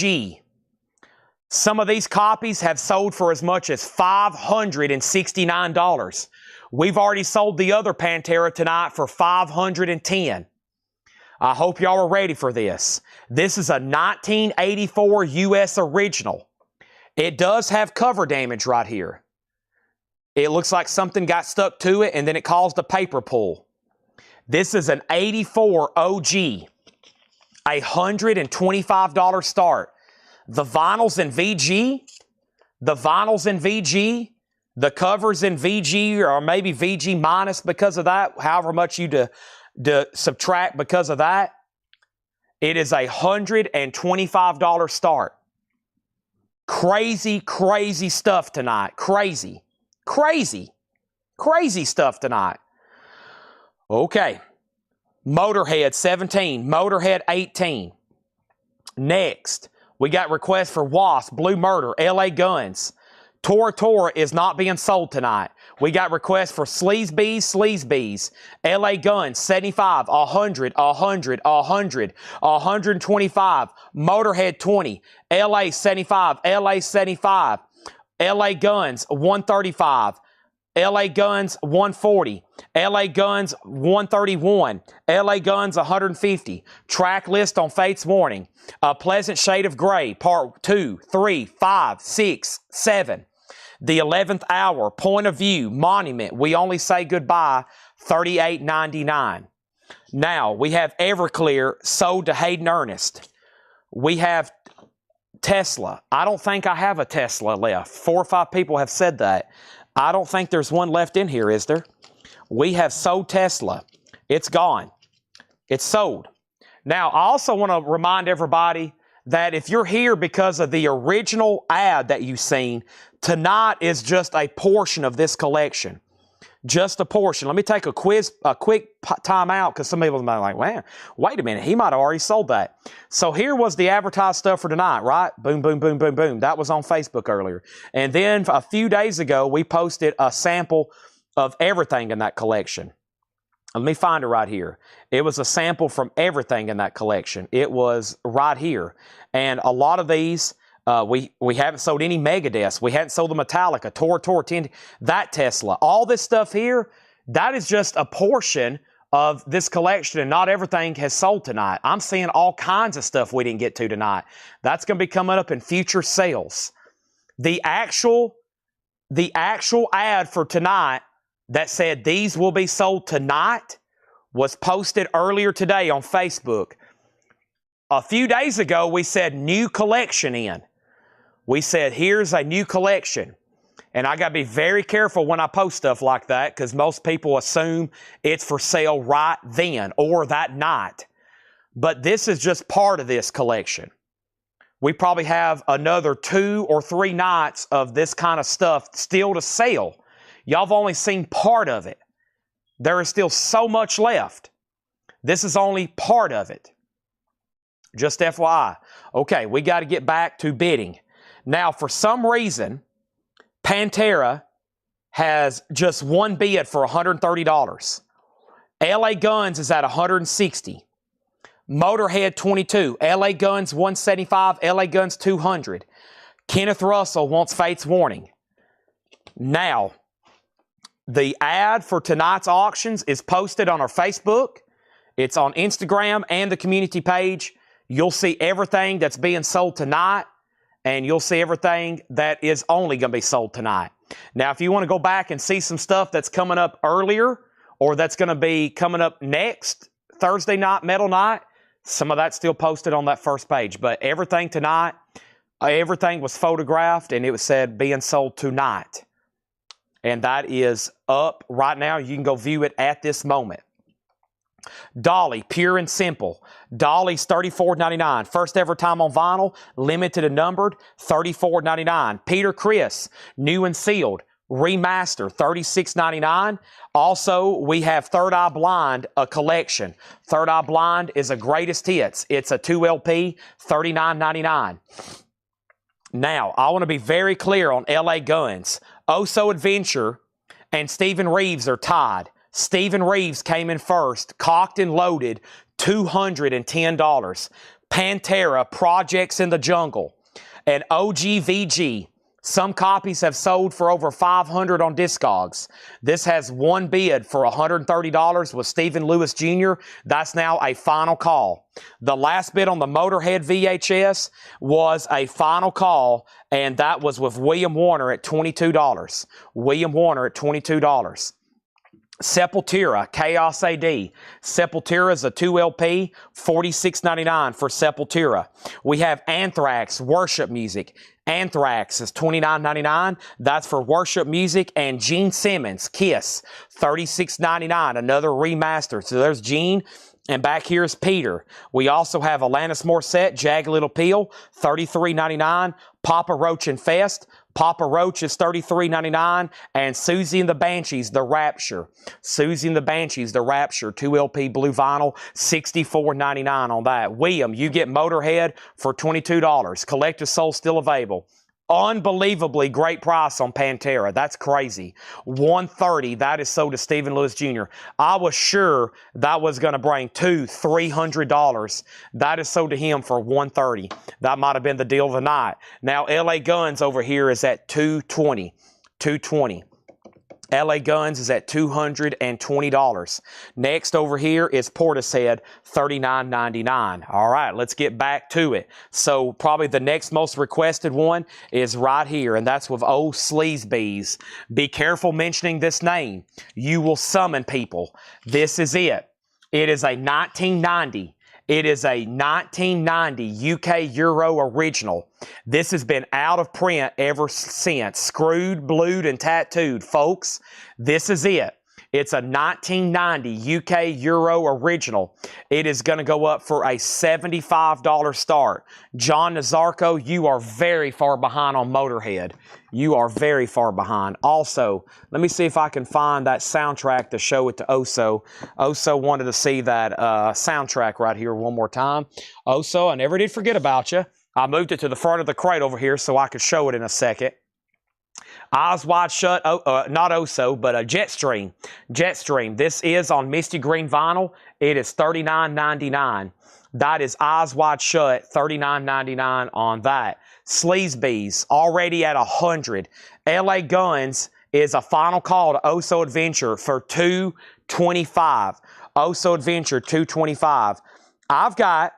Some of these copies have sold for as much as $569. We've already sold the other Pantera tonight for $510. I hope y'all are ready for this. This is a 1984 US original. It does have cover damage right here. It looks like something got stuck to it and then it caused a paper pull. This is an 84 OG. A $125 start. The vinyl's in VG. The vinyl's in VG. The cover's in VG or maybe VG minus because of that. However much you subtract because of that. It is a $125 start. Crazy, crazy stuff tonight. Crazy. Crazy. Crazy stuff tonight. Okay. Motorhead 17. Motorhead 18. Next, we got requests for Wasp, Blue Murder, LA Guns. Tora is not being sold tonight. We got requests for Sleazebees, LA Guns, 75, 100, 100, 100, 125, Motorhead 20, LA 75, LA 75, LA Guns 135, LA Guns 140, LA Guns 131, LA Guns 150, track list on Fate's Warning, A Pleasant Shade of Gray, part 2, 3, 5, 6, 7, The 11th Hour, Point of View, Monument, We Only Say Goodbye, $38.99. Now, we have Everclear sold to Hayden Ernest. We have Tesla. I don't think I have a Tesla left. 4 or 5 people have said that. I don't think there's one left in here, is there? We have sold Tesla. It's gone. It's sold. Now, I also want to remind everybody that if you're here because of the original ad that you've seen, tonight is just a portion of this collection. Just a portion. Let me take a quick time out because some people might be like, well, wait a minute, he might have already sold that. So here was the advertised stuff for tonight, right? Boom, boom, boom, boom, boom. That was on Facebook earlier. And then a few days ago, we posted a sample of everything in that collection. Let me find it right here. It was a sample from everything in that collection. It was right here. And a lot of these, we haven't sold any Megadeth. We hadn't sold the Metallica, Tor, 10, that Tesla. All this stuff here, that is just a portion of this collection, and not everything has sold tonight. I'm seeing all kinds of stuff we didn't get to tonight. That's going to be coming up in future sales. The actual ad for tonight that said these will be sold tonight was posted earlier today on Facebook. A few days ago, we said new collection in. We said, here's a new collection. And I got to be very careful when I post stuff like that because most people assume it's for sale right then or that night. But this is just part of this collection. We probably have another 2 or 3 nights of this kind of stuff still to sell. Y'all have only seen part of it. There is still so much left. This is only part of it. Just FYI. Okay, we got to get back to bidding. Now, for some reason, Pantera has just one bid for $130. LA Guns is at $160. Motorhead 22. LA Guns 175. LA Guns 200. Kenneth Russell wants Fate's Warning. Now, the ad for tonight's auctions is posted on our Facebook. It's on Instagram and the community page. You'll see everything that's being sold tonight, and you'll see everything that is only going to be sold tonight. Now, if you want to go back and see some stuff that's coming up earlier, or that's going to be coming up next Thursday night, Metal Night, some of that's still posted on that first page. But everything tonight, everything was photographed, and it was said being sold tonight. And that is up right now. You can go view it at this moment. Dolly, Pure and Simple. Dolly's $34.99. First ever time on vinyl, limited and numbered, $34.99. Peter Criss, New and Sealed, remaster, $36.99. Also, we have Third Eye Blind, a collection. Third Eye Blind is a greatest hits. It's a 2 LP, $39.99. Now, I want to be very clear on LA Guns. Oso Adventure and Stephen Reeves are tied. Stephen Reeves came in first, cocked and loaded, $210. Pantera, Projects in the Jungle, and OGVG. Some copies have sold for over $500 on Discogs. This has one bid for $130 with Stephen Lewis Jr. That's now a final call. The last bid on the Motorhead VHS was a final call, and that was with William Warner at $22. William Warner at $22. Sepultura, Chaos AD. Sepultura is a 2 LP, $46.99 for Sepultura. We have Anthrax, Worship Music. Anthrax is $29.99. That's for worship music. And Gene Simmons, Kiss, $36.99. Another remaster. So there's Gene. And back here is Peter. We also have Alanis Morissette, Jagged Little Pill, $33.99. Papa Roach and Fest. Papa Roach is $33.99. And Susie and the Banshees, The Rapture. Susie and the Banshees, The Rapture, 2 LP blue vinyl, $64.99 on that. William, you get Motorhead for $22. Collector's Soul still available. Unbelievably great price on Pantera. That's crazy. $130. That is sold to Stephen Lewis Jr. I was sure that was going to bring $300. That is sold to him for $130. That might have been the deal of the night. Now LA Guns over here is at $220. $220. LA Guns is at $220. Next over here is Portishead, $39.99. All right, let's get back to it. So probably the next most requested one is right here, and that's with Old Sleazebees. Be careful mentioning this name. You will summon people. This is it. It is a 1990. It is a 1990 UK Euro original. This has been out of print ever since. Screwed, blued, and tattooed. Folks, this is it. It's a 1990 UK Euro original. It is going to go up for a $75 start. John Nazarko, you are very far behind on Motorhead. You are very far behind. Also, let me see if I can find that soundtrack to show it to Oso. Oso wanted to see that soundtrack right here one more time. Oso, I never did forget about you. I moved it to the front of the crate over here so I could show it in a second. Eyes Wide Shut, not Oso, but Jetstream. Jetstream. This is on Misty Green vinyl. It is $39.99. That is Eyes Wide Shut, $39.99 on that. Sleazebees, already at $100. LA Guns is a final call to Oso Adventure for $225. Oso Adventure, $225. I've got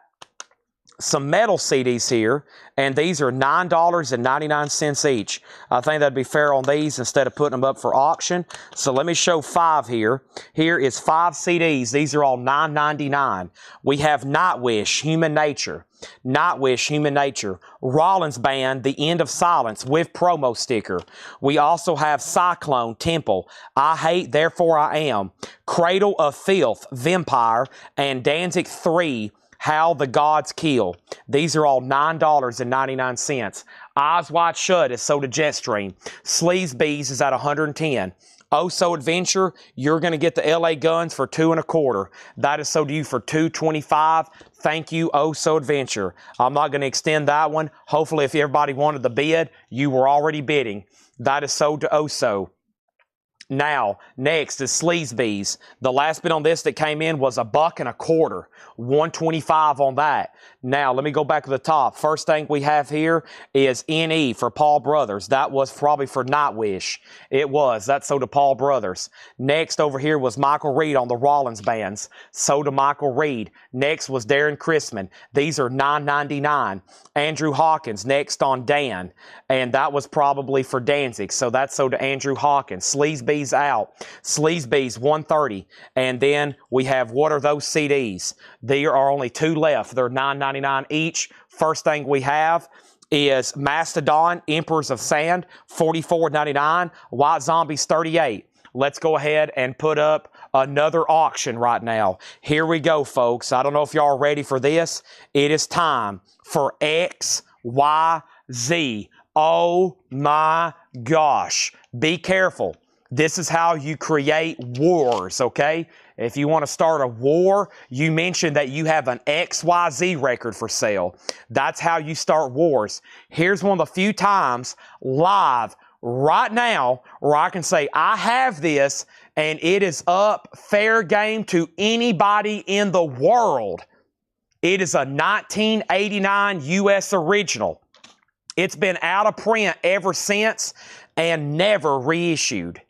some metal CDs here, and these are $9.99 each. I think that'd be fair on these instead of putting them up for auction. So let me show 5 here. Here is 5 CDs. These are all $9.99. We have Nightwish, Human Nature. Nightwish, Human Nature. Rollins Band, The End of Silence with promo sticker. We also have Cyclone, Temple. I Hate, Therefore I Am. Cradle of Filth, Vampire. And Danzig 3, How the Gods Kill. These are all $9.99. Eyes Wide Shut is sold to Jetstream. Sleazebees is at $110. Oh So Adventure, you're going to get the LA Guns for $2.25. That is sold to you for $2.25. Thank you, Oh So Adventure. I'm not going to extend that one. Hopefully, if everybody wanted the bid, you were already bidding. That is sold to Oh So. Now, next is Sleazebees. The last bid on this that came in was $1.25. $1.25 on that. Now, let me go back to the top. First thing we have here is NE for Paul Brothers. That was probably for Nightwish. It was. That's sold to Paul Brothers. Next over here was Michael Reed on the Rollins bands. Sold to Michael Reed. Next was Darren Chrisman. These are $9.99. Andrew Hawkins next on Dan. And that was probably for Danzig. So that's sold to Andrew Hawkins. Sleazebees out. Sleazebees $130. And then we have What Are Those CDs? There are only 2 left. They're $9.99 each. First thing we have is Mastodon, Emperors of Sand, $44.99. White Zombies, $38. Let's go ahead and put up another auction right now. Here we go, folks. I don't know if y'all are ready for this. It is time for XYZ. Oh my gosh. Be careful. This is how you create wars, okay? If you want to start a war, you mention that you have an XYZ record for sale. That's how you start wars. Here's one of the few times live right now where I can say, I have this and it is up fair game to anybody in the world. It is a 1989 U.S. original. It's been out of print ever since and never reissued.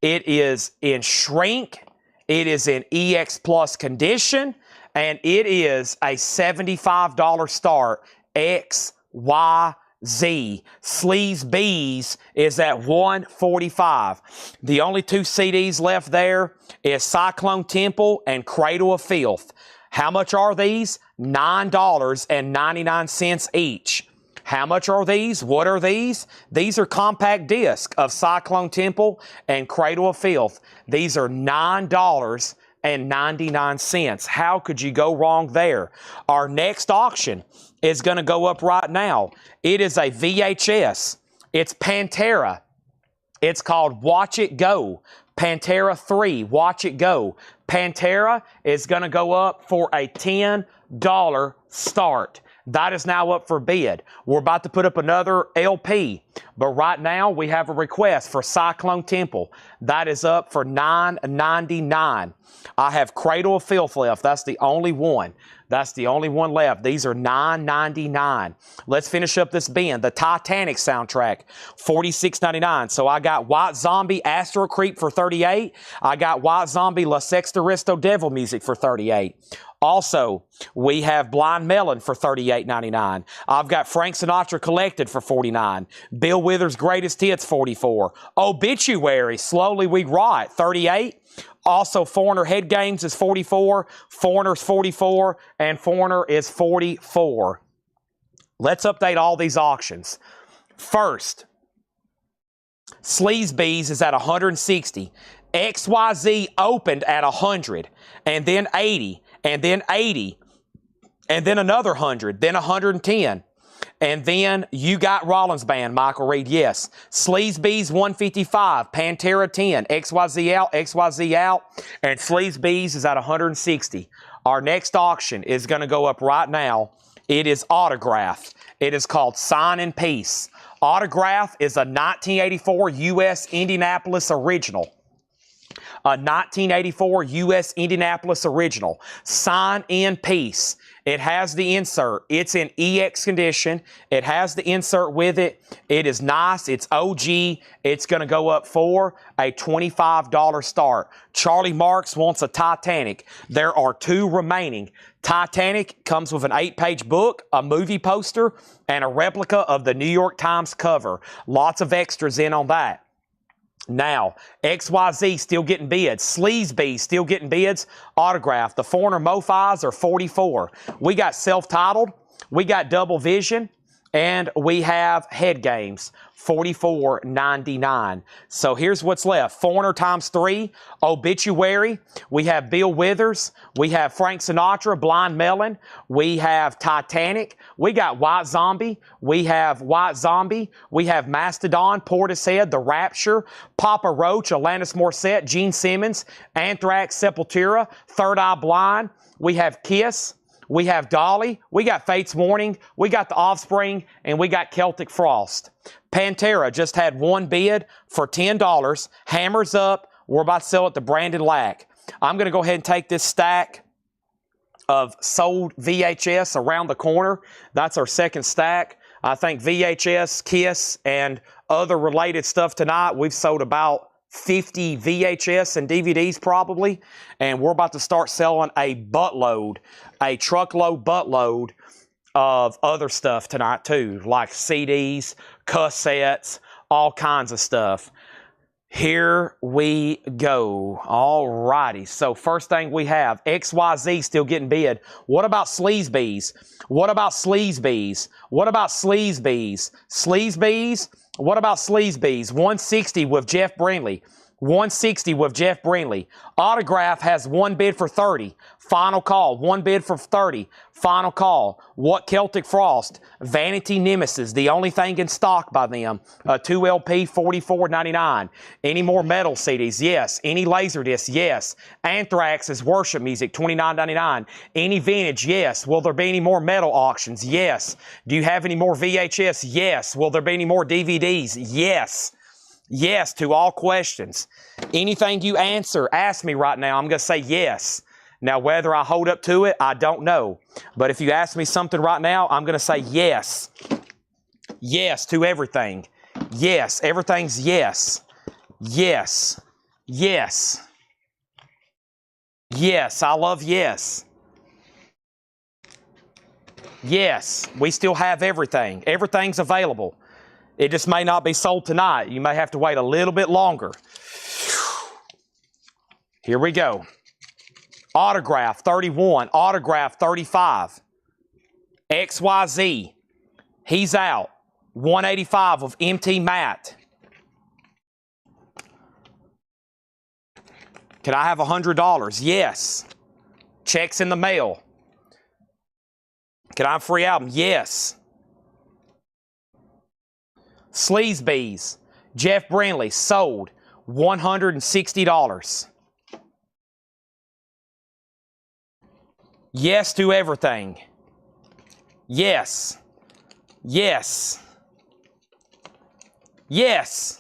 It is in shrink, it is in EX Plus condition, and it is a $75 start. XYZ. Sleazebees is at $145. The only 2 CDs left there is Cyclone Temple and Cradle of Filth. How much are these? $9.99 each. How much are these? What are these? These are compact discs of Cyclone Temple and Cradle of Filth. These are $9.99. How could you go wrong there? Our next auction is going to go up right now. It is a VHS. It's Pantera. It's called Watch It Go. Pantera 3, Watch It Go. Pantera is going to go up for a $10 start. That is now up for bid. We're about to put up another LP, but right now we have a request for Cyclone Temple. That is up for $9.99. I have Cradle of Filth left. That's the only one. That's the only one left. These are $9.99. Let's finish up this bin. The Titanic soundtrack, $46.99. So I got White Zombie Astro Creep for $38. I got White Zombie La Sexta Resto Devil Music for $38. Also, we have Blind Melon for $38.99. I've got Frank Sinatra Collected for $49. Bill Withers' Greatest Hits, $44. Obituary, Slowly We Rot, $38. Also, Foreigner Head Games is $44. Foreigner's $44. And Foreigner is $44. Let's update all these auctions. First, Sleazebees is at $160. XYZ opened at $100. And then $80. And then $80, and then another $100, then $110. And then you got Rollins Band, Michael Reed, yes. Sleazebees $155, Pantera $10, XYZ out, and Sleazebees is at $160. Our next auction is going to go up right now. It is Autograph. It is called Sign in Peace. Autograph is a 1984 U.S. Indianapolis original. A 1984 U.S. Indianapolis original. Sign in Peace. It has the insert. It's in EX condition. It has the insert with it. It is nice. It's OG. It's going to go up for a $25 start. Charlie Marks wants a Titanic. There are 2 remaining. Titanic comes with an 8-page book, a movie poster, and a replica of the New York Times cover. Lots of extras in on that. Now, XYZ still getting bids. Sleazebees still getting bids. Autograph. The Foreigner MoFis are $44. We got Self-Titled. We got Double Vision. And we have head games, $44.99. So here's what's left. Foreigner times 3, obituary. We have Bill Withers. We have Frank Sinatra, Blind Melon. We have Titanic. We got White Zombie. We have White Zombie. We have Mastodon, Portishead, The Rapture, Papa Roach, Alanis Morissette, Gene Simmons, Anthrax, Sepultura, Third Eye Blind. We have Kiss. We have Dolly, we got Fate's Warning, we got The Offspring, and we got Celtic Frost. Pantera just had one bid for $10. Hammers up. We're about to sell it to Brandon Lack. I'm going to go ahead and take this stack of sold VHS around the corner. That's our second stack. I think VHS, Kiss, and other related stuff tonight, we've sold about 50 VHS and DVDs probably, and we're about to start selling a buttload, a truckload buttload of other stuff tonight too, like CDs, cassettes, all kinds of stuff. Here we go. All righty. So first thing we have, XYZ still getting bid. What about Sleazebees? What about Sleazebees? What about Sleazebees? Sleazebees? What about Sleazebees? 160 with Jeff Brindley. 160 with Jeff Brindley. Autograph has one bid for 30. Final call. One bid for 30. Final call. What Celtic Frost? Vanity Nemesis. The only thing in stock by them. 2 LP, $44.99. Any more metal CDs? Yes. Any Laserdisc? Yes. Anthrax is worship music, $29.99. Any vintage? Yes. Will there be any more metal auctions? Yes. Do you have any more VHS? Yes. Will there be any more DVDs? Yes. Yes to all questions. Anything you ask me right now, I'm going to say yes. Now, whether I hold up to it, I don't know. But if you ask me something right now, I'm going to say yes. Yes to everything. Yes. Everything's yes. Yes. Yes. Yes. I love yes. Yes. We still have everything. Everything's available. It just may not be sold tonight. You may have to wait a little bit longer. Here we go. Autograph 31. Autograph 35. XYZ. He's out. 185 of MT Matt. Can I have $100? Yes. Checks in the mail. Can I have a free album? Yes. Sleazebees, Jeff Brindley, sold, $160. Yes to everything. Yes. Yes. Yes.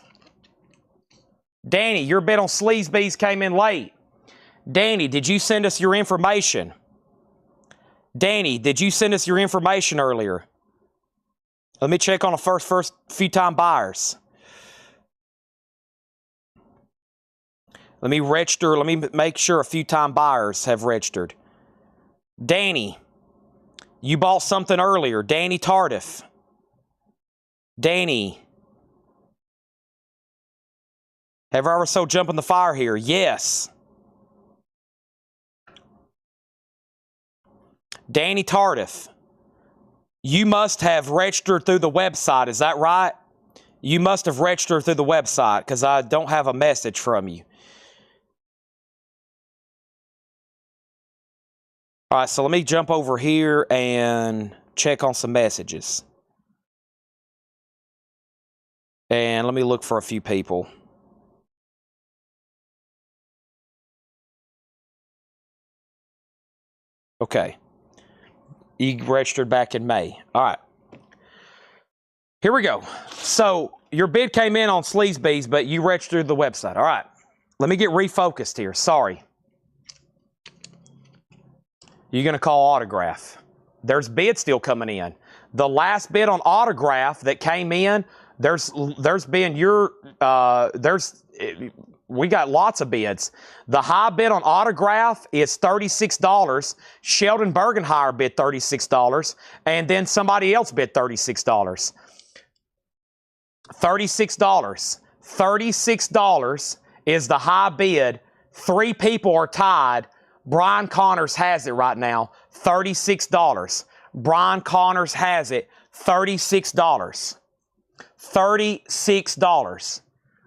Danny, your bid on Sleazebees came in late. Danny, did you send us your information? Danny, did you send us your information earlier? Let me check on the first few time buyers. Let me register. Let me make sure a few time buyers have registered. Danny, you bought something earlier. Danny Tardif. Danny. Have I ever so jump in the fire here? Yes. Danny Tardif. You must have registered through the website, is that right? You must have registered through the website because I don't have a message from you. All right, so let me jump over here and check on some messages. And let me look for a few people. Okay. You registered back in May. All right. Here we go. So your bid came in on Sleazebees, but you registered the website. All right. Let me get refocused here. Sorry. You're going to call Autograph. There's bids still coming in. The last bid on Autograph that came in, we got lots of bids. The high bid on Autograph is $36. Sheldon Bergenhire bid $36, and then somebody else bid $36. $36. $36 is the high bid. 3 people are tied. Brian Connors has it right now. $36. Brian Connors has it. $36. $36.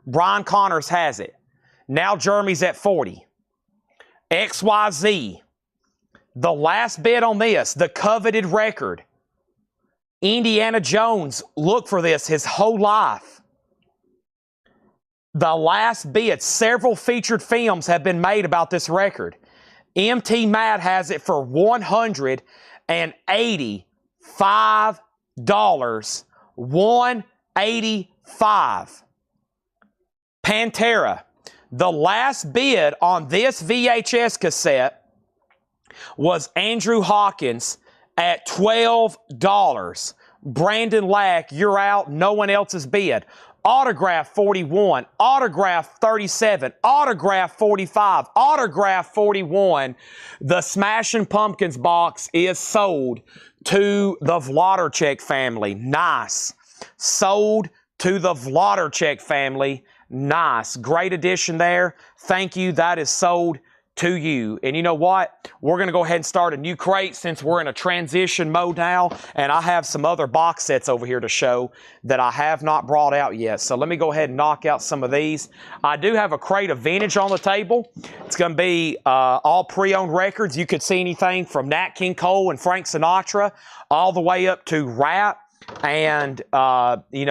Brian Connors has it. Now Jeremy's at 40. XYZ. The last bid on this, the coveted record. Indiana Jones looked for this his whole life. The last bid, several featured films have been made about this record. MT Matt has it for $185. $185. Pantera. The last bid on this VHS cassette was Andrew Hawkins at $12. Brandon Lack, you're out. No one else's bid. Autograph 41, autograph 37, autograph 45, autograph 41. The Smashing Pumpkins box is sold to the Vlodarchek family. Nice. Sold to the Vlodarchek family. Nice. Great addition there. Thank you. That is sold to you. And you know what? We're going to go ahead and start a new crate since we're in a transition mode now. And I have some other box sets over here to show that I have not brought out yet. So let me go ahead and knock out some of these. I do have a crate of vintage on the table. It's going to be all pre-owned records. You could see anything from Nat King Cole and Frank Sinatra all the way up to rap. And,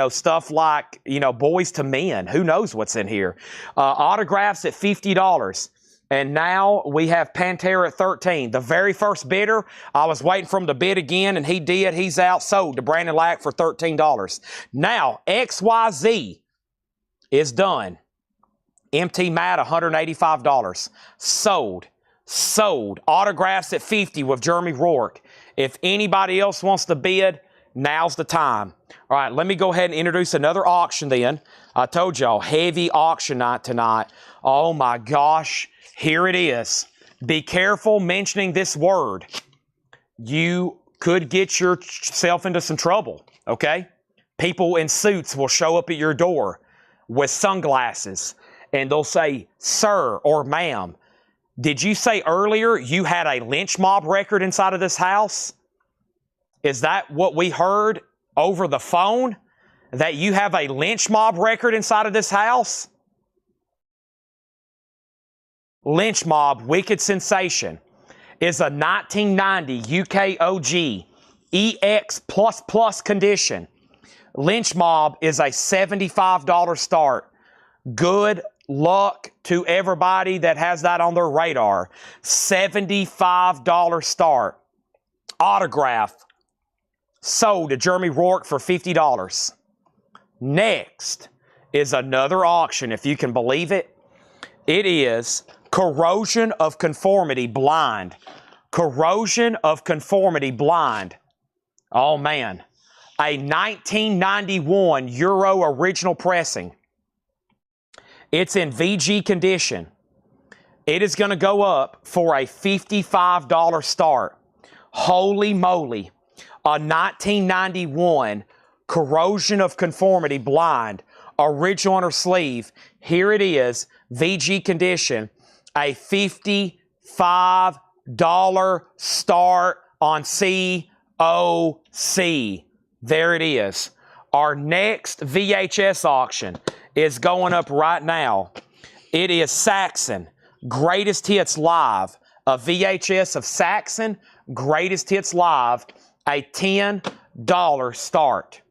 stuff like, Boys to Men. Who knows what's in here? Autographs at $50. And now we have Pantera at $13. The very first bidder, I was waiting for him to bid again, and he did. He's out. Sold to Brandon Lack for $13. Now, XYZ is done. MT Matt, $185. Sold. Sold. Autographs at $50 with Jeremy Rourke. If anybody else wants to bid, now's the time. All right, let me go ahead and introduce another auction then. I told y'all, heavy auction night tonight. Oh my gosh, here it is. Be careful mentioning this word. You could get yourself into some trouble, okay? People in suits will show up at your door with sunglasses and they'll say, sir or ma'am, did you say earlier you had a lynch mob record inside of this house? Is that what we heard over the phone? That you have a lynch mob record inside of this house? Lynch Mob, Wicked Sensation, is a 1990 UK OG, EX++ condition. Lynch Mob is a $75 start. Good luck to everybody that has that on their radar. $75 start. Autograph. Sold to Jeremy Rourke for $50. Next is another auction, if you can believe it. It is Corrosion of Conformity Blind. Corrosion of Conformity Blind. Oh man. A 1991 Euro original pressing. It's in VG condition. It is going to go up for a $55 start. Holy moly. A 1991 Corrosion of Conformity Blind. Original on her sleeve. Here it is. VG condition. A $55 start on COC. There it is. Our next VHS auction is going up right now. It is Saxon, Greatest Hits Live. A VHS of Saxon, Greatest Hits Live. A $10 start.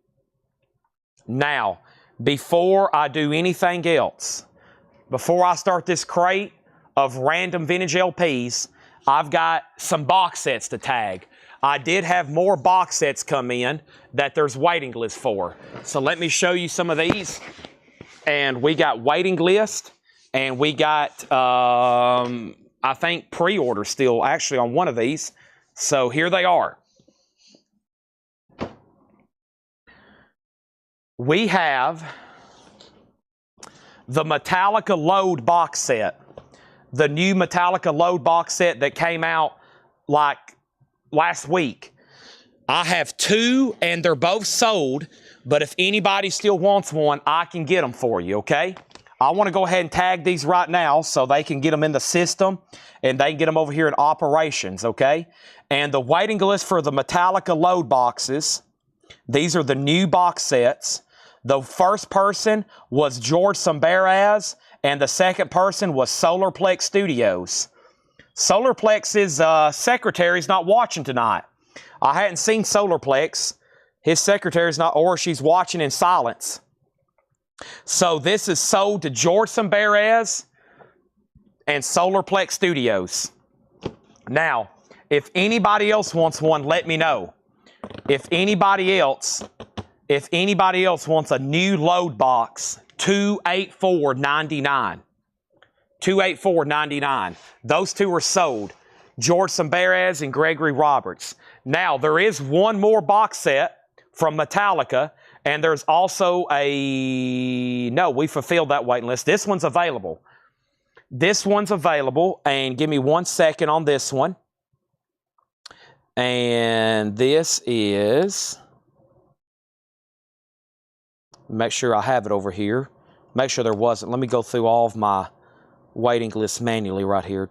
Now, before I do anything else, before I start this crate of random vintage LPs, I've got some box sets to tag. I did have more box sets come in that there's waiting lists for. So let me show you some of these. And we got waiting list, and we got, I think, pre-order still actually on one of these. So here they are. We have the Metallica Load box set. The new Metallica Load box set that came out like last week. I have two and they're both sold, but if anybody still wants one, I can get them for you, okay? I want to go ahead and tag these right now so they can get them in the system and they can get them over here in operations, okay? And the waiting list for the Metallica Load boxes These are the new box sets. The first person was George Sambaraz, and the second person was Solarplex Studios. Solarplex's secretary's not watching tonight. I hadn't seen Solarplex. His secretary's not, or she's watching in silence. So this is sold to George Sambaraz and Solarplex Studios. Now, if anybody else wants one, let me know. If anybody else wants a new load box, $284.99. $284.99. Those two are sold. George Sambaraz and Gregory Roberts. Now, there is one more box set from Metallica, and there's also we fulfilled that waiting list. This one's available. This one's available, and give me 1 second on this one. And this is, make sure I have it over here. Make sure there wasn't. Let me go through all of my waiting list manually right here.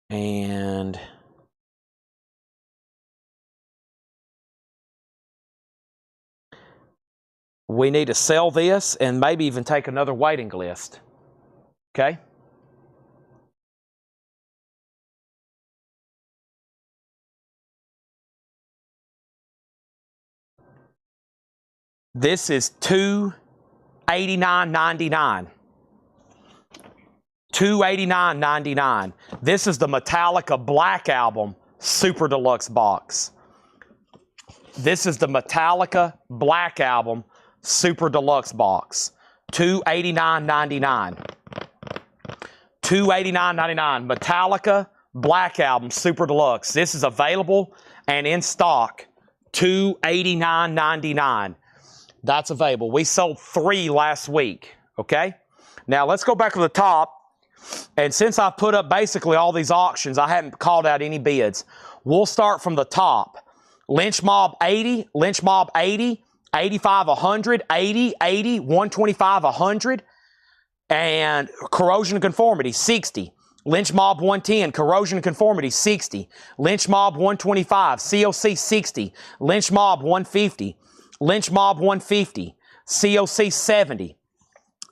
And we need to sell this and maybe even take another waiting list. Okay? This is $289.99. $289.99. This is the Metallica Black Album Super Deluxe Box. This is the Metallica Black Album Super Deluxe Box. $289.99. $289.99. Metallica Black Album Super Deluxe. This is available and in stock. $289.99. That's available. We sold 3 last week. Okay? Now let's go back to the top. And since I've put up basically all these auctions, I haven't called out any bids. We'll start from the top. Lynch Mob 80, Lynch Mob 80, 85 100, 80, 80, 125 100, and Corrosion and Conformity 60. Lynch Mob 110, Corrosion and Conformity 60. Lynch Mob 125, COC 60. Lynch Mob 150, Lynch Mob 150, COC 70,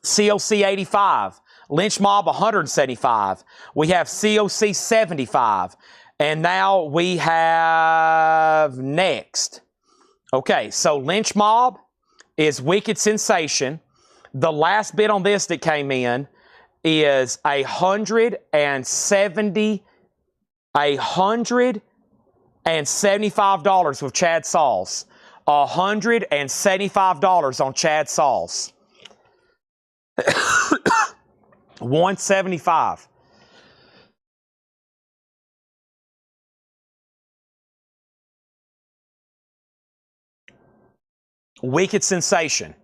COC 85. Lynch Mob 175. We have COC 75. And now we have next. Okay, so Lynch Mob is Wicked Sensation. The last bid on this that came in is $175 with Chad Sauls. $175 on Chad Sauls. 175. Wicked Sensation.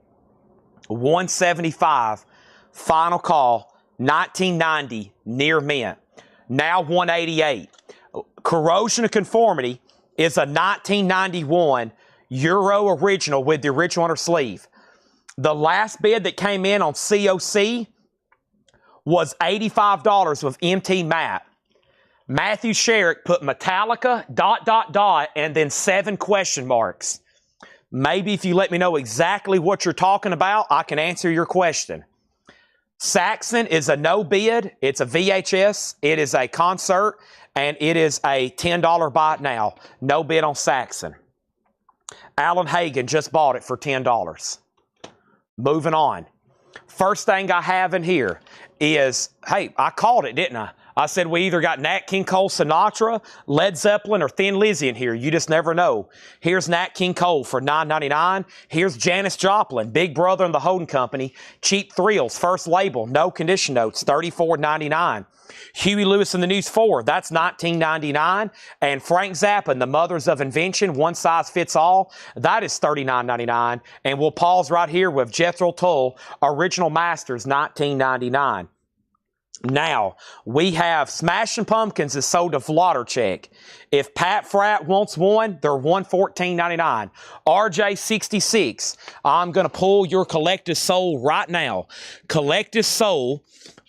175. Final call. 1990. Near mint. Now 188. Corrosion of Conformity is a 1991 Euro original with the original under sleeve. The last bid that came in on COC was $85 with MT Matte. Matthew Sherrick put Metallica, ... and then 7 question marks. Maybe if you let me know exactly what you're talking about, I can answer your question. Saxon is a no bid. It's a VHS. It is a concert, and it is a $10 buy it now. No bid on Saxon. Alan Hagen just bought it for $10. Moving on. First thing I have in here is, hey, I called it, didn't I? I said we either got Nat King Cole Sinatra, Led Zeppelin, or Thin Lizzy in here. You just never know. Here's Nat King Cole for $9.99. Here's Janis Joplin, Big Brother and the Holding Company. Cheap Thrills, first label, no condition notes, $34.99. Huey Lewis and the News 4, that's $19.99. And Frank Zappa and the Mothers of Invention, One Size Fits All, that is $39.99. And we'll pause right here with Jethro Tull, Original Masters, $19.99. Now, we have Smashing Pumpkins is sold to Vloddercheck. If Pat Fratt wants one, they're $114.99. RJ66, I'm going to pull your Collective Soul right now. Collective Soul,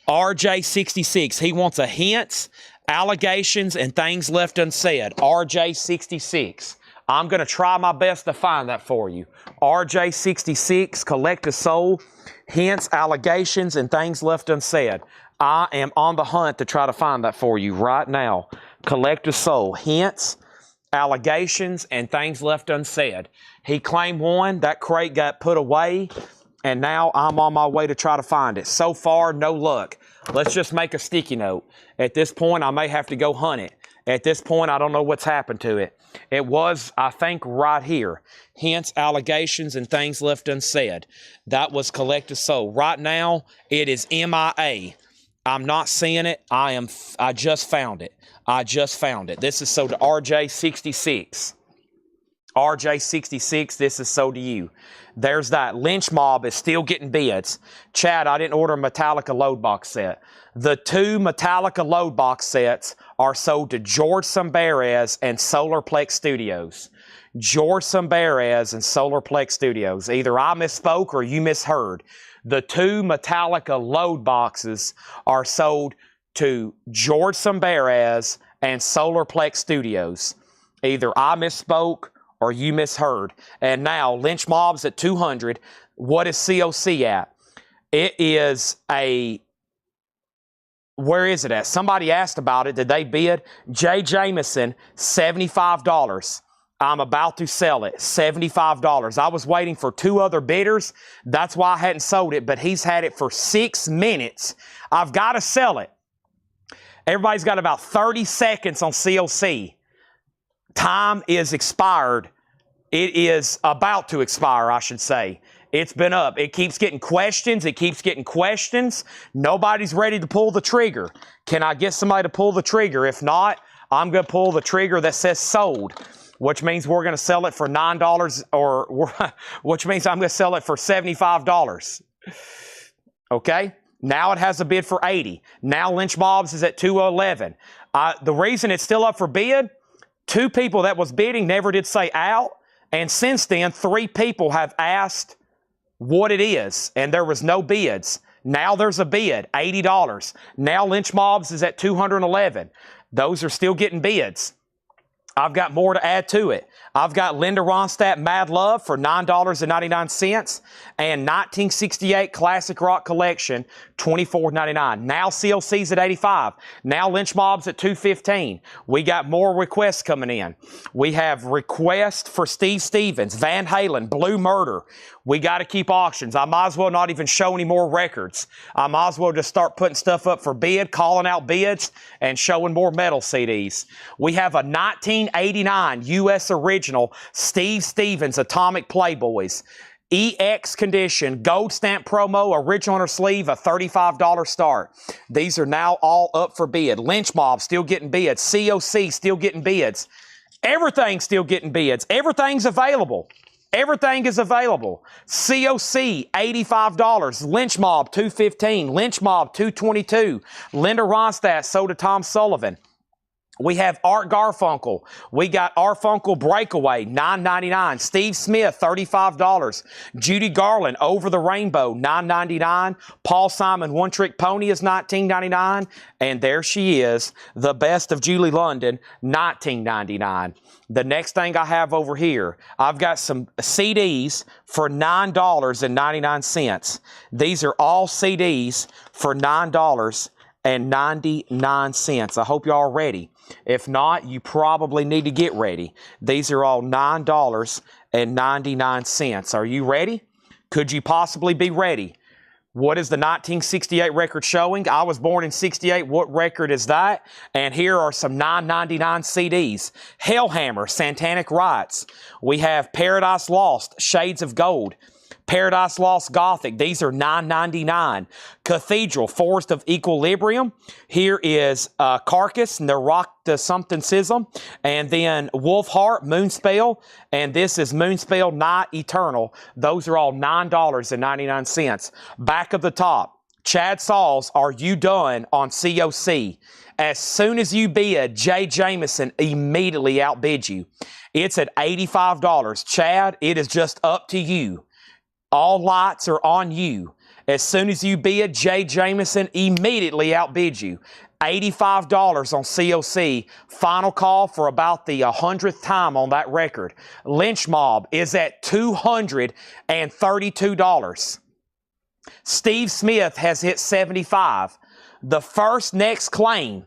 RJ66. He wants a hints, allegations, and things left unsaid. RJ66. I'm going to try my best to find that for you. RJ66, Collect a Soul, Hints, Allegations, and Things Left Unsaid. I am on the hunt to try to find that for you right now. Collect a Soul, Hints, Allegations, and Things Left Unsaid. He claimed one. That crate got put away, and now I'm on my way to try to find it. So far, no luck. Let's just make a sticky note. At this point, I may have to go hunt it. At this point, I don't know what's happened to it. It was, I think, right here. Hints, Allegations, and Things Left Unsaid. That was Collect a Soul. Right now, it is MIA. I'm not seeing it. I just found it. I just found it. This is sold to RJ66. RJ66, this is sold to you. There's that. Lynch Mob is still getting bids. Chad, I didn't order a Metallica load box set. The 2 Metallica load box sets are sold to George Samberez and Solarplex Studios. George Samberez and Solarplex Studios. Either I misspoke or you misheard. The 2 Metallica load boxes are sold to George Samberez and Solarplex Studios. Either I misspoke or you misheard. And now, Lynch Mob's at 200. What is COC at? It is a... Where is it at? Somebody asked about it. Did they bid? J. Jameson, $75. I'm about to sell it, $75. I was waiting for 2 other bidders. That's why I hadn't sold it, but he's had it for 6 minutes. I've got to sell it. Everybody's got about 30 seconds on COC. Time is expired. It is about to expire, I should say. It's been up. It keeps getting questions. It keeps getting questions. Nobody's ready to pull the trigger. Can I get somebody to pull the trigger? If not, I'm going to pull the trigger that says sold, which means we're going to sell it for $9 or which means I'm going to sell it for $75. Okay? Now it has a bid for $80. Now Lynch Mobs is at $211. The reason it's still up for bid, 2 people that was bidding never did say out. And since then, 3 people have asked what it is, and there was no bids. Now there's a bid, $80. Now Lynch Mobs is at $211. Those are still getting bids. I've got more to add to it. I've got Linda Ronstadt Mad Love for $9.99 and 1968 Classic Rock Collection, $24.99. Now CLC's at $85. Now Lynch Mob's at $215. We got more requests coming in. We have requests for Steve Stevens, Van Halen, Blue Murder. We got to keep auctions. I might as well not even show any more records. I might as well just start putting stuff up for bid, calling out bids, and showing more metal CDs. We have a 1989 U.S. original Steve Stevens Atomic Playboys. EX condition, gold stamp promo, original inner sleeve, a $35 start. These are now all up for bid. Lynch Mob still getting bids. COC still getting bids. Everything's still getting bids. Everything's available. Everything is available. COC, $85. Lynch Mob, $215. Lynch Mob, $222. Linda Ronstadt sold to Tom Sullivan. We have Art Garfunkel. We got Garfunkel Breakaway, $9.99. Steve Smith, $35. Judy Garland, Over the Rainbow, $9.99. Paul Simon, One Trick Pony is $19.99. And there she is, the best of Julie London, $19.99. The next thing I have over here, I've got some CDs for $9.99. These are all CDs for $9.99. I hope y'all are ready. If not, you probably need to get ready. These are all $9.99. Are you ready? Could you possibly be ready? What is the 1968 record showing? I was born in 68. What record is that? And here are some $9.99 CDs. Hellhammer, Satanic Rites. We have Paradise Lost, Shades of Gold. Paradise Lost Gothic. These are $9.99. Cathedral, Forest of Equilibrium. Here is Carcass, Narocta Something Sism. And then Wolfheart, Moonspell. And this is Moonspell Night Eternal. Those are all $9.99. Back of the top, Chad Sauls, Are You Done on COC. As soon as you bid, Jay Jameson immediately outbid you. It's at $85. Chad, it is just up to you. All lights are on you. As soon as you bid, Jay Jameson immediately outbid you. $85 on COC. Final call for about the 100th time on that record. Lynch Mob is at $232. Steve Smith has hit 75. The first next claim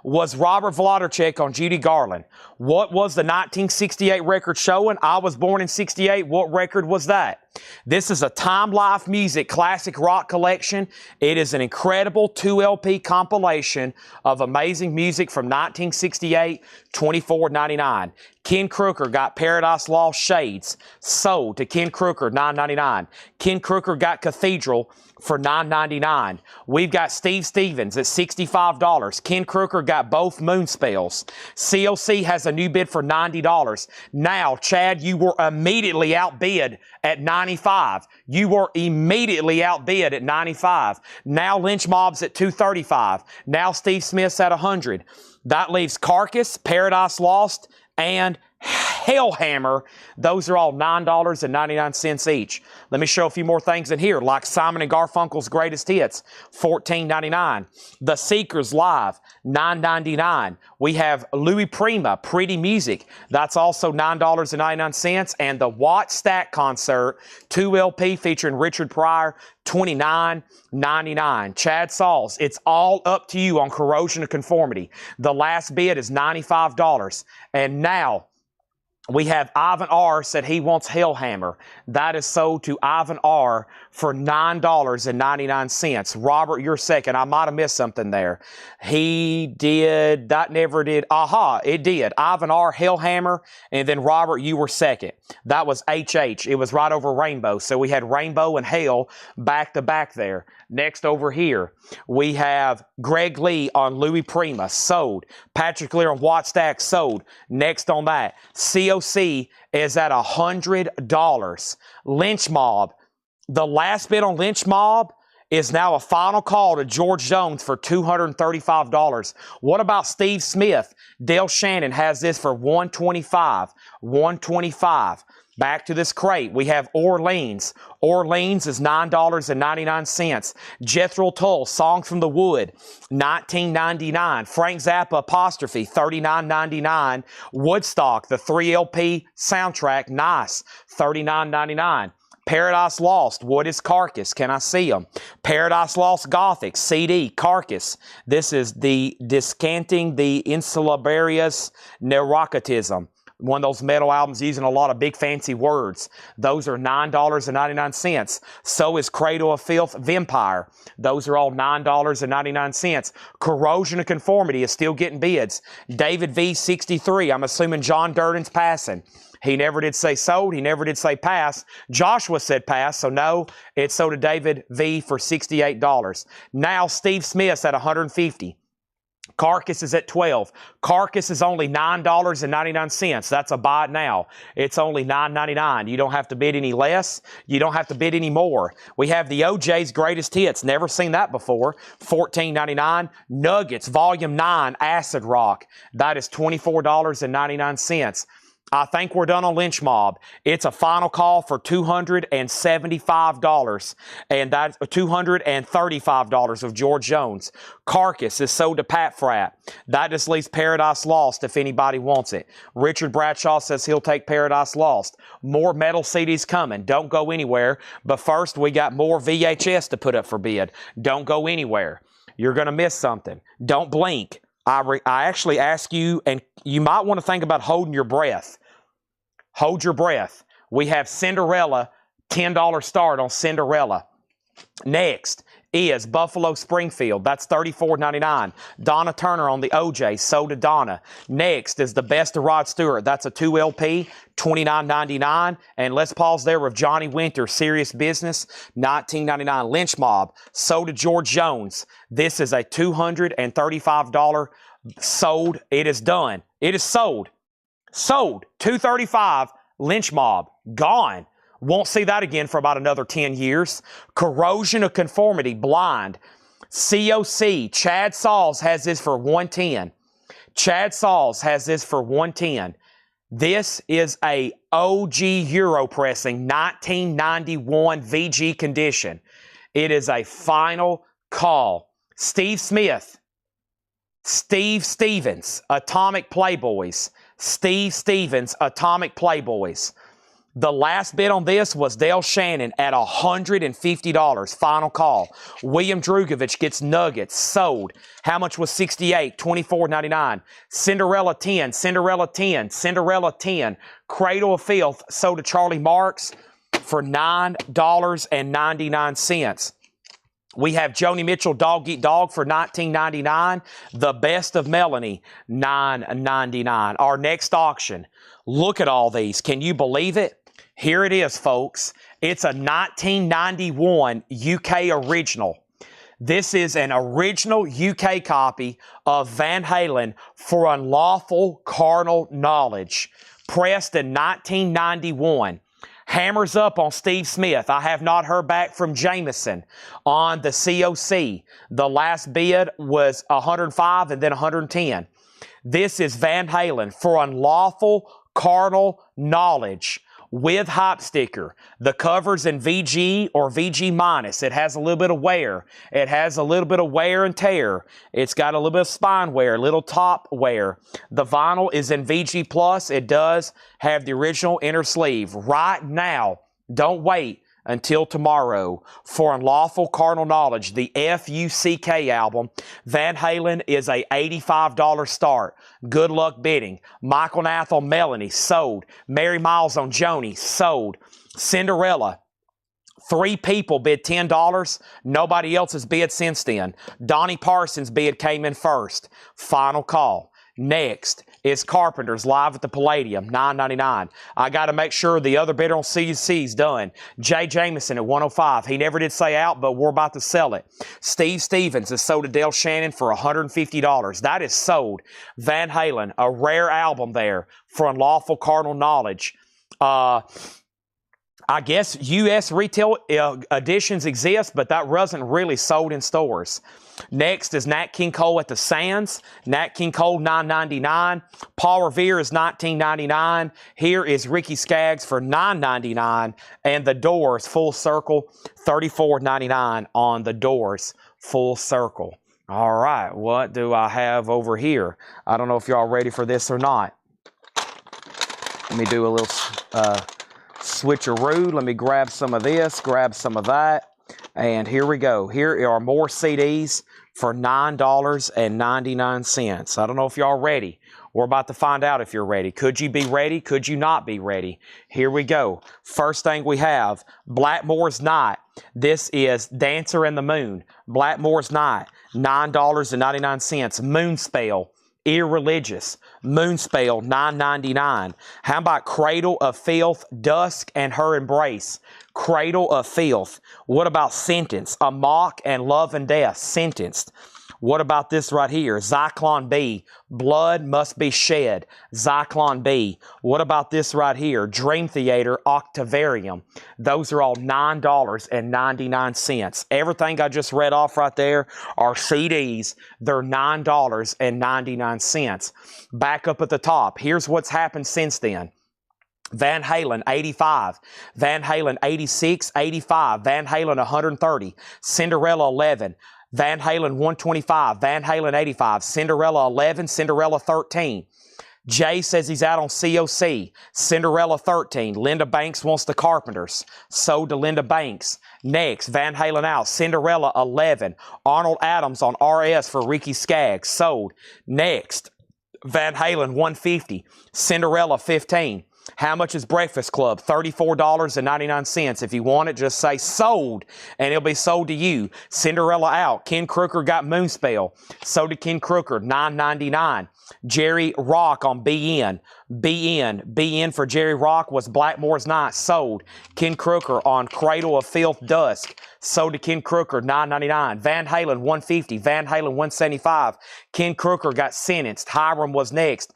was Robert Wlodarczyk on Judy Garland. What was the 1968 record showing? I was born in 68. What record was that? This is a Time Life Music classic rock collection. It is an incredible 2 LP compilation of amazing music from 1968, $24.99. Ken Crooker got Paradise Lost Shades, sold to Ken Crooker, $9.99. Ken Crooker got Cathedral for $9.99. We've got Steve Stevens at $65. Ken Crooker got both Moonspells. COC has a new bid for $90. Now, Chad, you were immediately outbid at $95. You were immediately outbid at $95. Now Lynch Mob's at $235. Now Steve Smith's at $100. That leaves Carcass, Paradise Lost, and Hellhammer. Those are all $9.99 each. Let me show a few more things in here, like Simon & Garfunkel's Greatest Hits, $14.99. The Seekers Live, $9.99. We have Louis Prima, Pretty Music. That's also $9.99. And the Watt Stack Concert, 2 LP featuring Richard Pryor, $29.99. Chad Sauls, it's all up to you on Corrosion of Conformity. The last bid is $95. And now, we have Ivan R. said he wants Hellhammer. That is sold to Ivan R. for $9.99. Robert, you're second. I might have missed something there. He did, that never did. Aha, it did. Ivan R. Hellhammer, and then Robert, you were second. That was HH. It was right over Rainbow. So we had Rainbow and Hell back to back there. Next over here, we have Greg Lee on Louis Prima, sold. Patrick Lear on Watt Stack, sold. Next on that, COC is at $100. Lynch Mob, the last bid on Lynch Mob is now a final call to George Jones for $235. What about Steve Smith? Dale Shannon has this for $125. $125. Back to this crate, we have Orleans. Orleans is $9.99. Jethro Tull, Song from the Wood, $19.99. Frank Zappa, Apostrophe, $39.99. Woodstock, the 3 LP soundtrack, nice, $39.99. Paradise Lost, What is Carcass? Can I see them? Paradise Lost Gothic, CD, Carcass. This is the Descanting the Insularius Neurocatism. One of those metal albums using a lot of big fancy words. Those are $9.99. So is Cradle of Filth, Vampire. Those are all $9.99. Corrosion of Conformity is still getting bids. David V, 63. I'm assuming John Durden's passing. He never did say sold. He never did say pass. Joshua said pass, so no, it's sold to David V for $68. Now Steve Smith's at $150. Carcass is at $12. Carcass is only $9.99. That's a buy it now. It's only $9.99. You don't have to bid any less. You don't have to bid any more. We have the OJ's Greatest Hits. Never seen that before. $14.99. Nuggets Volume 9 Acid Rock. That is $24.99. I think we're done on Lynch Mob. It's a final call for $275, and that's $235 of George Jones. Carcass is sold to Pat Fratt. That just leaves Paradise Lost if anybody wants it. Richard Bradshaw says he'll take Paradise Lost. More metal CDs coming. Don't go anywhere. But first, we got more VHS to put up for bid. Don't go anywhere. You're going to miss something. Don't blink. I actually ask you, and you might want to think about holding your breath. Hold your breath. We have Cinderella, $10 start on Cinderella. Next is Buffalo Springfield. That's $34.99. Donna Turner on the OJ, sold to Donna. Next is The Best of Rod Stewart. That's a 2 LP, $29.99. And let's pause there with Johnny Winter, Serious Business, $19.99. Lynch Mob, sold to George Jones. This is a $235 sold. It is done. It is sold. Sold. $235. Lynch Mob, gone. Won't see that again for about another 10 years. Corrosion of Conformity, Blind. COC, Chad Sauls has this for $110. Chad Sauls has this for $110. This is a OG Euro pressing, 1991 VG condition. It is a final call. Steve Smith, Steve Stevens, Atomic Playboys. Steve Stevens, Atomic Playboys. The last bid on this was Dale Shannon at $150. Final call. William Drugovich gets Nuggets. Sold. How much was 68? $24.99. Cinderella 10. Cinderella 10. Cinderella 10. Cradle of Filth sold to Charlie Marks for $9.99. We have Joni Mitchell Dog Eat Dog for $19.99. The Best of Melanie, $9.99. Our next auction. Look at all these. Can you believe it? Here it is, folks. It's a 1991 UK original. This is an original UK copy of Van Halen for Unlawful Carnal Knowledge. Pressed in 1991. Hammers up on Steve Smith. I have not heard back from Jameson on the COC. The last bid was 105 and then 110. This is Van Halen for Unlawful Carnal Knowledge with hype sticker. The cover's in VG or VG minus. It has a little bit of wear. It has a little bit of wear and tear. It's got a little bit of spine wear, a little top wear. The vinyl is in VG plus. It does have the original inner sleeve. Right now, don't wait until tomorrow for Unlawful Carnal Knowledge, the F-U-C-K album. Van Halen is a $85 start. Good luck bidding. Michael Nath on Melanie, sold. Mary Miles on Joni, sold. Cinderella, 3 people bid $10. Nobody else has bid since then. Donnie Parsons' bid came in first. Final call. Next is Carpenters live at the Palladium, $9.99. I got to make sure the other bidder on CUC's done. Jay Jameson at $105. He never did say out, but we're about to sell it. Steve Stevens is sold to Dale Shannon for $150. That is sold. Van Halen, a rare album there for Unlawful Carnal Knowledge. I guess U.S. retail editions exist, but that wasn't really sold in stores. Next is Nat King Cole at the Sands. Nat King Cole, $9.99. Paul Revere is $19.99. Here is Ricky Skaggs for $9.99. And the Doors, Full Circle, $34.99 on the Doors, Full Circle. All right, what do I have over here? I don't know if y'all ready for this or not. Let me do a little switcheroo. Let me grab some of this, grab some of that. And here we go. Here are more CDs for $9.99. I don't know if y'all ready. We're about to find out if you're ready. Could you be ready? Could you not be ready? Here we go. First thing we have, Blackmore's Night. This is Dancer in the Moon. Blackmore's Night, $9.99. Moonspell, Irreligious. Moonspell, $9.99. How about Cradle of Filth, Dusk and Her Embrace? Cradle of Filth. What about Sentence? Amok and Love and Death. Sentenced. What about this right here? Zyklon B. Blood Must Be Shed. Zyklon B. What about this right here? Dream Theater, Octavarium. Those are all $9.99. Everything I just read off right there are CDs. They're $9.99. Back up at the top. Here's what's happened since then. Van Halen, 85. Van Halen, 86, 85. Van Halen, 130. Cinderella, 11. Van Halen, 125. Van Halen, 85. Cinderella, 11. Cinderella, 13. Jay says he's out on COC. Cinderella, 13. Linda Banks wants the Carpenters. Sold to Linda Banks. Next, Van Halen out. Cinderella, 11. Arnold Adams on RS for Ricky Skaggs. Sold. Next, Van Halen, 150. Cinderella, 15. How much is Breakfast Club? $34.99. If you want it, just say sold, and it'll be sold to you. Cinderella out. Ken Crooker got Moonspell. Sold to Ken Crooker, $9.99. Jerry Rock on BN. BN for Jerry Rock was Blackmore's Night. Sold. Ken Crooker on Cradle of Filth, Dusk. Sold to Ken Crooker, $9.99. Van Halen, $150. Van Halen, $175. Ken Crooker got Sentenced. Hiram was next.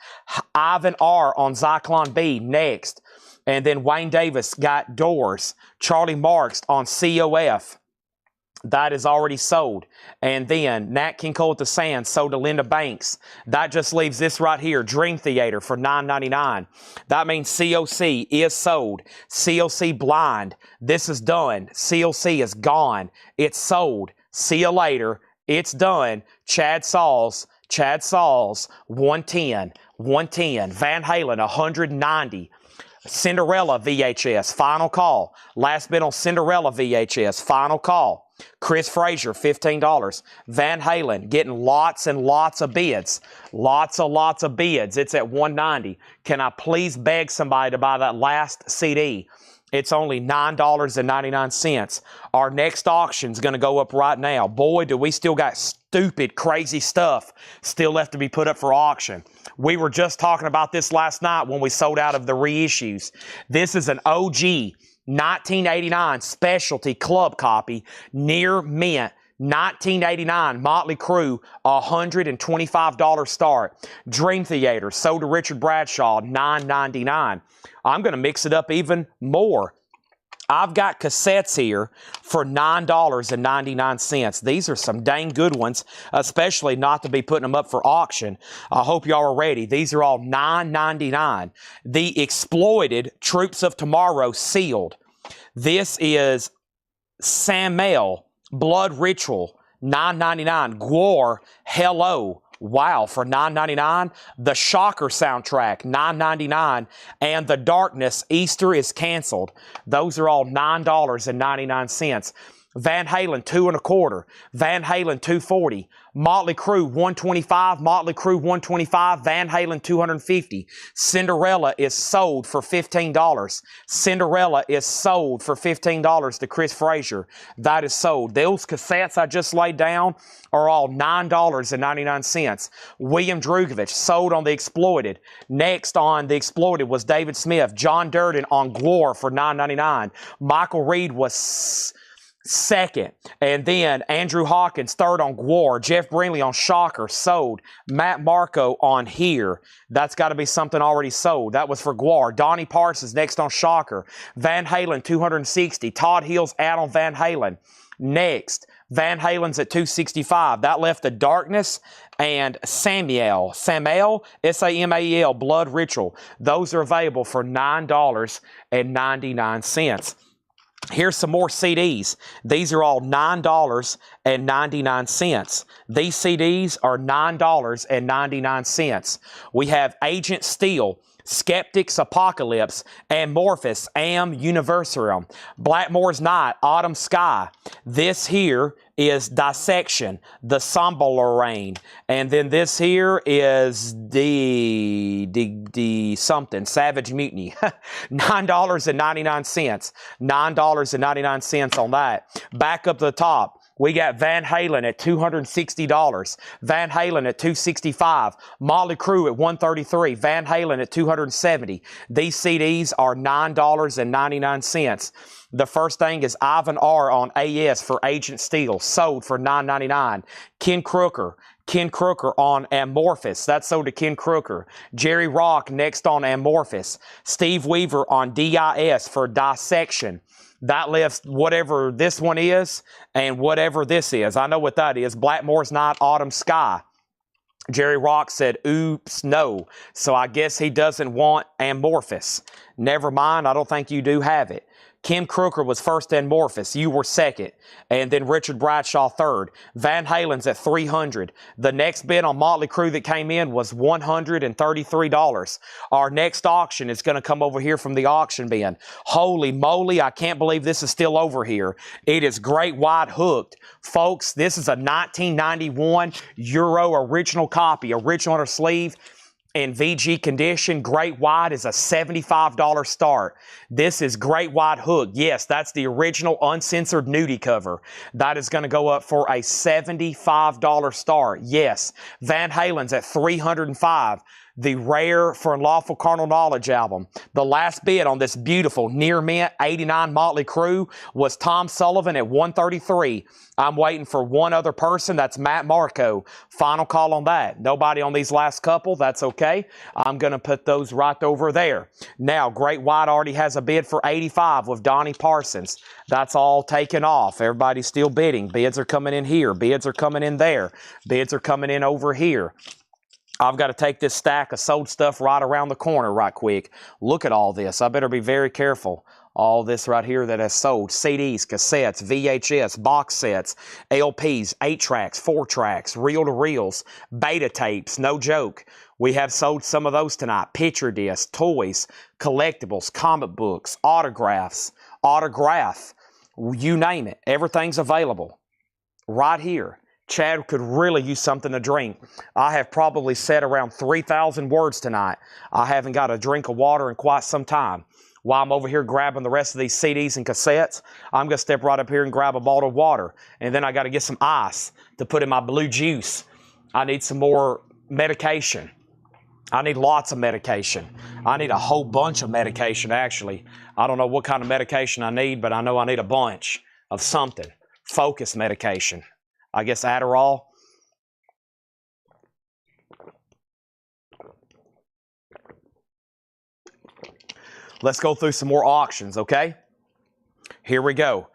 Ivan R. on Zyklon B, next. And then Wayne Davis got Doors. Charlie Marks on COF. That is already sold. And then Nat King Cole at the Sands sold to Linda Banks. That just leaves this right here, Dream Theater for $9.99. That means COC is sold. COC Blind. This is done. COC is gone. It's sold. See you later. It's done. Chad Sauls, 110. Van Halen, 190. Cinderella VHS, final call. Last bid on Cinderella VHS, final call. Chris Frazier, $15. Van Halen, getting lots and lots of bids. Lots of bids. It's at 190. Can I please beg somebody to buy that last CD? It's only $9.99. Our next auction's going to go up right now. Boy, do we still got stupid, crazy stuff still left to be put up for auction. We were just talking about this last night when we sold out of the reissues. This is an OG 1989 specialty club copy, near mint. 1989 Motley Crue, $125 start. Dream Theater, sold to Richard Bradshaw, $9.99. I'm going to mix it up even more. I've got cassettes here for $9.99. These are some dang good ones, especially not to be putting them up for auction. I hope y'all are ready. These are all $9.99. The Exploited Troops of Tomorrow sealed. This is Samuel, Blood Ritual, $9.99. Gwar, Hello, wow, for $9.99. The Shocker soundtrack, $9.99. And The Darkness, Easter is Canceled. Those are all $9.99. Van Halen, 2 1/4. Van Halen, 240. Motley Crue, 125. Motley Crue, 125. Van Halen, 250. Cinderella is sold for $15. Cinderella is sold for $15 to Chris Frazier. That is sold. Those cassettes I just laid down are all $9.99. William Drugovich, sold on The Exploited. Next on The Exploited was David Smith. John Durden on Gwar for $9.99. Michael Reed was second. And then Andrew Hawkins, third on Gwar. Jeff Brinley on Shocker, sold. Matt Marco on Here. That's got to be something already sold. That was for Gwar. Donnie Parsons next on Shocker. Van Halen, 260. Todd Hill's out on Van Halen. Next, Van Halen's at 265. That left The Darkness and Samuel, S-A-M-A-E-L, Blood Ritual. Those are available for $9.99. Here's some more CDs. These are all $9.99. These CDs are $9.99. We have Agent Steel, Skeptics Apocalypse, Amorphous, Am Universarium, Blackmore's Night, Autumn Sky. This here is Dissection, The Somber Rain. And then this here is the something, Savage Mutiny. $9.99. $9.99 on that. Back up to the top. We got Van Halen at $260. Van Halen at $265. Motley Crue at $133. Van Halen at $270. These CDs are $9.99. The first thing is Ivan R. on AS for Agent Steel, sold for $9.99. Ken Crooker on Amorphous. That's sold to Ken Crooker. Jerry Rock next on Amorphous. Steve Weaver on DIS for Dissection. That left whatever this one is and whatever this is. I know what that is. Blackmore's Night, Autumn Sky. Jerry Rock said, oops, no. So I guess he doesn't want Amorphous. Never mind, I don't think you do have it. Kim Crooker was first Amorphous. You were second. And then Richard Bradshaw third. Van Halen's at $300. The next bid on Motley Crue that came in was $133. Our next auction is going to come over here from the auction bin. Holy moly, I can't believe this is still over here. It is Great White Hooked. Folks, this is a 1991 Euro original copy, original on her sleeve. In VG condition. Great White is a $75 start. This is Great White Hook. Yes, that's the original uncensored nudie cover. That is going to go up for a $75 start. Yes. Van Halen's at $305. The rare For Unlawful Carnal Knowledge album. The last bid on this beautiful near mint 89 Motley Crue was Tom Sullivan at $133. I'm waiting for one other person. That's Matt Marco. Final call on that. Nobody on these last couple. That's okay. I'm going to put those right over there. Now, Great White already has a bid for $85 with Donnie Parsons. That's all taken off. Everybody's still bidding. Bids are coming in here. Bids are coming in there. Bids are coming in over here. I've got to take this stack of sold stuff right around the corner right quick. Look at all this. I better be very careful. All this right here that has sold. CDs, cassettes, VHS, box sets, LPs, 8-tracks, 4-tracks, reel-to-reels, beta tapes, no joke. We have sold some of those tonight. Picture discs, toys, collectibles, comic books, autograph, you name it. Everything's available right here. Chad could really use something to drink. I have probably said around 3,000 words tonight. I haven't got a drink of water in quite some time. While I'm over here grabbing the rest of these CDs and cassettes, I'm going to step right up here and grab a bottle of water. And then I got to get some ice to put in my blue juice. I need some more medication. I need lots of medication. I need a whole bunch of medication, actually. I don't know what kind of medication I need, but I know I need a bunch of something. Focus medication. I guess Adderall. Let's go through some more auctions, okay? Here we go.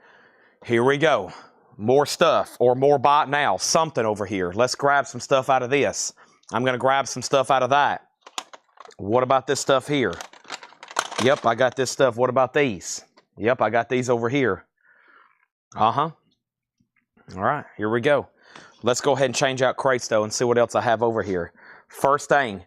Here we go. More stuff, or more buy it now. Something over here. Let's grab some stuff out of this. I'm going to grab some stuff out of that. What about this stuff here? Yep, I got this stuff. What about these? Yep, I got these over here. Uh-huh. All right, here we go. Let's go ahead and change out crates, though, and see what else I have over here. First thing.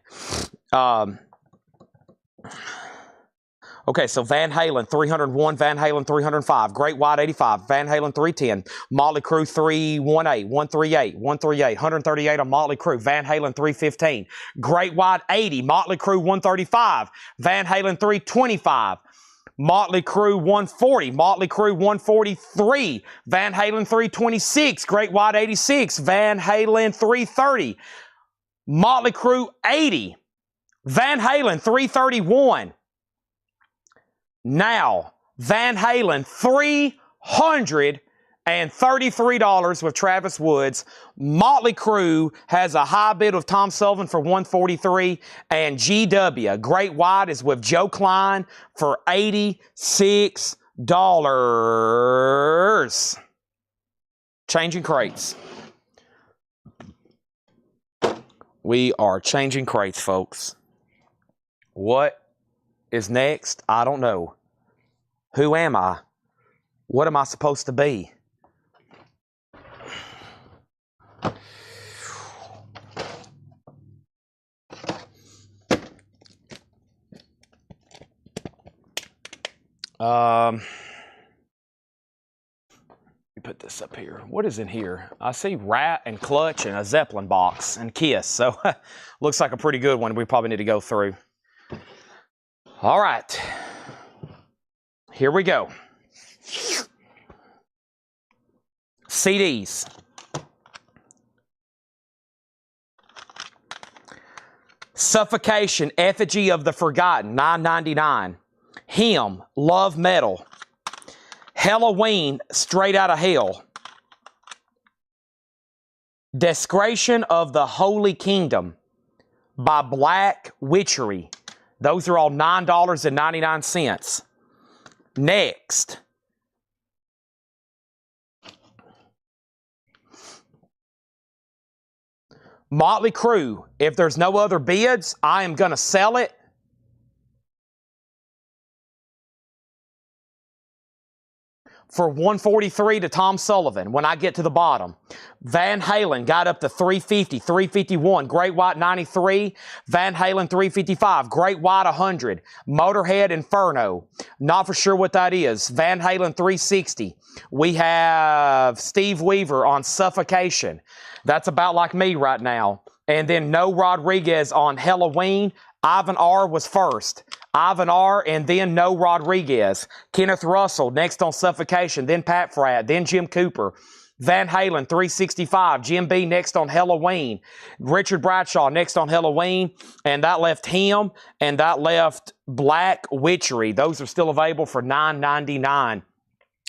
Okay, so Van Halen 301, Van Halen 305, Great White 85, Van Halen 310, Motley Crue 318, 138, 138, 138 on Motley Crue, Van Halen 315, Great White 80, Motley Crue 135, Van Halen 325, Motley Crue 140, Motley Crue 143, Van Halen 326, Great White 86, Van Halen 330, Motley Crue 80, Van Halen 331. Now, Van Halen, $333 with Travis Woods. Motley Crue has a high bid of Tom Sullivan for $143. And GW, Great White, is with Joe Klein for $86. Changing crates. We are changing crates, folks. What is next? I don't know. Who am I? What am I supposed to be? Let me put this up here. What is in here? I see Rat and Clutch and a Zeppelin box and Kiss. So looks like a pretty good one we probably need to go through. All right, here we go. CDs. Suffocation, Effigy of the Forgotten, $9.99. Hymn, Love Metal. Halloween, Straight Outta Hell. Desecration of the Holy Kingdom by Black Witchery. Those are all $9.99. Next. Motley Crue. If there's no other bids, I am going to sell it for $143 to Tom Sullivan when I get to the bottom. Van Halen got up to $350, $351. Great White 93, Van Halen 355, Great White 100, Motorhead Inferno. Not for sure what that is. Van Halen 360. We have Steve Weaver on Suffocation. That's about like me right now. And then No Rodriguez on Halloween. Ivan R. was first. Ivan R. and then No Rodriguez. Kenneth Russell next on Suffocation, then Pat Fratt, then Jim Cooper. Van Halen 365, Jim B next on Halloween. Richard Bradshaw next on Halloween. And that left him, and that left Black Witchery. Those are still available for $9.99.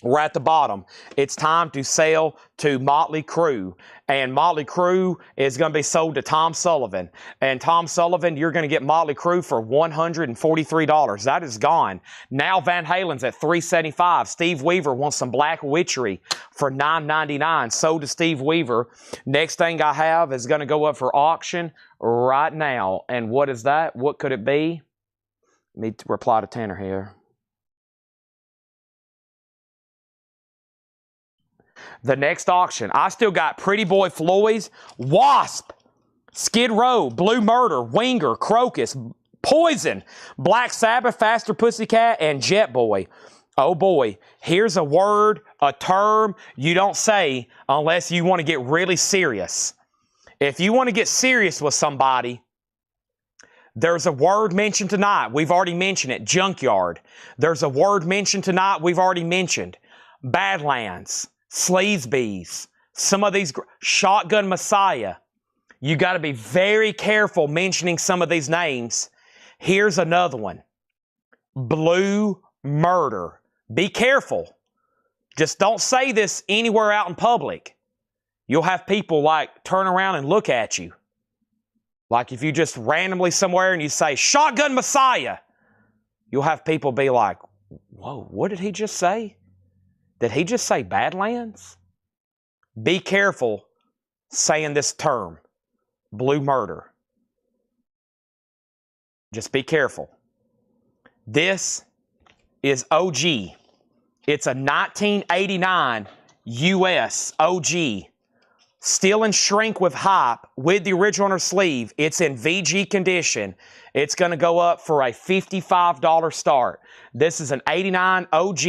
We're at the bottom. It's time to sell to Motley Crue. And Motley Crue is going to be sold to Tom Sullivan. And Tom Sullivan, you're going to get Motley Crue for $143. That is gone. Now Van Halen's at $375. Steve Weaver wants some Black Witchery for $9.99. Sold to Steve Weaver. Next thing I have is going to go up for auction right now. And what is that? What could it be? Let me reply to Tanner here. The next auction, I still got Pretty Boy Floyd's, Wasp, Skid Row, Blue Murder, Winger, Crocus, Poison, Black Sabbath, Faster Pussycat, and Jet Boy. Oh boy, here's a word, a term you don't say unless you want to get really serious. If you want to get serious with somebody, there's a word mentioned tonight. We've already mentioned it, junkyard. There's a word mentioned tonight we've already mentioned. Badlands, Sleazebees, some of these, Shotgun Messiah. You got to be very careful mentioning some of these names. Here's another one. Blue Murder. Be careful. Just don't say this anywhere out in public. You'll have people like turn around and look at you. Like if you just randomly somewhere and you say, Shotgun Messiah, you'll have people be like, whoa, what did he just say? Did he just say Badlands? Be careful saying this term, Blue Murder. Just be careful. This is OG. It's a 1989 US OG. Steel and shrink with hype with the original on her sleeve. It's in VG condition. It's going to go up for a $55 start. This is an 89 OG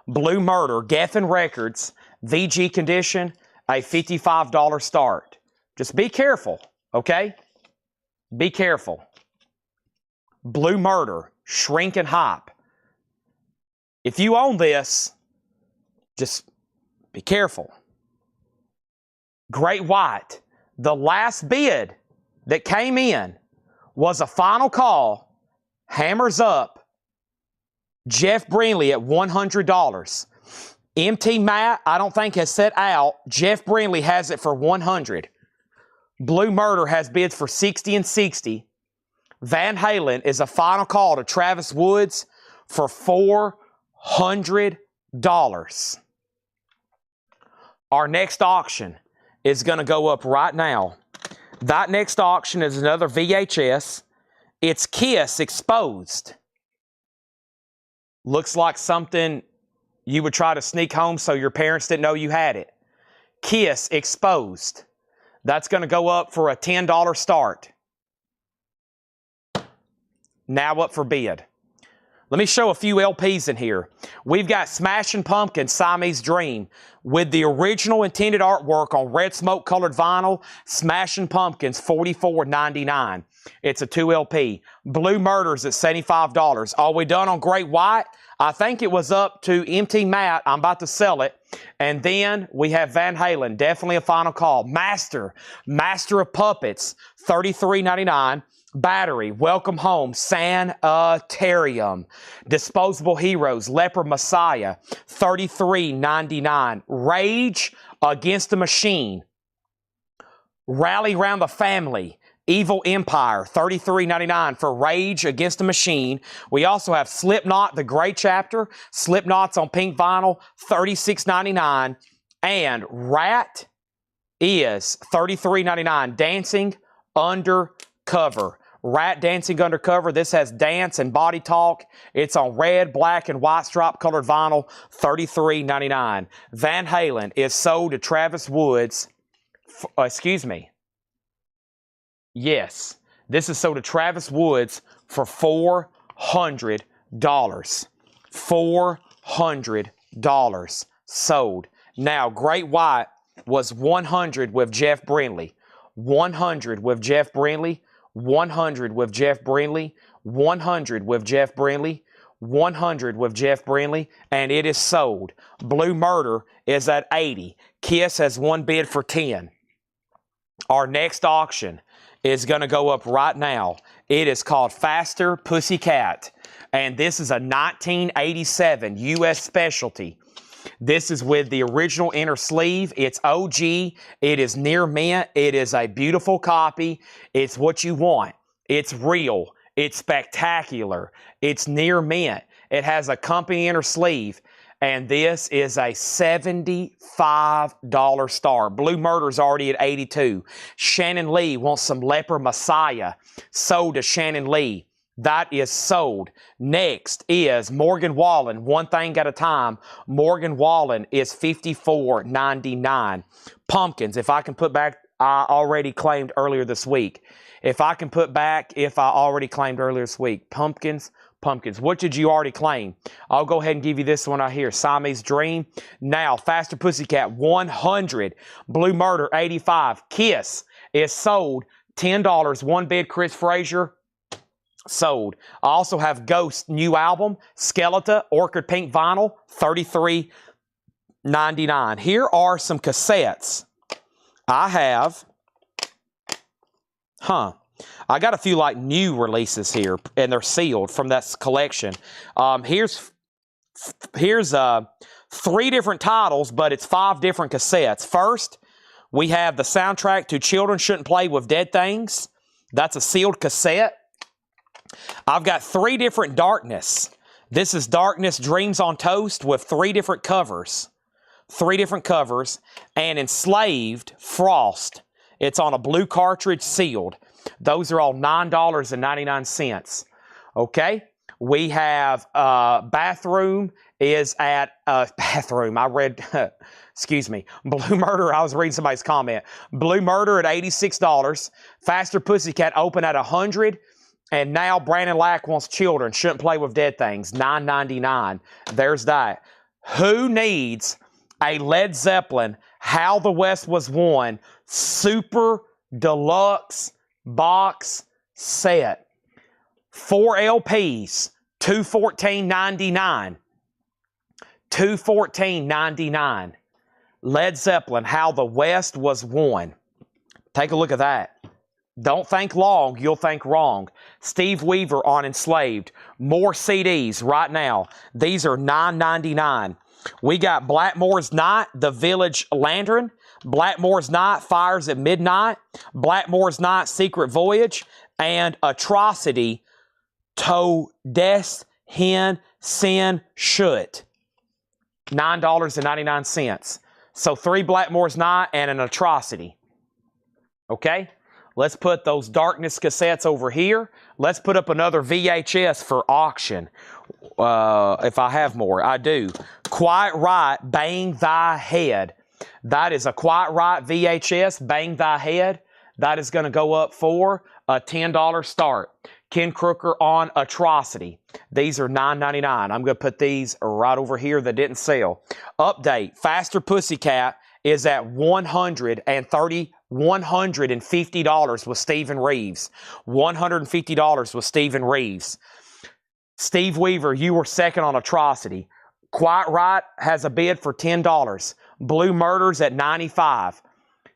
Blue Murder, Geffen Records, VG condition, a $55 start. Just be careful, okay? Be careful. Blue Murder, shrink and hype. If you own this, just be careful. Great White, the last bid that came in was a final call, hammers up, Jeff Brindley at $100. MT Matt, I don't think has set out. Jeff Brindley has it for $100. Blue Murder has bids for $60 and $60. Van Halen is a final call to Travis Woods for $400. Our next auction is going to go up right now. That next auction is another VHS. It's Kiss Exposed. Looks like something you would try to sneak home so your parents didn't know you had it. Kiss Exposed. That's going to go up for a $10 start. Now up for bid. Let me show a few LPs in here. We've got Smashing Pumpkins, Siamese Dream, with the original intended artwork on red smoke colored vinyl. Smashing Pumpkins, $44.99. It's a 2 LP. Blue Murders at $75. Are we done on Great White? I think it was up to MT Matt. I'm about to sell it. And then we have Van Halen, definitely a final call. Master of Puppets, $33.99. Battery, Welcome Home, Sanitarium. Disposable Heroes, Leper Messiah, $33.99. Rage Against the Machine. Rally Round the Family, Evil Empire, $33.99 for Rage Against the Machine. We also have Slipknot, The Great Chapter. Slipknot's on pink vinyl, $36.99. And Rat is $33.99. Dancing Undercover. Rat Dancing Undercover. This has dance and body talk. It's on red, black, and white stripe colored vinyl, $33.99. Van Halen is sold to Travis Woods. Yes, this is sold to Travis Woods for $400. $400 sold. Now, Great White was $100 with Jeff Brindley. $100 with Jeff Brindley. $100 with Jeff Brindley, $100 with Jeff Brindley, $100 with Jeff Brindley, and it is sold. Blue Murder is at $80. Kiss has one bid for $10. Our next auction is going to go up right now. It is called Faster Pussycat, and this is a 1987 U.S. specialty. This is with the original inner sleeve. It's OG. It is near mint. It is a beautiful copy. It's what you want. It's real. It's spectacular. It's near mint. It has a company inner sleeve. And this is a $75 star. Blue Murder's already at $82. Shannon Lee wants some Leper Messiah. Sold to Shannon Lee. That is sold. Next is Morgan Wallen. One thing at a time. Morgan Wallen is $54.99. Pumpkins, if I can put back, I already claimed earlier this week. If I can put back, if I already claimed earlier this week. Pumpkins. What did you already claim? I'll go ahead and give you this one right here. Siamese Dream. Now, Faster Pussycat, 100. Blue Murder, 85. Kiss is sold. $10. One bid, Chris Frazier. Sold. I also have Ghost new album, Skeleton, Orchid Pink Vinyl, $33.99. Here are some cassettes. I have, I got a few like new releases here, and they're sealed from that collection. Here's 3 different titles, but it's 5 different cassettes. First, we have the soundtrack to Children Shouldn't Play with Dead Things. That's a sealed cassette. I've got 3 different Darkness. This is Darkness Dreams on Toast with 3 different covers. 3 different covers. And Enslaved Frost. It's on a blue cartridge, sealed. Those are all $9.99. Okay? We have Bathroom is at Bathroom. I read, excuse me, Blue Murder. I was reading somebody's comment. Blue Murder at $86. Faster Pussycat open at $100. And now Brandon Lack wants Children Shouldn't Play with Dead Things, $9.99. There's that. Who needs a Led Zeppelin How the West Was Won Super Deluxe Box Set? 4 LPs, $214.99. $214.99. Led Zeppelin How the West Was Won. Take a look at that. Don't think long, you'll think wrong. Steve Weaver on Enslaved. More CDs right now. These are $9.99. We got Blackmore's Night, The Village Lantern. Blackmore's Night, Fires at Midnight. Blackmore's Night, Secret Voyage. And Atrocity, To Des Hen Sin Shut. $9.99. So 3 Blackmore's Night and an Atrocity. Okay? Let's put those Darkness cassettes over here. Let's put up another VHS for auction. If I have more, I do. Quiet Right, Bang Thy Head. That is a Quiet Right VHS, Bang Thy Head. That is going to go up for a $10 start. Ken Crooker on Atrocity. These are $9.99. I'm going to put these right over here that didn't sell. Update, Faster Pussycat is at $150 with Stephen Reeves. $150 with Stephen Reeves. Steve Weaver, you were second on Atrocity. Quiet Right has a bid for $10. Blue Murders at $95.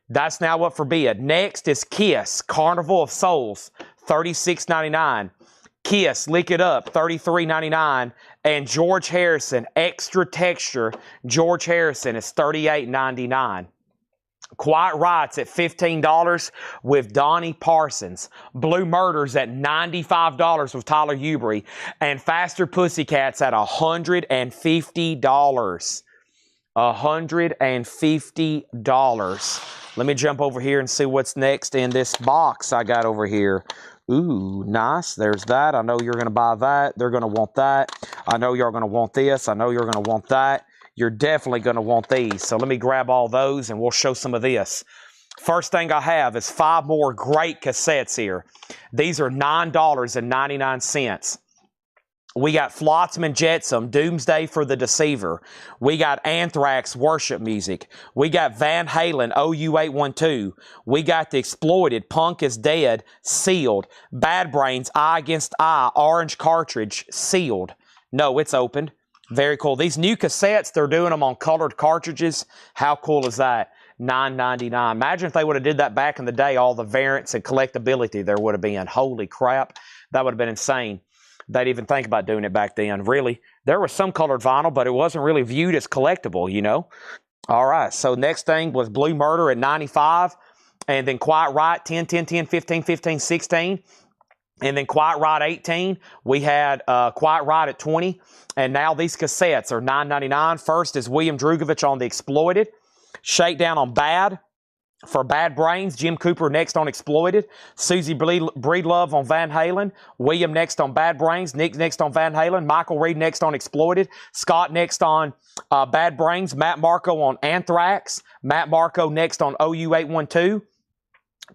That's now up for bid. Next is Kiss, Carnival of Souls, $36.99. Kiss, Lick It Up, $33.99. And George Harrison, Extra Texture, George Harrison is $38.99. Quiet Right's at $15 with Donnie Parsons. Blue Murders at $95 with Tyler Hubery. And Faster Pussycats at $150. $150. Let me jump over here and see what's next in this box I got over here. Ooh, nice. There's that. I know you're going to buy that. They're going to want that. I know you're going to want this. I know you're going to want that. You're definitely going to want these. So let me grab all those and we'll show some of this. First thing I have is 5 more great cassettes here. These are $9.99. We got Flotsam and Jetsam, Doomsday for the Deceiver. We got Anthrax, Worship Music. We got Van Halen, OU812. We got The Exploited, Punk is Dead, sealed. Bad Brains, Eye Against Eye, orange cartridge, sealed. No, it's opened. Very cool. These new cassettes, they're doing them on colored cartridges. How cool is that? $9.99. Imagine if they would have did that back in the day, all the variants and collectability there would have been. Holy crap. That would have been insane. They'd even think about doing it back then. Really, there was some colored vinyl, but it wasn't really viewed as collectible, you know? All right, so next thing was Blue Murder at $95, and then Quiet Right, 10, 10, 10, 15, 15, 16, and then Quiet Right 18. We had Quiet Right at 20, and now these cassettes are $9.99. First is William Drugovich on The Exploited, Shakedown on Bad, for Bad Brains. Jim Cooper next on Exploited. Susie Breedlove on Van Halen. William next on Bad Brains. Nick next on Van Halen. Michael Reed next on Exploited. Scott next on Bad Brains. Matt Marco on Anthrax. Matt Marco next on OU812.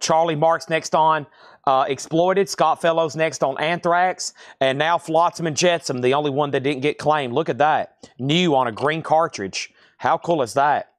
Charlie Marks next on Exploited. Scott Fellows next on Anthrax. And now Flotsam and Jetsam, the only one that didn't get claimed. Look at that. New on a green cartridge. How cool is that?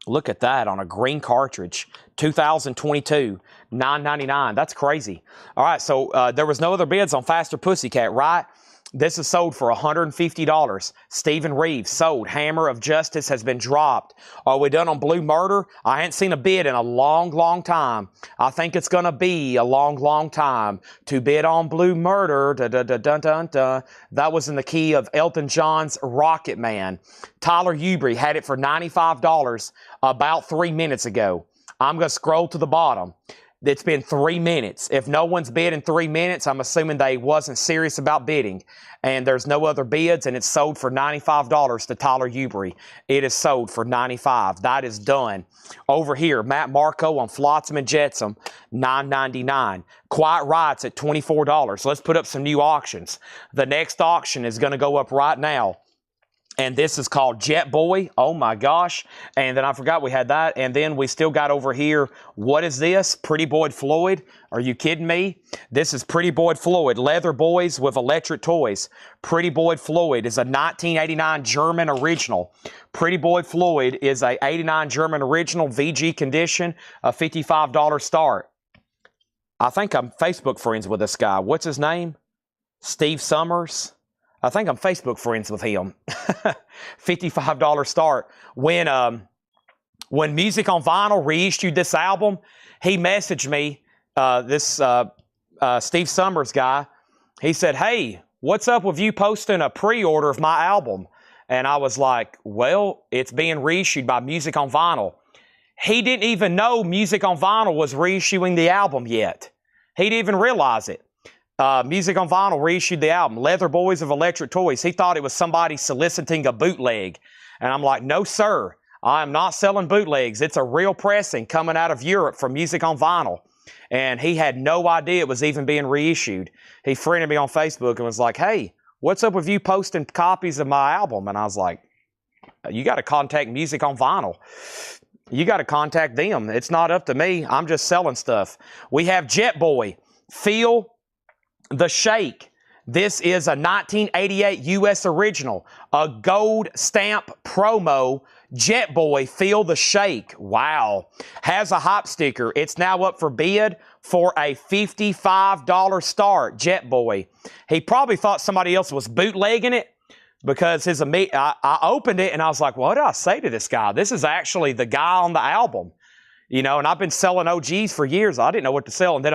Look at that on a green cartridge. 2022, $9.99. That's crazy. All right, so there was no other bids on Faster Pussycat, right? This is sold for $150. Stephen Reeves sold. Hammer of Justice has been dropped. Are we done on Blue Murder? I ain't seen a bid in a long, long time. I think it's going to be a long, long time to bid on Blue Murder. Da-da-da-dun-dun-dun. That was in the key of Elton John's Rocket Man. Tyler Ubry had it for $95 about 3 minutes ago. I'm going to scroll to the bottom. It's been 3 minutes. If no one's bid in 3 minutes, I'm assuming they wasn't serious about bidding. And there's no other bids, and it's sold for $95 to Tyler Ubry. It is sold for $95. That is done. Over here, Matt Marco on Flotsam and Jetsam, $9.99. Quiet Riot's at $24. Let's put up some new auctions. The next auction is going to go up right now. And this is called Jet Boy. Oh my gosh. And then I forgot we had that. And then we still got over here, what is this? Pretty Boy Floyd. Are you kidding me? This is Pretty Boy Floyd. Leather boys with electric toys. Pretty Boy Floyd is a 1989 German original. Pretty Boy Floyd is a 89 German original, VG condition, a $55 start. I think I'm Facebook friends with this guy. What's his name? Steve Summers. I think I'm Facebook friends with him. $55 start. When Music on Vinyl reissued this album, he messaged me, Steve Summers guy. He said, hey, what's up with you posting a pre-order of my album? And I was like, well, it's being reissued by Music on Vinyl. He didn't even know Music on Vinyl was reissuing the album yet. He didn't even realize it. Music on Vinyl reissued the album, Leather Boys of Electric Toys. He thought it was somebody soliciting a bootleg. And I'm like, no, sir. I am not selling bootlegs. It's a real pressing coming out of Europe from Music on Vinyl. And he had no idea it was even being reissued. He friended me on Facebook and was like, hey, what's up with you posting copies of my album? And I was like, you got to contact Music on Vinyl. You got to contact them. It's not up to me. I'm just selling stuff. We have Jet Boy. Feel the Shake. This is a 1988 U.S. original, a gold stamp promo. Jet Boy, Feel the Shake. Wow. Has a hop sticker. It's now up for bid for a $55 start. Jet Boy. He probably thought somebody else was bootlegging it because I opened it and I was like, what did I say to this guy? This is actually the guy on the album. You know, and I've been selling OGs for years. I didn't know what to sell. And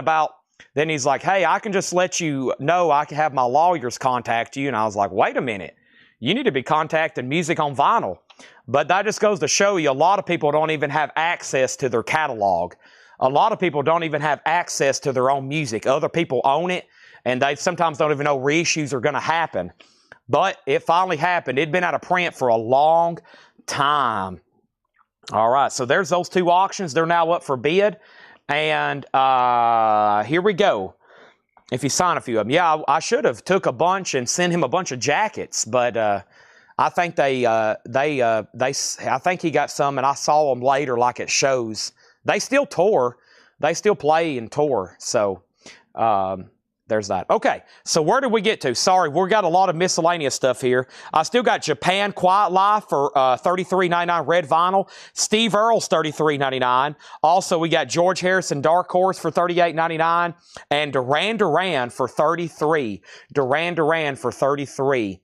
then he's like, hey, I can just let you know I can have my lawyers contact you. And I was like, wait a minute. You need to be contacting Music on Vinyl. But that just goes to show you a lot of people don't even have access to their catalog. A lot of people don't even have access to their own music. Other people own it, and they sometimes don't even know reissues are going to happen. But it finally happened. It'd been out of print for a long time. All right, so there's those two auctions. They're now up for bid. And here we go. If you sign a few of them. Yeah, I should have took a bunch and sent him a bunch of jackets, but I think I think he got some, and I saw them later, like at shows. They still tour. They still play and tour. So there's that. Okay, so where did we get to? Sorry, we've got a lot of miscellaneous stuff here. I still got Japan Quiet Life for $33.99 red vinyl. Steve Earle's $33.99. Also, we got George Harrison Dark Horse for $38.99. And Duran Duran for $33. Duran Duran for $33.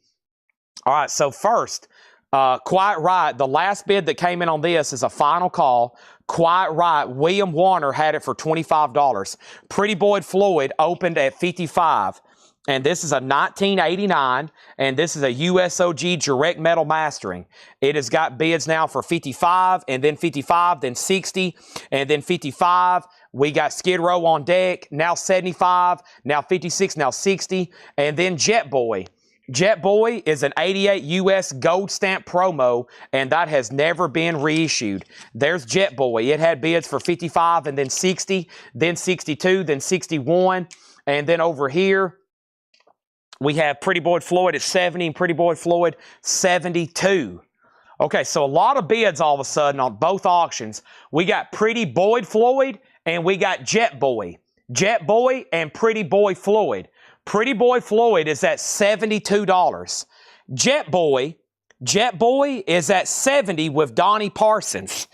All right, so first, Quiet Riot, the last bid that came in on this is a final call. Quiet Riot, William Warner had it for $25. Pretty Boy Floyd opened at $55. And this is a 1989, and this is a USOG direct metal mastering. It has got bids now for $55, and then $55, then $60, and then $55. We got Skid Row on deck, now $75, now $56, now $60, and then Jet Boy. Jet Boy is an 88 US gold stamp promo, and that has never been reissued. There's Jet Boy. It had bids for 55 and then 60, then 62, then 61. And then over here, we have Pretty Boy Floyd at 70 and Pretty Boy Floyd 72. Okay, so a lot of bids all of a sudden on both auctions. We got Pretty Boy Floyd and we got Jet Boy. Jet Boy and Pretty Boy Floyd. Pretty Boy Floyd is at $72. Jet Boy is at $70 with Donnie Parsons.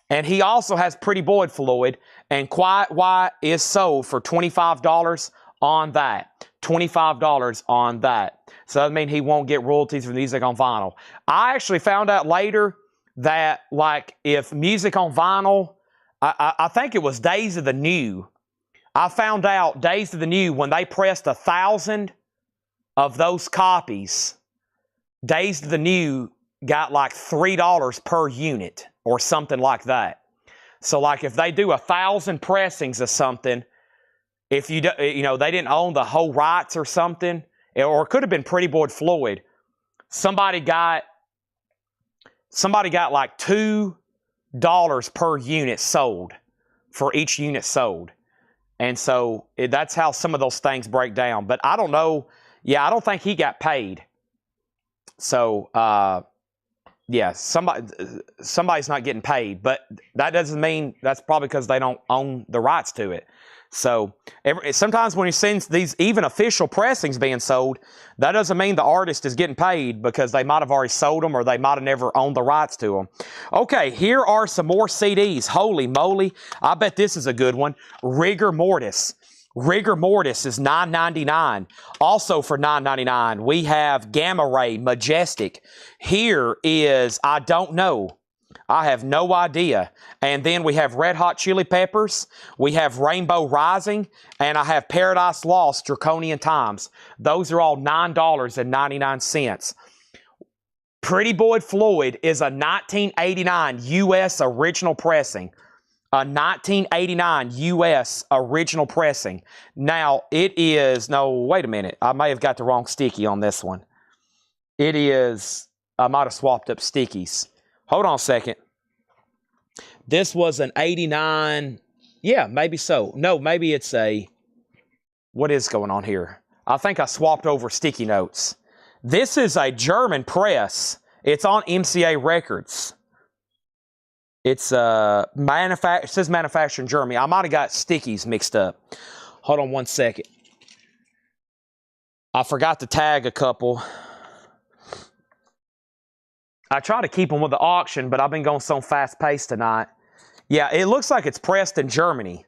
And he also has Pretty Boy Floyd, and Quiet White is sold for $25 on that. $25 on that. So that means he won't get royalties for music on vinyl. I actually found out later that, like, if music on vinyl, I think it was Days of the New. I found out Days of the New, when they pressed 1,000 of those copies, Days of the New got like $3 per unit or something like that. So like if they do 1,000 pressings of something, if you know they didn't own the whole rights or something, or it could have been Pretty Boy Floyd, somebody got like $2 per unit sold for each unit sold. And so that's how some of those things break down. But I don't know. Yeah, I don't think he got paid. So, yeah, somebody's not getting paid. But that doesn't mean that's probably because they don't own the rights to it. So sometimes when you see these even official pressings being sold, that doesn't mean the artist is getting paid because they might have already sold them or they might have never owned the rights to them. Okay, here are some more CDs. Holy moly, I bet this is a good one. Rigor Mortis. Rigor Mortis is $9.99. Also for $9.99, we have Gamma Ray Majestic. Here is I Don't Know. I have no idea. And then we have Red Hot Chili Peppers. We have Rainbow Rising. And I have Paradise Lost Draconian Times. Those are all $9.99. Pretty Boy Floyd is a 1989 U.S. original pressing. A 1989 U.S. original pressing. Now, it is... No, wait a minute. I may have got the wrong sticky on this one. It is... I might have swapped up stickies. Hold on a second. This was an 89. Yeah, maybe so. No, maybe it's a... What is going on here? I think I swapped over sticky notes. This is a German press. It's on MCA Records. It's it says manufactured in Germany. I might have got stickies mixed up. Hold on one second. I forgot to tag a couple. I try to keep them with the auction, but I've been going so fast-paced tonight. Yeah, it looks like it's pressed in Germany.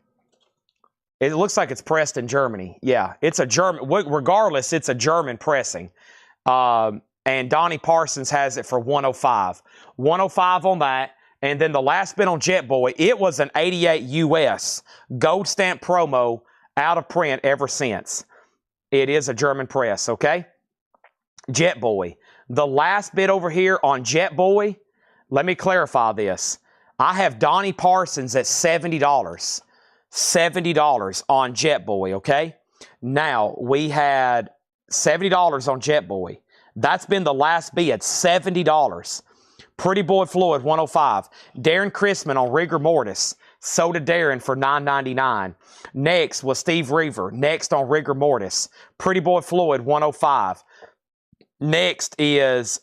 It looks like it's pressed in Germany. Yeah, it's a German. Regardless, it's a German pressing. And Donnie Parsons has it for $105. $105 on that. And then the last bid on Jet Boy, it was an 88 US gold stamp promo, out of print ever since. It is a German press, okay? Jet Boy. The last bid over here on Jet Boy, let me clarify this. I have Donnie Parsons at $70. $70 on Jet Boy, okay? Now, we had $70 on Jet Boy. That's been the last bid, $70. Pretty Boy Floyd, $105. Darren Chrisman on Rigor Mortis. Sold to Darren for $9.99. Next was Steve Reaver. Next on Rigor Mortis. Pretty Boy Floyd, $105. Next is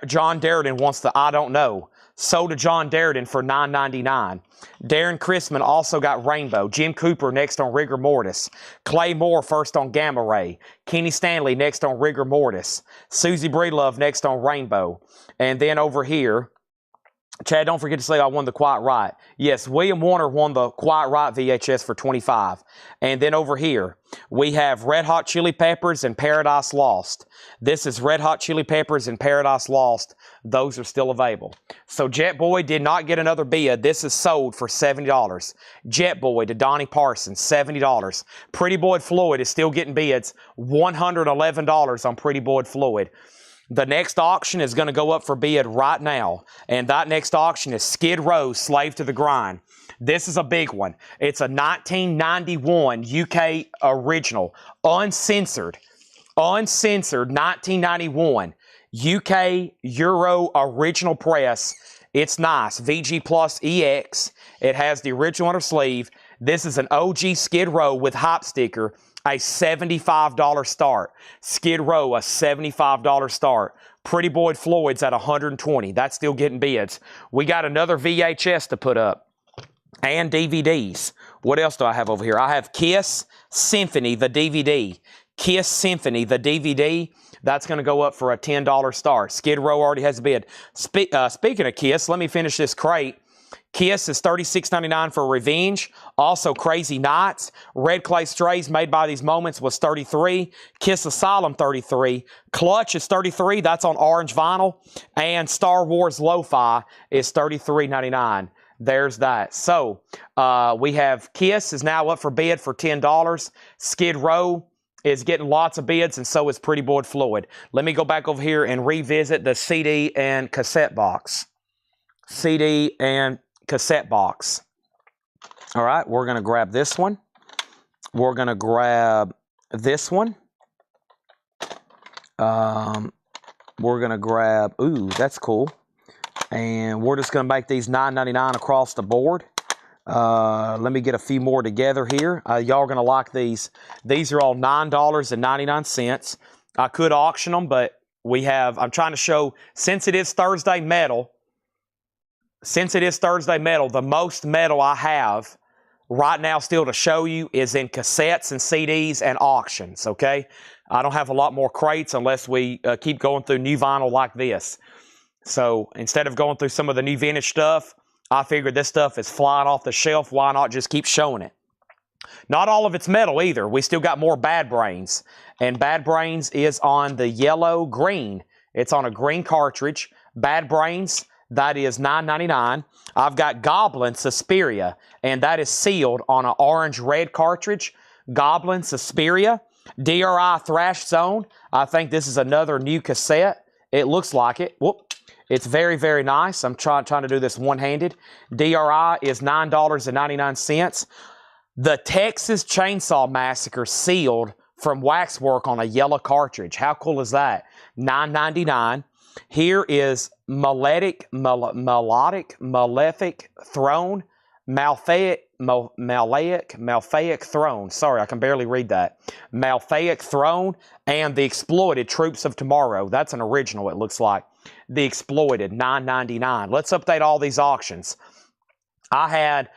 John Darden wants the I Don't Know. Sold to John Darden for $9.99. Darren Chrisman also got Rainbow. Jim Cooper next on Rigor Mortis. Clay Moore first on Gamma Ray. Kenny Stanley next on Rigor Mortis. Susie Breedlove next on Rainbow. And then over here, Chad, don't forget to say I won the Quiet Right. Yes, William Warner won the Quiet Right VHS for $25. And then over here, we have Red Hot Chili Peppers and Paradise Lost. This is Red Hot Chili Peppers and Paradise Lost. Those are still available. So Jet Boy did not get another bid. This is sold for $70. Jet Boy to Donnie Parsons, $70. Pretty Boy Floyd is still getting bids. $111 on Pretty Boy Floyd. The next auction is going to go up for bid right now. And that next auction is Skid Row, Slave to the Grind. This is a big one. It's a 1991 UK original, uncensored Uncensored, 1991. UK Euro original press. It's nice. VG Plus EX. It has the original under sleeve. This is an OG Skid Row with hop sticker. A $75 start. Skid Row, a $75 start. Pretty Boy Floyd's at $120. That's still getting bids. We got another VHS to put up. And DVDs. What else do I have over here? I have Kiss Symphony, the DVD. Kiss Symphony, the DVD. That's going to go up for a $10 start. Skid Row already has a bid. Speaking of Kiss, let me finish this crate. Kiss is $36.99 for Revenge. Also, Crazy Nights. Red Clay Strays made by these moments was $33. Kiss Asylum, $33. Clutch is $33. That's on orange vinyl. And Star Wars Lo-Fi is $33.99. There's that. So, we have Kiss is now up for bid for $10. Skid Row is getting lots of bids, and so is Pretty Boy Floyd. Let me go back over here and revisit the CD and cassette box. CD and cassette box. All right, we're going to grab this one. We're going to grab this one. We're going to grab, ooh, that's cool. And we're just going to make these $9.99 across the board. Let me get a few more together here. Y'all are going to like these. These are all $9.99. I could auction them, but I'm trying to show, since it is Thursday metal, the most metal I have right now still to show you is in cassettes and CDs and auctions, okay? I don't have a lot more crates unless we keep going through new vinyl like this. So instead of going through some of the new vintage stuff, I figured this stuff is flying off the shelf. Why not just keep showing it? Not all of it's metal either. We still got more Bad Brains. And Bad Brains is on the yellow-green. It's on a green cartridge. Bad Brains, that is $9.99. I've got Goblin Suspiria, and that is sealed on an orange-red cartridge. Goblin Suspiria. DRI Thrash Zone. I think this is another new cassette. It looks like it. Whoop. It's very, very nice. I'm trying to do this one-handed. DRI is $9.99. The Texas Chainsaw Massacre sealed from Waxwork on a yellow cartridge. How cool is that? $9.99. Here is Malefic Throne. Malfaic Throne. Sorry, I can barely read that. Malfaic Throne and The Exploited Troops of Tomorrow. That's an original, it looks like. The Exploited, $9.99. Let's update all these auctions. I had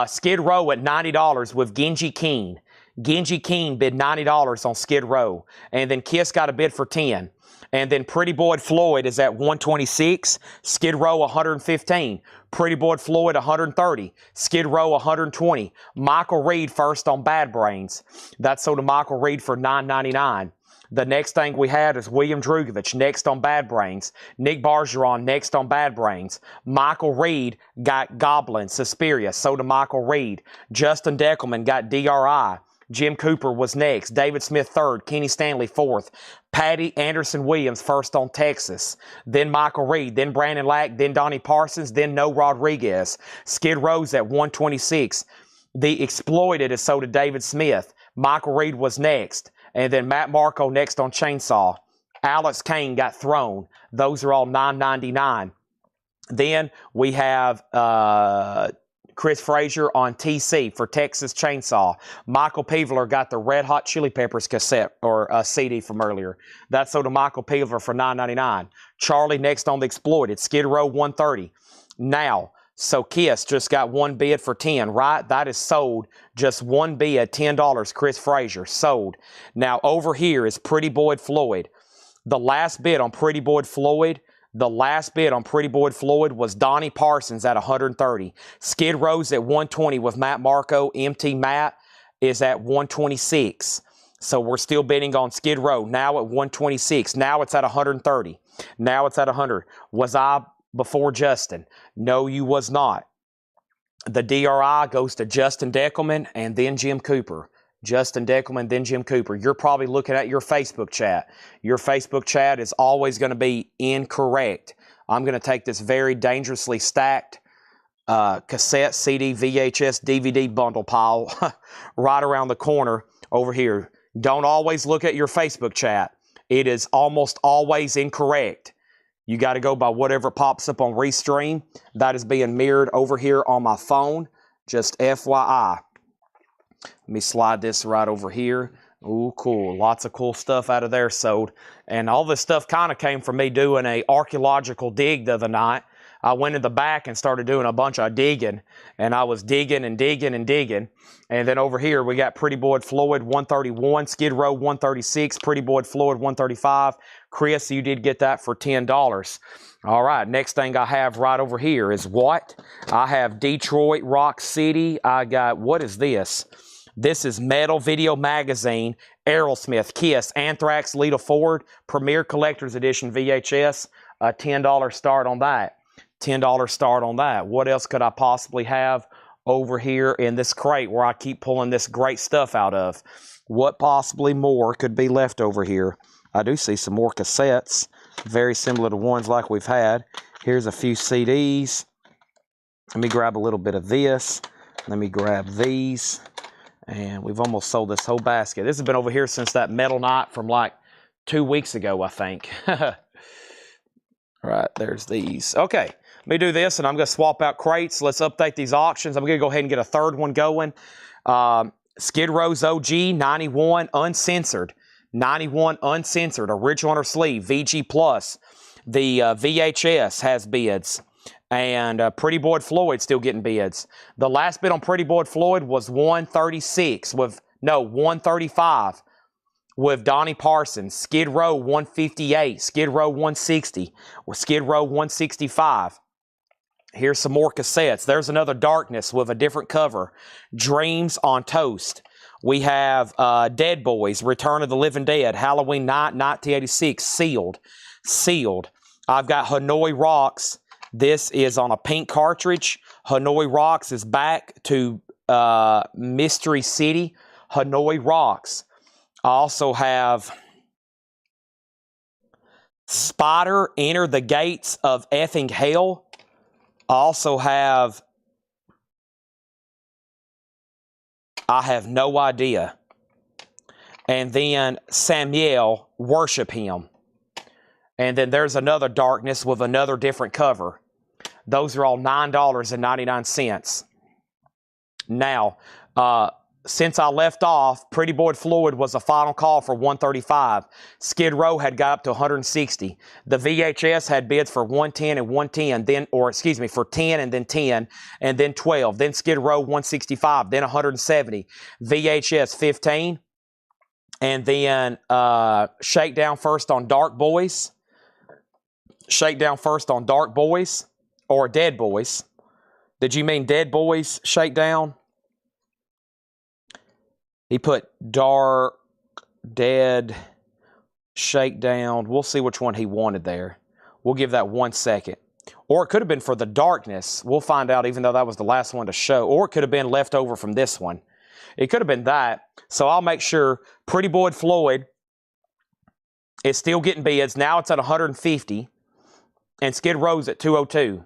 Skid Row at $90 with Genji Keen. Genji Keen bid $90 on Skid Row. And then Kiss got a bid for $10. And then Pretty Boy Floyd is at $126. Skid Row $115. Pretty Boy Floyd $130. Skid Row $120. Michael Reed first on Bad Brains. That's sold to Michael Reed for $9.99. The next thing we had is William Drugovich next on Bad Brains. Nick Bargeron next on Bad Brains. Michael Reed got Goblin Suspiria, sold to Michael Reed. Justin Deckelman got DRI. Jim Cooper was next. David Smith third. Kenny Stanley fourth. Patty Anderson Williams first on Texas. Then Michael Reed. Then Brandon Lack. Then Donnie Parsons. Then No Rodriguez. Skid Row's at $126. The Exploited is sold to David Smith. Michael Reed was next. And then Matt Marco next on Chainsaw. Alex Kane got Thrown. Those are all $9.99. Then we have Chris Frazier on TC for Texas Chainsaw. Michael Peevler got the Red Hot Chili Peppers cassette or CD from earlier. That's sold to Michael Peevler for $9.99. Charlie next on The Exploited. Skid Row $130. Now, so Kiss just got one bid for $10, right? That is sold. Just one bid, $10. Chris Frazier, sold. Now over here is Pretty Boy Floyd. The last bid on Pretty Boy Floyd was Donnie Parsons at $130. Skid Row's at $120 with Matt Marco. MT Matt is at $126. So we're still bidding on Skid Row. Now at $126. Now it's at $130. Now it's at $100. Was I before Justin? No, you was not. The DRI goes to Justin Deckelman and then Jim Cooper. Justin Deckelman, then Jim Cooper. You're probably looking at your Facebook chat. Your Facebook chat is always going to be incorrect. I'm going to take this very dangerously stacked cassette, CD, VHS, DVD bundle pile right around the corner over here. Don't always look at your Facebook chat. It is almost always incorrect. You got to go by whatever pops up on Restream. That is being mirrored over here on my phone. Just FYI. Let me slide this right over here. Ooh, cool. Lots of cool stuff out of there sold. And all this stuff kind of came from me doing an archaeological dig the other night. I went in the back and started doing a bunch of digging. And I was digging and digging and digging. And then over here, we got Pretty Boy Floyd 131, Skid Row 136, Pretty Boy Floyd 135. Chris, you did get that for $10. All right, next thing I have right over here is what? I have Detroit Rock City. I got, what is this? This is Metal Video Magazine, Aerosmith, Kiss, Anthrax, Lita Ford, Premier Collector's Edition VHS, a $10 start on that. $10 start on that. What else could I possibly have over here in this crate where I keep pulling this great stuff out of? What possibly more could be left over here? I do see some more cassettes, very similar to ones like we've had. Here's a few CDs. Let me grab a little bit of this. Let me grab these. And we've almost sold this whole basket. This has been over here since that metal night from like 2 weeks ago, I think. All right, there's these. Okay, let me do this, and I'm going to swap out crates. Let's update these auctions. I'm going to go ahead and get a third one going. Skid Row's OG, 91, uncensored. 91, uncensored, original under sleeve, VG Plus. The VHS has bids. And Pretty Boy Floyd still getting bids. The last bid on Pretty Boy Floyd was 136 with, no, 135 with Donnie Parsons. Skid Row 158, Skid Row 160, or Skid Row 165. Here's some more cassettes. There's another Darkness with a different cover. Dreams on Toast. We have Dead Boys, Return of the Living Dead, Halloween Night, 1986, sealed. Sealed. I've got Hanoi Rocks. This is on a pink cartridge. Hanoi Rocks is back to Mystery City. Hanoi Rocks. I also have Spider, Enter the Gates of Effing Hell. I also have, I have no idea. And then Samuel, Worship Him. And then there's another Darkness with another different cover. Those are all $9.99. Now, since I left off, Pretty Boy Floyd was the final call for 135. Skid Row had got up to 160. The VHS had bids for 110 and 110, then, or excuse me, for 10 and then 12. Then Skid Row 165, then 170. VHS 15. And then Shakedown first on Dark Boys. Shakedown first on Dark Boys or Dead Boys. Did you mean Dead Boys Shakedown? He put Dark, Dead, Shakedown. We'll see which one he wanted there. We'll give that 1 second. Or it could have been for the Darkness. We'll find out, even though that was the last one to show. Or it could have been left over from this one. It could have been that. So I'll make sure Pretty Boy Floyd is still getting bids. Now it's at 150. And Skid Row's at 202.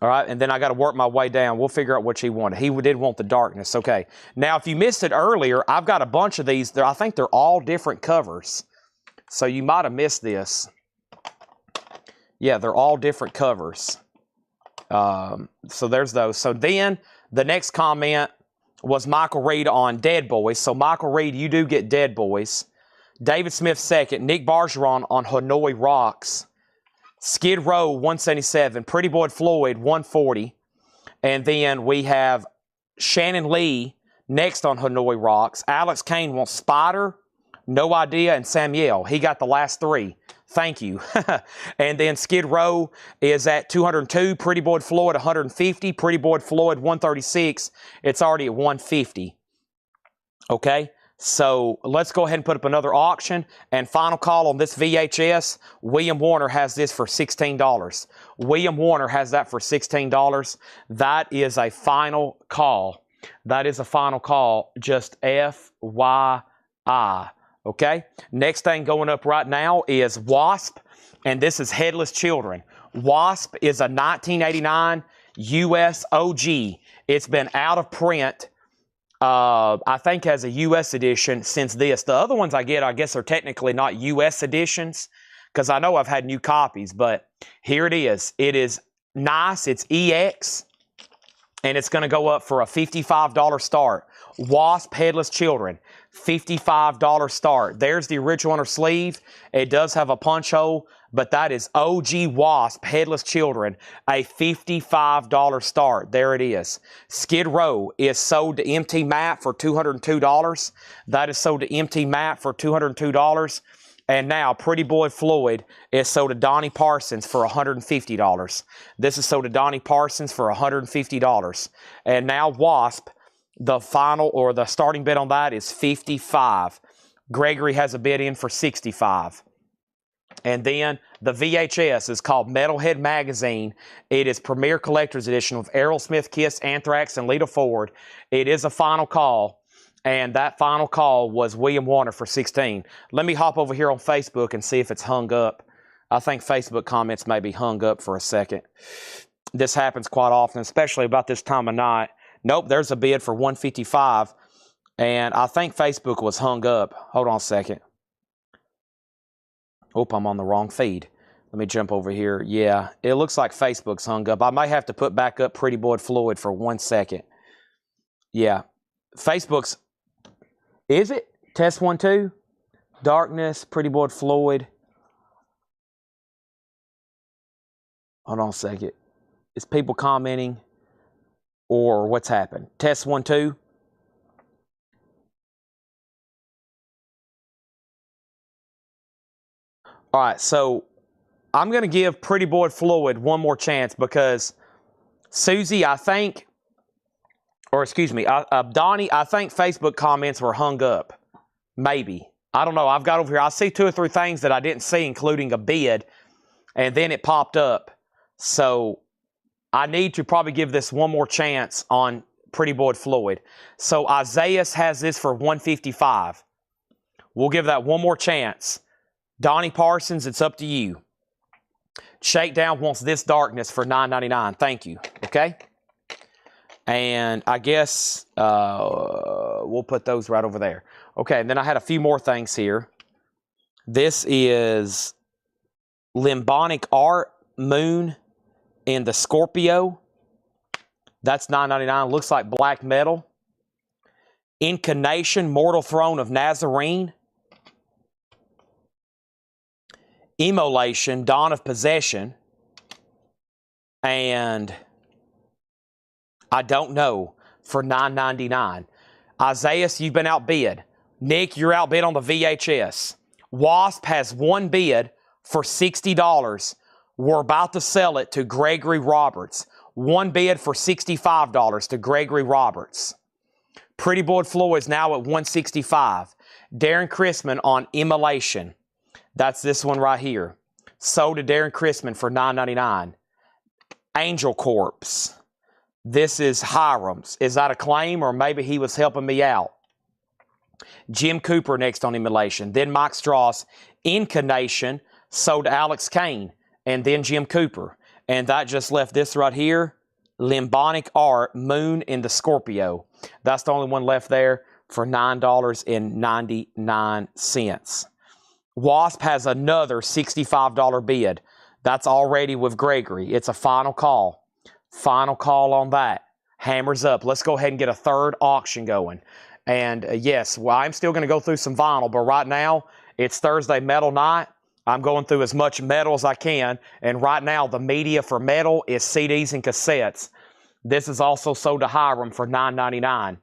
All right, and then I got to work my way down. We'll figure out what he wanted. He did want the Darkness. Okay. Now, if you missed it earlier, I've got a bunch of these. I think they're all different covers. So you might have missed this. Yeah, they're all different covers. So there's those. So then the next comment was Michael Reed on Dead Boys. So Michael Reed, you do get Dead Boys. David Smith second. Nick Bargeron on Hanoi Rocks. Skid Row 177. Pretty Boy Floyd 140. And then we have Shannon Lee next on Hanoi Rocks. Alex Kane wants Spider, No Idea, and Samuel. He got the last three. Thank you. And then Skid Row is at 202. Pretty Boy Floyd 150. Pretty Boy Floyd 136. It's already at 150. Okay? So let's go ahead and put up another auction. And final call on this VHS. William Warner has this for $16. William Warner has that for $16. That is a final call. That is a final call. Just FYI. Okay? Next thing going up right now is Wasp. And this is Headless Children. Wasp is a 1989 US OG. It's been out of print I think as a U.S. edition since this. The other ones I get, I guess, are technically not U.S. editions because I know I've had new copies, but here it is. It is nice. It's EX, and it's going to go up for a $55 start. Wasp Headless Children, $55 start. There's the original inner sleeve. It does have a punch hole, but that is OG Wasp Headless Children, a $55 start. There it is. Skid Row is sold to MT Matt for $202. That is sold to MT Matt for $202. And now Pretty Boy Floyd is sold to Donnie Parsons for $150. This is sold to Donnie Parsons for $150. And now Wasp, the final or the starting bid on that is $55. Gregory has a bid in for $65. And then the VHS is called Metalhead Magazine. It is Premier Collector's Edition with Aerosmith, Kiss, Anthrax, and Lita Ford. It is a final call, and that final call was William Warner for $16. Let me hop over here on Facebook and see if it's hung up. I think Facebook comments may be hung up for a second. This happens quite often, especially about this time of night. Nope, there's a bid for $155, and I think Facebook was hung up. Hold on a second. Oh, I'm on the wrong feed. Let me jump over here. Yeah, it looks like Facebook's hung up. I may have to put back up Pretty Boy Floyd for 1 second. Yeah, Facebook's... Is it? Test 1, 2. Darkness, Pretty Boy Floyd. Hold on a second. Is people commenting? Or what's happened? Test 1, 2. All right, so I'm going to give Pretty Boy Floyd one more chance because Susie, I think, or excuse me, Donnie, I think Facebook comments were hung up. Maybe. I don't know. I've got over here. I see 2 or 3 things that I didn't see, including a bid, and then it popped up. So I need to probably give this one more chance on Pretty Boy Floyd. So Isaiah has this for $155. We'll give that one more chance. Donnie Parsons, it's up to you. Shakedown wants this darkness for $9.99. Thank you. Okay? And I guess we'll put those right over there. Okay, and then I had a few more things here. This is Limbonic Art Moon in the Scorpio. That's $9.99. Looks like black metal. Incarnation, Mortal Throne of Nazarene. Immolation, Dawn of Possession. And I don't know for $9.99. Isaiah, you've been outbid. Nick, you're outbid on the VHS. Wasp has one bid for $60. We're about to sell it to Gregory Roberts. One bid for $65 to Gregory Roberts. Pretty Boy Floyd is now at $165. Darren Chrisman on Immolation. That's this one right here. Sold to Darren Chrisman for $9.99. Angel Corpse. This is Hiram's. Is that a claim or maybe he was helping me out? Jim Cooper next on Immolation. Then Mike Strauss. Incarnation sold to Alex Kane. And then Jim Cooper. And that just left this right here. Limbonic Art Moon in the Scorpio. That's the only one left there for $9.99. Wasp has another $65 bid. That's already with Gregory. It's a final call. Final call on that. Hammers up. Let's go ahead and get a third auction going. And yes, well, I'm still going to go through some vinyl, but right now it's Thursday metal night. I'm going through as much metal as I can. And right now the media for metal is CDs and cassettes. This is also sold to Hiram for $9.99.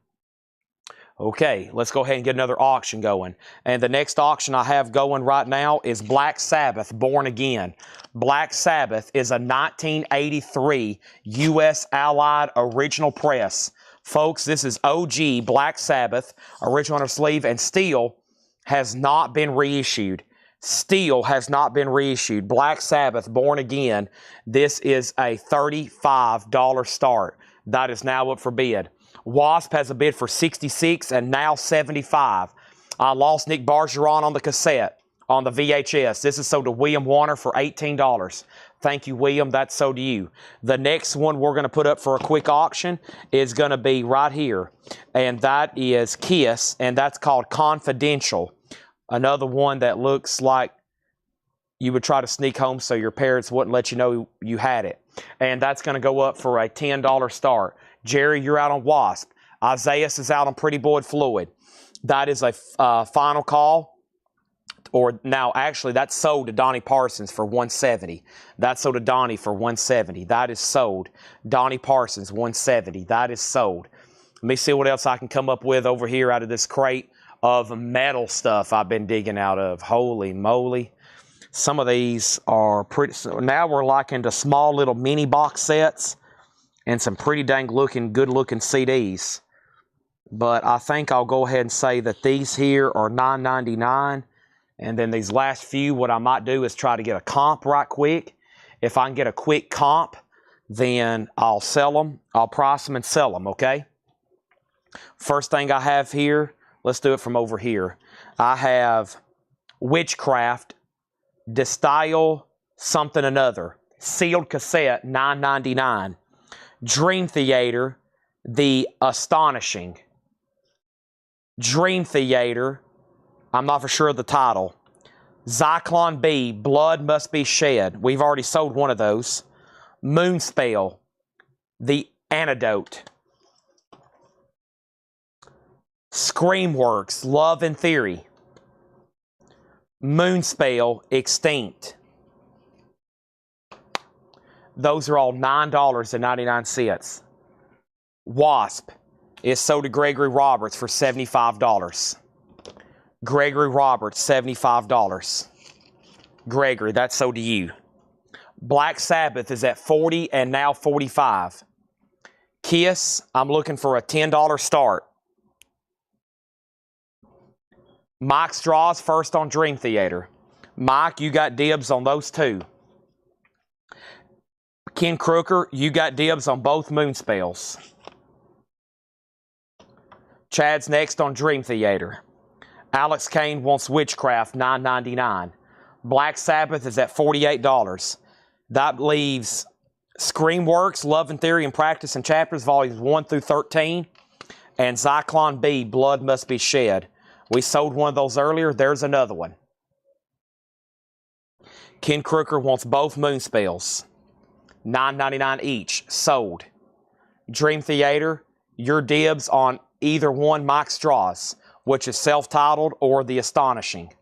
Okay, let's go ahead and get another auction going. And the next auction I have going right now is Black Sabbath, Born Again. Black Sabbath is a 1983 U.S. Allied original press. Folks, this is OG Black Sabbath, original on our sleeve, and steel has not been reissued. Steel has not been reissued. Black Sabbath, Born Again. This is a $35 start. That is now up for bid. Wasp has a bid for $66 and now $75. I lost Nick Bargeron on the cassette, on the VHS. This is sold to William Warner for $18. Thank you, William. That's so to you. The next one we're going to put up for a quick auction is going to be right here. And that is Kiss, and that's called Confidential. Another one that looks like you would try to sneak home so your parents wouldn't let you know you had it. And that's going to go up for a $10 start. Jerry, you're out on Wasp. Isaiah is out on Pretty Boy Fluid. That is a final call. Or now, actually, that's sold to Donnie Parsons for $170. That's sold to Donnie for $170. That is sold. Donnie Parsons, $170. That is sold. Let me see what else I can come up with over here out of this crate of metal stuff I've been digging out of. Holy moly. Some of these are pretty... So now we're like into small little mini box sets and some pretty dang good-looking CDs. But I think I'll go ahead and say that these here are $9.99. And then these last few, what I might do is try to get a comp right quick. If I can get a quick comp, then I'll sell them. I'll price them and sell them, okay? First thing I have here, let's do it from over here. I have Witchcraft, Destyle, Something Another. Sealed cassette, $9.99. Dream Theater, The Astonishing. Dream Theater, I'm not for sure of the title. Zyklon B, Blood Must Be Shed. We've already sold one of those. Moonspell, The Antidote. Screamworks, Love and Theory. Moonspell, Extinct. Those are all $9.99. Wasp is sold to Gregory Roberts for $75. Gregory Roberts, $75. Gregory, that's sold to you. Black Sabbath is at $40 and now $45. Kiss, I'm looking for a $10 start. Mike Strauss first on Dream Theater. Mike, you got dibs on those two. Ken Crooker, you got dibs on both Moonspells. Chad's next on Dream Theater. Alex Kane wants Witchcraft, $9.99. Black Sabbath is at $48. That leaves Screamworks, Love and Theory and Practice and Chapters, Volumes 1 through 13. And Zyklon B, Blood Must Be Shed. We sold one of those earlier. There's another one. Ken Crooker wants both Moonspells. $9.99 each. Sold. Dream Theater, your dibs on either one Mike Strauss, which is self-titled or The Astonishing.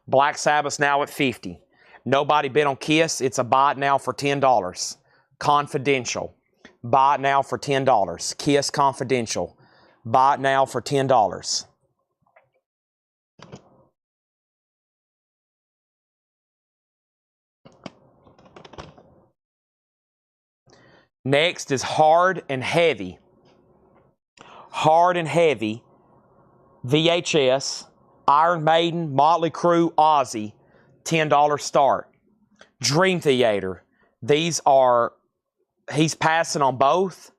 Black Sabbath's now at $50. Nobody bid on Kiss. It's a buy it now for $10. Confidential. Buy it now for $10. Kiss Confidential. Buy it now for $10. Next is Hard and Heavy. Hard and Heavy. VHS, Iron Maiden, Motley Crue, Ozzy, $10 start. Dream Theater, these are, he's passing on both.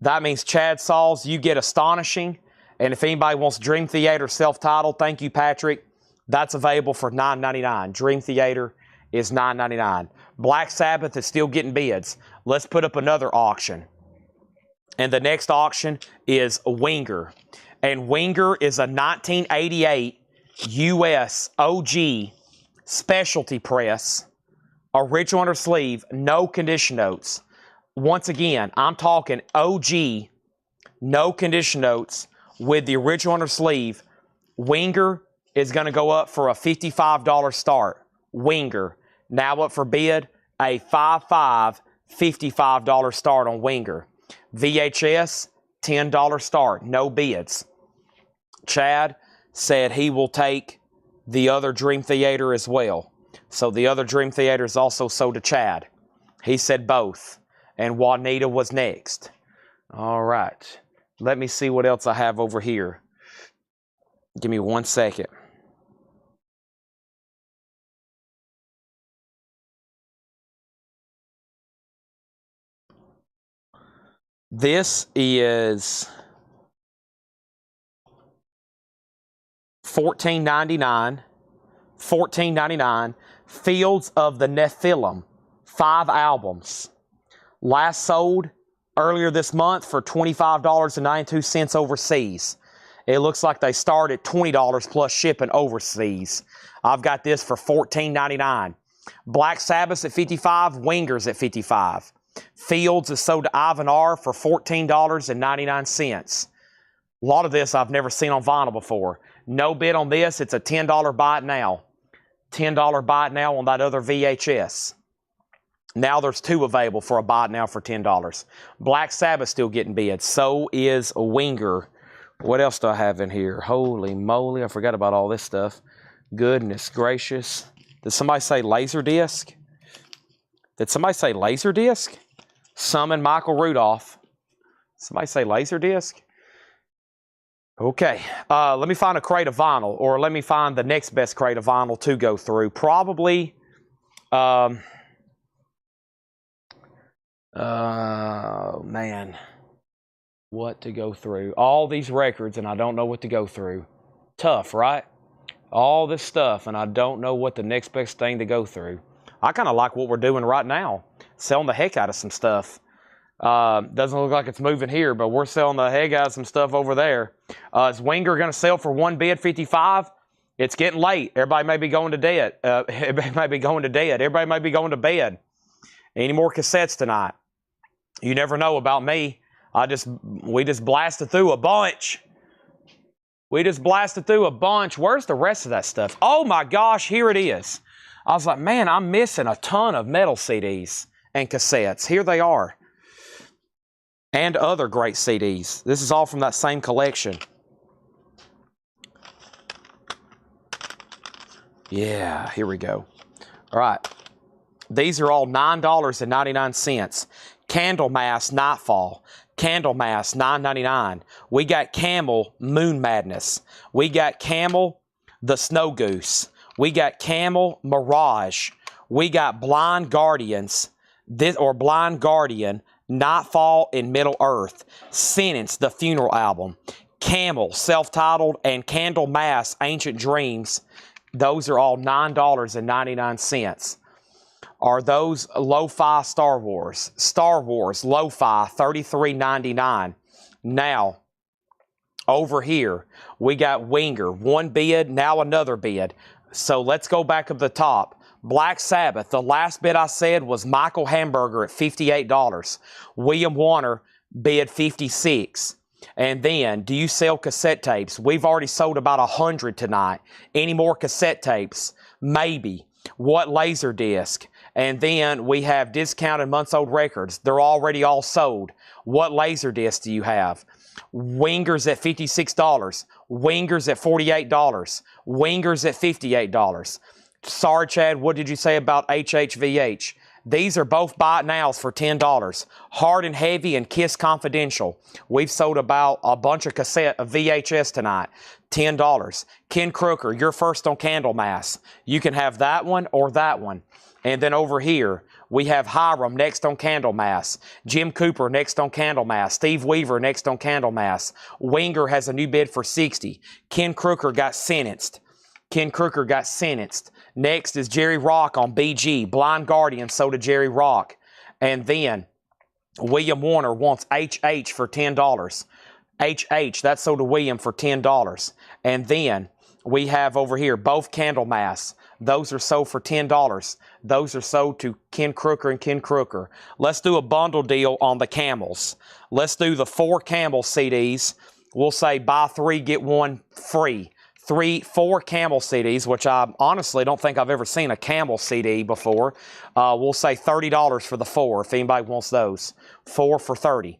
That means Chad Sauls, you get Astonishing. And if anybody wants Dream Theater self-titled, thank you, Patrick. That's available for $9.99. Dream Theater is $9.99. Black Sabbath is still getting bids. Let's put up another auction. And the next auction is Winger. And Winger is a 1988 U.S. OG specialty press, original under sleeve, no condition notes. Once again, I'm talking OG, no condition notes with the original under sleeve. Winger is going to go up for a $55 start. Winger, now up for bid, a $55 start on Winger. VHS, $10 start, no bids. Chad said he will take the other Dream Theater as well. So the other Dream Theater is also sold to Chad. He said both. And Juanita was next. All right. Let me see what else I have over here. Give me 1 second. This is $14.99. $14.99. Fields of the Nephilim. 5 albums. Last sold earlier this month for $25.92 overseas. It looks like they start at $20 plus shipping overseas. I've got this for $14.99. Black Sabbath at $55, Wingers at $55. Fields is sold to Ivan R for $14.99. A lot of this I've never seen on vinyl before. No bid on this. It's a $10 buy it now. $10 buy it now on that other VHS. Now there's 2 available for a buy it now for $10. Black Sabbath still getting bid. So is Winger. What else do I have in here? Holy moly, I forgot about all this stuff. Goodness gracious. Did somebody say Laserdisc? Did somebody say Laserdisc? Summon Michael Rudolph. Somebody say Laserdisc? Okay, let me find a crate of vinyl, or let me find the next best crate of vinyl to go through. Probably, man, what to go through? All these records, and I don't know what to go through. Tough, right? All this stuff, and I don't know what the next best thing to go through. I kind of like what we're doing right now, selling the heck out of some stuff. Doesn't look like it's moving here, but we're selling the heck out of some stuff over there. Is Winger going to sell for 1 bid, 55? It's getting late. Everybody may be going to bed. Everybody may be going to bed. Everybody may be going to bed. Any more cassettes tonight? You never know about me. We just blasted through a bunch. Where's the rest of that stuff? Oh my gosh, here it is. I was like, man, I'm missing a ton of metal CDs and cassettes. Here they are. And other great CDs. This is all from that same collection. Yeah, here we go. All right. These are all $9.99. Candlemass Nightfall. Candlemass $9.99. We got Camel Moon Madness. We got Camel The Snow Goose. We got Camel Mirage. We got Blind Guardians. Blind Guardian. Nightfall in Middle Earth. Sentence, the Funeral album. Camel, self-titled, and Candlemass, Ancient Dreams. Those are all $9.99. Are those Lo-Fi Star Wars? Star Wars Lo-Fi, $33.99. Now, over here, we got Winger. 1 bid, now another bid. So let's go back up the top. Black Sabbath, the last bid I said was Michael Hamburger at $58. William Warner bid $56. And then, do you sell cassette tapes? We've already sold about 100 tonight. Any more cassette tapes? Maybe. What Laserdisc? And then we have discounted months-old records. They're already all sold. What Laserdisc do you have? Wingers at $56. Wingers at $48. Wingers at $58. Sorry, Chad, what did you say about HHVH? These are both buy it nows for $10. Hard and Heavy and Kiss Confidential. We've sold about a bunch of VHS tonight. $10. Ken Crooker, you're first on Candlemass. You can have that one or that one. And then over here, we have Hiram next on Candlemass. Jim Cooper next on Candlemass. Steve Weaver next on Candlemass. Winger has a new bid for $60. Ken Crooker got sentenced. Next is Jerry Rock on BG. Blind Guardian sold to Jerry Rock. And then William Warner wants HH for $10. HH, that's sold to William for $10. And then we have over here both Candlemass. Those are sold for $10. Those are sold to Ken Crooker and Ken Crooker. Let's do a bundle deal on the Camels. Let's do the 4 Camel CDs. We'll say buy 3, get 1 free. 4 Camel CDs, which I honestly don't think I've ever seen a Camel CD before. We'll say $30 for the 4 if anybody wants those. 4 for $30.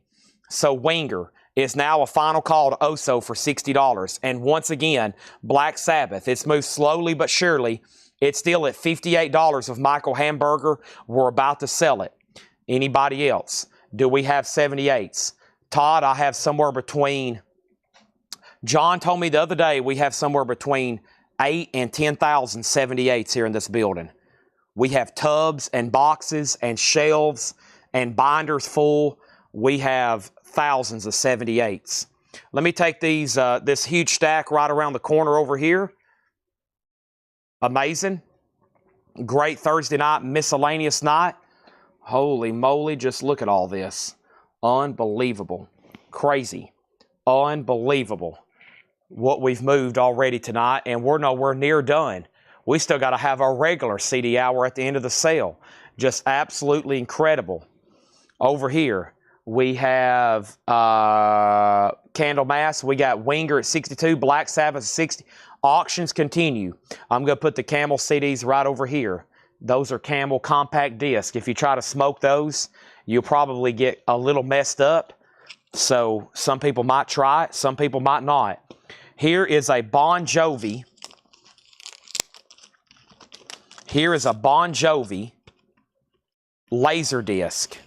So Winger is now a final call to Oso for $60. And once again, Black Sabbath. It's moved slowly but surely. It's still at $58 of Michael Hamburger. We're about to sell it. Anybody else? Do we have 78s? Todd, I have somewhere between... John told me the other day we have somewhere between 8 and 10,000 78s here in this building. We have tubs and boxes and shelves and binders full. We have thousands of 78s. Let me take these this huge stack right around the corner over here. Amazing. Great Thursday night miscellaneous night. Holy moly, just look at all this. Unbelievable. Crazy. Unbelievable what we've moved already tonight, and we're nowhere near done. We still got to have our regular CD hour at the end of the sale. Just absolutely incredible. Over here, we have Candlemass. We got Winger at 62, Black Sabbath at 60. Auctions continue. I'm going to put the Camel CDs right over here. Those are Camel compact disc. If you try to smoke those, you'll probably get a little messed up. So some people might try it, some people might not. Here is a Bon Jovi. Here is a Bon Jovi laser disc.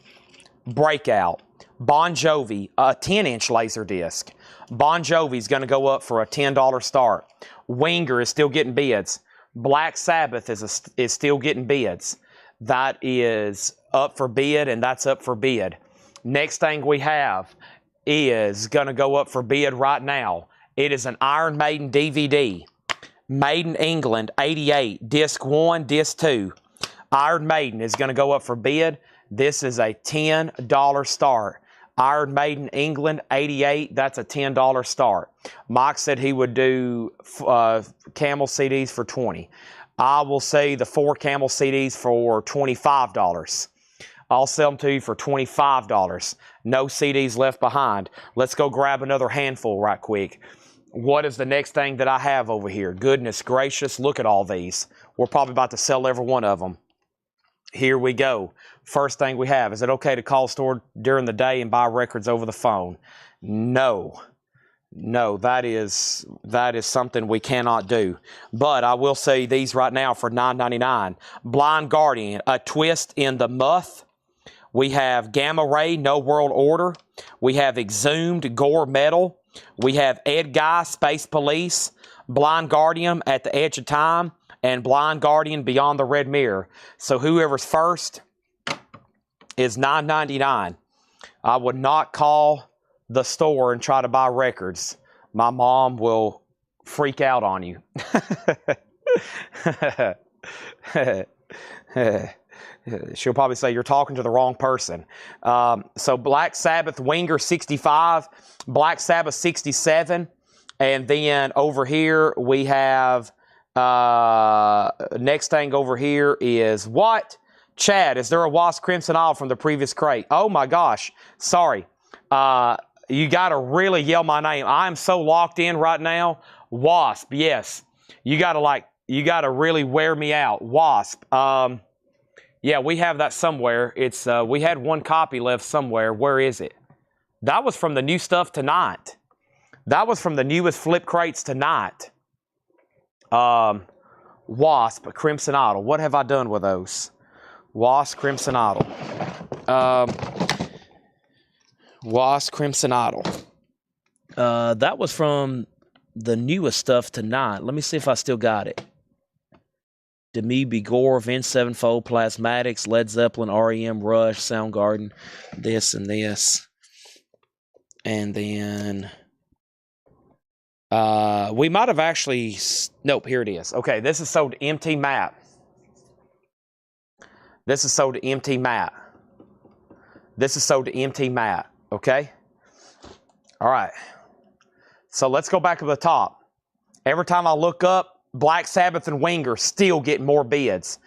Breakout. Bon Jovi, a 10-inch laser disc. Bon Jovi is going to go up for a $10 start. Winger is still getting bids. Black Sabbath is still getting bids. That is up for bid, and that's up for bid. Next thing we have is going to go up for bid right now. It is an Iron Maiden DVD. Made in England, 88. Disc 1, Disc 2. Iron Maiden is going to go up for bid. This is a $10 start. Iron Maiden England, 88. That's a $10 start. Mike said he would do Camel CDs for $20. I will say the 4 Camel CDs for $25. I'll sell them to you for $25. No CDs left behind. Let's go grab another handful right quick. What is the next thing that I have over here? Goodness gracious, look at all these. We're probably about to sell every one of them. Here we go. First thing we have, is it okay to call a store during the day and buy records over the phone? No. No, that is something we cannot do. But I will say these right now for $9.99. Blind Guardian, a twist in the muth. We have Gamma Ray, No World Order. We have Exhumed, Gore Metal. We have Ed Guy, Space Police. Blind Guardian, At the Edge of Time. And Blind Guardian, Beyond the Red Mirror. So whoever's first is $9.99. I would not call the store and try to buy records. My mom will freak out on you. She'll probably say you're talking to the wrong person. So Black Sabbath Winger 65, Black Sabbath 67, and then over here we have next thing over here is what? Chad, is there a Wasp Crimson Isle from the previous crate? Oh my gosh, sorry. You got to really yell my name. I'm so locked in right now. Wasp, yes. You got to really wear me out. Wasp. Yeah, we have that somewhere. It's we had one copy left somewhere. Where is it? That was from the new stuff tonight. That was from the newest flip crates tonight. Wasp, Crimson Idol. What have I done with those? Wasp, Crimson Idol. Wasp, Crimson Idol. That was from the newest stuff tonight. Let me see if I still got it. Demi, Begore, Vince Sevenfold, Plasmatics, Led Zeppelin, REM, Rush, Soundgarden, this and this. And then we might have actually... Nope, here it is. Okay, this is sold to MT Matt. This is sold to MT Matt. This is sold to MT Matt, okay? All right. So let's go back to the top. Every time I look up, Black Sabbath and Winger still get more bids.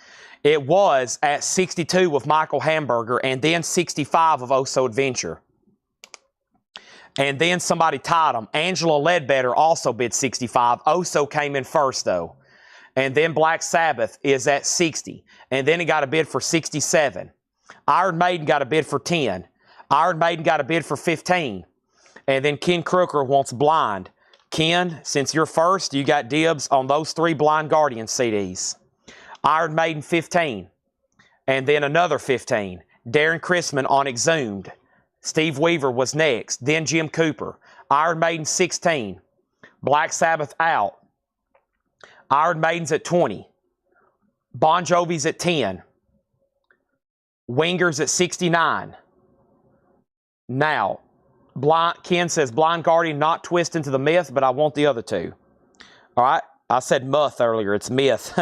It was at 62 with Michael Hamburger and then 65 of Oso Adventure. And then somebody tied them. Angela Ledbetter also bid 65. Oso came in first, though. And then Black Sabbath is at 60. And then he got a bid for 67. Iron Maiden got a bid for 10. Iron Maiden got a bid for 15. And then Ken Crooker wants Blind. Ken, since you're first, you got dibs on those 3 Blind Guardian CDs. Iron Maiden 15. And then another 15. Darren Chrisman on Exhumed. Steve Weaver was next. Then Jim Cooper. Iron Maiden 16. Black Sabbath out. Iron Maiden's at 20. Bon Jovi's at 10. Winger's at 69. Now, Ken says, Blind Guardian not twist into the myth, but I want the other 2. All right? I said muth earlier. It's myth.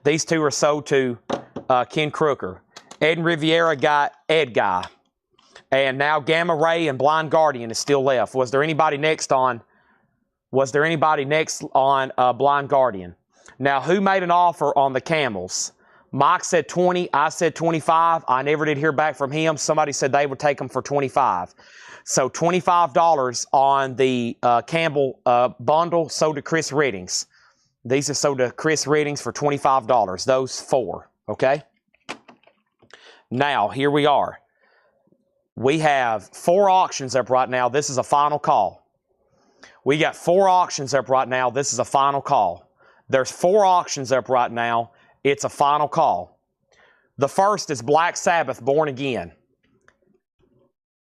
These 2 are sold to Ken Crooker. Ed and Riviera got Ed Guy. And now Gamma Ray and Blind Guardian is still left. Was there anybody next on Blind Guardian? Now, who made an offer on the camels? Mike said 20. I said 25. I never did hear back from him. Somebody said they would take them for 25. So $25 on the Campbell bundle sold to Chris Reddings. These are sold to Chris Reddings for $25. Those 4. Okay? Now, here we are. We have 4 auctions up right now. This is a final call. We got 4 auctions up right now. This is a final call. There's 4 auctions up right now. It's a final call. The first is Black Sabbath, Born Again.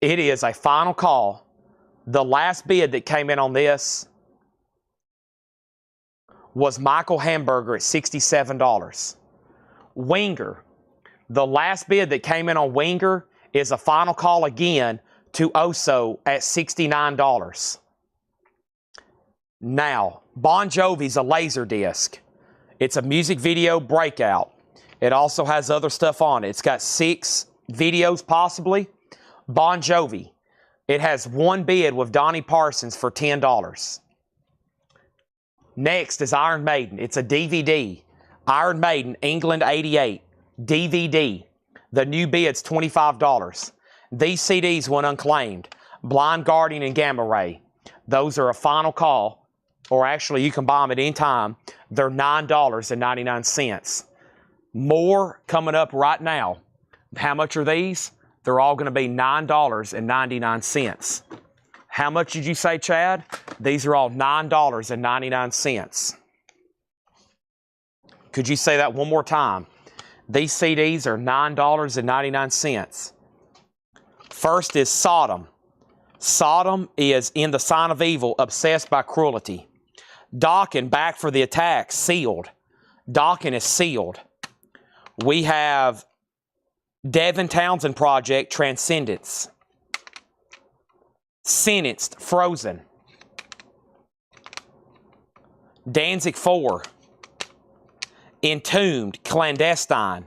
It is a final call. The last bid that came in on this was Michael Hamburger at $67. Winger. The last bid that came in on Winger is a final call again to Oso at $69. Now, Bon Jovi's a laser disc. It's a music video breakout. It also has other stuff on it. It's got 6 videos possibly. Bon Jovi. It has 1 bid with Donnie Parsons for $10. Next is Iron Maiden. It's a DVD. Iron Maiden, England 88. DVD. The new bid's $25. These CDs went unclaimed. Blind Guardian and Gamma Ray. Those are a final call. Or actually, you can buy them at any time. They're $9.99. More coming up right now. How much are these? They're all going to be $9.99. How much did you say, Chad? These are all $9.99. Could you say that one more time? These CDs are $9.99. First is Sodom. Sodom is In the Sign of Evil, Obsessed by Cruelty. Dokken, Back for the Attack, sealed. Dokken is sealed. We have Devin Townsend Project, Transcendence. Sentenced, Frozen. Danzig 4. Entombed, Clandestine.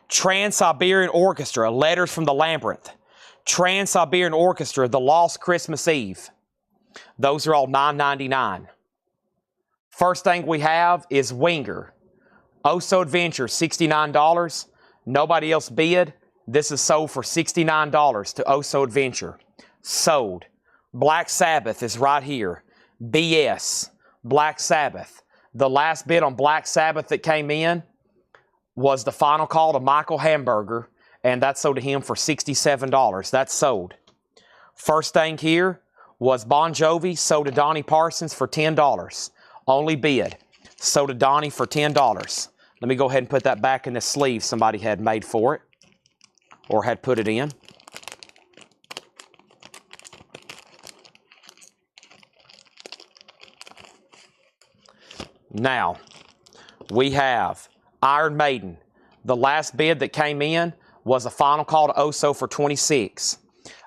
Trans-Siberian Orchestra, Letters from the Labyrinth. Trans-Siberian Orchestra, The Lost Christmas Eve. Those are all $9.99. First thing we have is Winger. Oso Adventure, $69. Nobody else bid. This is sold for $69 to Oso Adventure. Sold. Black Sabbath is right here. BS. Black Sabbath. The last bid on Black Sabbath that came in was the final call to Michael Hamburger, and that sold to him for $67. That's sold. First thing here was Bon Jovi, sold to Donnie Parsons for $10. Only bid. Sold to Donnie for $10. Let me go ahead and put that back in the sleeve somebody had made for it or had put it in. Now, we have Iron Maiden. The last bid that came in was a final call to Oso for $26.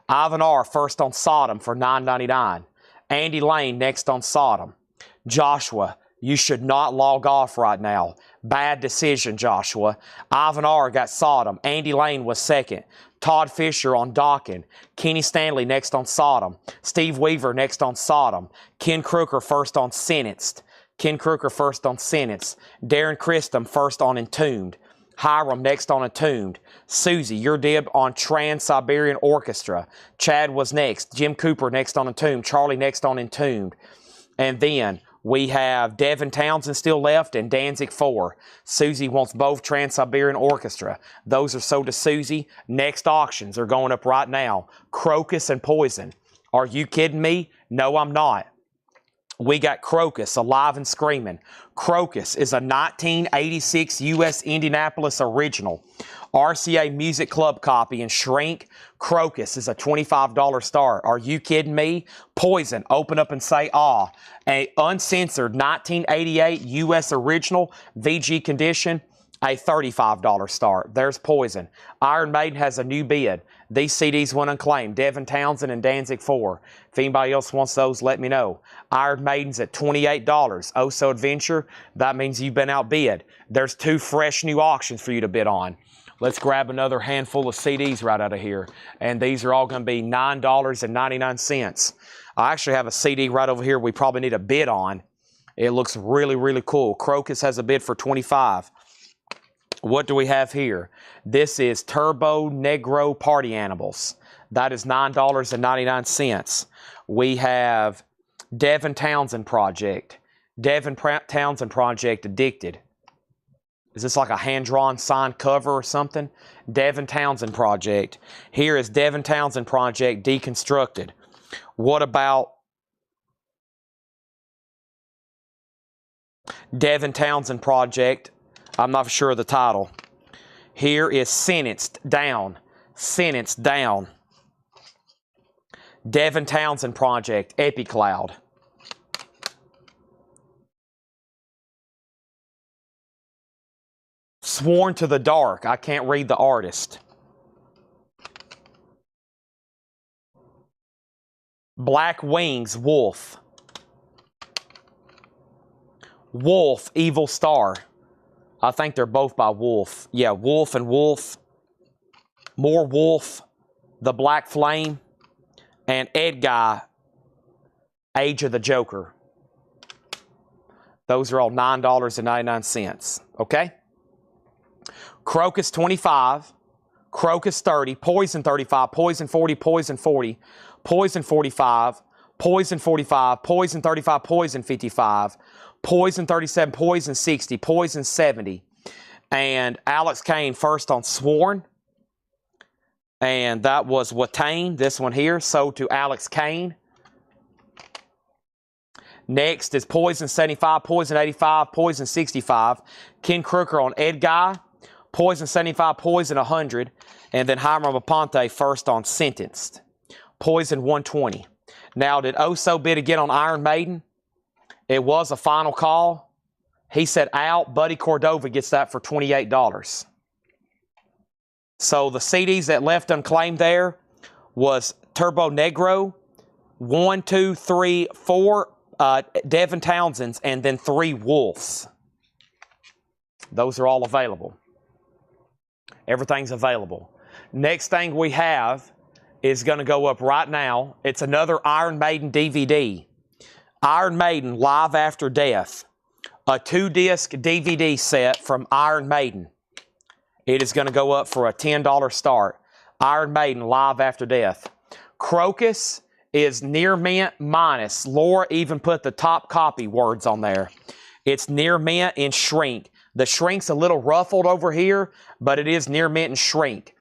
Ivan R. first on Sodom for $9.99. Andy Lane next on Sodom. Joshua, you should not log off right now. Bad decision, Joshua. Ivan R. got Sodom. Andy Lane was second. Todd Fisher on Dokken. Kenny Stanley next on Sodom. Steve Weaver next on Sodom. Ken Crooker first on Sentenced. Ken Crooker first on Sentenced. Darren Christum first on Entombed. Hiram next on Entombed. Susie, your dib on Trans-Siberian Orchestra. Chad was next. Jim Cooper next on Entombed. Charlie next on Entombed. And then we have Devin Townsend still left and Danzig 4. Susie wants both Trans-Siberian Orchestra. Those are sold to Susie. Next auctions are going up right now. Crocus and Poison. Are you kidding me? No, I'm not. We got Crocus, Alive and Screaming. Crocus is a 1986 U.S. Indianapolis original. RCA Music Club copy and shrink. Crocus is a $25 start. Are you kidding me? Poison, Open Up and Say Ah. A uncensored 1988 U.S. original VG condition. A $35 start. There's Poison. Iron Maiden has a new bid. These CDs went unclaimed. Devin Townsend and Danzig 4. If anybody else wants those, let me know. Iron Maiden's at $28. Oso Adventure, that means you've been outbid. There's 2 fresh new auctions for you to bid on. Let's grab another handful of CDs right out of here. And these are all going to be $9.99. I actually have a CD right over here we probably need a bid on. It looks really, really cool. Crocus has a bid for $25. What do we have here? This is Turbo Negro Party Animals. That is $9.99. We have Devin Townsend Project. Devin Townsend Project Addicted. Is this like a hand-drawn signed cover or something? Devin Townsend Project. Here is Devin Townsend Project Deconstructed. What about Devin Townsend Project? I'm not sure of the title. Here is Sentenced Down. Sentenced Down. Devin Townsend Project EpiCloud. Sworn to the Dark. I can't read the artist. Black Wings Wolf. Wolf Evil Star. I think they're both by Wolf. Yeah, Wolf and Wolf. More Wolf. The Black Flame. And Ed Guy, Age of the Joker. Those are all $9.99. Okay? Crocus 25, Crocus 30, Poison 35, Poison 40, Poison 40, Poison 45, Poison 45, Poison 35, Poison 55, Poison 37, Poison 60, Poison 70. And Alex Kane first on Sworn. And that was Watain, this one here, sold to Alex Kane. Next is Poison 75, Poison 85, Poison 65. Ken Crooker on Ed Guy. Poison 75, Poison 100. And then Jaime Aponte first on Sentenced. Poison 120. Now, did Oso bid again on Iron Maiden? It was a final call. He said out. Buddy Cordova gets that for $28. So the CDs that left unclaimed there was Turbo Negro, 1, 2, 3, 4 Devin Townsends, and then 3 Wolves. Those are all available. Everything's available. Next thing we have is going to go up right now. It's another Iron Maiden DVD. Iron Maiden Live After Death. A 2-disc DVD set from Iron Maiden. It is going to go up for a $10 start. Iron Maiden Live After Death. Crocus is near mint minus. Laura even put the top copy words on there. It's near mint in shrink. The shrink's a little ruffled over here, but it is near mint and shrink.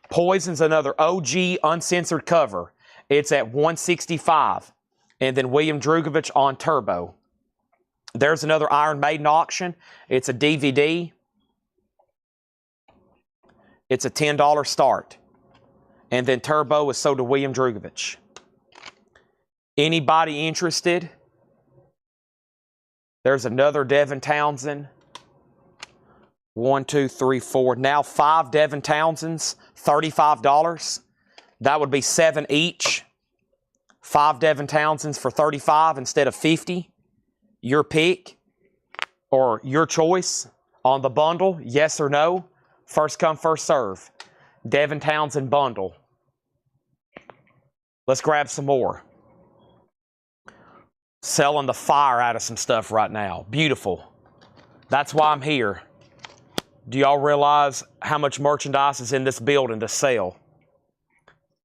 Poison's another OG uncensored cover. It's at $165. And then William Drugovich on Turbo. There's another Iron Maiden auction. It's a DVD. It's a $10 start. And then Turbo is sold to William Drugovich. Anybody interested? There's another Devin Townsend. 1, 2, 3, 4. Now 5 Devin Townsends, $35. That would be 7 each. 5 Devin Townsends for $35 instead of $50. Your pick or your choice on the bundle, yes or no. First come, first serve. Devin Townsend bundle. Let's grab some more. Selling the fire out of some stuff right now. Beautiful. That's why I'm here. Do y'all realize how much merchandise is in this building to sell?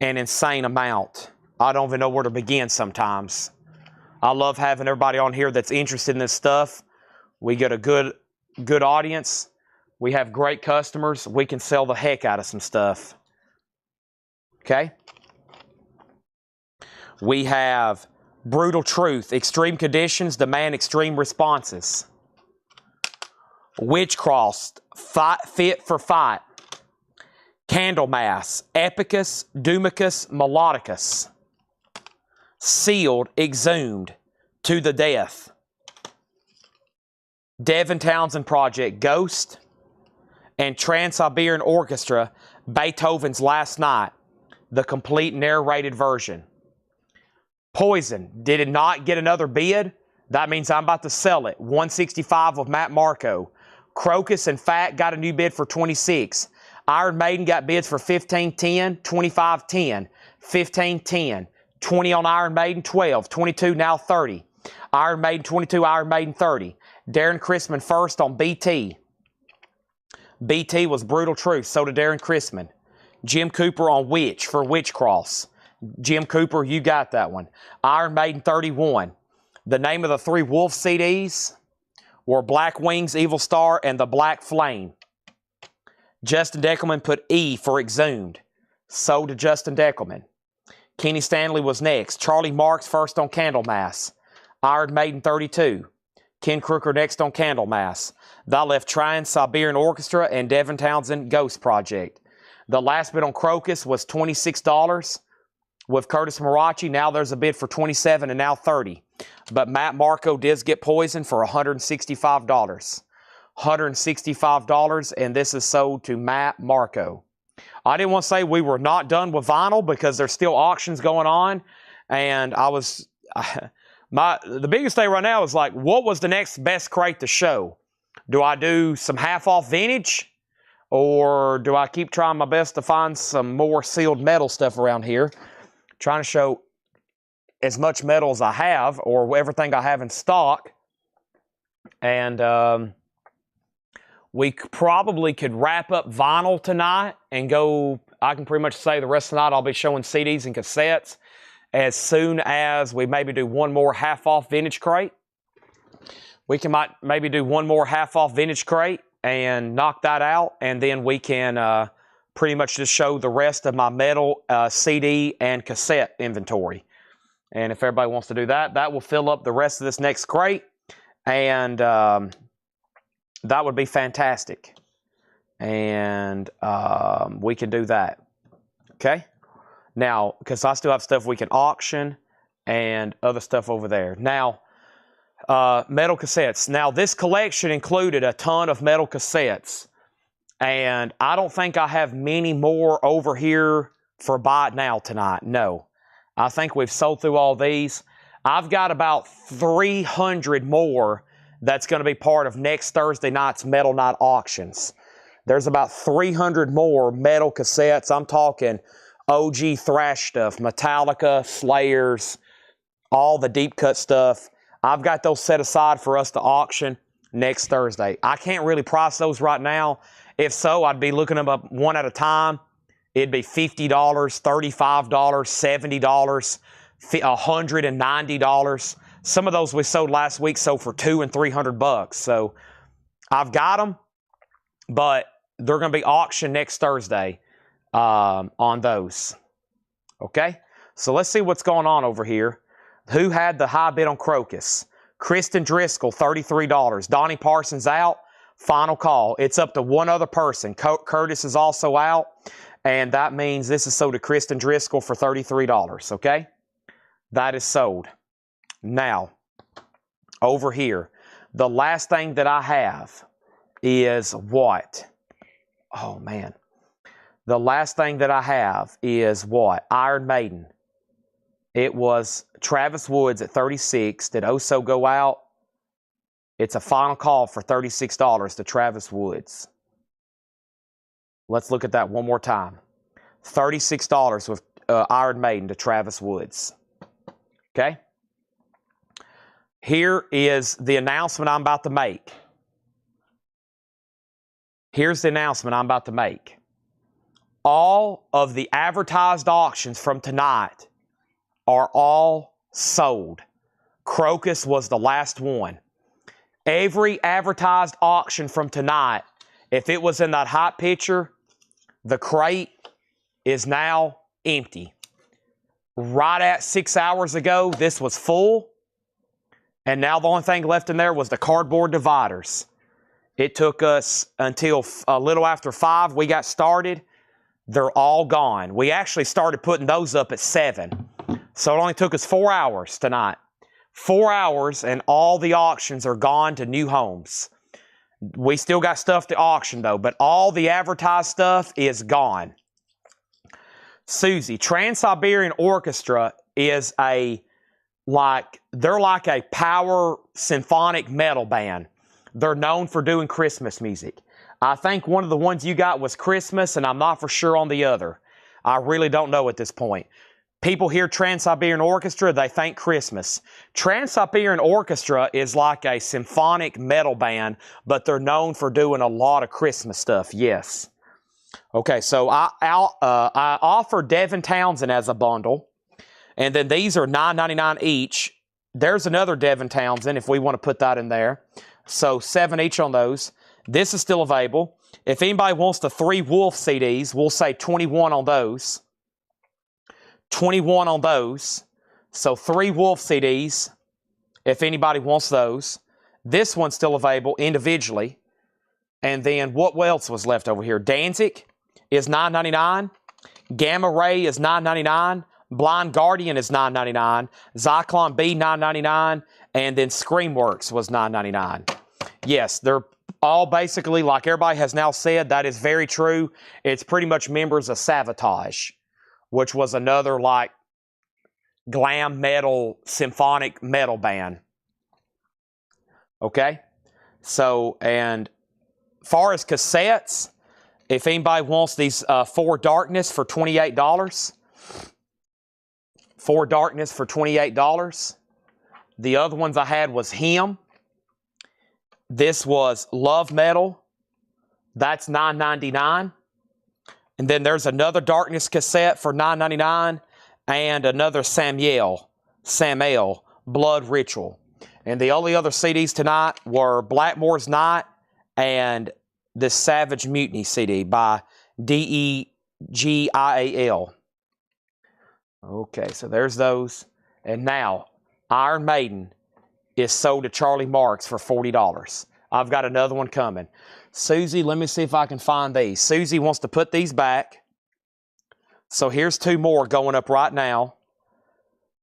An insane amount. I don't even know where to begin sometimes. I love having everybody on here that's interested in this stuff. We get a good audience. We have great customers. We can sell the heck out of some stuff. Okay? We have Brutal Truth. Extreme conditions demand extreme responses. Witchcross. Fit for Fight. Candlemass. Epicus. Dumicus. Melodicus. Sealed. Exhumed. To the Death. Devin Townsend Project. Ghost. And Trans-Siberian Orchestra, Beethoven's Last Night, the complete narrated version. Poison, did it not get another bid? That means I'm about to sell it. $165 with Matt Marco. Crocus and Fat got a new bid for $26. Iron Maiden got bids for $15.10, $25.10, $15.10, $20 on Iron Maiden, $12, $22, now $30. Iron Maiden 22, Iron Maiden 30. Darren Chrisman first on BT. BT was Brutal Truth, so did Darren Chrisman. Jim Cooper on Witch for Witch Cross. Jim Cooper, you got that one. Iron Maiden 31. The name of the 3 Wolf CDs were Black Wings, Evil Star, and The Black Flame. Justin Deckelman put E for Exhumed. So did Justin Deckelman. Kenny Stanley was next. Charlie Marks first on Candlemass. Iron Maiden 32. Ken Crooker next on Candlemass. That left Trans-Siberian Orchestra and Devin Townsend Ghost Project. The last bid on Crocus was $26 with Curtis Marachi. Now there's a bid for $27 and now $30. But Matt Marco did get Poison for $165. $165, and this is sold to Matt Marco. I didn't want to say we were not done with vinyl because there's still auctions going on, and the biggest thing right now is like, what was the next best crate to show? Do I do some half-off vintage, or do I keep trying my best to find some more sealed metal stuff around here? Trying to show as much metal as I have, or everything I have in stock, and we probably could wrap up vinyl tonight and go. I can pretty much say the rest of the night I'll be showing CDs and cassettes as soon as we maybe do one more half-off vintage crate. We might maybe do one more half-off vintage crate and knock that out, and then we can pretty much just show the rest of my metal CD and cassette inventory. And if everybody wants to do that, that will fill up the rest of this next crate, and that would be fantastic. And we can do that. Okay? Now, because I still have stuff we can auction and other stuff over there. Now, metal cassettes. Now, this collection included a ton of metal cassettes. And I don't think I have many more over here for buy it now tonight. No. I think we've sold through all these. I've got about 300 more that's going to be part of next Thursday night's Metal Night auctions. There's about 300 more metal cassettes. I'm talking OG thrash stuff, Metallica, Slayers, all the deep cut stuff. I've got those set aside for us to auction next Thursday. I can't really price those right now. If so, I'd be looking them up one at a time. It'd be $50, $35, $70, $190. Some of those we sold last week sold for $200 and $300. So I've got them, but they're going to be auctioned next Thursday on those. Okay? So let's see what's going on over here. Who had the high bid on Crocus? Kristen Driscoll, $33. Donnie Parsons out. Final call. It's up to one other person. Curtis is also out. And that means this is sold to Kristen Driscoll for $33. Okay? That is sold. Now, over here, the last thing that I have is what? Oh, man. The last thing that I have is what? Iron Maiden. It was Travis Woods at $36. Did Oso go out? It's a final call for $36 to Travis Woods. Let's look at that one more time. $36 with Iron Maiden to Travis Woods. Okay? Here is the announcement I'm about to make. Here's the announcement I'm about to make. All of the advertised auctions from tonight are all sold. Crocus was the last one. Every advertised auction from tonight, if it was in that hot picture, the crate is now empty. Right at 6 hours ago, this was full. And now the only thing left in there was the cardboard dividers. It took us until a little after 5. We got started. They're all gone. We actually started putting those up at 7. So it only took us 4 hours tonight. 4 hours and all the auctions are gone to new homes. We still got stuff to auction though, but all the advertised stuff is gone. Susie, Trans-Siberian Orchestra is they're like a power symphonic metal band. They're known for doing Christmas music. I think one of the ones you got was Christmas, and I'm not for sure on the other. I really don't know at this point. People hear Trans-Siberian Orchestra, they think Christmas. Trans-Siberian Orchestra is like a symphonic metal band, but they're known for doing a lot of Christmas stuff, yes. Okay, so I offer Devin Townsend as a bundle, and then these are $9.99 each. There's another Devin Townsend if we want to put that in there. So $7 each on those. This is still available. If anybody wants the 3 Wolf CDs, we'll say 21 on those. 21 on those. So 3 Wolf CDs, if anybody wants those. This one's still available individually. And then what else was left over here? Danzig is $9.99. Gamma Ray is $9.99. Blind Guardian is $9.99. Zyklon B $9.99. And then Screamworks was $9.99. Yes, they're all basically, like everybody has now said, that is very true. It's pretty much members of Savatage, which was another like glam metal, symphonic metal band. Okay? So, and far as cassettes, if anybody wants these 4 Darkness for $28, 4 Darkness for $28. The other ones I had was Him. This was Love Metal. That's $9.99. And then there's another Darkness cassette for $9.99 and another Samael, Blood Ritual. And the only other CDs tonight were Blackmore's Night and the Savage Mutiny CD by DEGIAL. Okay, so there's those. And now, Iron Maiden is sold to Charlie Marks for $40. I've got another one coming. Susie, let me see if I can find these. Susie wants to put these back. So here's 2 more going up right now.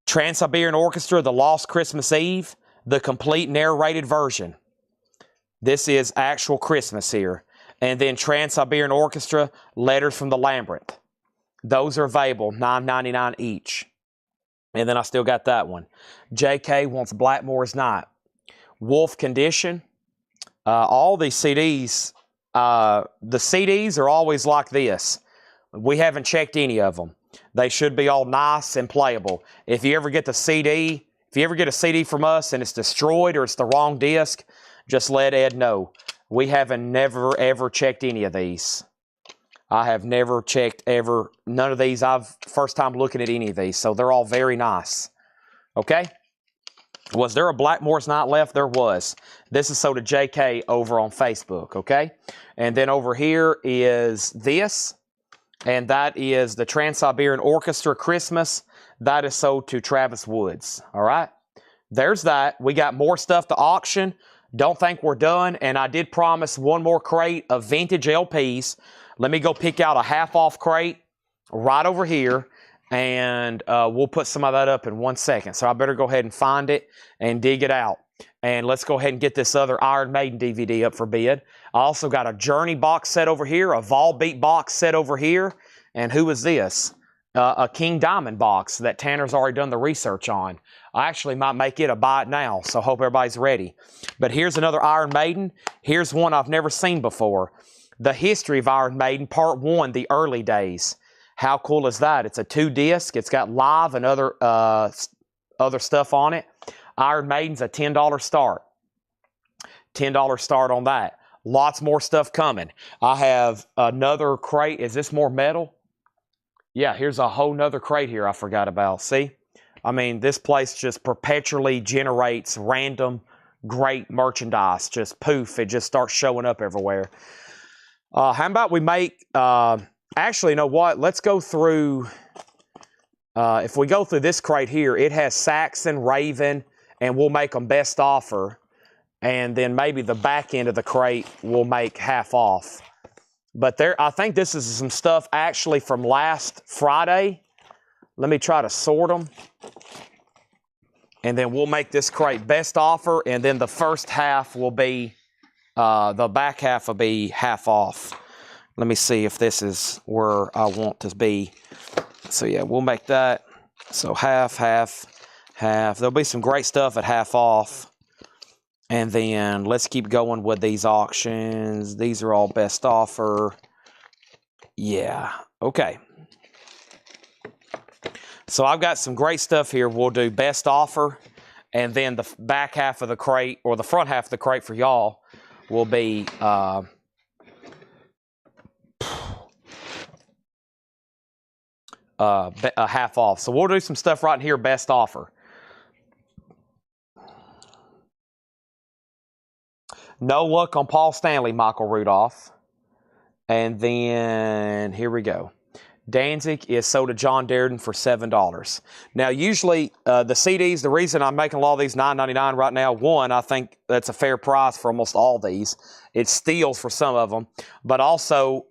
Trans-Siberian Orchestra, The Lost Christmas Eve, the complete narrated version. This is actual Christmas here. And then Trans-Siberian Orchestra, Letters from the Labyrinth. Those are available, $9.99 each. And then I still got that one. JK wants Blackmore's Night. Wolf Condition. All these CDs, the CDs are always like this. We haven't checked any of them. They should be all nice and playable. If you ever get the CD, if you ever get a CD from us and it's destroyed or it's the wrong disc, just let Ed know. We haven't never ever checked any of these. I have never checked ever. None of these. First time looking at any of these. So they're all very nice. Okay? Was there a Blackmore's Night left? There was. This is sold to JK over on Facebook. Okay? And then over here is this. And that is the Trans-Siberian Orchestra Christmas. That is sold to Travis Woods. All right? There's that. We got more stuff to auction. Don't think we're done. And I did promise one more crate of vintage LPs. Let me go pick out a half-off crate right over here, and we'll put some of that up in 1 second. So I better go ahead and find it and dig it out. And let's go ahead and get this other Iron Maiden DVD up for bid. I also got a Journey box set over here, a Volbeat box set over here, and who is this? A King Diamond box that Tanner's already done the research on. I actually might make it a buy it now, so hope everybody's ready. But here's another Iron Maiden. Here's one I've never seen before. The History of Iron Maiden, Part 1, The Early Days. How cool is that? It's a 2-disc. It's got live and other stuff on it. Iron Maiden's a $10 start. $10 start on that. Lots more stuff coming. I have another crate. Is this more metal? Yeah, here's a whole nother crate here I forgot about. See? I mean, this place just perpetually generates random great merchandise. Just poof, it just starts showing up everywhere. How about we make, actually, you know what? Let's go through, if we go through this crate here, it has Saxon, Raven, and we'll make them best offer. And then maybe the back end of the crate we'll make half off. But there, I think this is some stuff actually from last Friday. Let me try to sort them. And then we'll make this crate best offer, and then the first half will be, the back half will be half off. Let me see if this is where I want to be. So yeah, we'll make that. So half, half, half. There'll be some great stuff at half off. And then let's keep going with these auctions. These are all best offer. Yeah, okay. So I've got some great stuff here. We'll do best offer, and then the back half of the crate, or the front half of the crate for y'all, will be half off. So we'll do some stuff right here, best offer. No luck on Paul Stanley, Michael Rudolph. And then here we go. Danzig is sold to John Darden for $7. Now, usually the CDs, the reason I'm making a lot of these $9.99 right now, one, I think that's a fair price for almost all these. It steals for some of them. But also,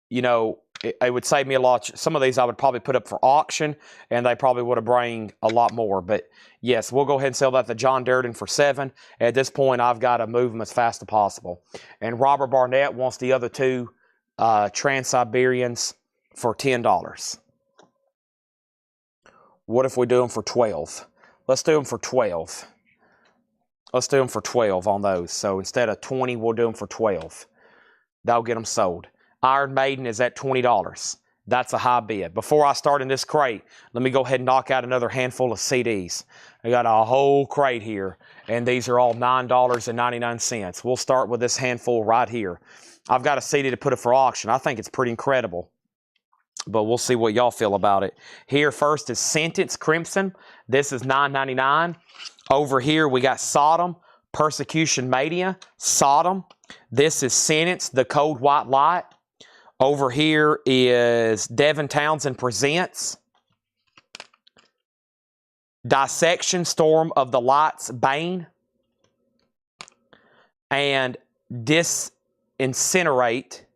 you know, it would save me a lot. Some of these I would probably put up for auction, and they probably would have bring a lot more. But yes, we'll go ahead and sell that to John Darden for $7. At this point, I've got to move them as fast as possible. And Robert Barnett wants the other two Trans-Siberians for $10. What if we do them for $12? Let's do them for $12. Let's do them for $12 on those. So instead of $20, we'll do them for $12. That'll get them sold. Iron Maiden is at $20. That's a high bid. Before I start in this crate, let me go ahead and knock out another handful of CDs. I got a whole crate here, and these are all $9.99. We'll start with this handful right here. I've got a CD to put it for auction. I think it's pretty incredible, but we'll see what y'all feel about it. Here first is Sentence Crimson. This is $9.99. Over here we got Sodom, Persecution Mania, Sodom. This is Sentence, The Cold White Light. Over here is Devin Townsend Presents, Dissection, Storm of the Lights, Bane, and Disintegrate,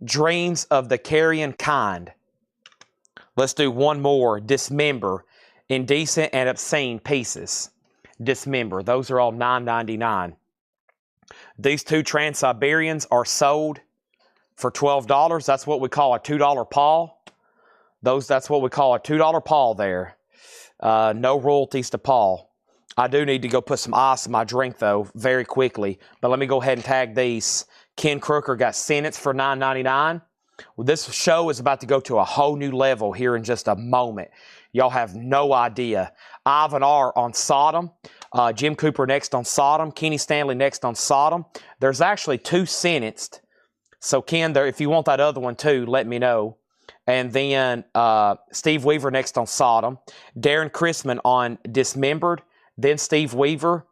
Dreams of the Carrion Kind. Let's do one more, Dismember, Indecent and Obscene Pieces. Dismember, those are all $9.99. These two Trans-Siberians are sold for $12. That's what we call a $2 Paul. That's what we call a $2 Paul there. No royalties to Paul. I do need to go put some ice in my drink, though, very quickly. But let me go ahead and tag these. Ken Crooker got Sentence for $9.99. Well, this show is about to go to a whole new level here in just a moment. Y'all have no idea. Ivan R. on Sodom. Jim Cooper next on Sodom. Kenny Stanley next on Sodom. There's actually two sentenced. So, Ken, if you want that other one, too, let me know. And then Steve Weaver next on Sodom. Darren Chrisman on Dismembered. Then Steve Weaver.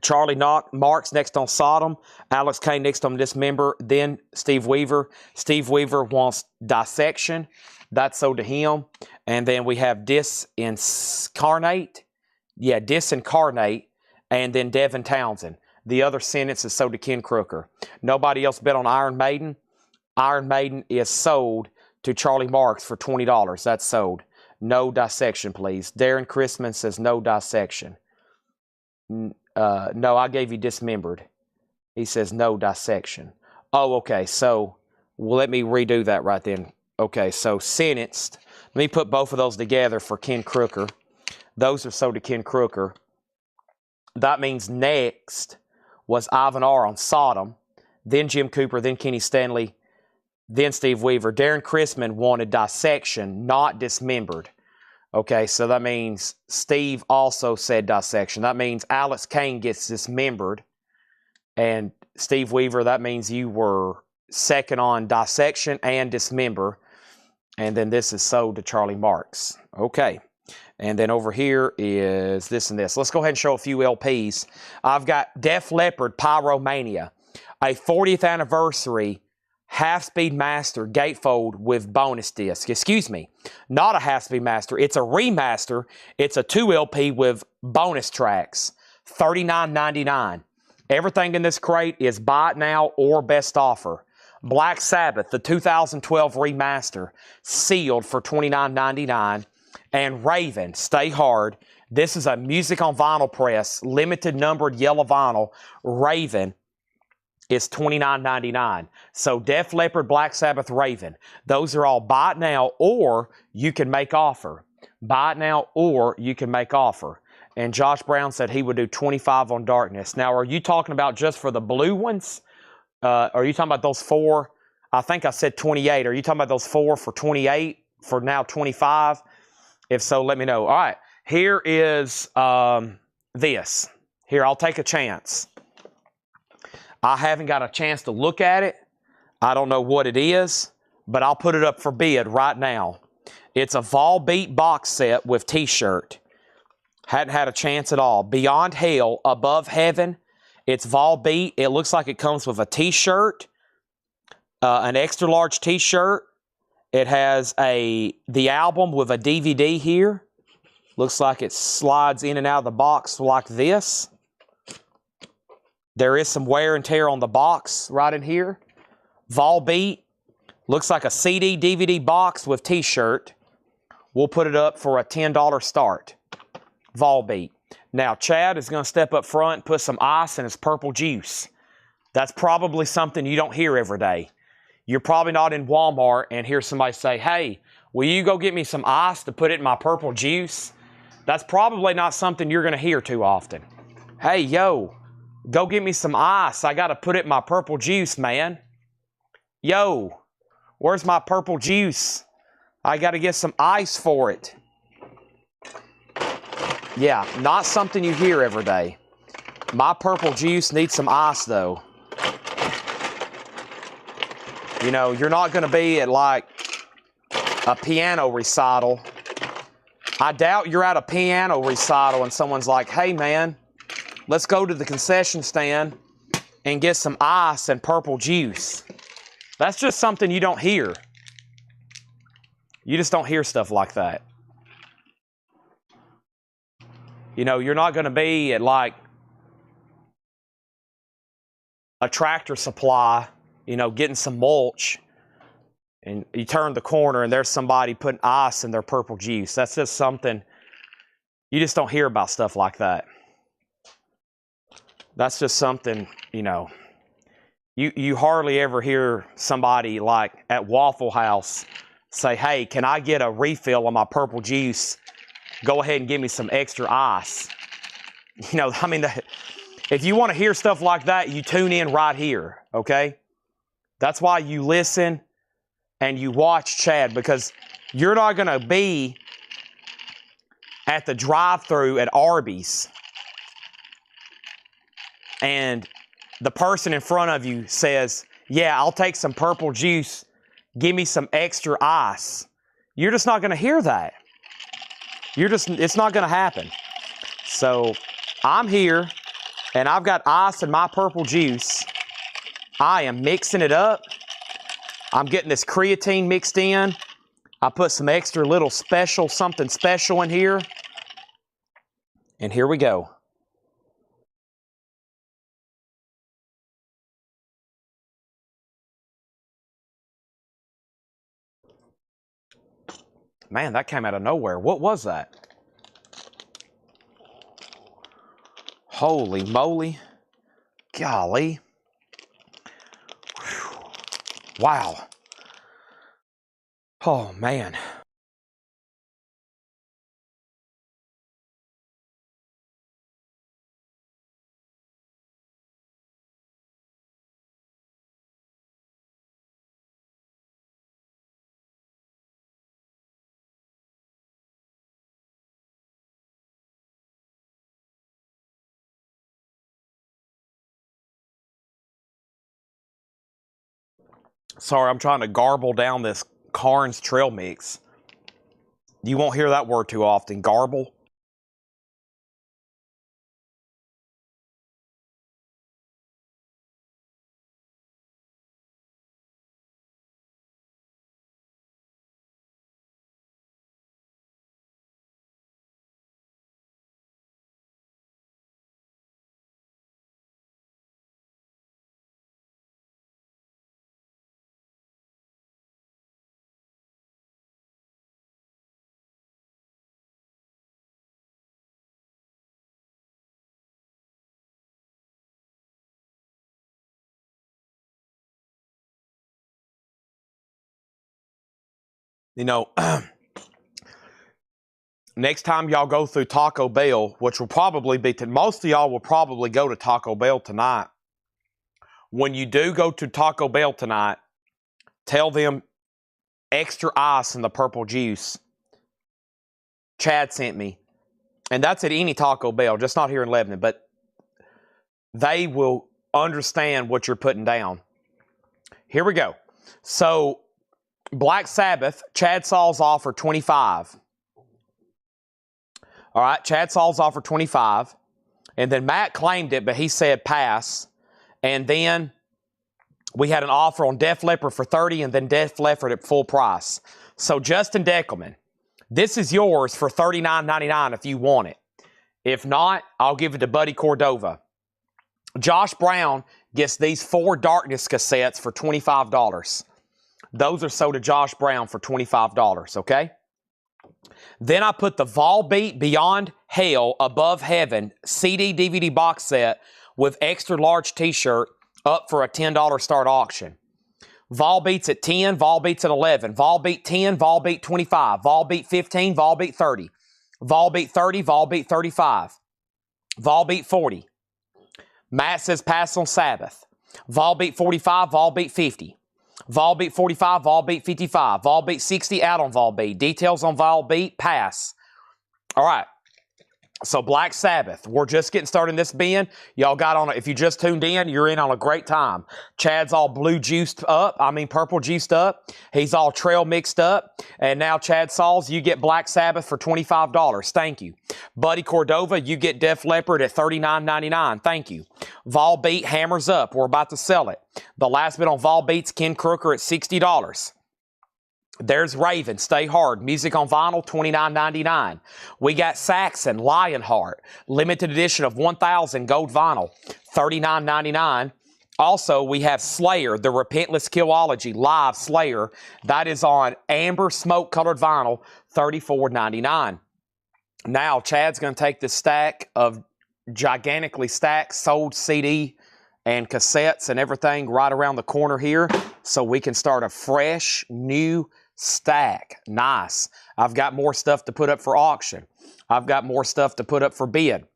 Charlie Marks next on Sodom. Alex Kane next on Dismember. Then Steve Weaver. Steve Weaver wants Dissection. That's sold to him. And then we have Disincarnate. Yeah, Disincarnate. And then Devin Townsend. The other sentence is sold to Ken Crooker. Nobody else bet on Iron Maiden. Iron Maiden is sold to Charlie Marks for $20. That's sold. No dissection, please. Darren Chrisman says no dissection. No, I gave you Dismembered. He says no dissection. Oh, okay. So, well, let me redo that right then. Okay, so sentenced. Let me put both of those together for Ken Crooker. Those are sold to Ken Crooker. That means next was Ivan R. on Sodom, then Jim Cooper, then Kenny Stanley, then Steve Weaver. Darren Chrisman wanted Dissection, not Dismembered. Okay, so that means Steve also said Dissection. That means Alex Kane gets Dismembered. And Steve Weaver, that means you were second on Dissection and Dismember. And then this is sold to Charlie Marks. Okay. And then over here is this and this. Let's go ahead and show a few LPs. I've got Def Leppard Pyromania, a 40th anniversary half-speed master gatefold with bonus disc. Excuse me, not a half-speed master. It's a remaster. It's a 2 LP with bonus tracks, $39.99. Everything in this crate is buy it now or best offer. Black Sabbath, the 2012 remaster, sealed for $29.99. And Raven, Stay Hard. This is a music on vinyl press, limited numbered yellow vinyl. Raven is $29.99. So Def Leppard, Black Sabbath, Raven. Those are all buy it now or you can make offer. Buy it now or you can make offer. And Josh Brown said he would do 25 on darkness. Now, are you talking about just for the blue ones? Are you talking about those 4? I think I said 28. Are you talking about those 4 for 28, for now 25? If so, let me know. All right, here is this. Here, I'll take a chance. I haven't got a chance to look at it. I don't know what it is, but I'll put it up for bid right now. It's a Volbeat box set with t-shirt. Hadn't had a chance at all. Beyond Hell, Above Heaven. It's Volbeat. It looks like it comes with a t-shirt, an extra large t-shirt. It has the album with a DVD here. Looks like it slides in and out of the box like this. There is some wear and tear on the box right in here. Volbeat. Looks like a CD, DVD box with t-shirt. We'll put it up for a $10 start. Volbeat. Now, Chad is going to step up front and put some ice in his purple juice. That's probably something you don't hear every day. You're probably not in Walmart and hear somebody say, hey, will you go get me some ice to put it in my purple juice? That's probably not something you're going to hear too often. Hey, yo, go get me some ice. I got to put it in my purple juice, man. Yo, where's my purple juice? I got to get some ice for it. Yeah, not something you hear every day. My purple juice needs some ice, though. You know, you're not going to be at like a piano recital. I doubt you're at a piano recital and someone's like, hey, man, let's go to the concession stand and get some ice and purple juice. That's just something you don't hear. You just don't hear stuff like that. You know, you're not going to be at like a Tractor Supply, you know, getting some mulch, and you turn the corner and there's somebody putting ice in their purple juice. That's just something, you just don't hear about stuff like that. That's just something, you know, you hardly ever hear somebody like at Waffle House say, hey, can I get a refill on my purple juice? Go ahead and give me some extra ice. You know, I mean, if you want to hear stuff like that, you tune in right here, okay? That's why you listen and you watch Chad, because you're not going to be at the drive-thru at Arby's and the person in front of you says, yeah, I'll take some purple juice, give me some extra ice. You're just not going to hear that. It's not going to happen. So I'm here and I've got ice in my purple juice. I am mixing it up. I'm getting this creatine mixed in. I put some extra little something special in here. And here we go. Man, that came out of nowhere. What was that? Holy moly. Golly. Whew. Wow. Oh, man. Sorry, I'm trying to garble down this Carnes trail mix. You won't hear that word too often, garble. You know, next time y'all go through Taco Bell, which will probably be, most of y'all will probably go to Taco Bell tonight. When you do go to Taco Bell tonight, tell them extra ice in the purple juice. Chad sent me. And that's at any Taco Bell, just not here in Lebanon, but they will understand what you're putting down. Here we go. So, Black Sabbath, Chad Saul's offer 25. All right, Chad Saul's offer 25. And then Matt claimed it, but he said pass. And then we had an offer on Def Leppard for 30 and then Def Leppard at full price. So, Justin Deckelman, this is yours for $39.99 if you want it. If not, I'll give it to Buddy Cordova. Josh Brown gets these 4 Darkness cassettes for $25. Those are sold to Josh Brown for $25, okay? Then I put the Volbeat Beyond Hell Above Heaven CD DVD box set with extra large t-shirt up for a $10 start auction. Volbeat's at 10, Volbeat's at 11, Volbeat 10, Volbeat 25, Volbeat 15, Volbeat 30, Volbeat 30, Volbeat 35, Volbeat 40. Matt says pass on Sabbath. Volbeat 45, Volbeat 50. Volbeat 45, Volbeat 55. Volbeat 60 out on Volbeat. Details on Volbeat, pass. All right. So Black Sabbath, we're just getting started in this bin. Y'all got on it. If you just tuned in, you're in on a great time. Chad's all purple juiced up. He's all trail mixed up. And now Chad Sauls, you get Black Sabbath for $25. Thank you. Buddy Cordova, you get Def Leppard at $39.99. Thank you. Volbeat hammers up. We're about to sell it. The last bit on Volbeat's Ken Crooker at $60. There's Raven, Stay Hard, music on vinyl, $29.99. We got Saxon, Lionheart, limited edition of 1,000 gold vinyl, $39.99. Also, we have Slayer, the Repentless Killology live Slayer. That is on amber smoke colored vinyl, $34.99. Now, Chad's going to take this stack of gigantically stacked sold CD and cassettes and everything right around the corner here so we can start a fresh, new stack. Nice. I've got more stuff to put up for auction. I've got more stuff to put up for bid.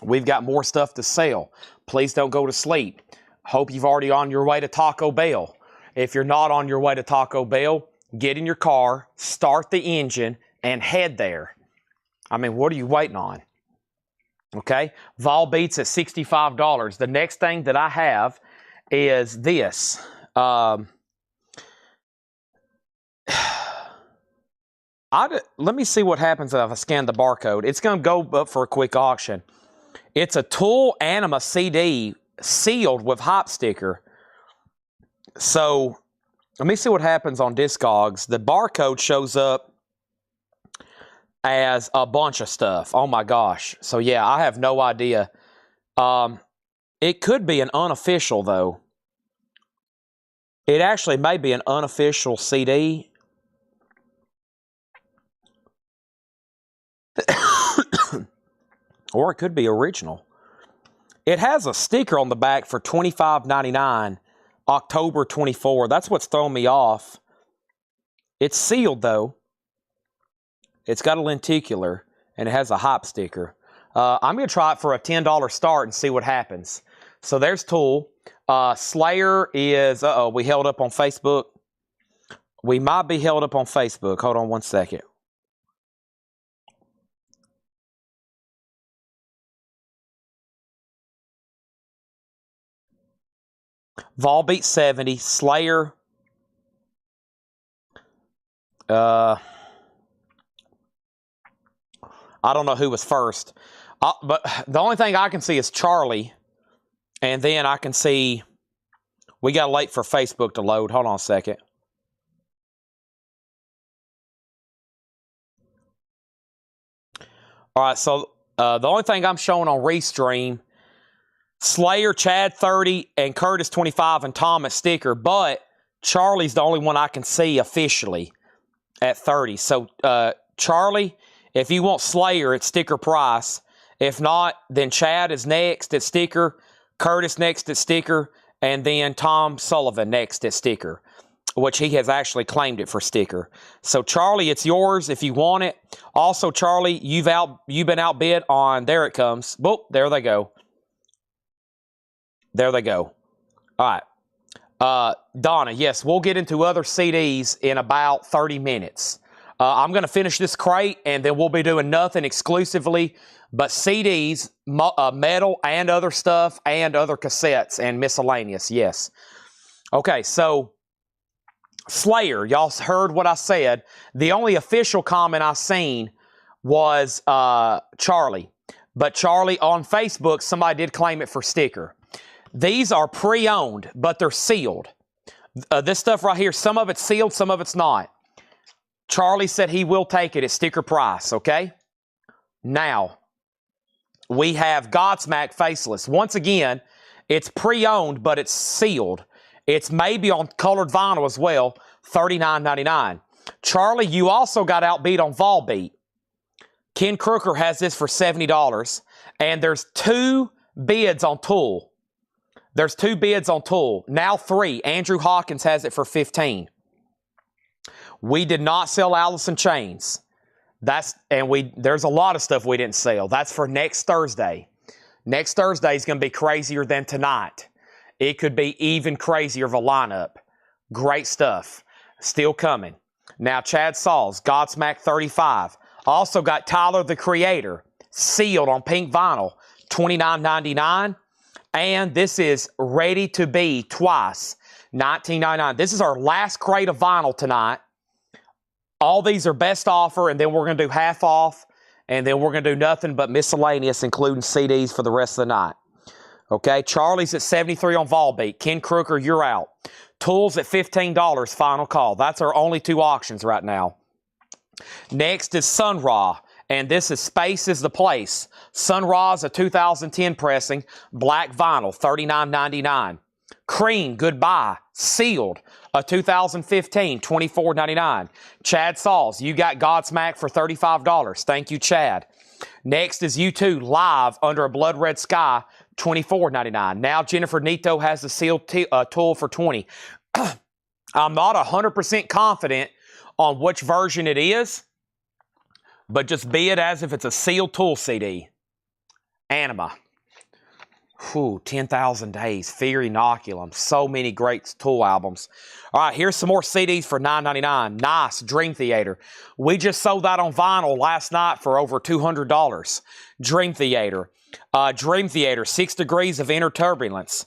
We've got more stuff to sell. Please don't go to sleep. Hope you've already on your way to Taco Bell. If you're not on your way to Taco Bell, get in your car, start the engine, and head there. I mean, what are you waiting on? Okay? Volbeat's at $65. The next thing that I have is this. Let me see what happens if I scan the barcode. It's going to go up for a quick auction. It's a Tool Anima CD sealed with hop sticker. So, let me see what happens on Discogs. The barcode shows up as a bunch of stuff. Oh my gosh. So, yeah, I have no idea. It could be an unofficial, though. It actually may be an unofficial CD. Or it could be original. It has a sticker on the back for $25.99, October 24. That's what's throwing me off. It's sealed, though. It's got a lenticular, and it has a hop sticker. I'm going to try it for a $10 start and see what happens. So there's Tool. Slayer is, we held up on Facebook. We might be held up on Facebook. Hold on one second. Volbeat 70, Slayer. I don't know who was first. But the only thing I can see is Charlie. And then I can see, we got to wait for Facebook to load. Hold on a second. All right, so the only thing I'm showing on Restream, Slayer, Chad 30, and Curtis 25, and Thomas sticker. But Charlie's the only one I can see officially at 30. So, Charlie, if you want Slayer at sticker price, if not, then Chad is next at sticker, Curtis next at sticker, and then Tom Sullivan next at sticker. which he has actually claimed it for sticker. So, Charlie, it's yours if you want it. Also, Charlie, you've been outbid on, there it comes. Boop, there they go. There they go. All right. Donna, yes, we'll get into other CDs in about 30 minutes. I'm going to finish this crate, and then we'll be doing nothing exclusively but CDs, metal, and other stuff, and other cassettes, and miscellaneous, yes. Okay, so Slayer, y'all heard what I said. The only official comment I seen was Charlie. But Charlie, on Facebook, somebody did claim it for sticker. These are pre-owned, but they're sealed. This stuff right here, some of it's sealed, some of it's not. Charlie said he will take it at sticker price, okay? Now, we have Godsmack Faceless. Once again, it's pre-owned, but it's sealed. It's maybe on colored vinyl as well, $39.99. Charlie, you also got outbeat on Volbeat. Ken Crooker has this for $70, and there's 2 bids on Tool. There's 2 bids on Tool. Now 3. Andrew Hawkins has it for $15. We did not sell Allison chains. There's a lot of stuff we didn't sell. That's for next Thursday. Next Thursday is going to be crazier than tonight. It could be even crazier of a lineup. Great stuff. Still coming. Now Chad Sauls, Godsmack 35. Also got Tyler the Creator, sealed on pink vinyl, $29.99. And this is Ready to Be Twice, $19.99. This is our last crate of vinyl tonight. All these are best offer, and then we're going to do half off, and then we're going to do nothing but miscellaneous, including CDs for the rest of the night. Okay, Charlie's at $73 on Volbeat. Ken Crooker, you're out. Tools at $15, final call. That's our only 2 auctions right now. Next is Sun Ra, and this is Space is the Place. Sun Ra's a 2010 pressing, black vinyl, $39.99. Cream, Goodbye, sealed, a 2015, $24.99. Chad Sauls, you got Godsmack for $35. Thank you, Chad. Next is U2 Live Under a Blood Red Sky, $24.99. Now Jennifer Nito has the sealed Tool for $20. I'm not 100% confident on which version it is, but just be it as if it's a sealed Tool CD. Anima. 10,000 Days, Fear Inoculum, so many great Tool albums. All right, here's some more CDs for $9.99. Nice, Dream Theater. We just sold that on vinyl last night for over $200. Dream Theater. Dream Theater, 6 Degrees of Inner Turbulence.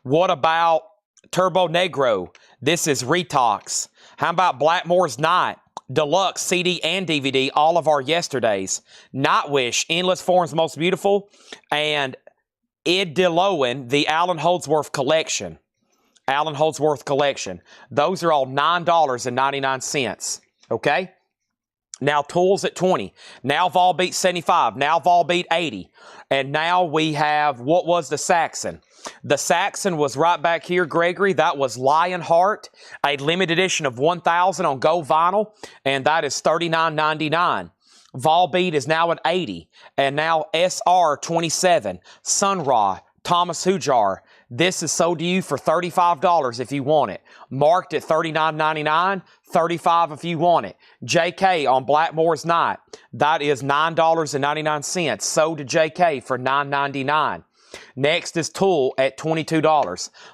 What about Turbo Negro? This is Retox. How about Blackmore's Night? Deluxe CD and DVD, all of our yesterdays. Nightwish, Endless Forms Most Beautiful, and Id DeLowen, the Alan Holdsworth Collection. Alan Holdsworth Collection. Those are all $9.99. Okay? Now Tools at $20. Now Volbeat $75. Now Volbeat $80. And now we have, what was the Saxon? The Saxon was right back here, Gregory. That was Lionheart, a limited edition of 1,000 on Go Vinyl, and that is $39.99. Volbeat is now at $80, and now SR 27, Sun Ra, Thomas Hujar. This is sold to you for $35 if you want it. Marked at $39.99, $35 if you want it. JK on Blackmore's Night, that is $9.99, sold to JK for $9.99. Next is Tool at $22.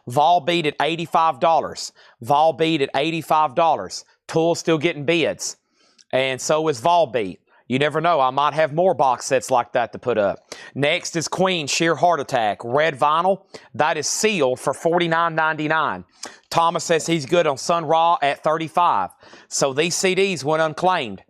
Volbeat at $85. Volbeat at $85. Tool still getting bids, and so is Volbeat. You never know, I might have more box sets like that to put up. Next is Queen Sheer Heart Attack, red vinyl. That is sealed for $49.99. Thomas says he's good on Sun Ra at $35. So these CDs went unclaimed.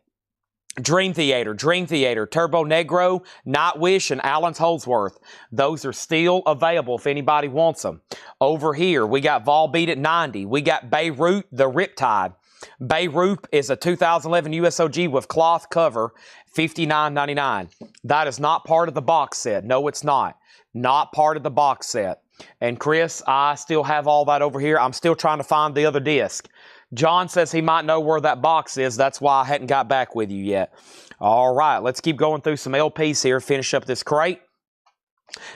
Dream Theater, Turbo Negro, Nightwish, and Alan Holdsworth. Those are still available if anybody wants them. Over here, we got Volbeat at $90. We got Beirut, the Riptide. Beirut is a 2011 USOG with cloth cover, $59.99. That is not part of the box set. No, it's not. Not part of the box set. And Chris, I still have all that over here. I'm still trying to find the other disc. John says he might know where that box is. That's why I hadn't got back with you yet. All right, let's keep going through some LPs here. Finish up this crate.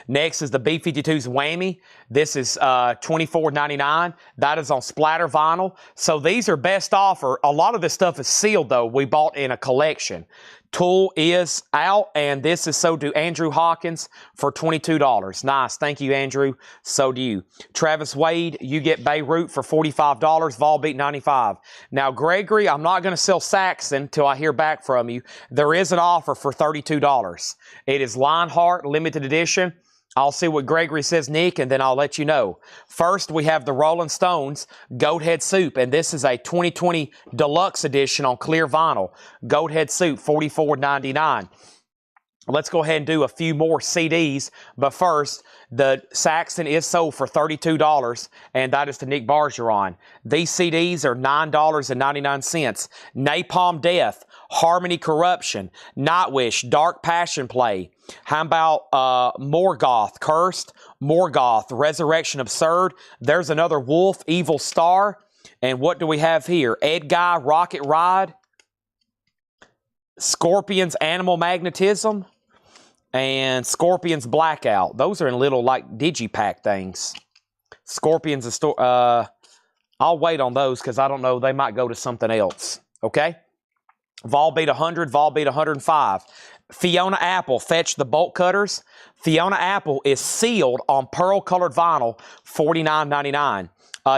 Next is the B-52's Whammy. This is $24.99. That is on splatter vinyl. So these are best offer. A lot of this stuff is sealed, though. We bought in a collection. Tool is out, and this is sold to Andrew Hawkins for $22. Nice. Thank you, Andrew. So do you. Travis Wade, you get Beirut for $45. Volbeat, $95. Now, Gregory, I'm not going to sell Saxon until I hear back from you. There is an offer for $32. It is Lionheart, limited edition. I'll see what Gregory says, Nick, and then I'll let you know. First, we have the Rolling Stones Goat Head Soup, and this is a 2020 deluxe edition on clear vinyl. Goat Head Soup, $44.99. Let's go ahead and do a few more CDs, but first, the Saxon is sold for $32, and that is to Nick Bargeron. These CDs are $9.99. Napalm Death, Harmony Corruption, Nightwish, Dark Passion Play. How about Morgoth, Cursed, Morgoth, Resurrection Absurd. There's another Wolf, Evil Star. And what do we have here? Ed Guy, Rocket Ride, Scorpions, Animal Magnetism, and Scorpions Blackout. Those are in little, like, digipack things. Scorpions, I'll wait on those because I don't know. They might go to something else. Okay? Volbeat 100, Volbeat 105. Fiona Apple, Fetch the Bolt Cutters. Fiona Apple is sealed on pearl-colored vinyl, $49.99.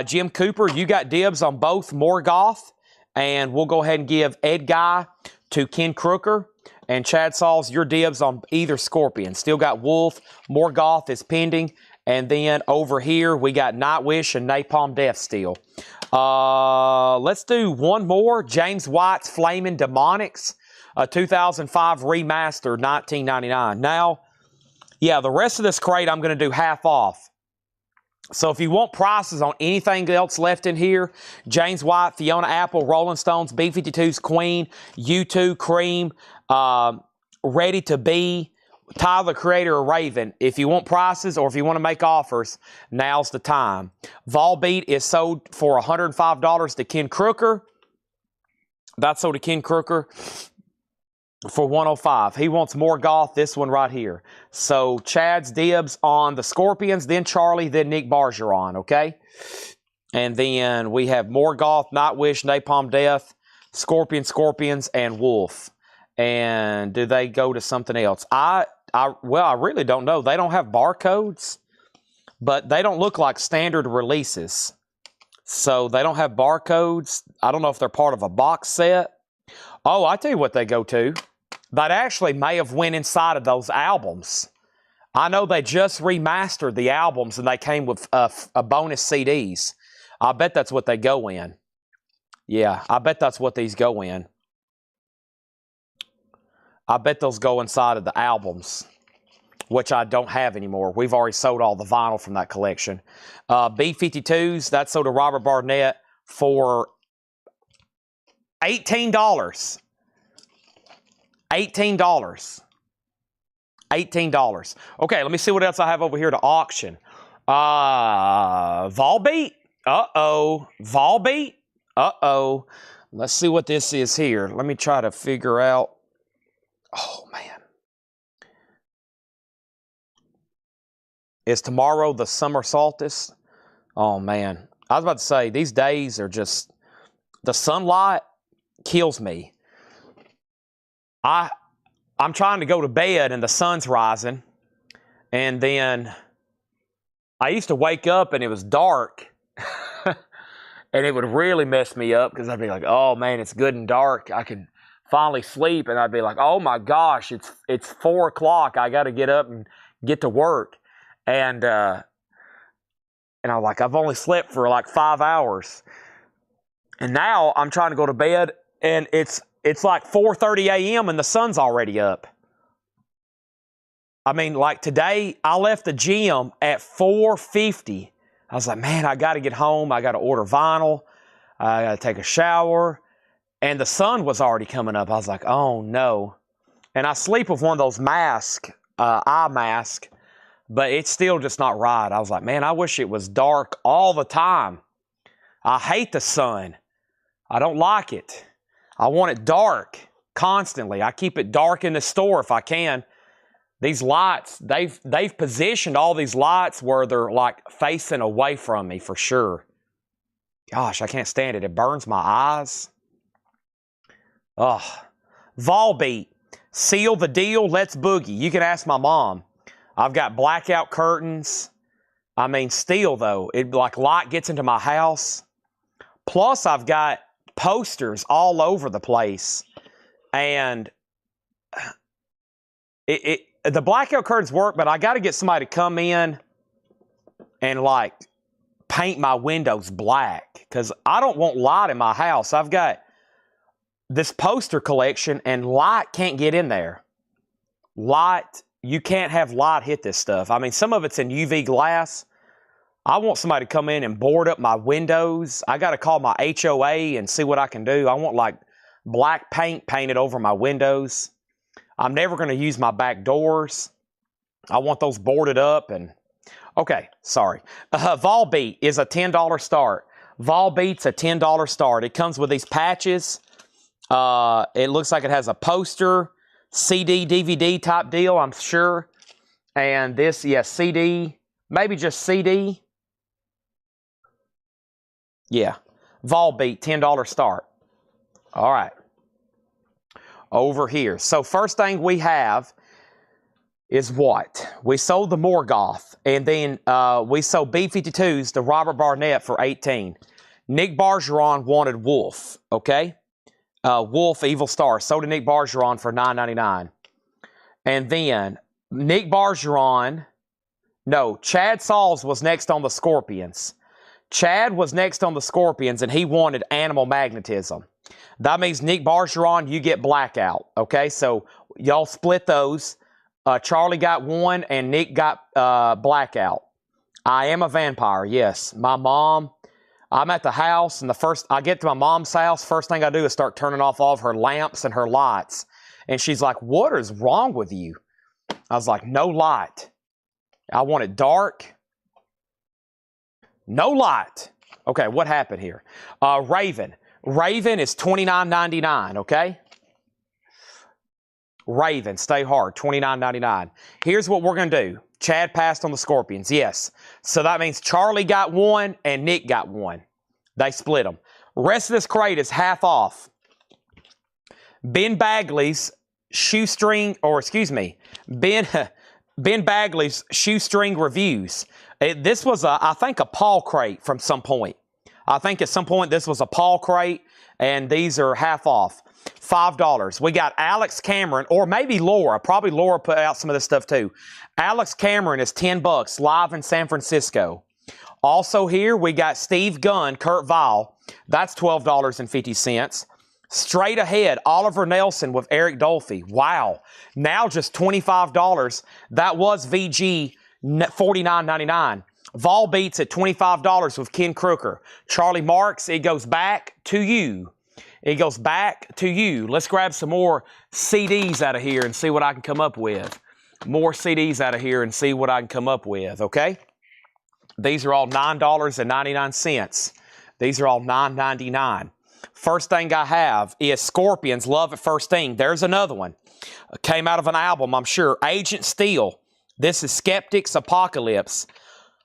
Jim Cooper, you got dibs on both Morgoth, and we'll go ahead and give Ed Guy to Ken Crooker. And Chad Sauls, your dibs on either Scorpion. Still got Wolf, Morgoth is pending. And then over here, we got Nightwish and Napalm Death still. Let's do one more. James White's Flaming Demonics, a 2005 remaster, $19.99. Now, yeah, the rest of this crate I'm going to do half off. So if you want prices on anything else left in here, James White, Fiona Apple, Rolling Stones, B-52's Queen, U2, Cream, Ready to Be, Tyler, Creator, or Raven. If you want prices or if you want to make offers, now's the time. Volbeat is sold for $105 to Ken Crooker. That's sold to Ken Crooker for $105. He wants Morgoth, this one right here. So Chad's dibs on the Scorpions, then Charlie, then Nick Bargeron, okay? And then we have Morgoth, Nightwish, Napalm Death, Scorpions, and Wolf. And do they go to something else? Well, I really don't know. They don't have barcodes, but they don't look like standard releases. So they don't have barcodes. I don't know if they're part of a box set. Oh, I tell you what they go to. That actually may have went inside of those albums. I know they just remastered the albums and they came with a bonus CDs. I bet that's what they go in. Yeah, I bet that's what these go in. I bet those go inside of the albums, which I don't have anymore. We've already sold all the vinyl from that collection. B-52s, that's sold to Robert Barnett for $18. $18. $18. Okay, let me see what else I have over here to auction. Volbeat? Uh-oh. Volbeat? Uh-oh. Let's see what this is here. Let me try to figure out. Oh, man. Is tomorrow the summer solstice? Oh, man. I was about to say, these days are just, the sunlight kills me. I'm trying to go to bed and the sun's rising. And then I used to wake up and it was dark. And it would really mess me up because I'd be like, oh, man, it's good and dark. I can finally sleep, and I'd be like, oh my gosh, it's 4 o'clock. I got to get up and get to work. And I'm like, I've only slept for like 5 hours. And now I'm trying to go to bed, and it's like 4:30 a.m. and the sun's already up. I mean, like today, I left the gym at 4:50. I was like, man, I got to get home. I got to order vinyl. I got to take a shower. And the sun was already coming up. I was like, oh, no. And I sleep with one of those masks, eye mask, but it's still just not right. I was like, man, I wish it was dark all the time. I hate the sun. I don't like it. I want it dark constantly. I keep it dark in the store if I can. These lights, they've positioned all these lights where they're like facing away from me for sure. Gosh, I can't stand it. It burns my eyes. Ugh. Volbeat. Seal the deal. Let's boogie. You can ask my mom. I've got blackout curtains. I mean, still though, it like light gets into my house. Plus, I've got posters all over the place, and the blackout curtains work, but I got to get somebody to come in and like paint my windows black because I don't want light in my house. I've got this poster collection and light can't get in there. Light, you can't have light hit this stuff. I mean, some of it's in UV glass. I want somebody to come in and board up my windows. I got to call my HOA and see what I can do. I want like black paint painted over my windows. I'm never going to use my back doors. I want those boarded up and... Okay, sorry. Volbeat is a $10 start. Volbeat's a $10 start. It comes with these patches. It looks like it has a poster, CD, DVD type deal, I'm sure. And this, yeah, CD, maybe just CD. Yeah, Volbeat, $10 start. All right. Over here. So first thing we have is what? We sold the Morgoth, and then we sold B-52s to Robert Barnett for $18. Nick Bergeron wanted Wolf, okay? Wolf, Evil Star, sold to Nick Bergeron for $9.99. And then Nick Bergeron, no, Chad Sauls was next on the Scorpions. Chad was next on the Scorpions, and he wanted Animal Magnetism. That means Nick Bergeron, you get Blackout, okay? So y'all split those. Charlie got one, and Nick got Blackout. I am a vampire, yes. My mom, I'm at the house, and I get to my mom's house, first thing I do is start turning off all of her lamps and her lights. And she's like, what is wrong with you? I was like, no light. I want it dark. No light. Okay, what happened here? Raven. Raven is $29.99, okay? Raven, stay hard, $29.99. Here's what we're going to do. Chad passed on the Scorpions, yes. So that means Charlie got one and Nick got one. They split them. Rest of this crate is half off. Ben Bagley's shoestring, Ben Bagley's shoestring reviews. This was, I think, a Paul crate from some point. I think at some point this was a Paul crate, and these are half off. $5. We got Alex Cameron, or maybe Laura. Probably Laura put out some of this stuff too. Alex Cameron is $10 live in San Francisco. Also here, we got Steve Gunn, Kurt Vile. That's $12.50. Straight ahead, Oliver Nelson with Eric Dolphy. Wow. Now just $25. That was VG $49.99. Volbeat's at $25 with Ken Crooker. Charlie Marks, it goes back to you. It goes back to you. Let's grab some more CDs out of here and see what I can come up with. More CDs out of here and see what I can come up with, okay? These are all $9.99. These are all $9.99. First thing I have is Scorpions, Love at First Thing. There's another one. Came out of an album, I'm sure. Agent Steel. This is Skeptics Apocalypse.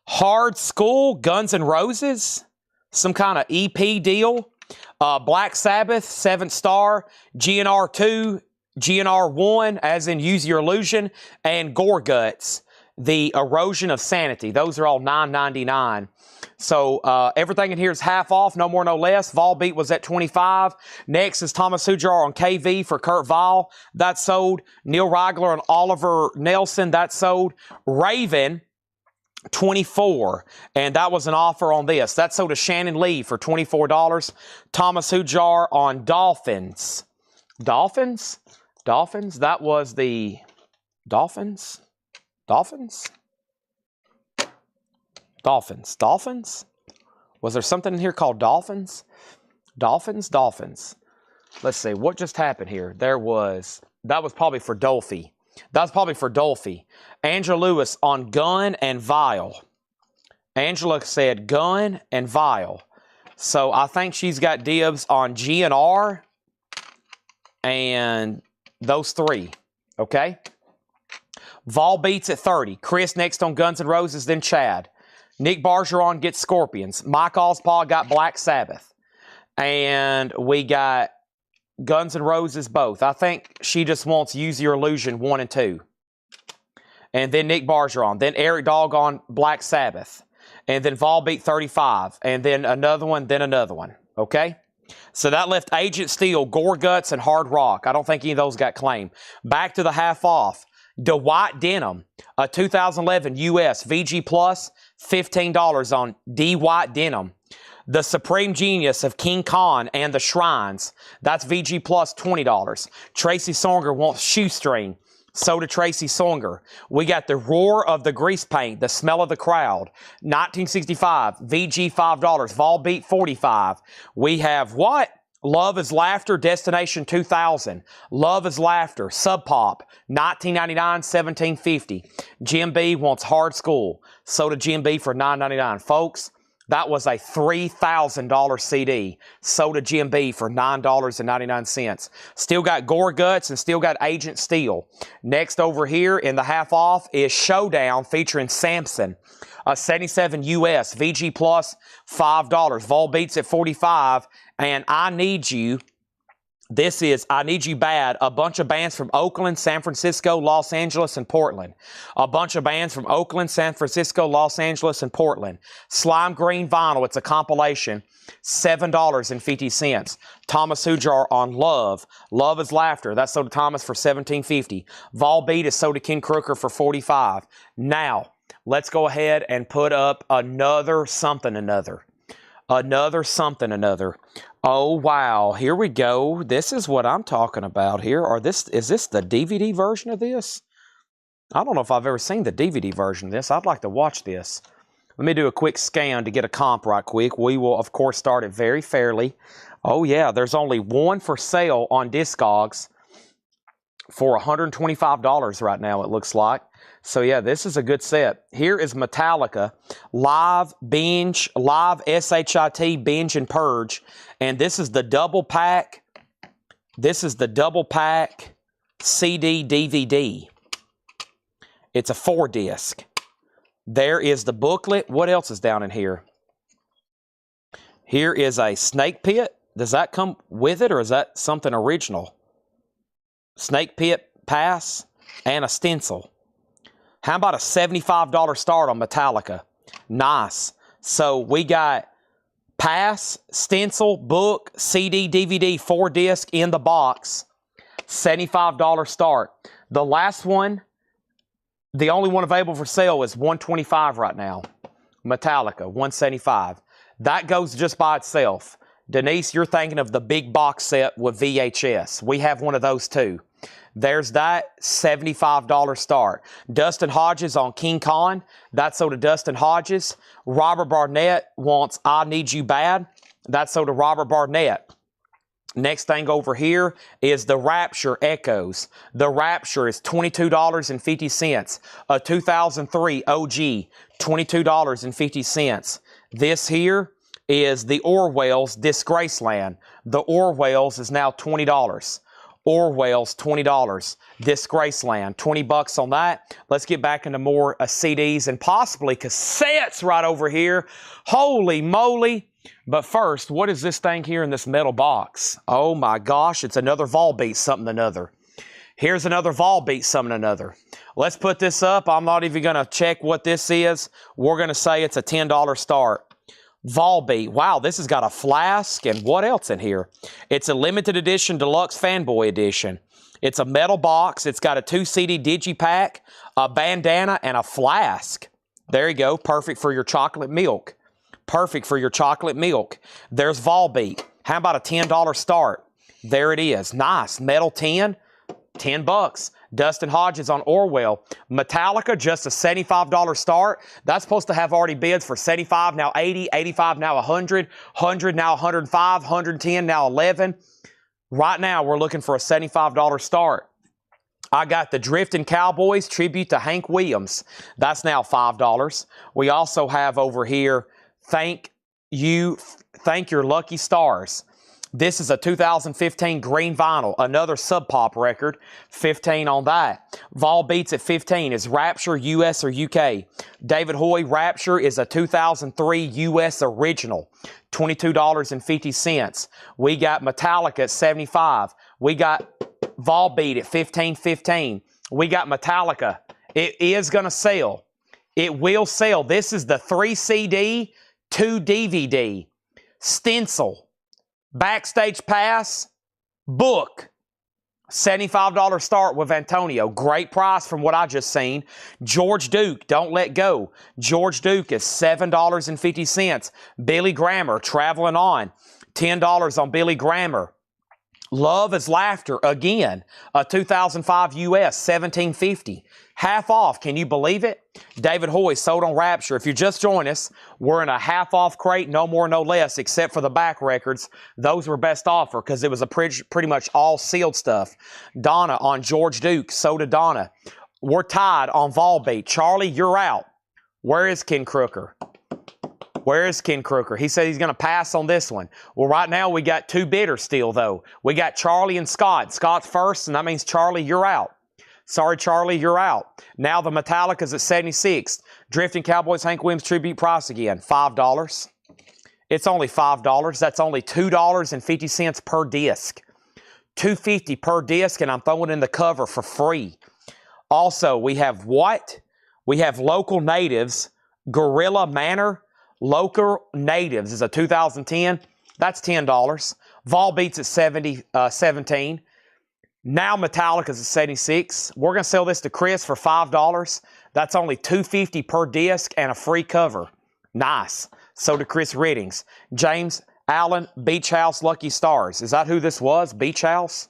Hard School, Guns N' Roses. Some kind of EP deal. Black Sabbath, 7th Star. GNR 2, GNR 1, as in Use Your Illusion. And Gore Guts, The Erosion of Sanity. Those are all $9.99. So everything in here is half off, no more, no less. Volbeat was at $25. Next is Thomas Hujar on KV for Kurt Vile. That's sold. Neil Rigler and Oliver Nelson. That's sold. Raven, $24. And that was an offer on this. That sold to Shannon Lee for $24. Thomas Hujar on Dolphins. Dolphins? Dolphins? That was the Dolphins? Dolphins? Dolphins. Dolphins? Was there something in here called Dolphins? Dolphins? Dolphins. Let's see. What just happened here? That was probably for Dolphy. That's probably for Dolphy. Angela Lewis on Gun and Vile. Angela said Gun and Vile. So I think she's got dibs on GNR and those three. Okay? Vol beats at 30. Chris next on Guns N' Roses, then Chad. Nick Bargeron gets Scorpions. Mike Ospaw got Black Sabbath. And we got Guns N' Roses both. I think she just wants Use Your Illusion 1 and 2. And then Nick Bargeron. Then Eric Dog on Black Sabbath. And then Vol beat 35. And then another one, then another one. Okay? So that left Agent Steel, Gore Guts, and Hard Rock. I don't think any of those got claimed. Back to the half off. Dwight Denim, a 2011 US VG Plus, $15 on D. White Denim. The Supreme Genius of King Khan and the Shrines, that's VG Plus, $20. Tracy Songer wants Shoestring. So did Tracy Songer. We got the Roar of the Grease Paint, the Smell of the Crowd, 1965, VG $5, Vol Beat $45. We have what? Love is Laughter, Destination 2000. Love is Laughter, Sub Pop, 1999, $17.50. Jim B wants Hard School. So did Jim B for $9.99. Folks, that was a $3,000 CD. Sold to Jim B for $9.99. Still got Gore Guts and still got Agent Steel. Next over here in the half off is Showdown featuring Samson. A 77 US VG Plus, $5. Vol Beats at 45. And I Need You. This is I Need You Bad. A bunch of bands from Oakland, San Francisco, Los Angeles, and Portland. A bunch of bands from Oakland, San Francisco, Los Angeles, and Portland. Slime Green Vinyl. It's a compilation. $7.50. Thomas Hujar on Love. Love is Laughter. That's sold to Thomas for $17.50. Vol Beat is sold to Ken Crooker for $45. Now, let's go ahead and put up another something another. Another something another. Oh, wow. Here we go. This is what I'm talking about here. Is this the DVD version of this? I don't know if I've ever seen the DVD version of this. I'd like to watch this. Let me do a quick scan to get a comp right quick. We will, of course, start it very fairly. Oh, yeah. There's only one for sale on Discogs for $125 right now, it looks like. So, yeah, this is a good set. Here is Metallica, Live, Binge, Live SHIT, Binge, and Purge. And this is the double pack. This is the double pack CD DVD. It's a 4-disc. There is the booklet. What else is down in here? Here is a Snake Pit. Does that come with it, or is that something original? Snake Pit Pass and a stencil. How about a $75 start on Metallica? Nice. So we got Pass, stencil, book, CD, DVD, 4-disc in the box. $75 start. The last one, the only one available for sale is $125 right now. Metallica, $175. That goes just by itself. Denise, you're thinking of the big box set with VHS. We have one of those too. There's that $75 start. Dustin Hodges on King Khan. That's sold to Dustin Hodges. Robert Barnett wants I Need You Bad. That's sold to Robert Barnett. Next thing over here is the Rapture Echoes. The Rapture is $22.50. A 2003 OG, $22.50. This here is the Orwell's Disgraceland. The Orwell's is now $20. Orwell's, $20. Disgraceland, $20 on that. Let's get back into more CDs and possibly cassettes right over here. Holy moly. But first, what is this thing here in this metal box? Oh my gosh, it's another Volbeat something another. Here's another Volbeat something another. Let's put this up. I'm not even going to check what this is. We're going to say it's a $10 start. Volbeat. Wow, this has got a flask and what else in here? It's a limited edition deluxe fanboy edition. It's a metal box. It's got a 2-CD digipack, a bandana, and a flask. There you go. Perfect for your chocolate milk. Perfect for your chocolate milk. There's Volbeat. How about a $10 start? There it is. Nice. Metal tin, $10. Dustin Hodges on Orwell. Metallica, just a $75 start. That's supposed to have already bids for $75, now $80, $85, now $100, $100, now $105, $110, now $11. Right now, we're looking for a $75 start. I got the Drifting Cowboys tribute to Hank Williams. That's now $5. We also have over here, Thank Your Lucky Stars. This is a 2015 green vinyl, another Sub Pop record, 15 on that. Vol Beats at 15 is Rapture, US or UK. David Hoy Rapture is a 2003 US original, $22.50. We got Metallica at 75. We got Vol Beat at 15.15. We got Metallica. It is going to sell. It will sell. This is the 3 CD, 2 DVD, stencil, backstage pass, book, $75 start with Antonio. Great price from what I just seen. George Duke, Don't Let Go. George Duke is $7.50. Billy Grammer, Traveling On, $10 on Billy Grammer. Love is Laughter, again, a 2005 US, $17.50. Half off, can you believe it? David Hoy, sold on Rapture. If you just joined us, we're in a half off crate, no more, no less, except for the back records. Those were best offer because it was a pretty much all sealed stuff. Donna on George Duke, so did Donna. We're tied on Volbeat. Charlie, you're out. Where is Ken Crooker? Where is Ken Crooker? He said he's going to pass on this one. Well, right now we got 2 bidders still, though. We got Charlie and Scott. Scott's first, and that means Charlie, you're out. Sorry, Charlie, you're out. Now the Metallica's at 76. Drifting Cowboys Hank Williams tribute price again, $5. It's only $5. That's only $2.50 per disc. $2.50 per disc, and I'm throwing in the cover for free. Also, we have what? We have Local Natives, Gorilla Manor. Local Natives is a 2010. That's $10. Vol Beats at 17. Now Metallica's at 76. We're going to sell this to Chris for $5. That's only $2.50 per disc and a free cover. Nice. So to Chris Riddings. James Allen, Beach House, Lucky Stars. Is that who this was? Beach House?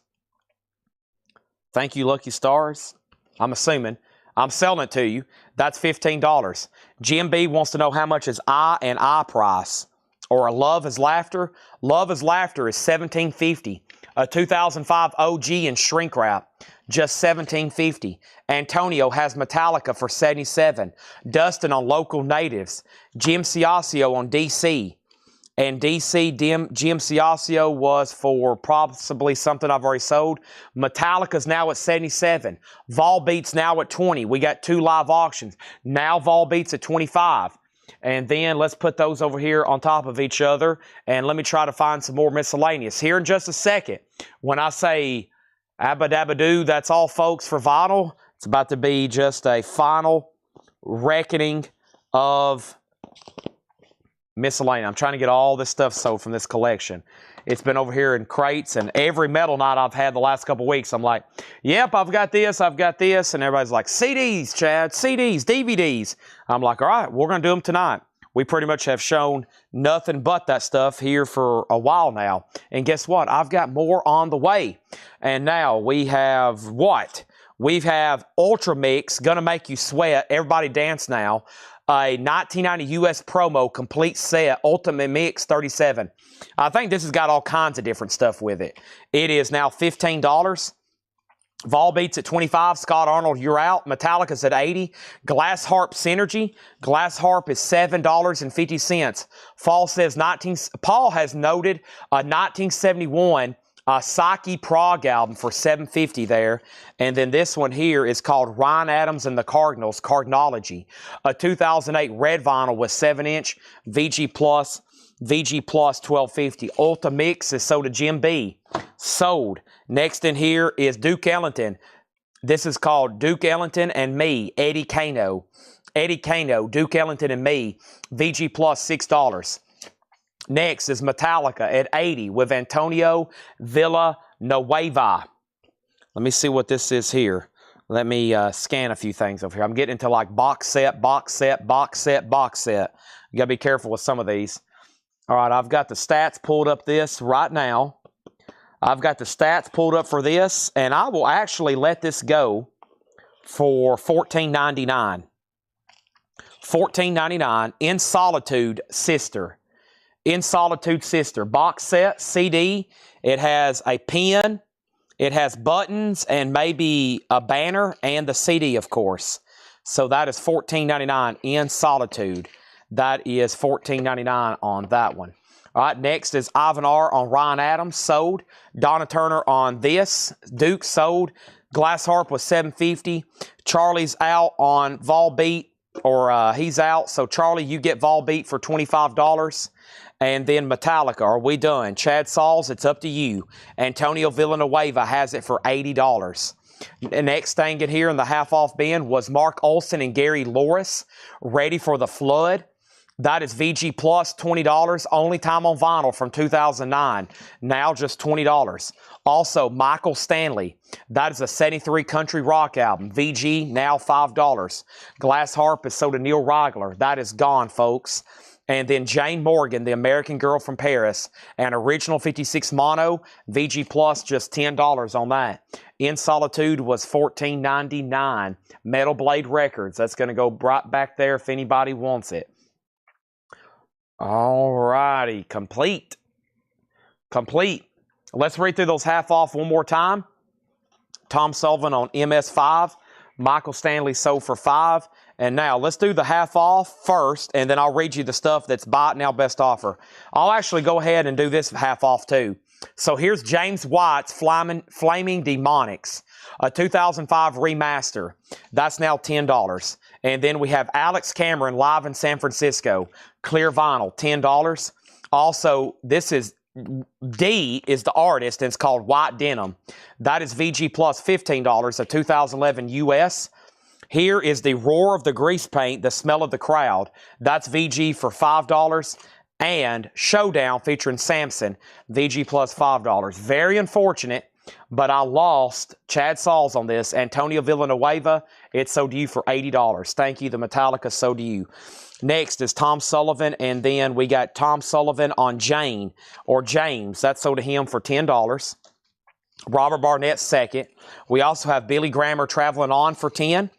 Thank you, Lucky Stars. I'm assuming. I'm selling it to you. That's $15. Jim B wants to know how much is I and I price. Or a Love is Laughter. Love is Laughter is $17.50. A 2005 OG in shrink wrap, just $17.50. Antonio has Metallica for $77. Dustin on Local Natives. Jim Ciascio on DC. And DC, Jim Ciascio was for possibly something I've already sold. Metallica's now at 77. Vol Beats now at 20. We got 2 live auctions. Now Vol Beats at 25. And then let's put those over here on top of each other. And let me try to find some more miscellaneous. Here in just a second, when I say abba-dabba-doo, that's all, folks, for vinyl. It's about to be just a final reckoning of miscellaneous. I'm trying to get all this stuff sold from this collection. It's been over here in crates, and every metal night I've had the last couple weeks, I'm like, yep, I've got this, and everybody's like, CDs, Chad, CDs, DVDs. I'm like, all right, we're going to do them tonight. We pretty much have shown nothing but that stuff here for a while now. And guess what? I've got more on the way. And now we have what? We have Ultra Mix, Gonna Make You Sweat, Everybody Dance Now. A 1990 US promo complete set, Ultimate Mix 37. I think this has got all kinds of different stuff with it. It is now $15. Vol Beats at 25. Scott Arnold, you're out. Metallica's at 80. Glass Harp Synergy. Glass Harp is $7.50. Paul has noted a 1971 Psyche Prague album for $7.50 there. And then this one here is called Ryan Adams and the Cardinals, Cardnology. A 2008 red vinyl with 7-inch, VG Plus $12.50. Ultra Mix is sold to Jim B. Sold. Next in here is Duke Ellington. This is called Duke Ellington and Me, Eddie Kano. Eddie Kano, Duke Ellington and Me, VG Plus $6. Next is Metallica at 80 with Antonio Villanueva. Let me see what this is here. Let me scan a few things over here. I'm getting into like box set. You got to be careful with some of these. All right, I've got the stats pulled up this right now. I've got the stats pulled up for this, and I will actually let this go for $14.99. $14.99 In Solitude Sister. In Solitude Sister. Box set, CD. It has a pen. It has buttons and maybe a banner and the CD, of course. So that is $14.99 In Solitude. That is $14.99 on that one. All right, next is Ivan R. on Ryan Adams, sold. Donna Turner on this. Duke, sold. Glass Harp was $7.50. Charlie's out on Volbeat, or he's out. So, Charlie, you get Volbeat for $25. And then Metallica, are we done? Chad Sauls, it's up to you. Antonio Villanueva has it for $80. The next thing in here in the half-off bin was Mark Olson and Gary Loris, Ready for the Flood. That is VG Plus, $20. Only time on vinyl from 2009. Now just $20. Also, Michael Stanley. That is a 73 country rock album. VG, now $5. Glass Harp is sold to Neil Reigler. That is gone, folks. And then Jane Morgan, The American Girl from Paris, an original 56 mono, VG Plus, just $10 on that. In Solitude was $14.99. Metal Blade Records, that's going to go right back there if anybody wants it. All righty, complete. Let's read through those half off one more time. Tom Sullivan on MS5. Michael Stanley sold for $5. And now let's do the half off first, and then I'll read you the stuff that's buy it now best offer. I'll actually go ahead and do this half off too. So here's James White's Flaming Demonics, a 2005 remaster. That's now $10. And then we have Alex Cameron live in San Francisco, clear vinyl, $10. Also, this is D is the artist, and it's called White Denim. That is VG Plus, $15, a 2011 US. Here is the Roar of the Grease Paint, The Smell of the Crowd. That's VG for $5. And Showdown featuring Samson, VG Plus $5. Very unfortunate, but I lost Chad Sauls on this. Antonio Villanueva, it sold to you for $80. Thank you. The Metallica sold to you. Next is Tom Sullivan, and then we got Tom Sullivan on Jane, or James. That sold to him for $10. Robert Barnett second. We also have Billy Grammer Traveling On for $10.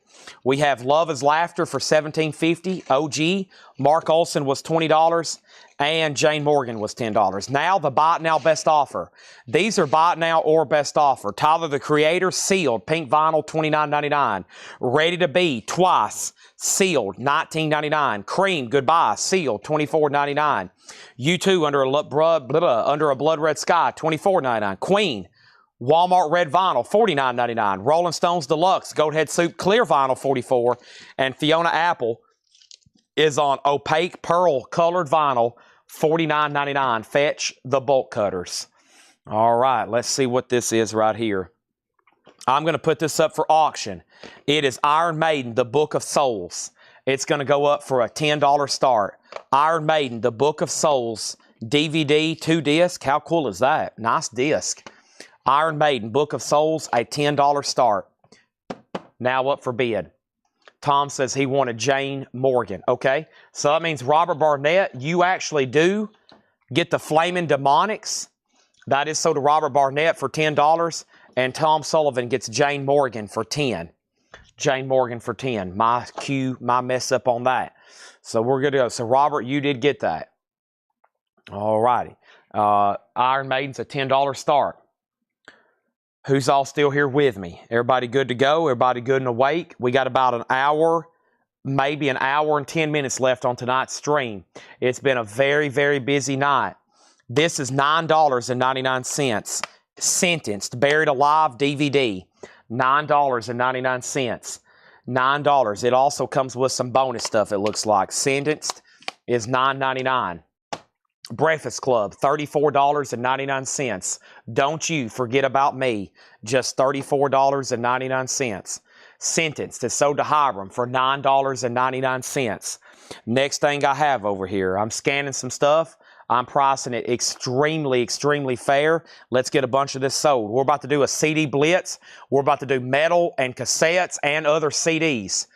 We have Love is Laughter for $17.50. OG. Mark Olson was $20. And Jane Morgan was $10. Now the Buy It Now Best Offer. These are Buy It Now or Best Offer. Tyler, the Creator, sealed, pink vinyl, $29.99. Ready to Be, Twice, sealed, $19.99. Cream, Goodbye, sealed, $24.99. U2, Under a Blood Red Sky, $24.99. Queen, Walmart Red Vinyl, $49.99. Rolling Stones Deluxe, Goathead Soup Clear Vinyl, $44. And Fiona Apple is on Opaque Pearl Colored Vinyl, $49.99. Fetch the Bolt Cutters. All right, let's see what this is right here. I'm going to put this up for auction. It is Iron Maiden, The Book of Souls. It's going to go up for a $10 start. Iron Maiden, The Book of Souls, DVD, 2 disc. How cool is that? Nice disc. Iron Maiden, Book of Souls, a $10 start. Now up for bid. Tom says he wanted Jane Morgan. Okay, so that means Robert Barnett, you actually do get the Flaming Demonics. That is sold to Robert Barnett for $10. And Tom Sullivan gets Jane Morgan for $10. Jane Morgan for $10. My mess up on that. So we're good to go. So Robert, you did get that. All righty. Iron Maiden's a $10 start. Who's all still here with me? Everybody good to go? Everybody good and awake? We got about an hour, maybe an hour and 10 minutes left on tonight's stream. It's been a very, very busy night. This is $9.99. Sentenced, Buried Alive DVD. $9.99. $9. It also comes with some bonus stuff, it looks like. Sentenced is $9.99. Breakfast Club, $34.99. Don't you forget about me. Just $34.99. Sentenced is sold to Hiram for $9.99. Next thing I have over here, I'm scanning some stuff. I'm pricing it extremely, extremely fair. Let's get a bunch of this sold. We're about to do a CD blitz. We're about to do metal and cassettes and other CDs.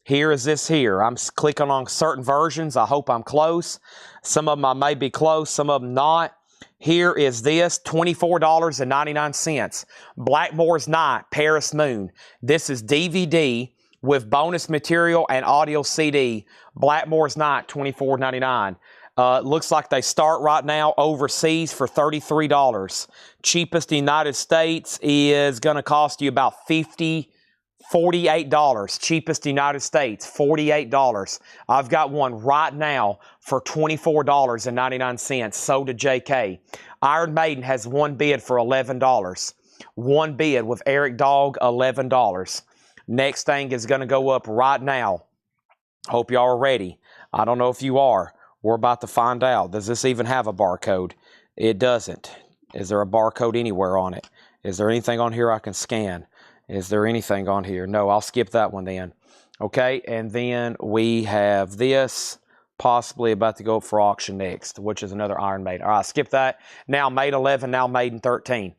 Here is this here. I'm clicking on certain versions. I hope I'm close. Some of them I may be close, some of them not. Here is this, $24.99. Blackmore's Night, Paris Moon. This is DVD with bonus material and audio CD. Blackmore's Night, $24.99. Looks like they start right now overseas for $33. Cheapest in the United States is going to cost you about $54. $48. Cheapest United States, $48. I've got one right now for $24.99, sold to JK. Iron Maiden has one bid for $11. One bid with Eric Dog, $11. Next thing is going to go up right now. Hope y'all are ready. I don't know if you are. We're about to find out. Does this even have a barcode? It doesn't. Is there a barcode anywhere on it? Is there anything on here I can scan? Is there anything on here? No, I'll skip that one then. Okay, and then we have this possibly about to go up for auction next, which is another Iron Maiden. All right, skip that. Now Maiden 11, now Maiden 13.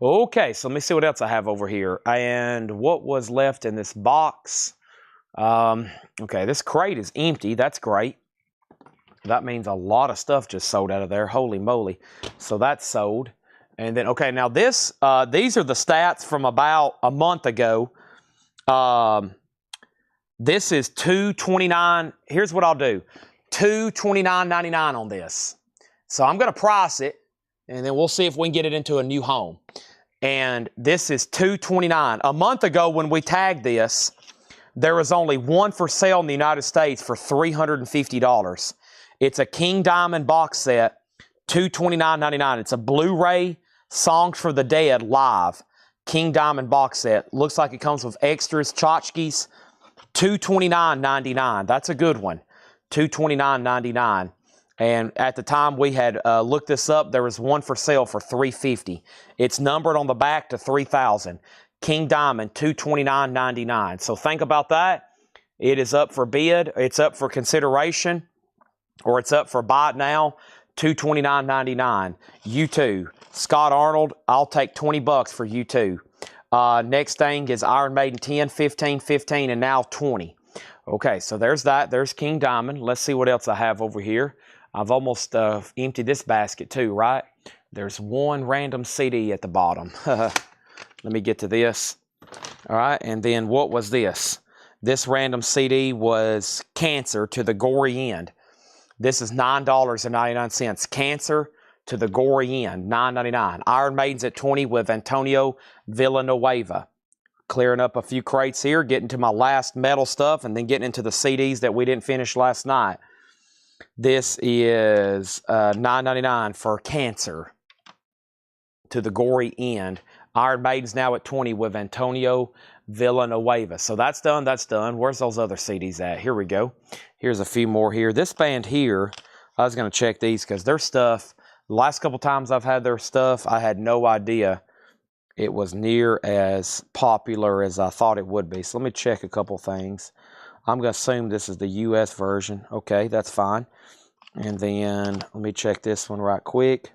Okay, so let me see what else I have over here. And what was left in this box? Okay, this crate is empty. That's great. That means a lot of stuff just sold out of there. Holy moly. So that's sold. And then, okay, now this, these are the stats from about a month ago. This is $229. Here's what I'll do. $229.99 on this. So I'm going to price it, and then we'll see if we can get it into a new home. And this is $229. A month ago when we tagged this, there was only one for sale in the United States for $350. It's a King Diamond box set, $229.99. It's a Blu-ray Songs for the Dead live King Diamond box set. Looks like it comes with extras, tchotchkes, $229.99. That's a good one, $229.99. And at the time we had looked this up, there was one for sale for $350. It's numbered on the back to 3,000. King Diamond, $229.99. So think about that. It is up for bid. It's up for consideration. Or it's up for buy it now, $229.99. U2. Scott Arnold, I'll take $20 for U2. Next thing is Iron Maiden 10, 15, 15, and now 20. Okay, so there's that. There's King Diamond. Let's see what else I have over here. I've almost emptied this basket too, right? There's one random CD at the bottom. Let me get to this. All right, and then what was this? This random CD was Cancer to the Gory End. This is $9.99. Cancer to the Gory End, $9.99. Iron Maiden's at 20 with Antonio Villanueva. Clearing up a few crates here, getting to my last metal stuff, and then getting into the CDs that we didn't finish last night. This is $9.99 for Cancer to the Gory End. Iron Maiden's now at 20 with Antonio Villanueva. So that's done, that's done. Where's those other CDs at? Here we go. Here's a few more here. This band here, I was going to check these because their stuff, the last couple times I've had their stuff, I had no idea it was near as popular as I thought it would be. So let me check a couple things. I'm going to assume this is the US version. Okay, that's fine. And then let me check this one right quick.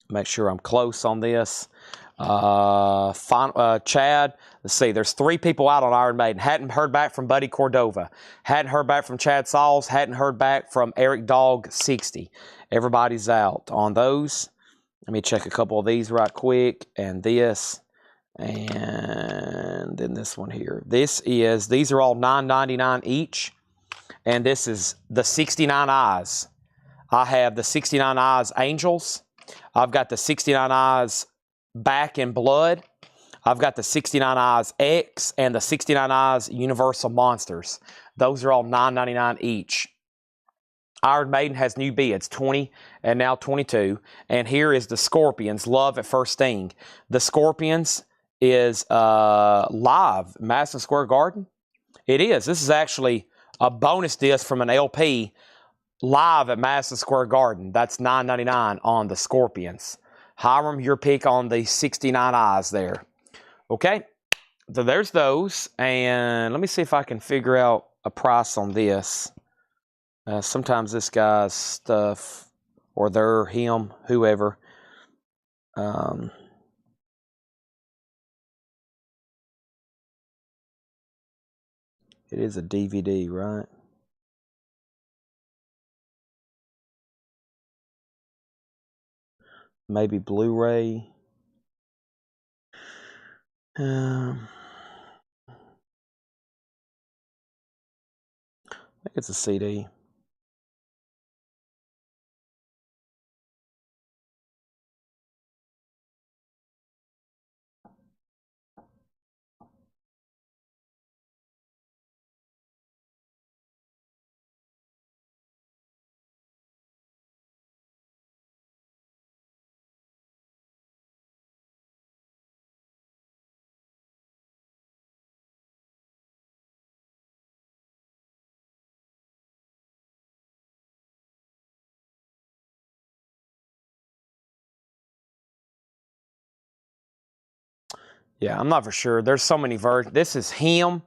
Make sure I'm close on this. Chad, let's see, there's 3 people out on Iron Maiden. Hadn't heard back from Buddy Cordova. Hadn't heard back from Chad Sauls. Hadn't heard back from Eric Dog 60. Everybody's out on those. Let me check a couple of these right quick. And this. And then this one here. These are all $9.99 each. And this is the 69 Eyes. I have the 69 Eyes Angels. I've got the 69 Eyes Back in Blood. I've got the 69 Eyes X and the 69 Eyes Universal Monsters. Those are all $9.99 each. Iron Maiden has new bids, 20 and now 22. And here is the Scorpions, Love at First Sting. The Scorpions is live, Madison Square Garden. It is. This is actually a bonus disc from an LP live at Madison Square Garden. That's $9.99 on the Scorpions. Hiram, your pick on the 69 Eyes there. Okay, so there's those. And let me see if I can figure out a price on this. Sometimes this guy's stuff, or their, him, whoever. It is a DVD, right? Maybe Blu-ray. I think it's a CD. Yeah, I'm not for sure. There's so many versions. This is him,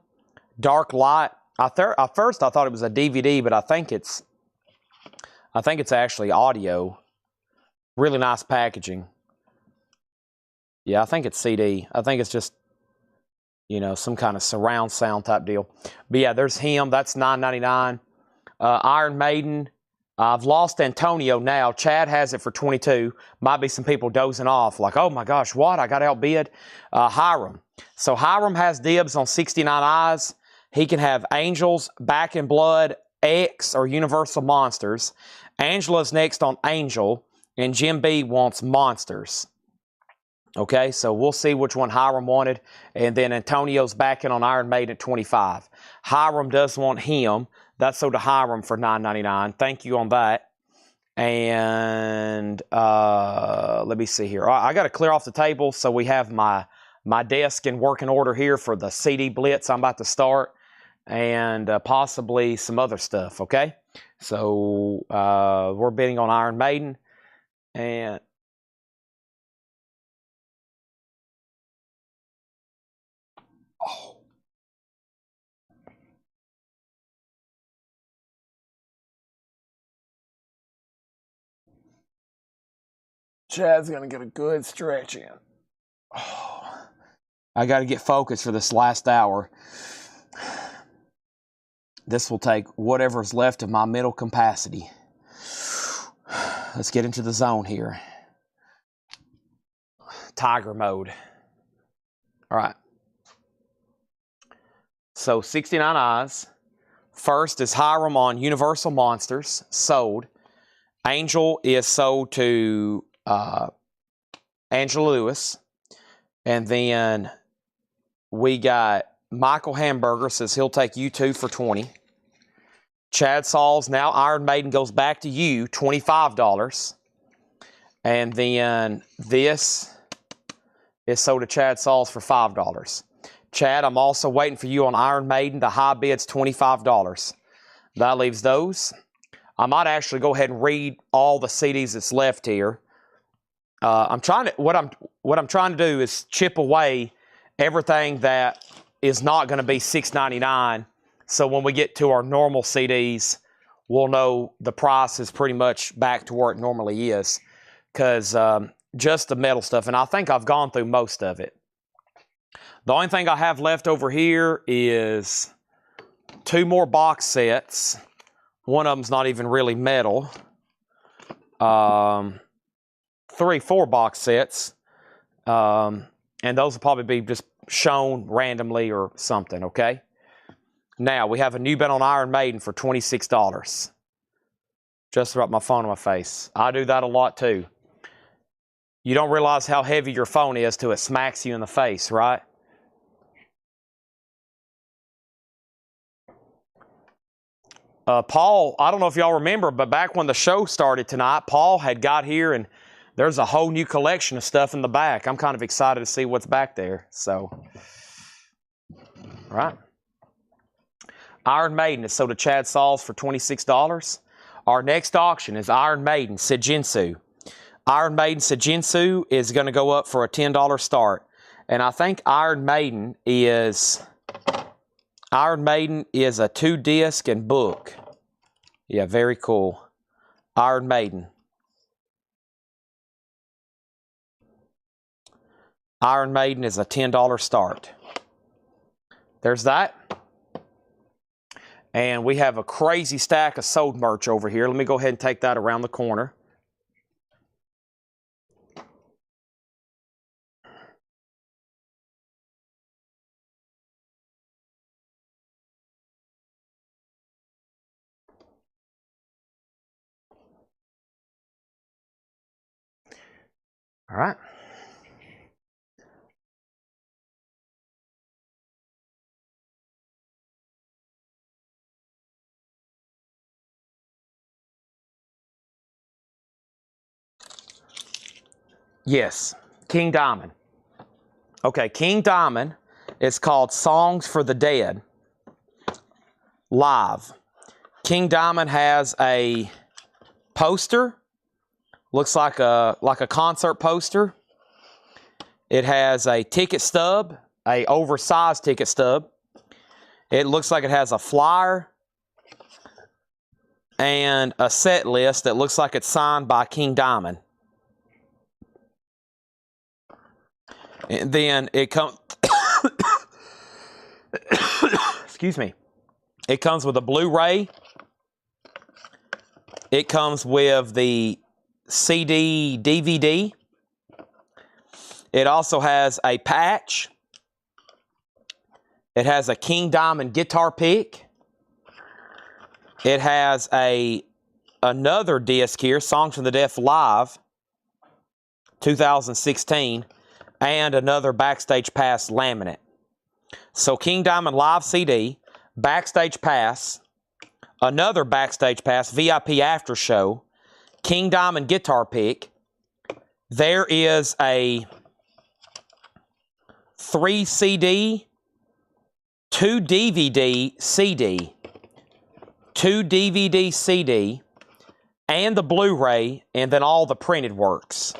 dark light. At first I thought it was a DVD, but I think it's actually audio. Really nice packaging. Yeah, I think it's CD. I think it's just, you know, some kind of surround sound type deal. But yeah, there's him. That's $9.99. Iron Maiden. I've lost Antonio now. Chad has it for $22. Might be some people dozing off like, oh my gosh, what? I got outbid. Hiram. So Hiram has dibs on 69 Eyes. He can have Angels, Back in Blood, X, or Universal Monsters. Angela's next on Angel, and Jim B wants Monsters. Okay, so we'll see which one Hiram wanted. And then Antonio's back in on Iron Maiden at $25. Hiram does want him. That's sold to Hiram for $9.99. Thank you on that. And let me see here. I got to clear off the table so we have my desk in working order here for the CD Blitz I'm about to start, and possibly some other stuff, okay? So we're bidding on Iron Maiden. And oh, Chad's going to get a good stretch in. Oh, I got to get focused for this last hour. This will take whatever's left of my mental capacity. Let's get into the zone here. Tiger mode. All right. So 69 Eyes. First is Hiram on Universal Monsters. Sold. Angel is sold to Angela Lewis. And then we got Michael Hamburger says he'll take you two for $20. Chad Sauls, now Iron Maiden goes back to you, $25. And then this is sold to Chad Sauls for $5. Chad, I'm also waiting for you on Iron Maiden. The high bid's $25. That leaves those. I might actually go ahead and read all the CDs that's left here. What I'm trying to do is chip away everything that is not going to be $6.99. So when we get to our normal CDs, we'll know the price is pretty much back to where it normally is. Because just the metal stuff, and I think I've gone through most of it. The only thing I have left over here is 2 more box sets. One of them's not even really metal. 4 box sets. And those will probably be just shown randomly or something, okay? Now, we have a new bet on Iron Maiden for $26. Just about my phone on my face. I do that a lot too. You don't realize how heavy your phone is till it smacks you in the face, right? Paul, I don't know if y'all remember, but back when the show started tonight, Paul had got here and there's a whole new collection of stuff in the back. I'm kind of excited to see what's back there. So, right. Iron Maiden is sold to Chad Sauls for $26. Our next auction is Iron Maiden Sejinsu. Iron Maiden Sejinsu is going to go up for a $10 start. And I think Iron Maiden is a 2-disc and book. Yeah, very cool. Iron Maiden. Iron Maiden is a $10 start. There's that. And we have a crazy stack of sold merch over here. Let me go ahead and take that around the corner. All right. Yes, King Diamond. Okay, King Diamond is called Songs for the Dead Live. King Diamond has a poster. Looks like a concert poster. It has a ticket stub, a oversized ticket stub. It looks like it has a flyer and a set list that looks like it's signed by King Diamond. And then it comes, excuse me, it comes with a Blu-ray. It comes with the CD, DVD. It also has a patch. It has a King Diamond guitar pick. It has another disc here, Songs from the Deaf Live, 2016, and another Backstage Pass laminate. So King Diamond Live CD, Backstage Pass, another Backstage Pass, VIP After Show, King Diamond guitar pick. There is a 3 CD, 2 DVD CD, 2 DVD CD, and the Blu-ray, and then all the printed works.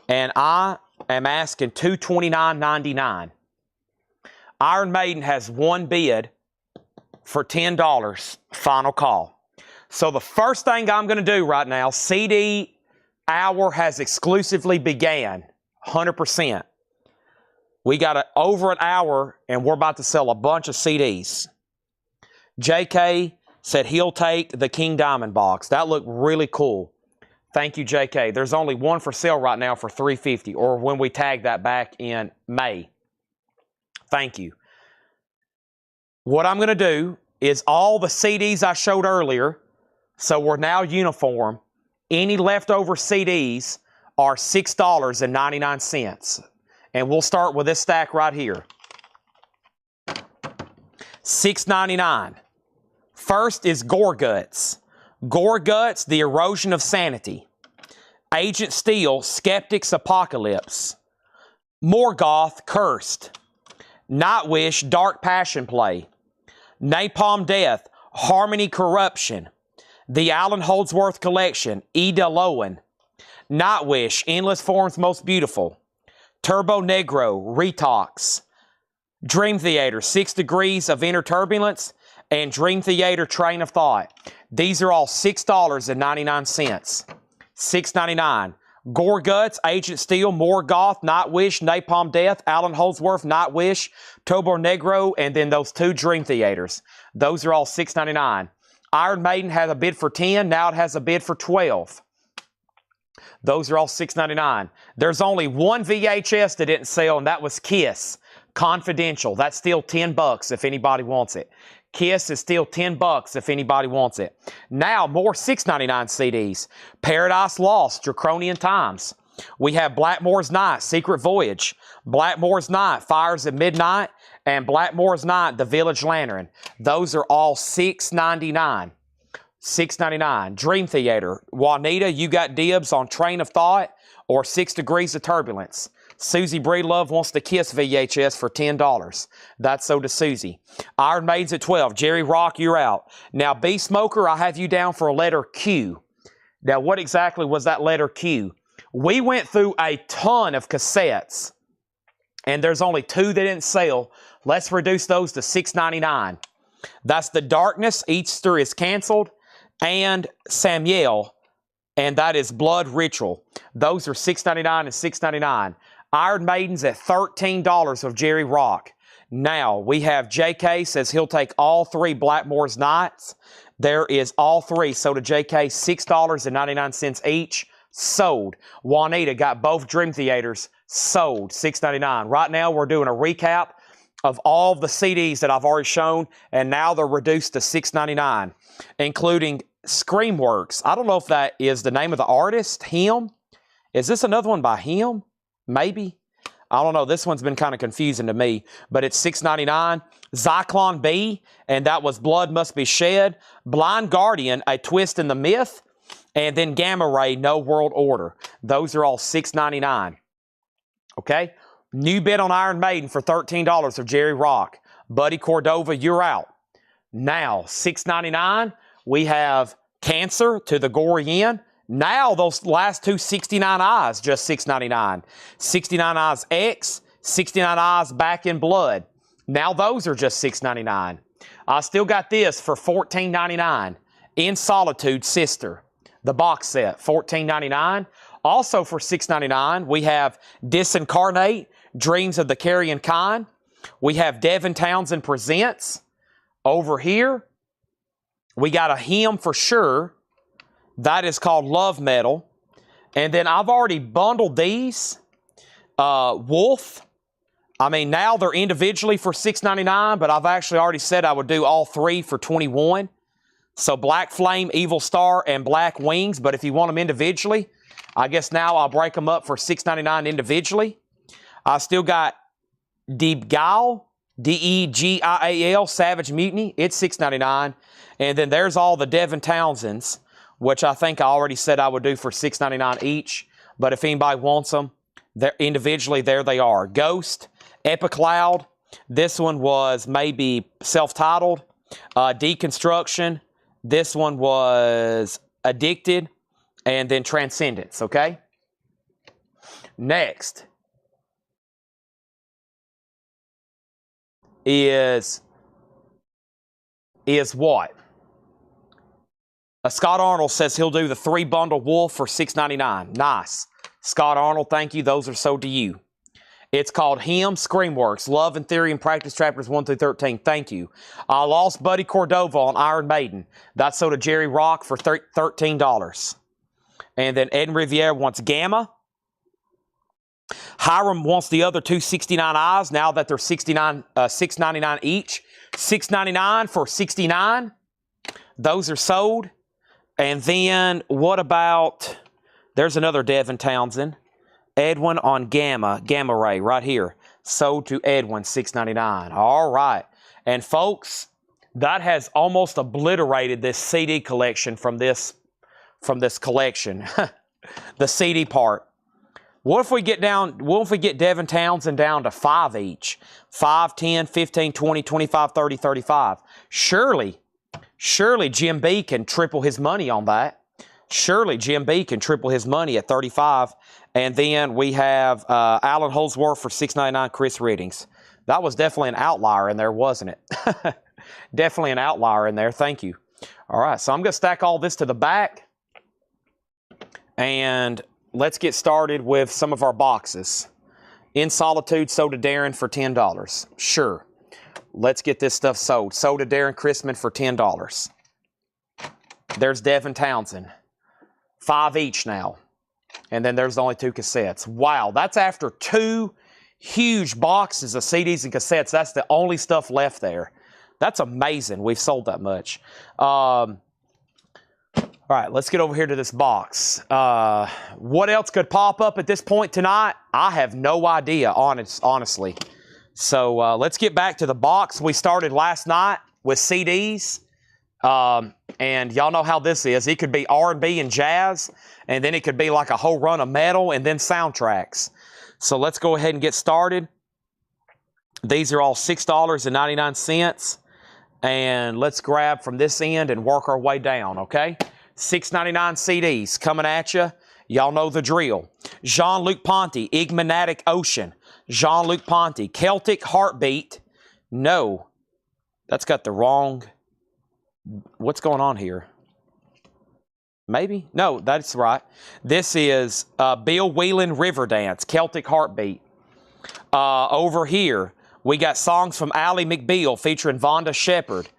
And I am asking $229.99. Iron Maiden has one bid for $10, final call. So the first thing I'm going to do right now, CD hour has exclusively began, 100%. We got over an hour, and we're about to sell a bunch of CDs. JK said he'll take the King Diamond box. That looked really cool. Thank you, JK. There's only one for sale right now for $350, or when we tag that back in May. Thank you. What I'm going to do is all the CDs I showed earlier, so we're now uniform. Any leftover CDs are $6.99. And we'll start with this stack right here. $6.99. First is Gore Guts. Gore Guts, The Erosion of Sanity. Agent Steel, Skeptic's Apocalypse. Morgoth, Cursed. Nightwish, Dark Passion Play. Napalm Death, Harmony Corruption. The Alan Holdsworth Collection, Ida Lowen. Nightwish, Endless Forms Most Beautiful. Turbo Negro, Retox. Dream Theater, 6 Degrees of Inner Turbulence, and Dream Theater, Train of Thought. These are all $6.99. $6.99. Gore Guts, Agent Steel, Morgoth, Nightwish, Napalm Death, Alan Holdsworth, Nightwish, Turbo Negro, and then those 2 Dream Theaters. Those are all $6.99. Iron Maiden had a bid for 10, now it has a bid for 12. Those are all $6.99. There's only one VHS that didn't sell, and that was Kiss. Confidential. That's still $10 if anybody wants it. Kiss is still $10 if anybody wants it. Now, more $6.99 CDs. Paradise Lost, Draconian Times. We have Blackmore's Night, Secret Voyage. Blackmore's Night, Fires at Midnight. And Blackmore's Night, The Village Lantern. Those are all $6.99. $6.99. Dream Theater. Juanita, you got dibs on Train of Thought or 6 Degrees of Turbulence. Susie Breedlove wants the Kiss VHS for $10. That's so does Susie. Iron Maiden's at 12. Jerry Rock, you're out. Now, B Smoker, I have you down for a letter Q. Now, what exactly was that letter Q? We went through a ton of cassettes, and there's only 2 that didn't sell. Let's reduce those to $6.99. That's The Darkness, Easter is Canceled, and Samuel, and that is Blood Ritual. Those are $6.99 and $6.99. Iron Maiden's at $13 of Jerry Rock. Now, we have JK says he'll take all 3 Blackmore's Nights. There is all 3. So to JK, $6.99 each. Sold. Juanita got both Dream Theaters. Sold. $6.99. Right now, we're doing a recap of all the CDs that I've already shown, and now they're reduced to $6.99, including Screamworks. I don't know if that is the name of the artist, Him. Is this another one by Him? Maybe. I don't know. This one's been kind of confusing to me, but it's $6.99. Zyklon B, and that was Blood Must Be Shed. Blind Guardian, A Twist in the Myth, and then Gamma Ray, No World Order. Those are all $6.99. Okay? New bid on Iron Maiden for $13 of Jerry Rock. Buddy Cordova, you're out. Now, $6.99, we have Cancer to the Gory End. Now those last two 69 eyes, just $6.99. 69 eyes X, 69 eyes back in blood. Now those are just $6.99. I still got this for $14.99. In Solitude Sister, the box set, $14.99. Also for $6.99, we have Disincarnate, Dreams of the Carrion Kind. We have Devin Townsend Presents. Over here, we got a hymn for sure. That is called Love Metal. And then I've already bundled these. Wolf. I mean, now they're individually for $6.99, but I've actually already said I would do all three for $21. So Black Flame, Evil Star, and Black Wings. But if you want them individually, I guess now I'll break them up for $6.99 individually. I still got Degial, Degial, Savage Mutiny. It's $6.99. And then there's all the Devin Townsends, which I think I already said I would do for $6.99 each. But if anybody wants them, they're individually, there they are. Ghost, Epicloud. This one was maybe self-titled. Deconstruction. This one was Addicted. And then Transcendence, okay? Next is what? Scott Arnold says he'll do the 3-bundle Wolf for $6.99. Nice. Scott Arnold, thank you. Those are sold to you. It's called Hymn Screamworks, Love and Theory and Practice Chapters 1 through 13. Thank you. I lost Buddy Cordova on Iron Maiden. That's sold to Jerry Rock for $13. And then Ed Riviere wants Gamma. Hiram wants the other two 69 eyes now that they're $6.99 each. $6.99 for 69. Those are sold. And then what about, there's another Devin Townsend. Edwin on Gamma Ray right here. Sold to Edwin, $6.99. All right. And folks, that has almost obliterated this CD collection from this collection. The CD part. What if we get Devin Townsend down to 5 each? 5, 10, 15, 20, 25, 30, 35. Surely Jim B can triple his money on that. Surely Jim B can triple his money at 35. And then we have Alan Holdsworth for $6.99, Chris Riddings. That was definitely an outlier in there, wasn't it? Definitely an outlier in there. Thank you. All right, so I'm going to stack all this to the back. And let's get started with some of our boxes. In Solitude, sold to Darren for $10. Sure. Let's get this stuff sold. Sold to Darren Chrisman for $10. There's Devin Townsend. 5 each now. And then there's only 2 cassettes. Wow, that's after 2 huge boxes of CDs and cassettes. That's the only stuff left there. That's amazing. We've sold that much. All right, let's get over here to this box. What else could pop up at this point tonight? I have no idea, honestly. So let's get back to the box. We started last night with CDs. And y'all know how this is. It could be R&B and jazz, and then it could be like a whole run of metal, and then soundtracks. So let's go ahead and get started. These are all $6.99. And let's grab from this end and work our way down, okay? $6.99 CDs coming at you. Y'all know the drill. Jean-Luc Ponty, Igmanatic Ocean. Jean-Luc Ponty, Celtic Heartbeat. No, that's got the wrong... What's going on here? Maybe? No, that's right. This is Bill Whelan Riverdance, Celtic Heartbeat. Over here, we got songs from Ally McBeal featuring Vonda Shepard.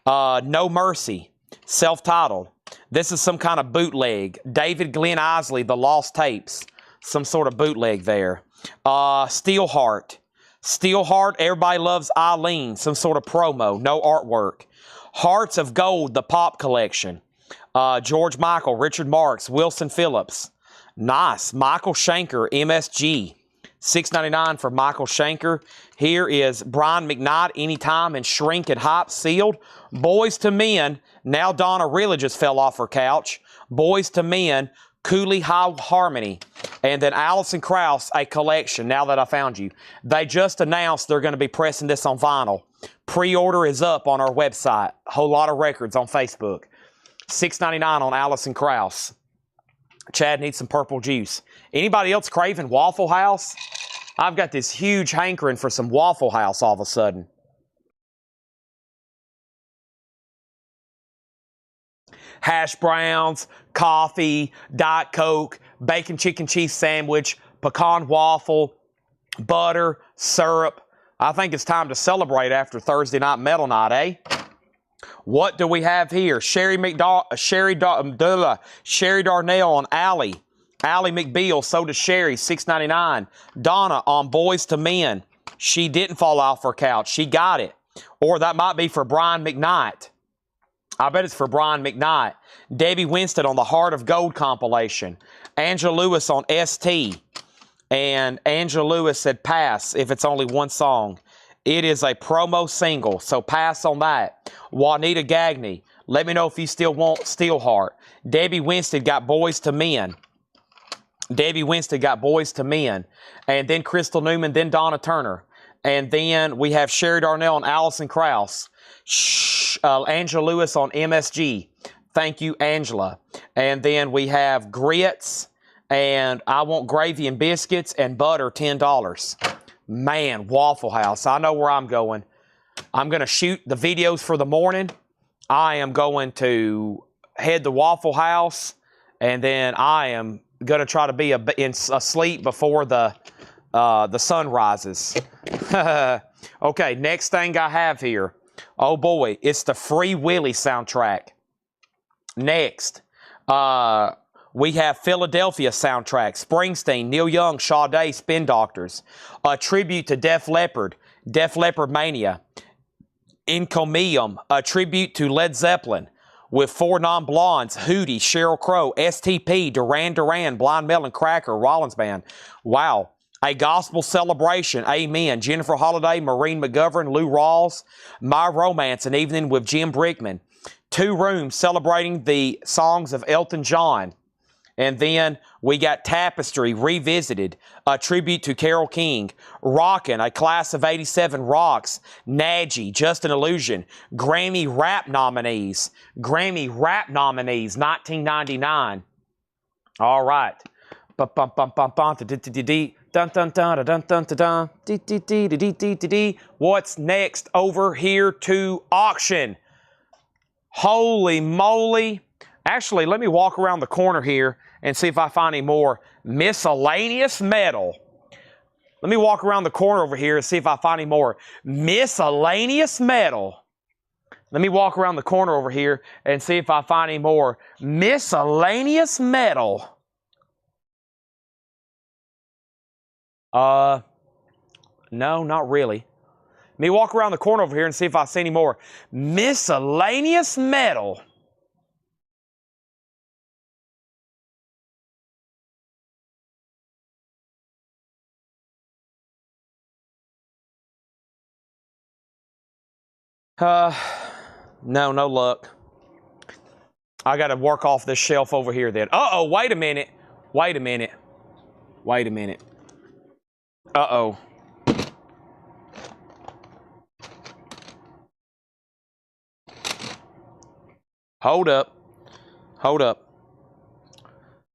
No Mercy, self-titled. This is some kind of bootleg. David Glenn Isley, The Lost Tapes. Some sort of bootleg there. Steelheart. Steelheart, Everybody Loves Eileen. Some sort of promo. No artwork. Hearts of Gold, the Pop Collection. George Michael, Richard Marx, Wilson Phillips. Nice. Michael Schenker, MSG. $6.99 for Michael Schenker. Here is Brian McKnight, Anytime, and Shrink and Hype sealed. Boys to Men, now Donna really just fell off her couch. Boys to Men, Cooley High Harmony. And then Alison Krauss, A Collection, Now That I Found You. They just announced they're going to be pressing this on vinyl. Pre-order is up on our website. Whole lot of records on Facebook. $6.99 on Alison Krauss. Chad needs some purple juice. Anybody else craving Waffle House? I've got this huge hankering for some Waffle House all of a sudden. Hash browns, coffee, Diet Coke, bacon chicken cheese sandwich, pecan waffle, butter, syrup. I think it's time to celebrate after Thursday night metal night, eh? What do we have here? Sherry Darnell on Allie. Allie McBeal, so does Sherry, $6.99. Donna on Boys to Men. She didn't fall off her couch. She got it. Or that might be for Brian McKnight. I bet it's for Brian McKnight. Debbie Winston on the Heart of Gold compilation. Angela Lewis on ST. And Angela Lewis said pass if it's only one song. It is a promo single, so pass on that. Juanita Gagney, let me know if you still want Steelheart. Debbie Winston got Boys to Men. Debbie Winston got Boys to Men. And then Crystal Newman, then Donna Turner. And then we have Sherry Darnell and Allison Krauss. Angela Lewis on MSG. Thank you, Angela. And then we have Grits. And I want gravy and biscuits and butter, $10. Man, Waffle House. I know where I'm going. I'm going to shoot the videos for the morning. I am going to head to Waffle House. And then I am going to try to be asleep before the sun rises. Okay, next thing I have here. Oh boy, it's the Free Willy soundtrack. Next, we have Philadelphia soundtrack. Springsteen, Neil Young, Sade, Spin Doctors. A tribute to Def Leppard, Def Leppard Mania. Encomium, a tribute to Led Zeppelin. With Four Non-Blondes, Hootie, Sheryl Crow, STP, Duran Duran, Blind Melon, Cracker, Rollins Band. Wow. A Gospel Celebration, Amen. Jennifer Holliday, Maureen McGovern, Lou Rawls. My Romance, An Evening with Jim Brickman. Two Rooms, celebrating the songs of Elton John. And then we got Tapestry, Revisited, a tribute to Carole King. Rockin', a class of 87 rocks. Nadji, Just an Illusion. Grammy Rap nominees. Grammy Rap nominees, 1999. All right. What's next over here to auction? Holy moly. Actually, let me walk around the corner here and see if I find any more miscellaneous metal. Let me walk around the corner over here and see if I find any more miscellaneous metal. Let me walk around the corner over here and see if I find any more miscellaneous metal. No, not really. Let me walk around the corner over here and see if I see any more miscellaneous metal. No luck. I got to work off this shelf over here then. Uh-oh, wait a minute. Wait a minute. Wait a minute. Uh-oh. Hold up. Hold up.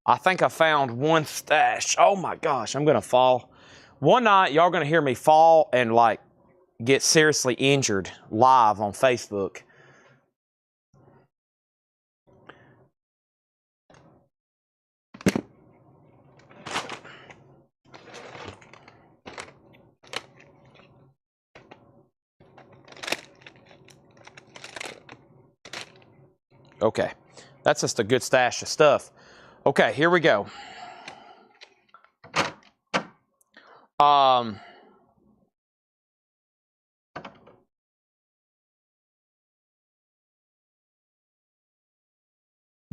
I think I found one stash. Oh my gosh, I'm going to fall. One night, y'all going to hear me fall and like get seriously injured live on Facebook. Okay, that's just a good stash of stuff. Okay, here we go.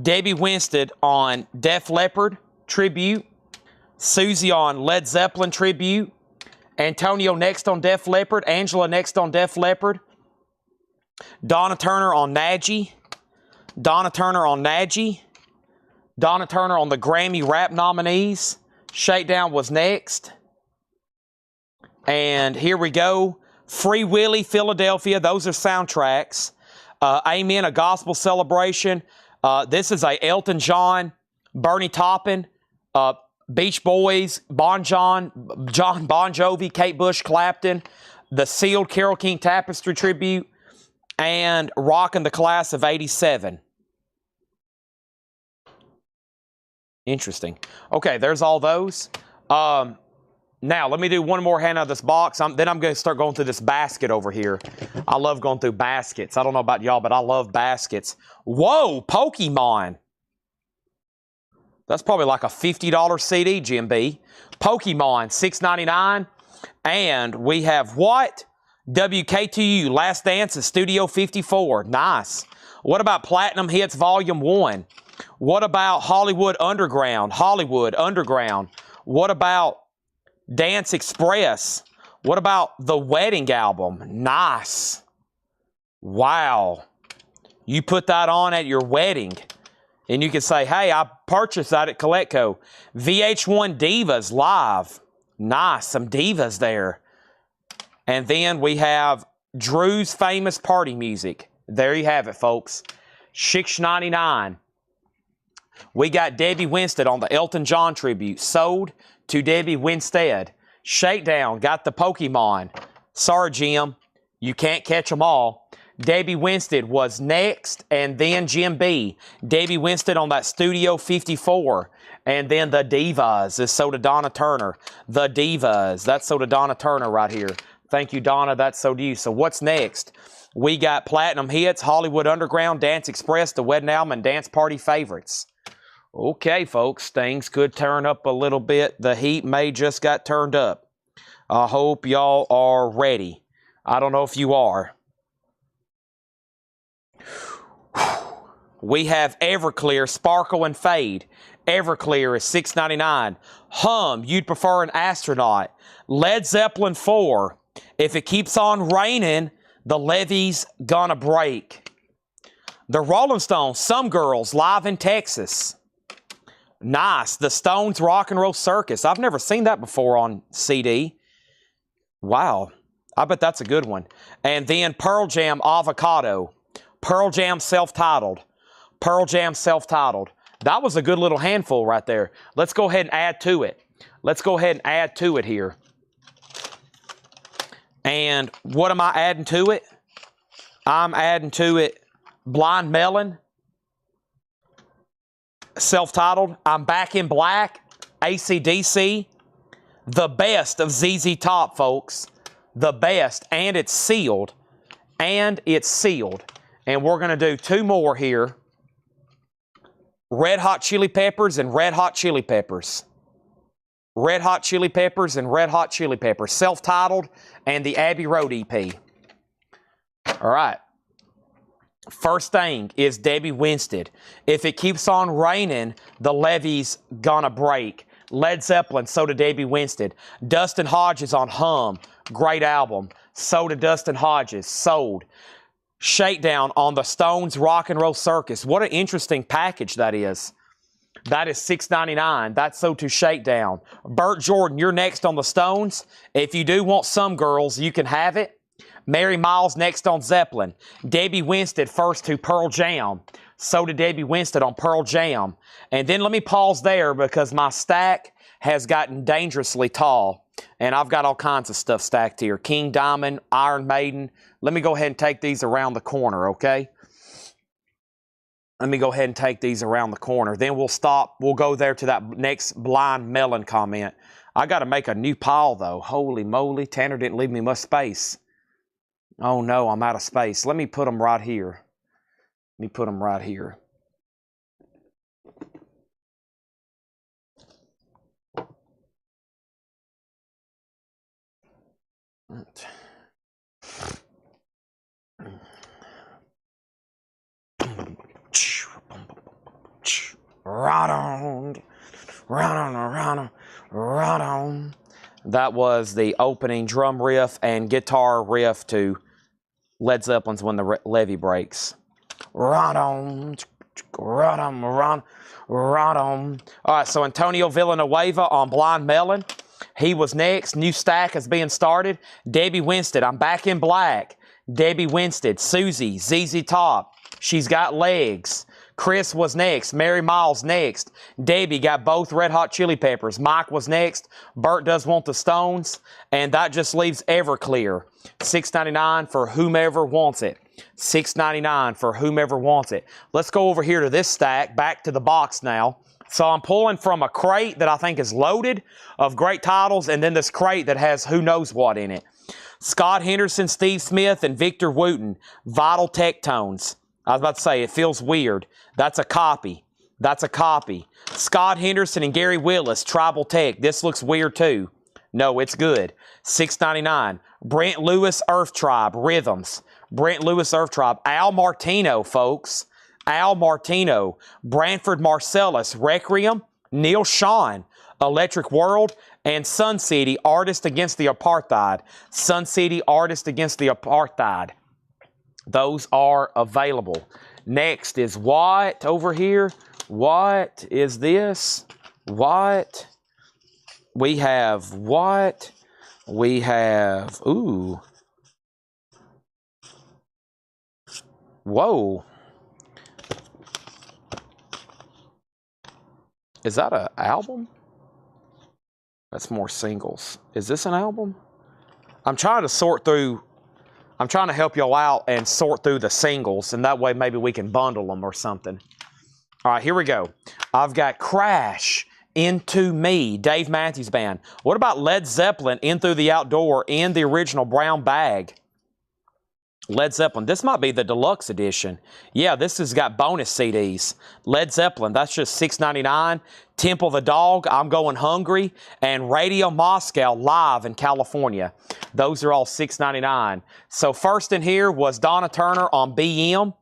Debbie Winston on Def Leppard tribute. Susie on Led Zeppelin tribute. Antonio next on Def Leppard. Angela next on Def Leppard. Donna Turner on Nadji. Donna Turner on Nadji. Donna Turner on the Grammy Rap nominees. Shakedown was next. And here we go. Free Willy, Philadelphia. Those are soundtracks. Amen, a Gospel Celebration. This is a Elton John Bernie Taupin, Beach Boys, Bon Jovi, Kate Bush, Clapton, the sealed Carole King Tapestry tribute, and Rockin' the Class of '87. Interesting. Okay, there's all those. Now, let me do one more hand out of this box. Then I'm going to start going through this basket over here. I love going through baskets. I don't know about y'all, but I love baskets. Whoa, Pokemon. That's probably like a $50 CD, Jim B. Pokemon, $6.99. And we have what? WKTU, Last Dance at Studio 54. Nice. What about Platinum Hits Volume 1? What about Hollywood Underground? What about Dance Express? What about the Wedding Album? Nice. Wow. You put that on at your wedding, and you can say, hey, I purchased that at Coletco. VH1 Divas Live. Nice. Some divas there. And then we have Drew's Famous Party Music. There you have it, folks. $6.99. We got Debbie Winstead on the Elton John tribute. Sold to Debbie Winstead. Shakedown got the Pokemon. Sorry, Jim. You can't catch them all. Debbie Winstead was next, and then Jim B. Debbie Winstead on that Studio 54. And then the Divas is sold to Donna Turner. The Divas. That's sold to Donna Turner right here. Thank you, Donna. That's sold to you. So what's next? We got Platinum Hits, Hollywood Underground, Dance Express, the Wedding Album, and Dance Party Favorites. Okay, folks, things could turn up a little bit. The heat may just got turned up. I hope y'all are ready. I don't know if you are. We have Everclear, Sparkle and Fade. Everclear is $6.99. Hum, You'd Prefer an Astronaut. Led Zeppelin 4. If It Keeps On Raining, the Levee's Gonna Break. The Rolling Stones, Some Girls, live in Texas. Nice. The Stones Rock and Roll Circus. I've never seen that before on CD. Wow. I bet that's a good one. And then Pearl Jam Avocado. Pearl Jam self-titled. Pearl Jam self-titled. That was a good little handful right there. Let's go ahead and add to it. Let's go ahead and add to it here. And what am I adding to it? I'm adding to it Blind Melon. Self-titled, I'm Back in Black, AC/DC, the best of ZZ Top, folks. The best, and it's sealed. And it's sealed. And we're going to do two more here. Red Hot Chili Peppers and Red Hot Chili Peppers. Red Hot Chili Peppers and Red Hot Chili Peppers. Self-titled and the Abbey Road EP. All right. First thing is Debbie Winstead. If It Keeps On Raining, the Levee's Gonna Break. Led Zeppelin, so to Debbie Winstead. Dustin Hodges on Hum. Great album. So to Dustin Hodges. Sold. Shakedown on the Stones Rock and Roll Circus. What an interesting package that is. That is $6.99. That's so to Shakedown. Burt Jordan, you're next on the Stones. If you do want Some Girls, you can have it. Mary Miles next on Zeppelin. Debbie Winstead first to Pearl Jam. So did Debbie Winstead on Pearl Jam. And then let me pause there because my stack has gotten dangerously tall. And I've got all kinds of stuff stacked here. King Diamond, Iron Maiden. Let me go ahead and take these around the corner, okay? Let me go ahead and take these around the corner. Then we'll stop. We'll go there to that next Blind Melon comment. I got to make a new pile, though. Holy moly. Tanner didn't leave me much space. Oh, no, I'm out of space. Let me put them right here. Let me put them right here. Right on. That was the opening drum riff and guitar riff to Led Zeppelin's When the Levee Breaks. Right on. All right, so Antonio Villanueva on Blind Melon. He was next. New stack is being started. Debbie Winstead, I'm Back in Black. Debbie Winstead, Susie, ZZ Top, She's Got Legs. Chris was next. Mary Miles next. Debbie got both Red Hot Chili Peppers. Mike was next. Bert does want the Stones. And that just leaves Everclear. $6.99 for whomever wants it. $6.99 for whomever wants it. Let's go over here to this stack. Back to the box now. So I'm pulling from a crate that I think is loaded of great titles, and then this crate that has who knows what in it. Scott Henderson, Steve Smith, and Victor Wooten, Vital Tectones. I was about to say, it feels weird. That's a copy. That's a copy. Scott Henderson and Gary Willis, Tribal Tech. This looks weird too. No, it's good. $6.99. Brent Lewis, Earth Tribe, Rhythms. Brent Lewis, Earth Tribe. Al Martino, folks. Al Martino, Branford Marcellus, Requiem, Neil Sean, Electric World, and Sun City, Artist Against the Apartheid. Sun City, Artist Against the Apartheid. Those are available. Next is what over here? What is this? What? We have what? We have, ooh. Whoa. Is that an album? That's more singles. Is this an album? I'm trying to sort through, I'm trying to help y'all out and sort through the singles, and that way maybe we can bundle them or something. All right, here we go. I've got Crash, Into Me, Dave Matthews Band. What about Led Zeppelin, In Through the Outdoor, in the original brown bag? Led Zeppelin. This might be the deluxe edition. Yeah, this has got bonus CDs. Led Zeppelin, that's just $6.99. Temple the Dog, I'm Going Hungry, and Radio Moscow live in California. Those are all $6.99. So first in here was Donna Turner on BM,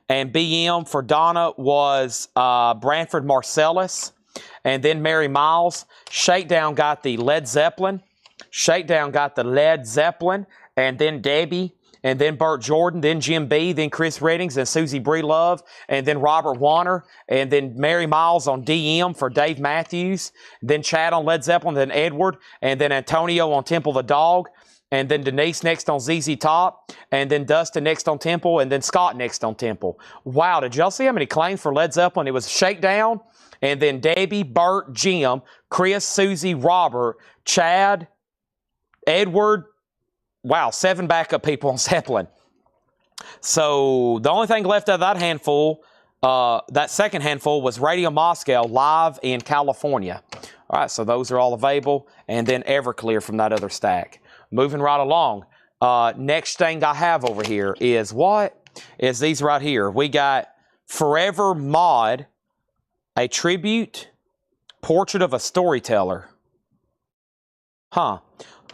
and BM for Donna was Branford Marcellus, and then Mary Miles. Shakedown got the Led Zeppelin. Shakedown got the Led Zeppelin, and then Debbie, and then Burt Jordan, then Jim B., then Chris Reddings, and Susie Breelove, and then Robert Warner, and then Mary Miles on DM for Dave Matthews, then Chad on Led Zeppelin, then Edward, and then Antonio on Temple the Dog, and then Denise next on ZZ Top, and then Dustin next on Temple, and then Scott next on Temple. Wow, did y'all see how many claims for Led Zeppelin? It was Shakedown, and then Debbie, Burt, Jim, Chris, Susie, Robert, Chad, Edward. Wow, 7 backup people on Zeppelin. So the only thing left of that handful, that second handful, was Radio Moscow live in California. All right, so those are all available. And then Everclear from that other stack. Moving right along. Next thing I have over here is what? Is these right here. We got Forever Mod, a tribute, portrait of a storyteller. Huh.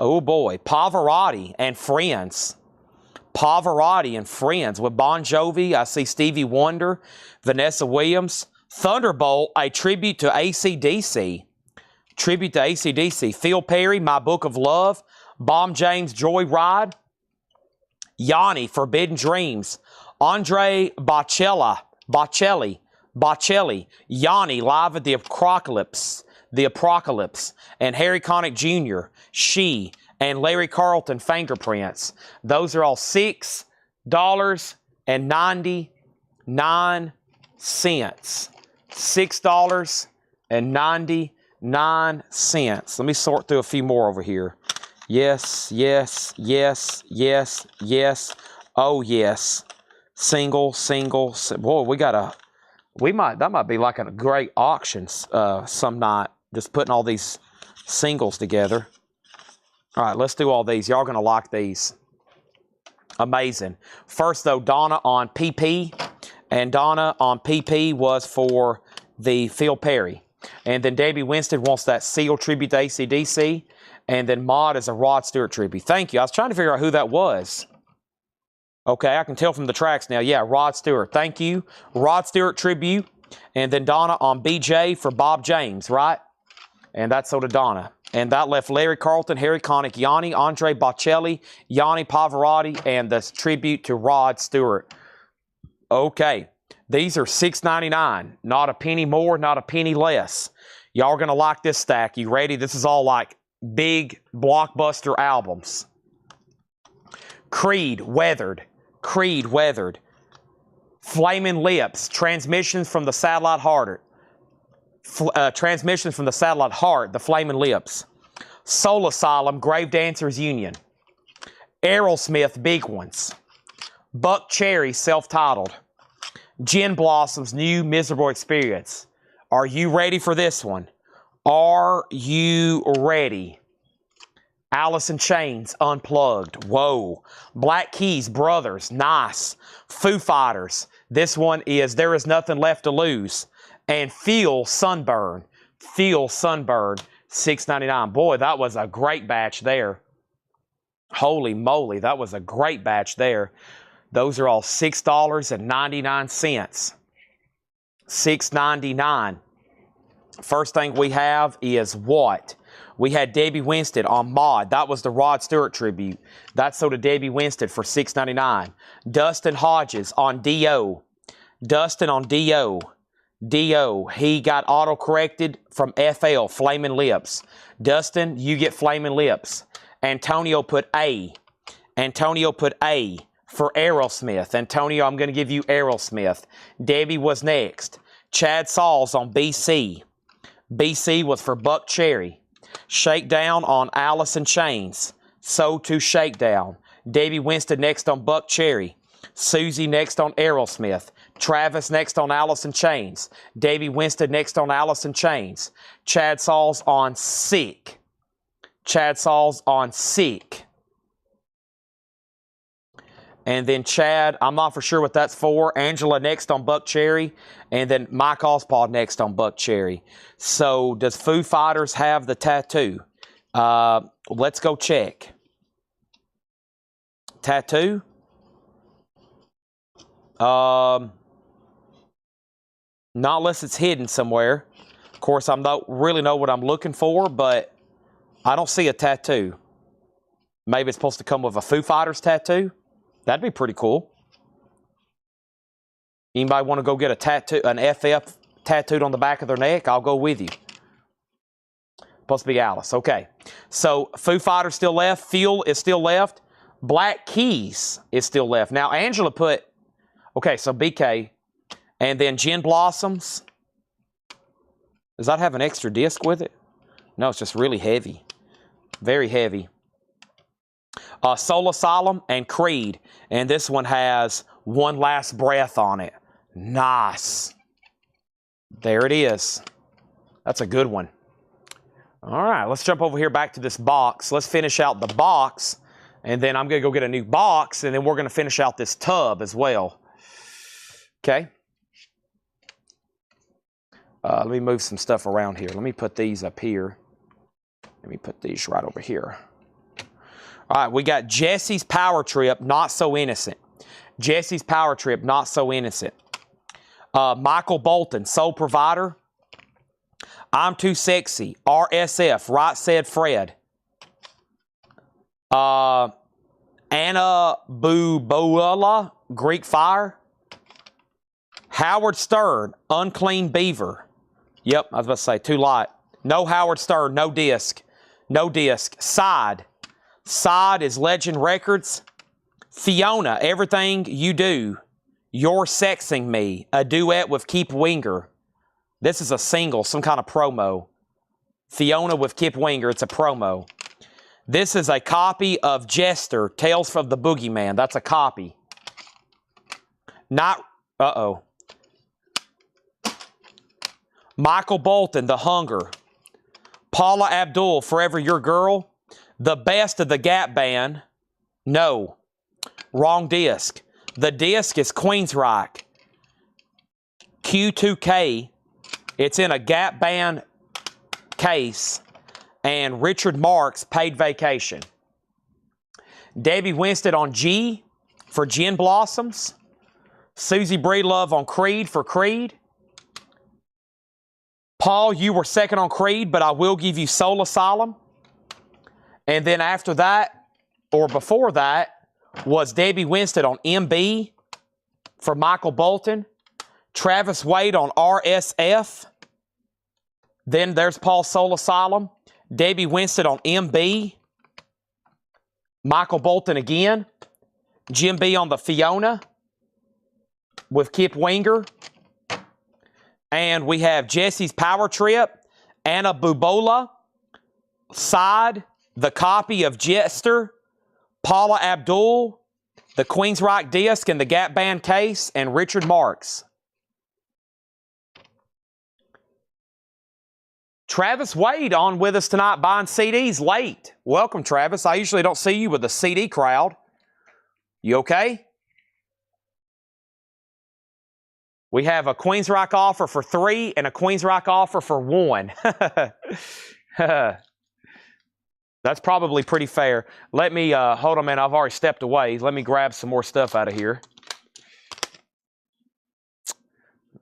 Oh boy, Pavarotti and Friends. Pavarotti and Friends with Bon Jovi. I see Stevie Wonder, Vanessa Williams. Thunderbolt, a tribute to AC/DC. Tribute to AC/DC. Phil Perry, My Book of Love. Bomb James, Joyride. Yanni, Forbidden Dreams. Andre Bocelli. Yanni, Live at the Apocalypse. And Harry Connick Jr., She, and Larry Carlton, Fingerprints. Those are all $6.99. $6.99. Let me sort through a few more over here. Yes. Oh, yes. Single. Boy, that might be like a great auction some night. Just putting all these singles together. All right, let's do all these. Y'all going to like these. Amazing. First, though, Donna on PP. And Donna on PP was for the Phil Perry. And then Debbie Winston wants that Seal tribute to AC/DC. And then Mod is a Rod Stewart tribute. Thank you. I was trying to figure out who that was. Okay, I can tell from the tracks now. Yeah, Rod Stewart. Thank you. Rod Stewart tribute. And then Donna on BJ for Bob James, right? And that's so to Donna. And that left Larry Carlton, Harry Connick, Yanni, Andre Bocelli, Yanni Pavarotti, and the tribute to Rod Stewart. Okay, these are $6.99. Not a penny more, not a penny less. Y'all are going to like this stack. You ready? This is all like big blockbuster albums. Creed, Weathered. Flaming Lips, Transmissions from the Satellite Heart. Transmissions from the Satellite Heart, the Flaming Lips. Soul Asylum, Grave Dancers Union. Aerosmith, Big Ones. Buck Cherry, self-titled. Gin Blossom's New Miserable Experience. Are you ready for this one? Are you ready? Alice in Chains, Unplugged. Whoa. Black Keys, Brothers, nice. Foo Fighters. This one is There Is Nothing Left to Lose. And Feel Sunburn. Feel Sunburn, $6.99. Boy, that was a great batch there. Holy moly, that was a great batch there. Those are all $6.99. $6.99. First thing we have is what? We had Debbie Winstead on Mod. That was the Rod Stewart tribute. That sold to Debbie Winstead for $6.99. Dustin Hodges on D.O. Dustin on D.O. D.O. He got auto-corrected from FL, Flaming Lips. Dustin, you get Flaming Lips. Antonio put A. Antonio put A for Aerosmith. Antonio, I'm going to give you Aerosmith. Debbie was next. Chad Sauls on BC. BC was for Buck Cherry. Shakedown on Alice in Chains. So to Shakedown. Debbie Winstead next on Buck Cherry. Susie next on Aerosmith. Travis next on Alice in Chains. Debbie Winstead next on Alice in Chains. Chad Sauls on Sick. Chad Sauls on Sick. And then Chad, I'm not for sure what that's for. Angela next on Buck Cherry. And then Mike Ospaw next on Buck Cherry. So does Foo Fighters have the tattoo? Let's go check. Tattoo? Not unless it's hidden somewhere. Of course, I don't really know what I'm looking for, but I don't see a tattoo. Maybe it's supposed to come with a Foo Fighters tattoo? That'd be pretty cool. Anybody want to go get a tattoo, an FF tattooed on the back of their neck? I'll go with you. Supposed to be Alice. Okay. So Foo Fighters still left. Fuel is still left. Black Keys is still left. Now, Angela put, okay, so BK, and then Gin Blossoms. Does that have an extra disc with it? No, it's just really heavy. Very heavy. Soul Asylum and Creed. And this one has One Last Breath on it. Nice. There it is. That's a good one. All right, let's jump over here back to this box. Let's finish out the box. And then I'm going to go get a new box. And then we're going to finish out this tub as well. Okay. Let me move some stuff around here. Let me put these up here. Let me put these right over here. All right, we got Jesse's Power Trip, Not So Innocent. Jesse's Power Trip, Not So Innocent. Michael Bolton, Soul Provider. I'm Too Sexy, RSF, Right Said Fred. Anna Bubola, Greek Fire. Howard Stern, Unclean Beaver. Yep, I was about to say, too light. No Howard Stern, no disc. No disc. Side. Side is Legend Records. Fiona, Everything You Do. You're Sexing Me. A duet with Keep Winger. This is a single, some kind of promo. Fiona with Kip Winger, it's a promo. This is a copy of Jester, Tales from the Boogeyman. That's a copy. Not, Michael Bolton, The Hunger. Paula Abdul, Forever Your Girl. The Best of the Gap Band. No. Wrong disc. The disc is Queensryche. Q2K. It's in a Gap Band case. And Richard Marx, Paid Vacation. Debbie Winstead on G for Gin Blossoms. Susie Breedlove on Creed for Creed. Paul, you were second on Creed, but I will give you Soul Asylum. And then after that, or before that, was Debbie Winstead on MB for Michael Bolton. Travis Wade on RSF. Then there's Paul Soul Asylum. Debbie Winstead on MB. Michael Bolton again. Jim B on the Fiona. with Kip Winger. And we have Jesse's Power Trip, Anna Bubola, Side, the copy of Jester, Paula Abdul, the Queen's Rock disc and the Gap Band case, and Richard Marks. Travis Wade on with us tonight buying CDs late. Welcome, Travis. I usually don't see you with the CD crowd. You okay? We have a Queen's Rock offer for 3 and a Queen's Rock offer for 1. That's probably pretty fair. Let me, hold on, man. I've already stepped away. Let me grab some more stuff out of here.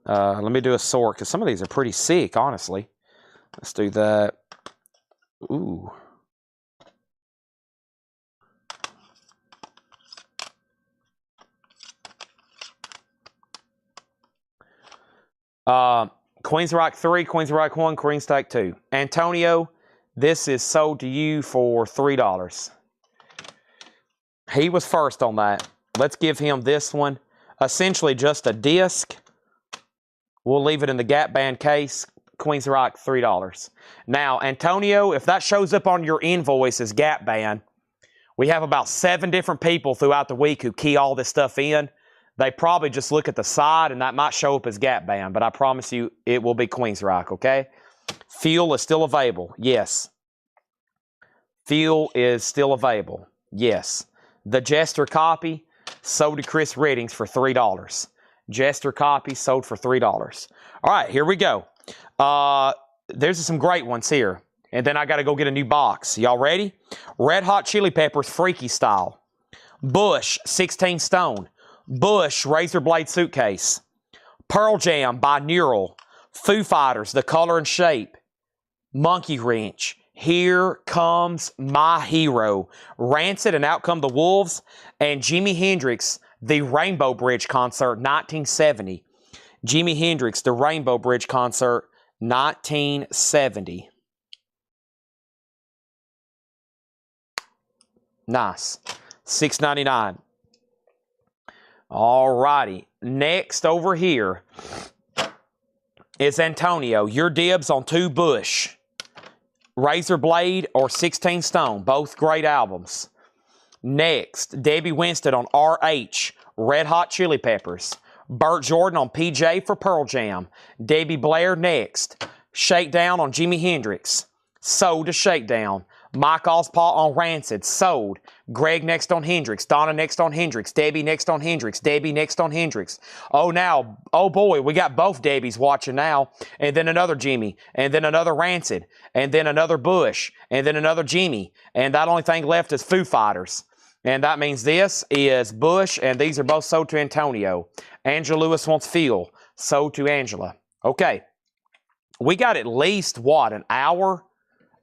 Let me do a sort, because some of these are pretty sick, honestly. Let's do that. Ooh. Queen's Rock 3, Queen's Rock 1, Queen's Stack 2. Antonio, this is sold to you for $3. He was first on that. Let's give him this one. Essentially just a disc. We'll leave it in the Gap Band case. Queen's Rock, $3. Now, Antonio, if that shows up on your invoice as Gap Band, we have about 7 different people throughout the week who key all this stuff in. They probably just look at the side, and that might show up as Gap Band, but I promise you it will be Queen's Rock, okay? Fuel is still available, yes. Fuel is still available, yes. The Jester copy sold to Chris Riddings for $3. Jester copy sold for $3. All right, here we go. There's some great ones here. And then I got to go get a new box. Y'all ready? Red Hot Chili Peppers Freaky Style. Bush 16 Stone. Bush Razor Blade Suitcase. Pearl Jam by Neural. Foo Fighters The Color and Shape. Monkey Wrench. Here Comes My Hero. Rancid and Out Come the Wolves. And Jimi Hendrix The Rainbow Bridge Concert 1970. Jimi Hendrix The Rainbow Bridge Concert 1970. Nice. $6.99. All righty. Next over here is Antonio. Your dibs on 2 Bush. Razor Blade or 16 Stone. Both great albums. Next, Debbie Winstead on RH. Red Hot Chili Peppers. Burt Jordan on PJ for Pearl Jam. Debbie Blair next. Shakedown on Jimi Hendrix. Sold to Shakedown. Mike Ospaw on Rancid. Sold. Greg next on Hendrix. Donna next on Hendrix. Debbie next on Hendrix. Debbie next on Hendrix. Oh boy, we got both Debbies watching now. And then another Jimmy. And then another Rancid. And then another Bush. And then another Jimmy. And that only thing left is Foo Fighters. And that means this is Bush, and these are both sold to Antonio. Angela Lewis wants Phil. Sold to Angela. Okay. We got at least, what, an hour?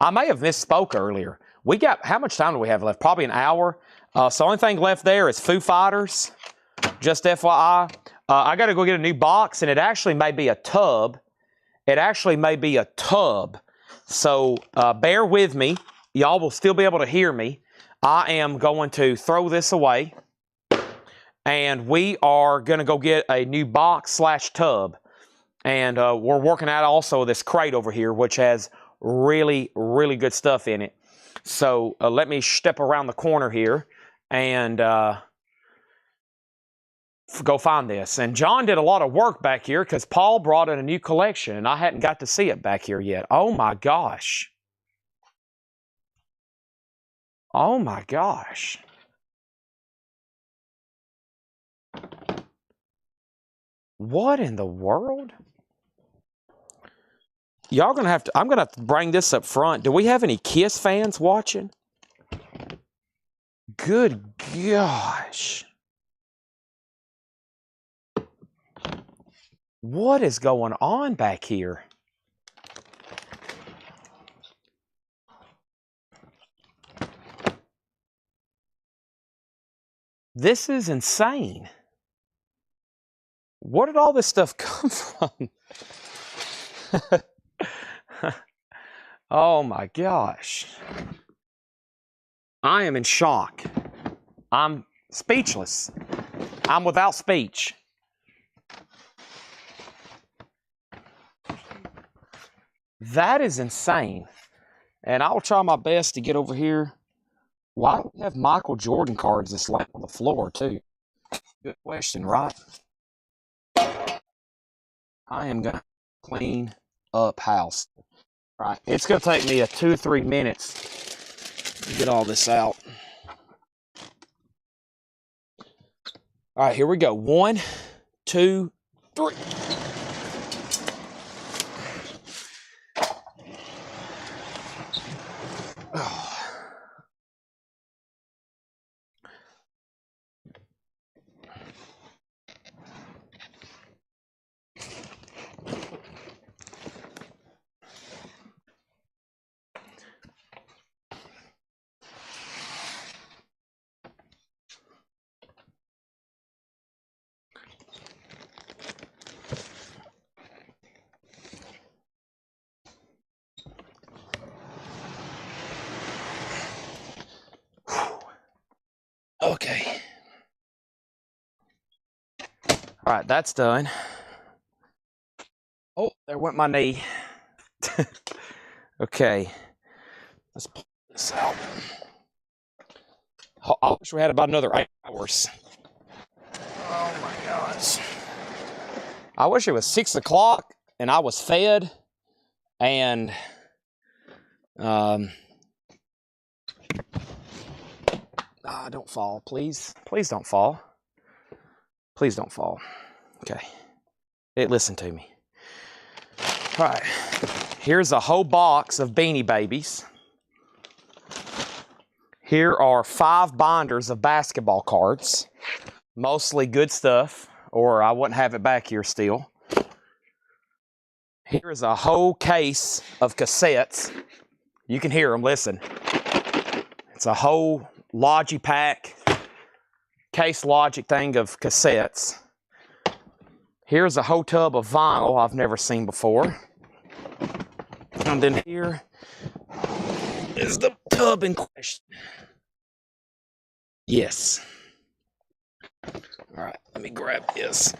I may have misspoke earlier. We got, how much time do we have left? Probably an hour. So the only thing left there is Foo Fighters. Just FYI. I got to go get a new box, and it actually may be a tub. It actually may be a tub. So bear with me. Y'all will still be able to hear me. I am going to throw this away, and we are going to go get a new box / tub. And we're working out also this crate over here, which has really, really good stuff in it. So let me step around the corner here and go find this. And John did a lot of work back here because Paul brought in a new collection, and I hadn't got to see it back here yet. Oh, my gosh. Oh my gosh. What in the world? Y'all gonna have to, I'm gonna have to bring this up front. Do we have any Kiss fans watching? Good gosh. What is going on back here? This is insane. Where did all this stuff come from? Oh my gosh. I am in shock. I'm speechless. I'm without speech. That is insane. And I'll try my best to get over here. Why do we have Michael Jordan cards that's laying on the floor, too? Good question, right? I am going to clean up house. All right, it's going to take me 2 or 3 minutes to get all this out. All right, here we go. 1, 2, 3. Oh. Okay. All right, that's done. Oh, there went my knee. Okay. Let's pull this out. I wish we had about another 8 hours. Oh my gosh. I wish it was 6 o'clock and I was fed and don't fall, please. Please don't fall. Please don't fall. Okay. Hey, listen to me. All right. Here's a whole box of Beanie Babies. Here are 5 binders of basketball cards. Mostly good stuff, or I wouldn't have it back here still. Here is a whole case of cassettes. You can hear them, listen. It's a whole Logipack, Case Logic thing of cassettes. Here's a whole tub of vinyl I've never seen before. And then here is the tub in question. Yes. All right, let me grab this.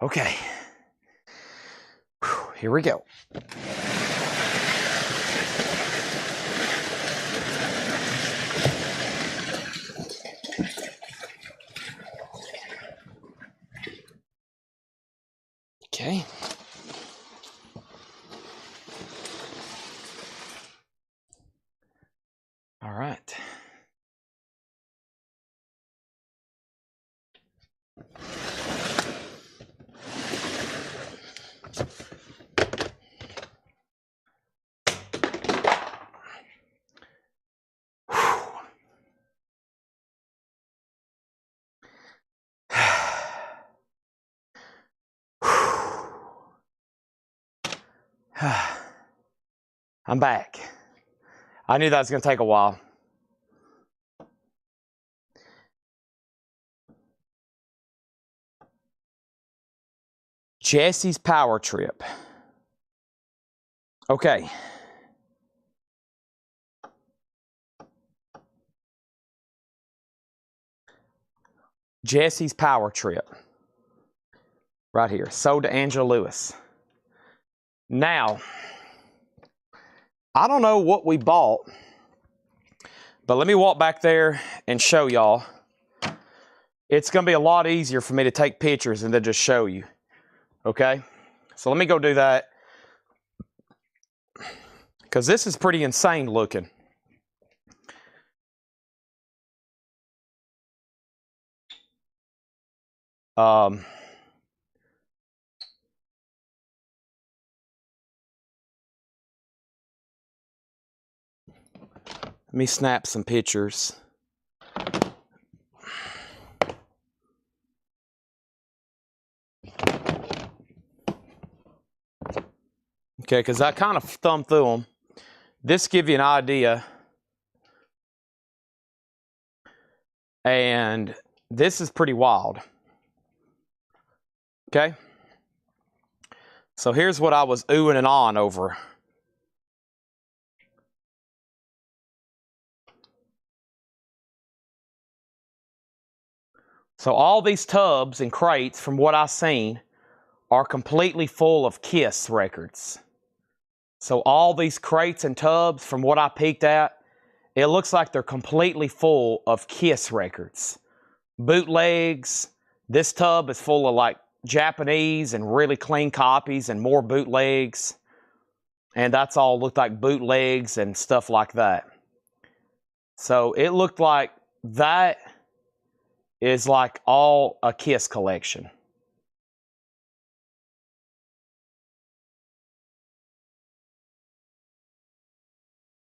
Okay. Here we go. Okay. All right. I'm back. I knew that was going to take a while. Jesse's Power Trip. Okay. Jesse's Power Trip. Right here. Sold to Angela Lewis. Now, I don't know what we bought, but let me walk back there and show y'all. It's going to be a lot easier for me to take pictures and then just show you. Okay? So let me go do that. Because this is pretty insane looking. Let me snap some pictures. Okay, because I kind of thumbed through them. this give you an idea. And this is pretty wild. Okay? So here's what I was oohing and ahhing over. So all these tubs and crates, from what I've seen, are completely full of KISS records. So all these crates and tubs, from what I peeked at, it looks like they're completely full of KISS records. Bootlegs. This tub is full of like Japanese and really clean copies and more bootlegs. And that's all looked like bootlegs and stuff like that. So it looked like that is like all a KISS collection.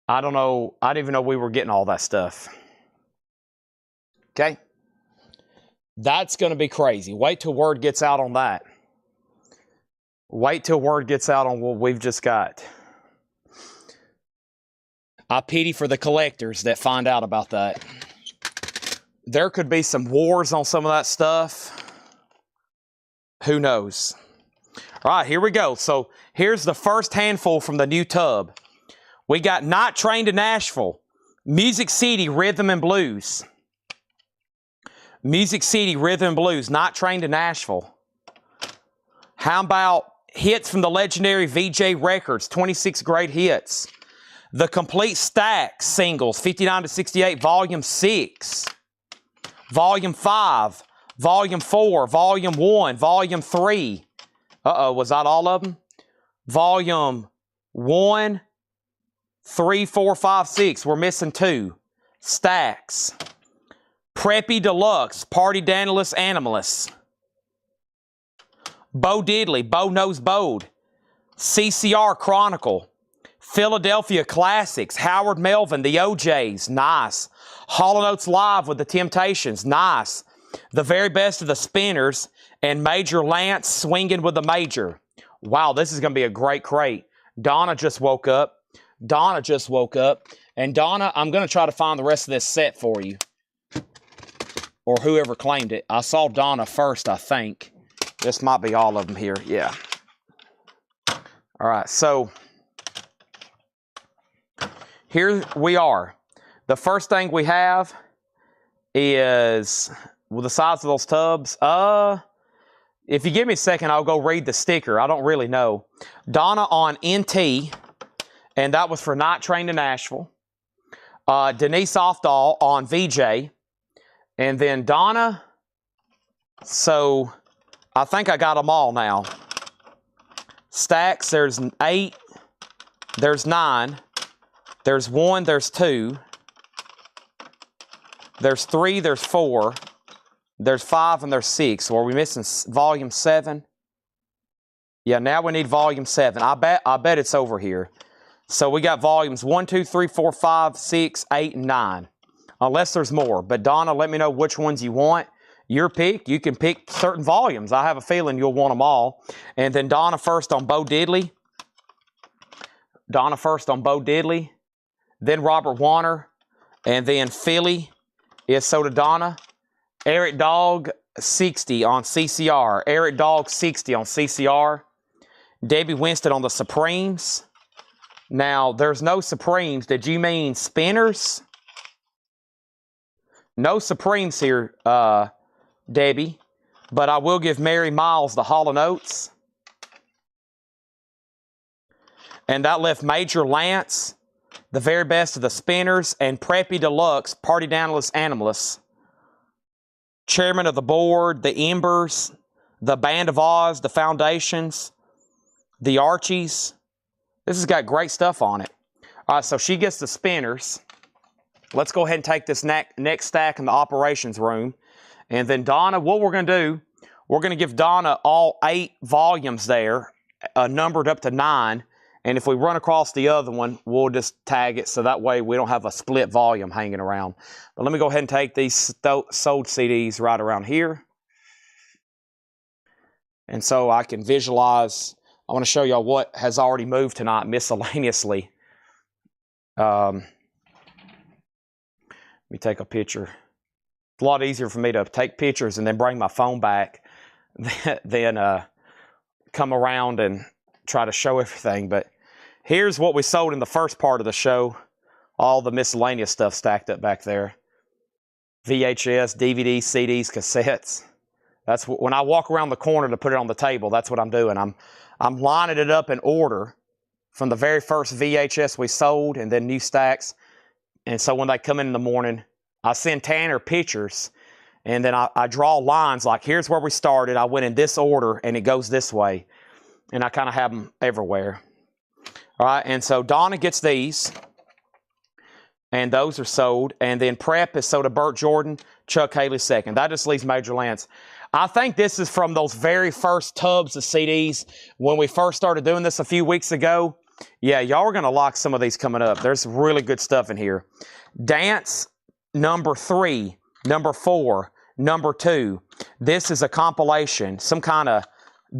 I don't know. I didn't even know we were getting all that stuff. Okay. That's going to be crazy. Wait till word gets out on that. Wait till word gets out on what we've just got. I pity for the collectors that find out about that. There could be some wars on some of that stuff. Who knows? All right, here we go. So here's the first handful from the new tub. We got Not Trained to Nashville, Music City Rhythm and Blues. Music City Rhythm and Blues, Not Trained to Nashville. How about hits from the legendary VJ Records, 26 great hits. The Complete Stack singles, 59 to 68, Volume 6. Volume 5, Volume 4, Volume 1, Volume 3. Uh-oh, was that all of them? Volume 1, 3, 4, 5, 6. We're missing 2. Stacks. Preppy Deluxe, Party Danilus Animalus. Bo Diddley, Bo Knows Bode. CCR Chronicle. Philadelphia Classics, Howard Melvin, The OJs, nice. Hall & Oates Live with The Temptations, nice. The Very Best of the Spinners, and Major Lance Swinging with the Major. Wow, this is going to be a great crate. Donna just woke up. Donna just woke up. And Donna, I'm going to try to find the rest of this set for you. Or whoever claimed it. I saw Donna first, I think. This might be all of them here, yeah. All right, so here we are. The first thing we have is, well, the size of those tubs. If you give me a second, I'll go read the sticker. I don't really know. Donna on NT, and that was for Not Trained to Nashville. Denise Ofdahl on VJ. And then Donna, so I think I got them all now. Stacks, there's 8, there's 9. There's 1, there's 2, there's 3, there's 4, there's 5, and there's 6. So are we missing volume 7? Yeah, now we need volume 7. I bet it's over here. So we got volumes 1, 2, 3, 4, 5, 6, 8, and 9. Unless there's more. But Donna, let me know which ones you want. Your pick. You can pick certain volumes. I have a feeling you'll want them all. And then Donna first on Bo Diddley. Donna first on Bo Diddley. Then Robert Warner, and then Philly is Soda Donna. Eric Dog 60 on CCR. Eric Dog 60 on CCR. Debbie Winston on the Supremes. Now, there's no Supremes. Did you mean Spinners? No Supremes here, Debbie. But I will give Mary Miles the Hall & Oates. And that left Major Lance, The Very Best of the Spinners, and Preppy Deluxe, Party Danilus Animalus. Chairman of the Board, the Embers, the Band of Oz, the Foundations, the Archies. This has got great stuff on it. All right, so she gets the Spinners. Let's go ahead and take this next stack in the operations room. And then Donna, what we're going to do, we're going to give Donna all 8 volumes there, numbered up to 9. And if we run across the other one, we'll just tag it so that way we don't have a split volume hanging around. But let me go ahead and take these sold CDs right around here. And so I can visualize. I want to show y'all what has already moved tonight miscellaneously. Let me take a picture. It's a lot easier for me to take pictures and then bring my phone back than come around and try to show everything. But here's what we sold in the first part of the show. All the miscellaneous stuff stacked up back there. VHS, DVDs, CDs, cassettes. That's when I walk around the corner to put it on the table, that's what I'm doing. I'm lining it up in order from the very first VHS we sold and then new stacks. And so when they come in the morning, I send Tanner pictures and then I draw lines like, here's where we started. I went in this order and it goes this way. And I kind of have them everywhere. All right, and so Donna gets these. And those are sold. And then Prep is sold to Burt Jordan, Chuck Haley second. That just leaves Major Lance. I think this is from those very first tubs of CDs when we first started doing this a few weeks ago. Yeah, y'all are going to like some of these coming up. There's really good stuff in here. Dance number 3, number 4, number 2. This is a compilation, some kind of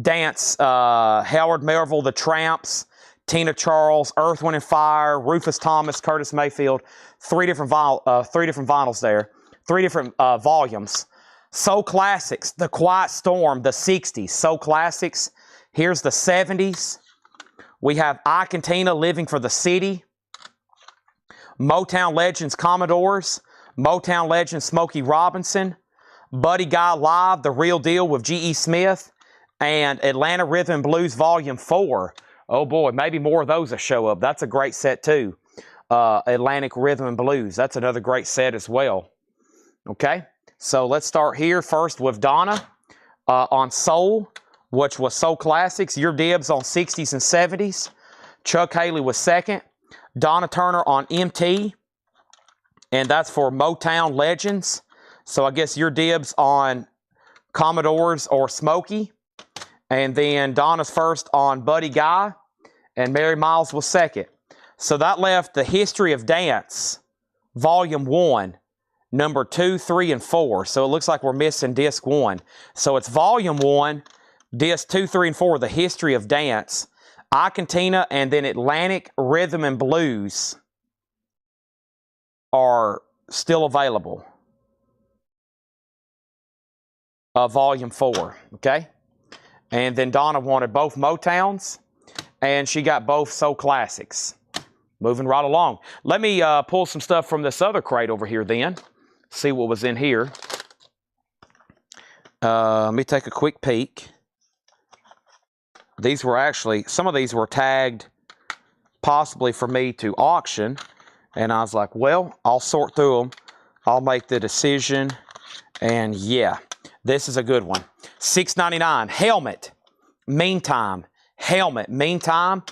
dance. Howard Melville, The Tramps, Tina Charles, Earth, Wind & Fire, Rufus Thomas, Curtis Mayfield. 3 different vinyls there. 3 different volumes. Soul Classics, The Quiet Storm, the 60s. Soul Classics. Here's the 70s. We have Ike and Tina, Living for the City. Motown Legends, Commodores. Motown Legends, Smokey Robinson. Buddy Guy Live, The Real Deal with G.E. Smith. And Atlanta Rhythm and Blues Volume 4. Oh boy, maybe more of those will show up. That's a great set too. Atlantic Rhythm and Blues. That's another great set as well. Okay, so let's start here first with Donna on Soul, which was Soul Classics. Your dibs on 60s and 70s. Chuck Haley was second. Donna Turner on MT, and that's for Motown Legends. So I guess your dibs on Commodores or Smokey. And then Donna's first on Buddy Guy, and Mary Miles was second. So that left the History of Dance, Volume 1, number 2, 3, and 4. So it looks like we're missing Disc 1. So it's Volume 1, Disc 2, 3, and 4, The History of Dance, Ike and Tina, and then Atlantic Rhythm and Blues are still available. Volume 4, okay? And then Donna wanted both Motowns, and she got both Soul Classics. Moving right along. Let me pull some stuff from this other crate over here then. See what was in here. Let me take a quick peek. These were actually, some of these were tagged possibly for me to auction. And I was like, well, I'll sort through them. I'll make the decision. And yeah, this is a good one. $6.99. Helmet. Meantime. Helmet. Meantime.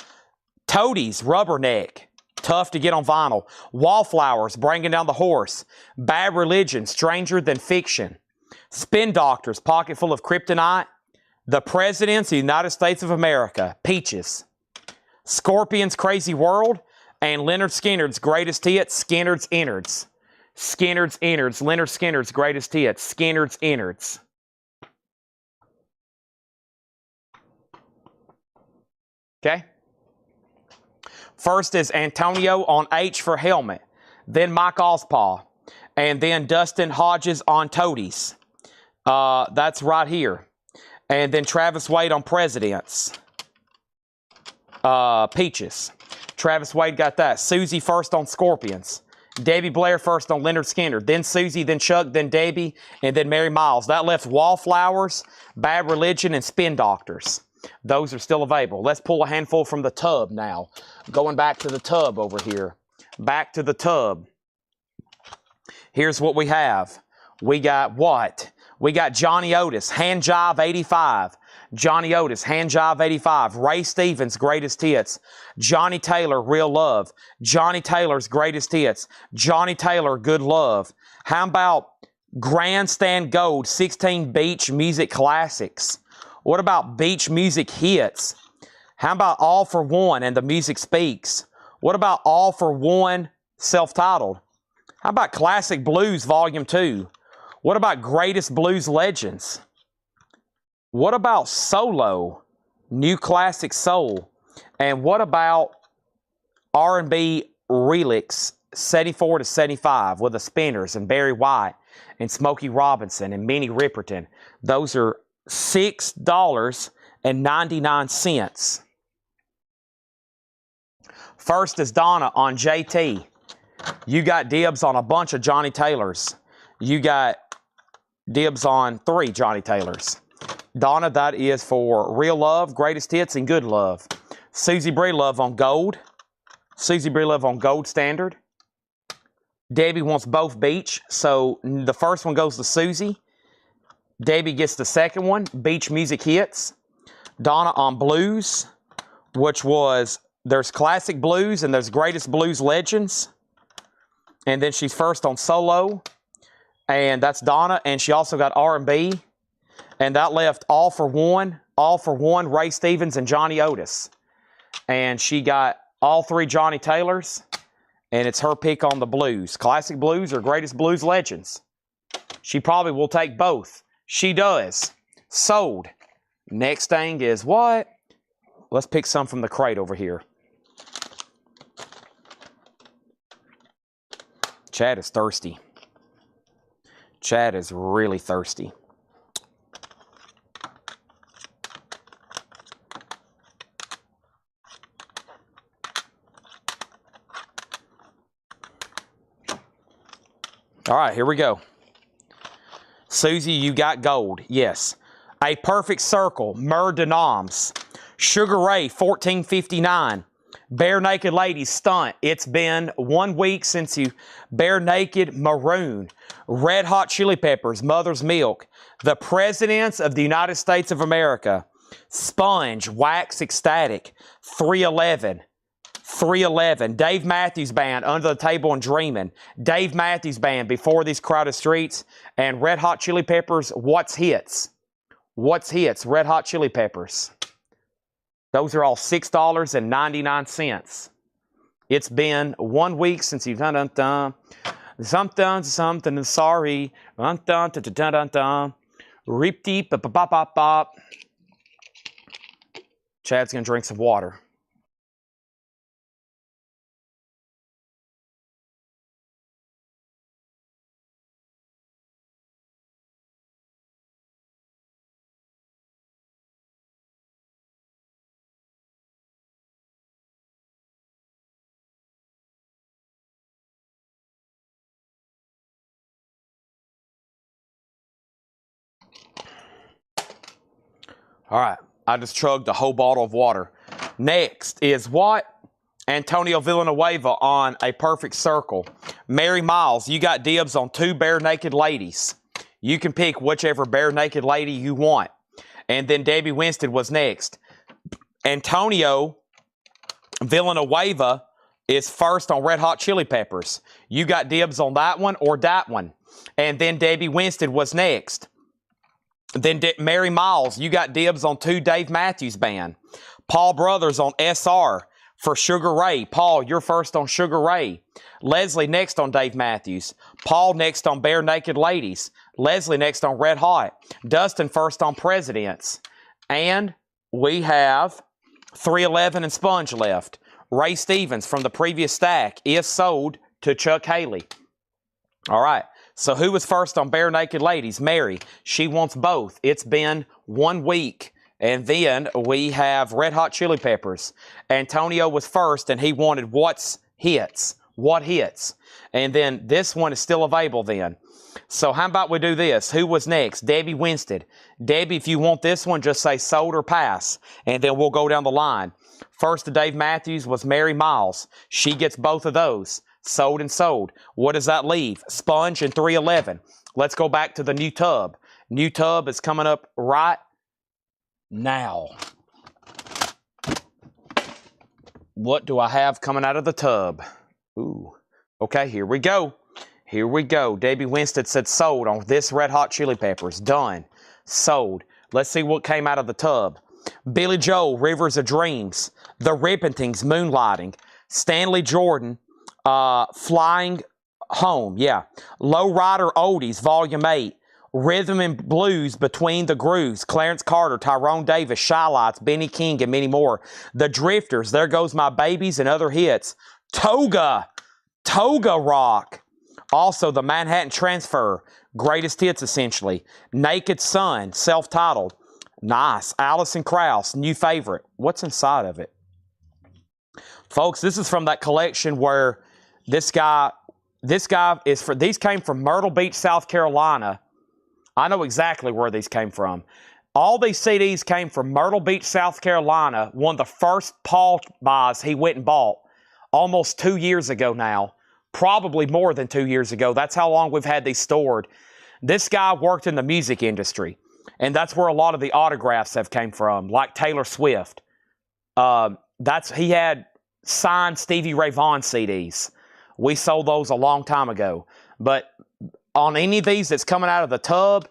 Toadies. Rubberneck. Tough to get on vinyl. Wallflowers. Bringing Down the Horse. Bad Religion. Stranger Than Fiction. Spin Doctors. Pocket Full of Kryptonite. The Presidents of the United States of America. Peaches. Scorpions. Crazy World. And Leonard Skinner's Greatest Hits. Skinner's Innards. Skinner's Innards. Leonard Skinner's Greatest Hits. Skinner's Innards. Okay. First is Antonio on H for Helmet. Then Mike Ospaw. And then Dustin Hodges on Toadies. That's right here. And then Travis Wade on Presidents. Peaches. Travis Wade got that. Susie first on Scorpions. Debbie Blair first on Leonard Skinner. Then Susie, then Chuck, then Debbie, and then Mary Miles. That left Wallflowers, Bad Religion, and Spin Doctors. Those are still available. Let's pull a handful from the tub now. Going back to the tub over here. Back to the tub. Here's what we have. We got what? We got Johnny Otis, Hand Jive 85. Johnny Otis, Hand Jive 85. Ray Stevens, Greatest Hits. Johnny Taylor, Real Love. Johnny Taylor's Greatest Hits. Johnny Taylor, Good Love. How about Grandstand Gold, 16 Beach Music Classics? What about Beach Music Hits? How about All for One and The Music Speaks? What about All for One, self-titled? How about Classic Blues Volume 2? What about Greatest Blues Legends? What about Solo, New Classic Soul? And what about R&B Relics 74 to 75 with the Spinners and Barry White and Smokey Robinson and Minnie Riperton. Those are $6.99. First is Donna on JT. You got dibs on a bunch of Johnny Taylors. You got dibs on 3 Johnny Taylors. Donna, that is for Real Love, Greatest Hits, and Good Love. Susie Breelove on Gold. Susie Breelove on Gold Standard. Debbie wants both Beach, so the first one goes to Susie. Debbie gets the second one, Beach Music Hits. Donna on Blues, which was, there's Classic Blues and there's Greatest Blues Legends. And then she's first on Solo, and that's Donna, and she also got R&B. And that left All for One, Ray Stevens, and Johnny Otis. And she got all 3 Johnny Taylors, and it's her pick on the blues. Classic Blues or Greatest Blues Legends. She probably will take both. She does. Sold. Next thing is what? Let's pick some from the crate over here. Chad is thirsty. Chad is really thirsty. All right, here we go. Susie, you got gold. Yes. A Perfect Circle, Mur de Noms. Sugar Ray, 1459. Bare Naked Ladies, Stunt. It's been 1 week since you. Bare Naked, Maroon. Red Hot Chili Peppers, Mother's Milk. The Presidents of the United States of America. Sponge, Wax Ecstatic. 311. 311. Dave Matthews Band, Under the Table and Dreamin'. Dave Matthews Band, Before These Crowded Streets. And Red Hot Chili Peppers, What's Hits? What's Hits? Red Hot Chili Peppers. Those are all $6.99. It's been 1 week since you've done something sorry. Reep deep, bop bop bop bop. Chad's gonna drink some water. All right, I just chugged a whole bottle of water. Next is what? Antonio Villanueva on A Perfect Circle. Mary Miles, you got dibs on 2 Bare Naked Ladies. You can pick whichever Bare Naked Lady you want. And then Debbie Winston was next. Antonio Villanueva is first on Red Hot Chili Peppers. You got dibs on that one or that one. And then Debbie Winston was next. Then Mary Miles, you got dibs on 2 Dave Matthews Band. Paul Brothers on SR for Sugar Ray. Paul, you're first on Sugar Ray. Leslie next on Dave Matthews. Paul next on Bare Naked Ladies. Leslie next on Red Hot. Dustin first on Presidents. And we have 311 and Sponge left. Ray Stevens from the previous stack is sold to Chuck Haley. All right. So who was first on Bare Naked Ladies? Mary. She wants both. It's been 1 week. And then we have Red Hot Chili Peppers. Antonio was first, and he wanted What's Hits? What Hits? And then this one is still available then. So how about we do this? Who was next? Debbie Winston. Debbie, if you want this one, just say sold or pass. And then we'll go down the line. First to Dave Matthews was Mary Miles. She gets both of those. Sold and sold. What does that leave? Sponge and 311. Let's go back to the new tub. New tub is coming up right now. What do I have coming out of the tub? Ooh. Okay, here we go. Here we go. Debbie Winston said sold on this Red Hot Chili Peppers. Done. Sold. Let's see what came out of the tub. Billy Joel, Rivers of Dreams. The Rippentings, Moonlighting. Stanley Jordan, Flying Home, yeah. Low Rider Oldies, Volume 8. Rhythm and Blues, Between the Grooves. Clarence Carter, Tyrone Davis, Shy Lights, Benny King, and many more. The Drifters, There Goes My Babies, and other hits. Toga Rock. Also, the Manhattan Transfer. Greatest hits, essentially. Naked Sun, self-titled. Nice. Alison Krauss, new favorite. What's inside of it? Folks, this is from that collection where this guy is for, these came from Myrtle Beach, South Carolina. I know exactly where these came from. All these CDs came from Myrtle Beach, South Carolina. One of the first Paul buys he went and bought almost 2 years ago now. Probably more than 2 years ago. That's how long we've had these stored. This guy worked in the music industry, and that's where a lot of the autographs have came from, like Taylor Swift. He had signed Stevie Ray Vaughan CDs. We sold those a long time ago. But on any of these that's coming out of the tub,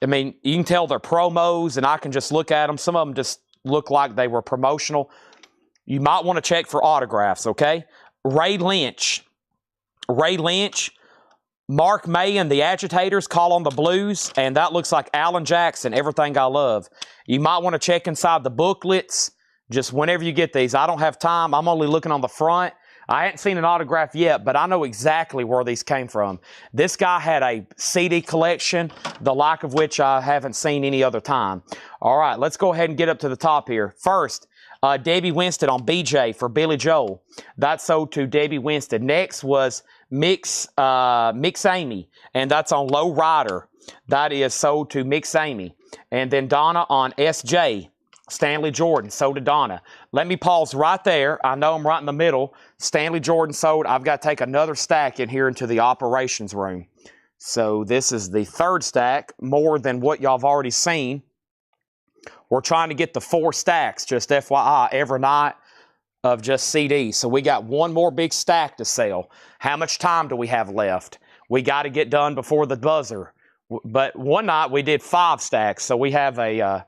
I mean, you can tell they're promos, and I can just look at them. Some of them just look like they were promotional. You might want to check for autographs, okay? Ray Lynch, Mark May and the Agitators, Call on the Blues, and that looks like Alan Jackson, Everything I Love. You might want to check inside the booklets, just whenever you get these. I don't have time. I'm only looking on the front. I hadn't seen an autograph yet, but I know exactly where these came from. This guy had a CD collection, the like of which I haven't seen any other time. All right, let's go ahead and get up to the top here. First, Debbie Winston on BJ for Billy Joel. That sold to Debbie Winston. Next was Mix Amy, and that's on Low Rider. That is sold to Mix Amy. And then Donna on SJ. Stanley Jordan, sold to Donna. Let me pause right there. I know I'm right in the middle. Stanley Jordan sold. I've got to take another stack in here into the operations room. So this is the third stack, more than what y'all have already seen. We're trying to get the 4 stacks, just FYI, every night of just CDs. So we got one more big stack to sell. How much time do we have left? We got to get done before the buzzer. But one night we did 5 stacks, so we have a...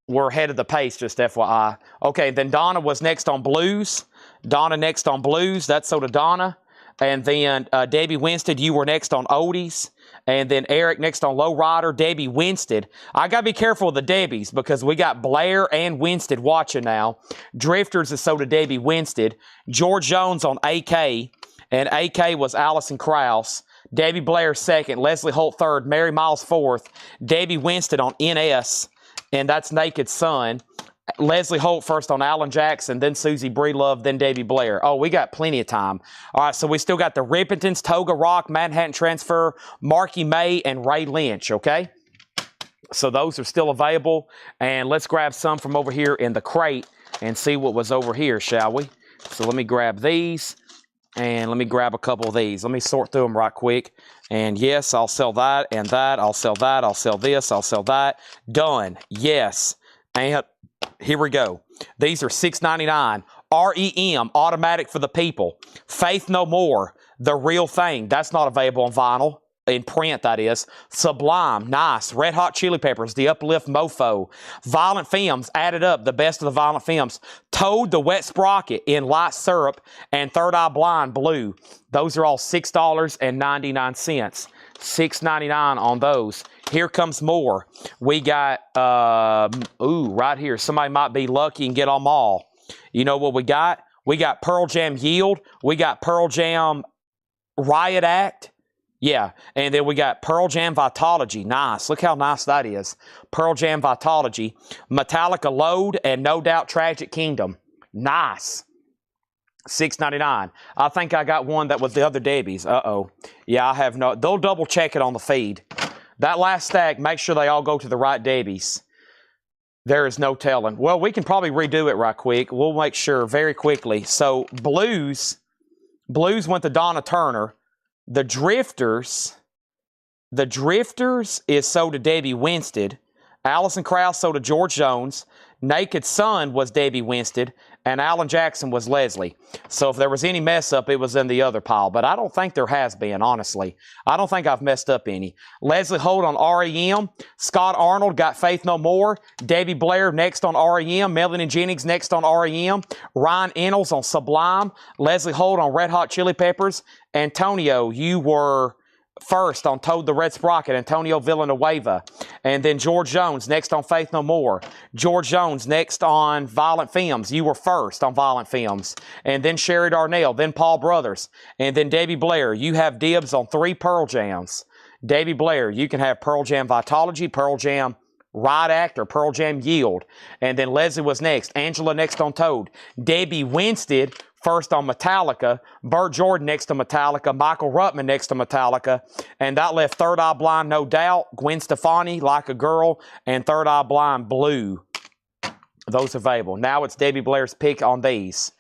we're ahead of the pace, just FYI. Okay, then Donna was next on Blues. Donna next on Blues. That's so to Donna. And then Debbie Winston, you were next on Oldies. And then Eric next on Lowrider. Debbie Winston. I got to be careful of the Debbies because we got Blair and Winston watching now. Drifters is so to Debbie Winston. George Jones on AK. And AK was Alison Krauss. Debbie Blair second. Leslie Holt third. Mary Miles fourth. Debbie Winston on NS. And that's Naked Sun. Leslie Holt first on Alan Jackson, then Susie Breelove, then Debbie Blair. Oh, we got plenty of time. All right, so we still got the Rippingtons, Toga Rock, Manhattan Transfer, Marky May, and Ray Lynch, okay? So those are still available. And let's grab some from over here in the crate and see what was over here, shall we? So let me grab these, and let me grab a couple of these. Let me sort through them right quick. And yes, I'll sell that and that. I'll sell that. I'll sell this. I'll sell that. Done. Yes. And here we go. These are $6.99. REM, Automatic for the People. Faith No More, The Real Thing. That's not available on vinyl. In print, that is. Sublime, nice. Red Hot Chili Peppers, The Uplift Mofo. Violent Femmes, added up, the best of the Violent Femmes. Toad, The Wet Sprocket in light syrup, and Third Eye Blind blue. Those are all $6.99. $6.99 on those. Here comes more. We got, right here. Somebody might be lucky and get them all. You know what we got? We got Pearl Jam Yield. We got Pearl Jam Riot Act. Yeah, and then we got Pearl Jam Vitology. Nice. Look how nice that is. Pearl Jam Vitology. Metallica Load and No Doubt Tragic Kingdom. Nice. $6.99. I think I got one that was the other Debbie's. Uh-oh. Yeah, I have no... They'll double check it on the feed. That last stack, make sure they all go to the right Debbie's. There is no telling. Well, we can probably redo it right quick. We'll make sure very quickly. So, Blues went to Donna Turner. The Drifters is sold to Debbie Winston. Alison Krauss sold to George Jones. Naked Sun was Debbie Winston. And Alan Jackson was Leslie. So if there was any mess up, it was in the other pile. But I don't think there has been, honestly. I don't think I've messed up any. Leslie Holt on REM. Scott Arnold got Faith No More. Debbie Blair next on REM. Melanie Jennings next on REM. Ryan Ennals on Sublime. Leslie Holt on Red Hot Chili Peppers. Antonio, you were first on Toad the Red Sprocket, Antonio Villanueva. And then George Jones next on Faith No More. George Jones next on Violent Femmes. You were first on Violent Femmes. And then Sherry Darnell, then Paul Brothers. And then Debbie Blair. You have dibs on 3 Pearl Jams. Debbie Blair, you can have Pearl Jam Vitology, Pearl Jam Ride Act, or Pearl Jam Yield. And then Leslie was next. Angela next on Toad. Debbie Winstead first on Metallica. Burt Jordan next to Metallica. Michael Ruttman next to Metallica. And that left Third Eye Blind, No Doubt. Gwen Stefani, Like a Girl. And Third Eye Blind, Blue. Those available. Now it's Debbie Blair's pick on these.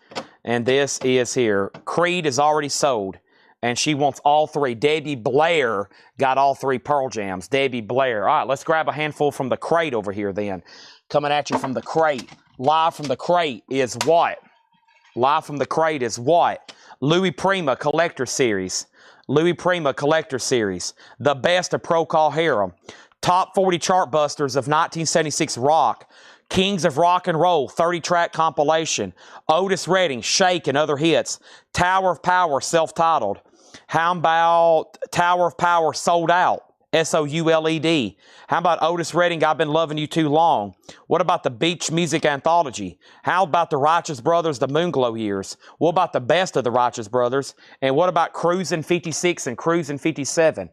And this is here. Creed is already sold. And she wants all 3. Debbie Blair got all 3 Pearl Jams. Debbie Blair. All right, let's grab a handful from the crate over here then. Coming at you from the crate. Live from the crate is what? Live from the crate is what? Louis Prima Collector Series. Louis Prima Collector Series. The best of Pro Call Harem. Top 40 chart busters of 1976 rock. Kings of Rock and Roll, 30-track compilation. Otis Redding, Shake and Other Hits. Tower of Power, self-titled. How about Tower of Power Sold Out? S-O-U-L-E-D. How about Otis Redding, I've Been Loving You Too Long? What about the Beach Music Anthology? How about the Righteous Brothers, the Moonglow Years? What about the best of the Righteous Brothers? And what about Cruisin' 56 and Cruisin' 57?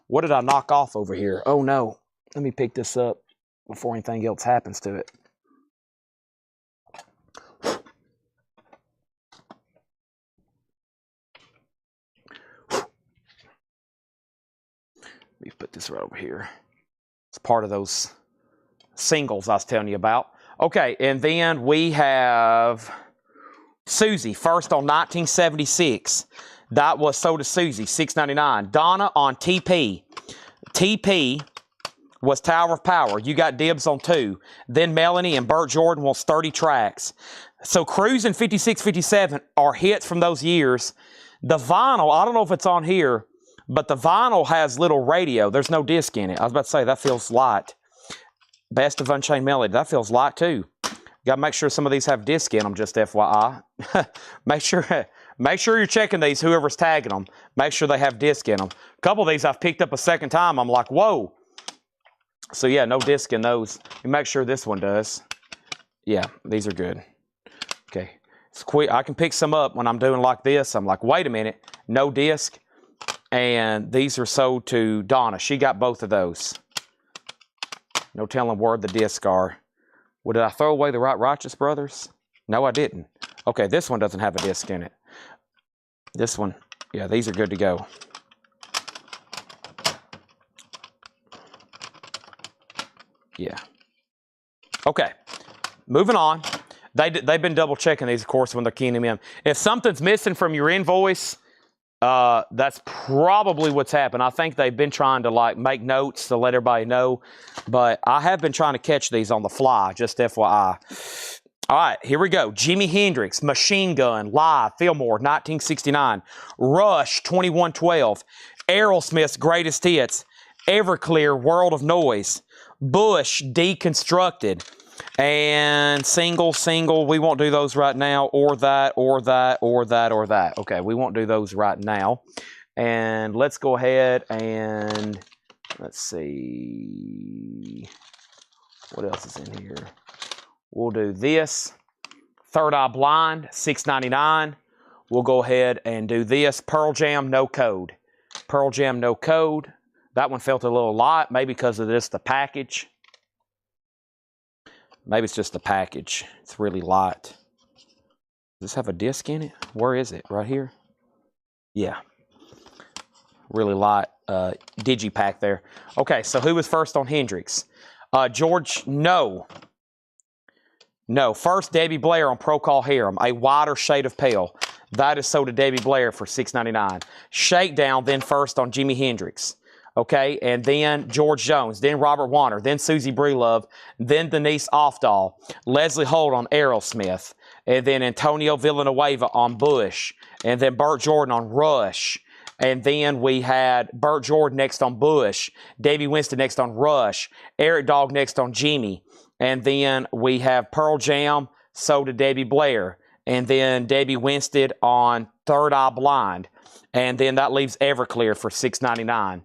What did I knock off over here? Oh no. Let me pick this up before anything else happens to it. Let me put this right over here. It's part of those singles I was telling you about. Okay, and then we have Susie, first on 1976. That was sold to Susie, $6.99. Donna on TP. TP was Tower of Power. You got dibs on 2. Then Melanie and Burt Jordan wants 30 tracks. So Cruisin' 56, 57 are hits from those years. The vinyl, I don't know if it's on here, but the vinyl has little radio. There's no disc in it. I was about to say, that feels light. Best of Unchained Melody. That feels light too. Got to make sure some of these have disc in them, just FYI. Make sure you're checking these, whoever's tagging them. Make sure they have disc in them. A couple of these I've picked up a second time. I'm like, whoa. So yeah, no disc in those. You make sure this one does. Yeah, these are good. Okay. It's quick. I can pick some up when I'm doing like this. I'm like, wait a minute. No disc. And these are sold to Donna. She got both of those. No telling where the discs are. Well, did I throw away the Righteous Brothers? No, I didn't. Okay, this one doesn't have a disc in it. This one, yeah, these are good to go. Yeah. Okay, moving on. They've been double checking these, of course, when they're keying them in. If something's missing from your invoice, that's probably what's happened. I think they've been trying to like make notes to let everybody know, but I have been trying to catch these on the fly, just FYI. All right, here we go. Jimi Hendrix, Machine Gun, Live, Fillmore, 1969. Rush, 2112. Aerosmith's Greatest Hits. Everclear, World of Noise. Bush, Deconstructed. And single, we won't do those right now, or that. Okay, we won't do those right now. And let's go ahead and, let's see, what else is in here? We'll do this. Third Eye Blind, $6.99. We'll go ahead and do this. Pearl Jam, No Code. Pearl Jam, No Code. That one felt a little light, maybe because of this, the package. Maybe it's just the package. It's really light. Does this have a disc in it? Where is it? Right here? Yeah. Really light digipack there. Okay, so who was first on Hendrix? George, no. No, first Debbie Blair on Pro Call Harem, A Wider Shade of Pale. That is sold to Debbie Blair for $6.99. Shakedown, then first on Jimi Hendrix. Okay, and then George Jones, then Robert Warner, then Susie Breelove, then Denise Ofdahl, Leslie Holt on Aerosmith, and then Antonio Villanueva on Bush, and then Burt Jordan on Rush, and then we had Burt Jordan next on Bush, Davey Winston next on Rush, Eric Dog next on Jimmy, and then we have Pearl Jam sold to Debbie Blair, and then Debbie Winstead on Third Eye Blind. And then that leaves Everclear for $6.99.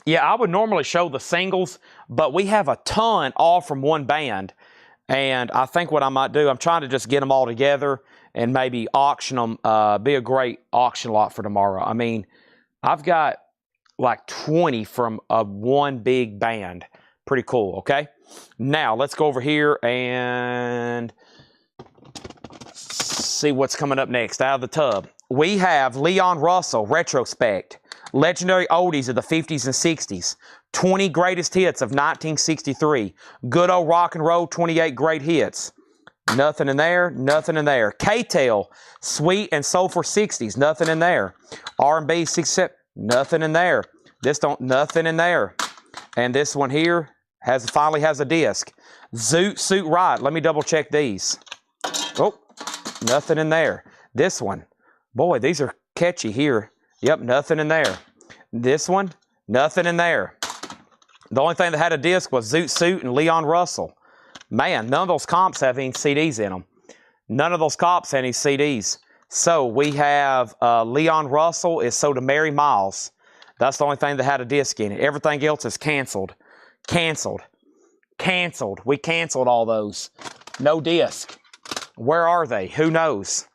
Yeah, I would normally show the singles, but we have a ton all from one band. And I think what I might do, I'm trying to just get them all together and maybe auction them, be a great auction lot for tomorrow. I mean, I've got like 20 from one big band. Pretty cool, okay? Now, let's go over here and see what's coming up next out of the tub. We have Leon Russell Retrospect. Legendary oldies of the 50s and 60s. 20 greatest hits of 1963. Good old rock and roll, 28 great hits. Nothing in there, nothing in there. K-Tail, Sweet and Soulful 60s, nothing in there. R&B 67, nothing in there. Nothing in there. And this one here finally has a disc. Zoot Suit Ride, let me double check these. Oh, nothing in there. This one, boy, these are catchy here. Yep, nothing in there. This one, nothing in there. The only thing that had a disc was Zoot Suit and Leon Russell. Man, none of those comps have any CDs in them. None of those comps have any CDs. So we have Leon Russell is sold to Mary Miles. That's the only thing that had a disc in it. Everything else is canceled. Canceled. Canceled. We canceled all those. No disc. Where are they? Who knows?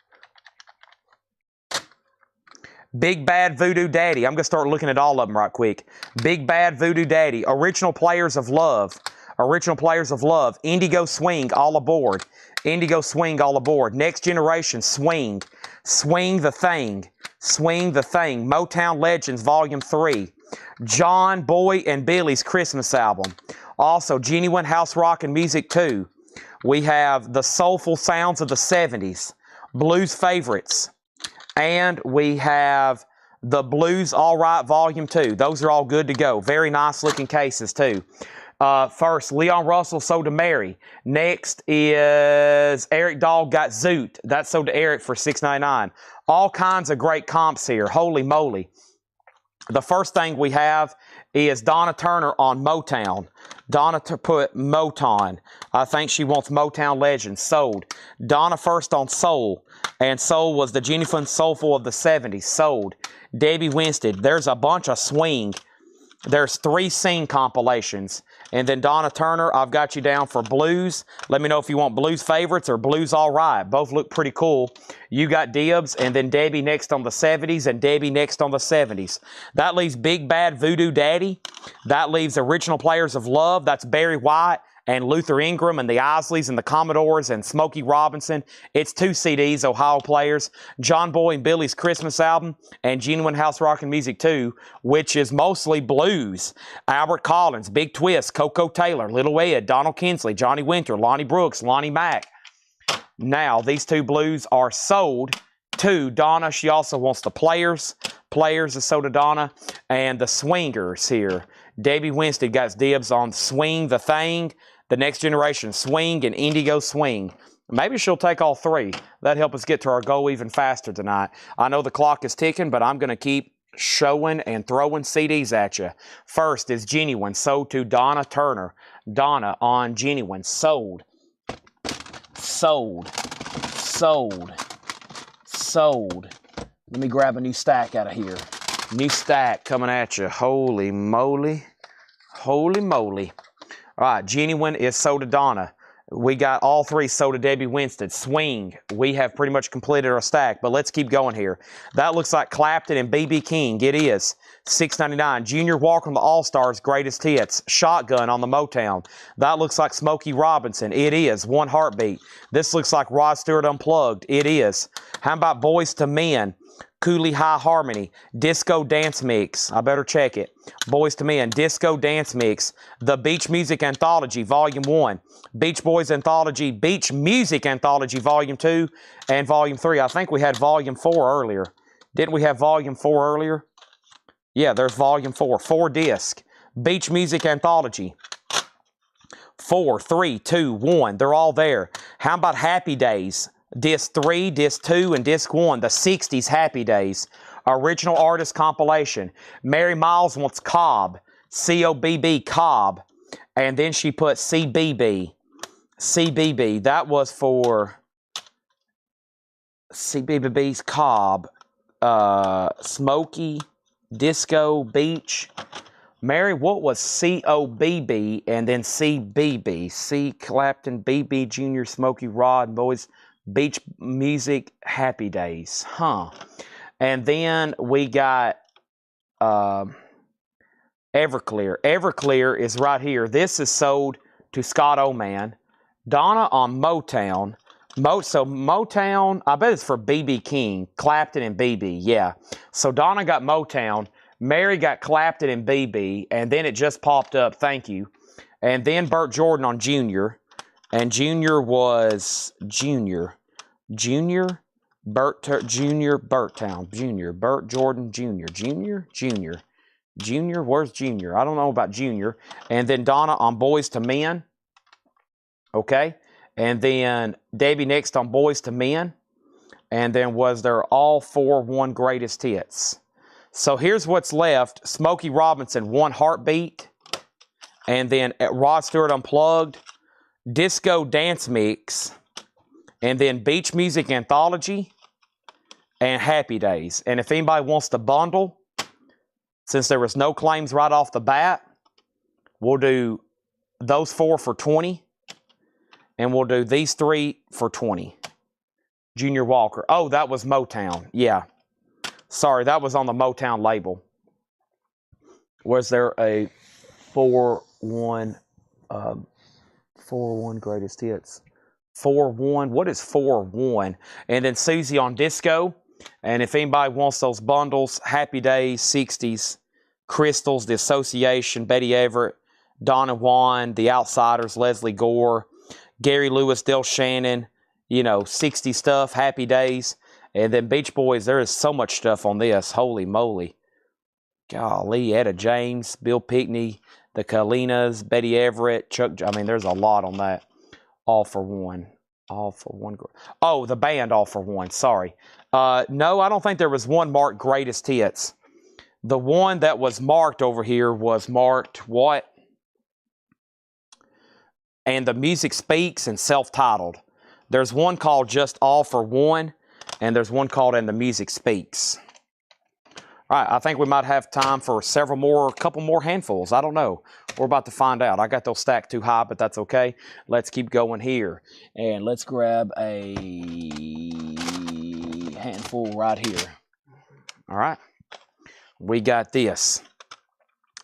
Big Bad Voodoo Daddy. I'm going to start looking at all of them right quick. Big Bad Voodoo Daddy. Original Players of Love. Original Players of Love. Indigo Swing, all aboard. Indigo Swing, all aboard. Next Generation, Swing. Swing the Thing. Swing the Thing. Motown Legends, Volume 3. John, Boy, and Billy's Christmas album. Also, Genuine House Rock and Music 2. We have The Soulful Sounds of the 70s. Blues Favorites. And we have the Blues All Right Volume 2. Those are all good to go. Very nice looking cases too. First, Leon Russell sold to Mary. Next is Eric Dahl got Zoot. That's sold to Eric for $6.99. All kinds of great comps here. Holy moly. The first thing we have is Donna Turner on Motown. Donna put Motown. I think she wants Motown Legends. Sold. Donna first on Soul. And Soul was the genuine soulful of the 70s. Sold. Debbie Winstead. There's a bunch of swing. There's 3 Sing compilations. And then Donna Turner, I've got you down for blues. Let me know if you want blues favorites or blues all right. Both look pretty cool. You got dibs, and then Debbie next on the 70s and Debbie next on the 70s. That leaves Big Bad Voodoo Daddy. That leaves Original Players of Love. That's Barry White and Luther Ingram and the Isleys and the Commodores and Smokey Robinson. It's 2 CDs, Ohio Players. John Boy and Billy's Christmas album and Genuine House Rock and Music 2, which is mostly blues. Albert Collins, Big Twist, Coco Taylor, Little Ed, Donald Kinsley, Johnny Winter, Lonnie Brooks, Lonnie Mack. Now, these 2 blues are sold to Donna. She also wants the Players. Players is sold to Donna. And the Swingers here. Debbie Winstead got dibs on Swing the Thing, the Next Generation Swing, and Indigo Swing. Maybe she'll take all 3. That'd help us get to our goal even faster tonight. I know the clock is ticking, but I'm going to keep showing and throwing CDs at you. First is Genuine, sold to Donna Turner. Donna on Genuine, sold. Sold. Sold. Sold. Let me grab a new stack out of here. New stack coming at you. Holy moly. Holy moly. All right, Genuine is sold to Donna. We got all 3 sold to Debbie Winstead. Swing, we have pretty much completed our stack, but let's keep going here. That looks like Clapton and B.B. King. It is $6.99. Junior Walker on the All-Stars Greatest Hits. Shotgun on the Motown. That looks like Smokey Robinson. It is One Heartbeat. This looks like Rod Stewart Unplugged. It is. How about Boys to Men? Cooley High Harmony, Disco Dance Mix. I better check it. Boys to Men, Disco Dance Mix. The Beach Music Anthology, Volume 1. Beach Boys Anthology, Beach Music Anthology, Volume 2 and Volume 3. I think we had Volume 4 earlier. Didn't we have Volume 4 earlier? Yeah, there's Volume 4. 4 disc. Beach Music Anthology. 4, 3, 2, 1. They're all there. How about Happy Days? Disc 3, Disc 2, and Disc 1, the 60s Happy Days. Original Artist Compilation. Mary Miles wants Cobb. C-O-B-B, Cobb. And then she put CBB. CBB. That was for CBBB's Cobb. Smokey, Disco, Beach. Mary, what was COBB and then CBB? C. Clapton, BB, Junior, Smokey, Rod, Boys, Beach Music, Happy Days. Huh. And then we got Everclear. Everclear is right here. This is sold to Scott Oman. Donna on Motown. So Motown, I bet it's for BB King, Clapton and BB, yeah. So Donna got Motown, Mary got Clapton and BB, and then it just popped up, thank you. And then Burt Jordan on Junior, and Junior was Junior, Burt Town, Junior, Burt Jordan Junior, Junior, where's Junior? I don't know about Junior. And then Donna on Boys to Men, okay. And then Debbie next on Boys to Men. And then was there all 4-1 greatest hits. So here's what's left. Smokey Robinson, One Heartbeat. And then Rod Stewart Unplugged. Disco Dance Mix. And then Beach Music Anthology. And Happy Days. And if anybody wants to bundle, since there was no claims right off the bat, we'll do those 4 for $20. And we'll do these 3 for $20. Junior Walker. Oh, that was Motown. Yeah. Sorry, that was on the Motown label. Was there a 4-1 greatest hits? 4-1. What is 4-1? And then Susie on Disco. And if anybody wants those bundles, Happy Days, 60s, Crystals, The Association, Betty Everett, Donna Juan, The Outsiders, Leslie Gore, Gary Lewis, Del Shannon, 60 stuff, Happy Days. And then Beach Boys, there is so much stuff on this. Holy moly. Golly, Etta James, Bill Pickney, the Kalinas, Betty Everett, Chuck, there's a lot on that. All for one. All for one. Oh, the band All for One, sorry. No, I don't think there was one marked greatest hits. The one that was marked over here was marked what? And the Music Speaks and Self-Titled. There's one called just All for One, and there's one called And the Music Speaks. All right, I think we might have time for a couple more handfuls. I don't know. We're about to find out. I got those stacked too high, but that's okay. Let's keep going here. And let's grab a handful right here. All right. We got this.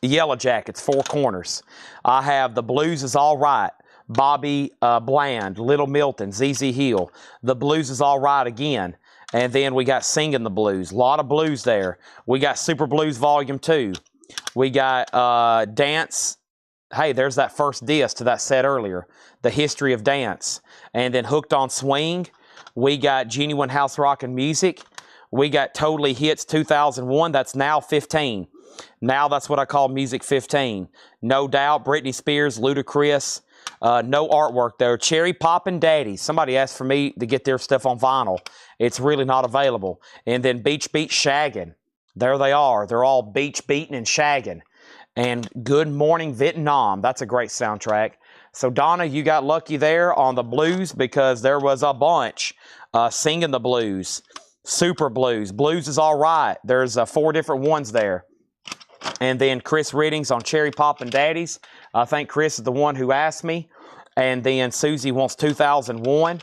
Yellow Jackets, 4 corners. I have The Blues Is All Right. Bobby Bland, Little Milton, ZZ Hill. The Blues Is All Right again. And then we got Singing the Blues. A lot of blues there. We got Super Blues Volume 2. We got Dance. Hey, there's that first disc to that set earlier. The History of Dance. And then Hooked on Swing. We got Genuine House Rock and Music. We got Totally Hits 2001. That's now 15. Now that's what I call Music 15. No Doubt, Britney Spears, Ludacris. No artwork though. Cherry Poppin' Daddy. Somebody asked for me to get their stuff on vinyl. It's really not available. And then Beach Beat Shaggin'. There they are. They're all beach beating and shagging. And Good Morning Vietnam. That's a great soundtrack. So Donna, you got lucky there on the blues because there was a bunch. Singing the Blues. Super Blues. Blues Is All Right. There's 4 different ones there. And then Chris Riddings on Cherry Poppin' Daddies. I think Chris is the one who asked me. And then Susie wants 2001.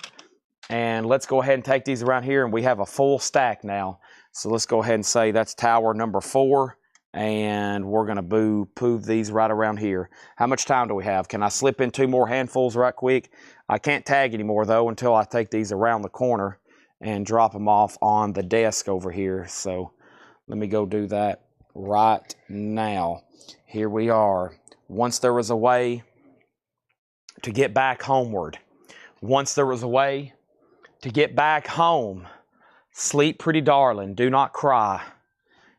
And let's go ahead and take these around here. And we have a full stack now. So let's go ahead and say that's tower number 4. And we're going to poo these right around here. How much time do we have? Can I slip in 2 more handfuls right quick? I can't tag anymore, though, until I take these around the corner and drop them off on the desk over here. So let me go do that right now. Here we are. Once there was a way to get back homeward. Once there was a way to get back home. Sleep, pretty darling. Do not cry.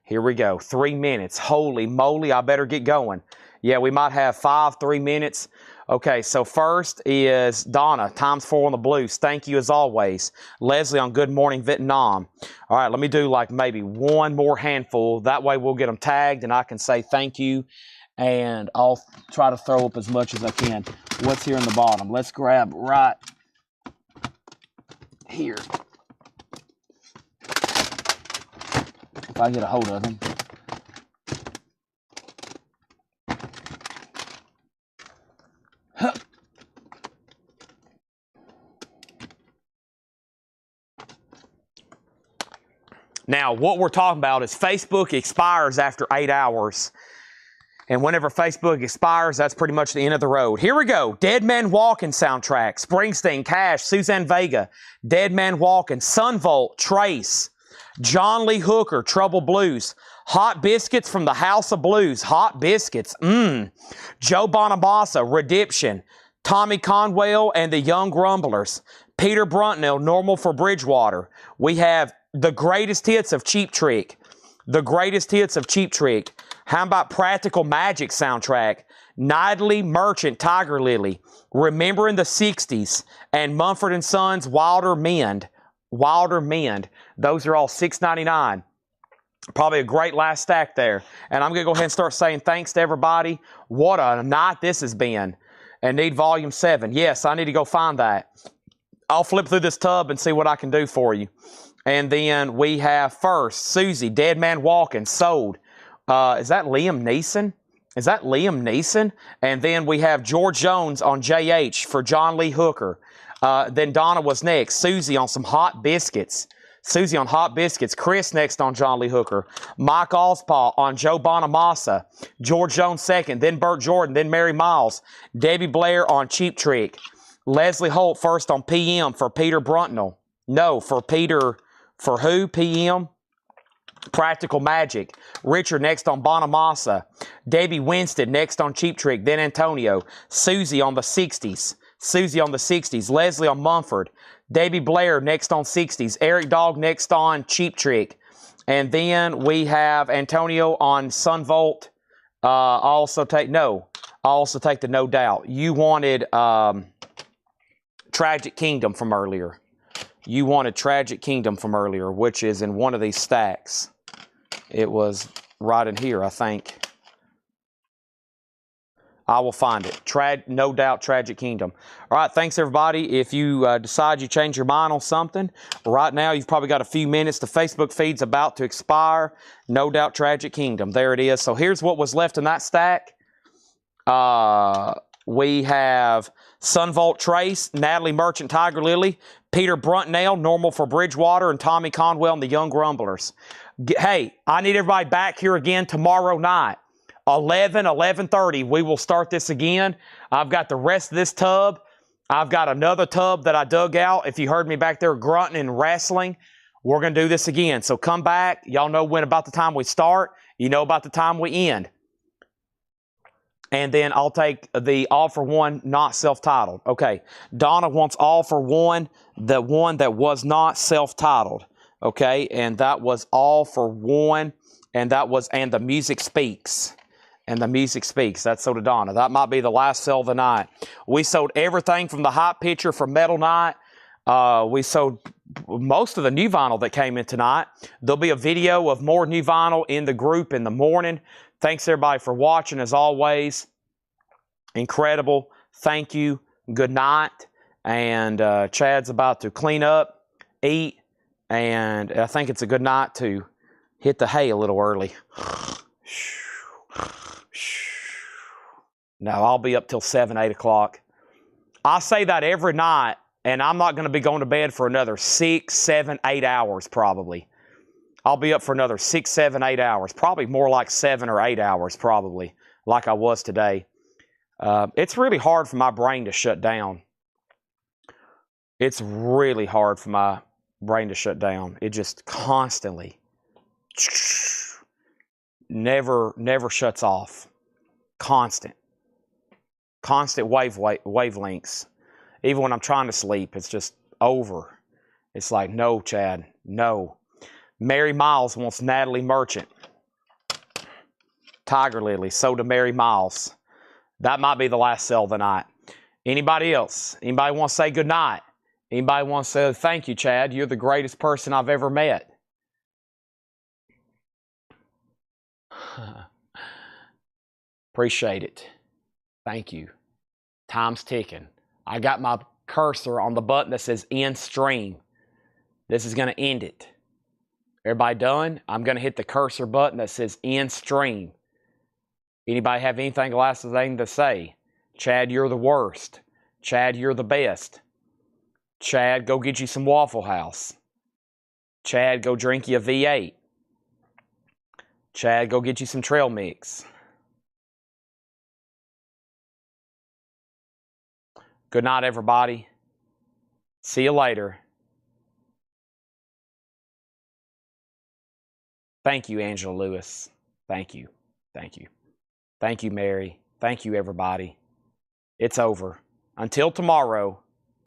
Here we go. 3 minutes. Holy moly, I better get going. Yeah, we might have 3 minutes. Okay, so first is Donna, times 4 on the blues. Thank you as always. Leslie on Good Morning Vietnam. All right, let me do like maybe 1 more handful. That way we'll get them tagged and I can say thank you. And I'll try to throw up as much as I can. What's here in the bottom? Let's grab right here. if I get a hold of him. Huh. Now, what we're talking about is Facebook expires after 8 hours. And whenever Facebook expires, that's pretty much the end of the road. Here we go. Dead Man Walking soundtrack. Springsteen, Cash, Suzanne Vega. Dead Man Walking. Sunvolt, Trace. John Lee Hooker, Trouble Blues. Hot Biscuits from the House of Blues. Hot Biscuits. Joe Bonamassa, Redemption. Tommy Conwell and the Young Grumblers. Peter Bruntnell, Normal for Bridgewater. We have the greatest hits of Cheap Trick. The greatest hits of Cheap Trick. How about Practical Magic soundtrack? Nightly Merchant, Tiger Lily. Remembering the 60s. And Mumford & Sons, Wilder Mend. Wilder Mend. Those are all $6.99. Probably a great last stack there. And I'm going to go ahead and start saying thanks to everybody. What a night this has been. And need volume 7. Yes, I need to go find that. I'll flip through this tub and see what I can do for you. And then we have first, Susie, Dead Man Walking, Sold. Is that Liam Neeson? Is that Liam Neeson? And then we have George Jones on JH for John Lee Hooker. Then Donna was next. Susie on some Hot Biscuits. Susie on Hot Biscuits. Chris next on John Lee Hooker. Mike Allspaw on Joe Bonamassa. George Jones second. Then Burt Jordan. Then Mary Miles. Debbie Blair on Cheap Trick. Leslie Holt first on PM for Peter Bruntnell. No, for Peter... For who? PM? Practical Magic. Richard next on Bonamassa. Debbie Winston next on Cheap Trick. Then Antonio. Susie on the 60s. Susie on the 60s. Leslie on Mumford. Debbie Blair next on 60s. Eric Dog next on Cheap Trick. And then we have Antonio on Sunvolt. I'll also take the No Doubt. You wanted Tragic Kingdom from earlier. You wanted Tragic Kingdom from earlier, which is in one of these stacks. It was right in here, I think. I will find it. No Doubt Tragic Kingdom. All right, thanks, everybody. If you decide you change your mind on something, right now you've probably got a few minutes. The Facebook feed's about to expire. No Doubt Tragic Kingdom. There it is. So here's what was left in that stack. We have Sunvolt Trace, Natalie Merchant, Tiger Lily, Peter Bruntnell, Normal for Bridgewater, and Tommy Conwell and the Young Grumblers. Hey, I need everybody back here again tomorrow night. 11:30, we will start this again. I've got the rest of this tub. I've got another tub that I dug out. If you heard me back there grunting and wrestling, we're going to do this again. So come back. Y'all know when about the time we start. You know about the time we end. And then I'll take the All for One, not self-titled. Okay, Donna wants All for One, the one that was not self-titled. Okay, and that was All for One, and that was, and the Music Speaks. And the Music Speaks. That's sold to Donna. That might be the last sell of the night. We sold everything from the Hot Picture for Metal Night. We sold most of the new vinyl that came in tonight. There'll be a video of more new vinyl in the group in the morning. Thanks, everybody, for watching, as always. Incredible. Thank you. Good night. And Chad's about to clean up, eat, and I think it's a good night to hit the hay a little early. No, I'll be up till 7, 8 o'clock. I say that every night, and I'm not going to be going to bed for another 6, 7, 8 hours probably. I'll be up for another 6, 7, 8 hours. Probably more like 7 or 8 hours probably, like I was today. It's really hard for my brain to shut down. It's really hard for my brain to shut down. It just constantly never shuts off. Constant wavelengths. Even when I'm trying to sleep, it's just over. It's like, no, Chad, no. Mary Miles wants Natalie Merchant. Tiger Lily, so to Mary Miles. That might be the last sell of the night. Anybody else? Anybody want to say good night? Anybody want to say thank you, Chad? You're the greatest person I've ever met. Appreciate it. Thank you. Time's ticking. I got my cursor on the button that says end stream. This is going to end it. Everybody done? I'm going to hit the cursor button that says end stream. Anybody have anything last thing to say? Chad, you're the worst. Chad, you're the best. Chad, go get you some Waffle House. Chad, go drink you a V8. Chad, go get you some trail mix. Good night, everybody. See you later. Thank you, Angela Lewis. Thank you. Thank you. Thank you, Mary. Thank you, everybody. It's over. Until tomorrow.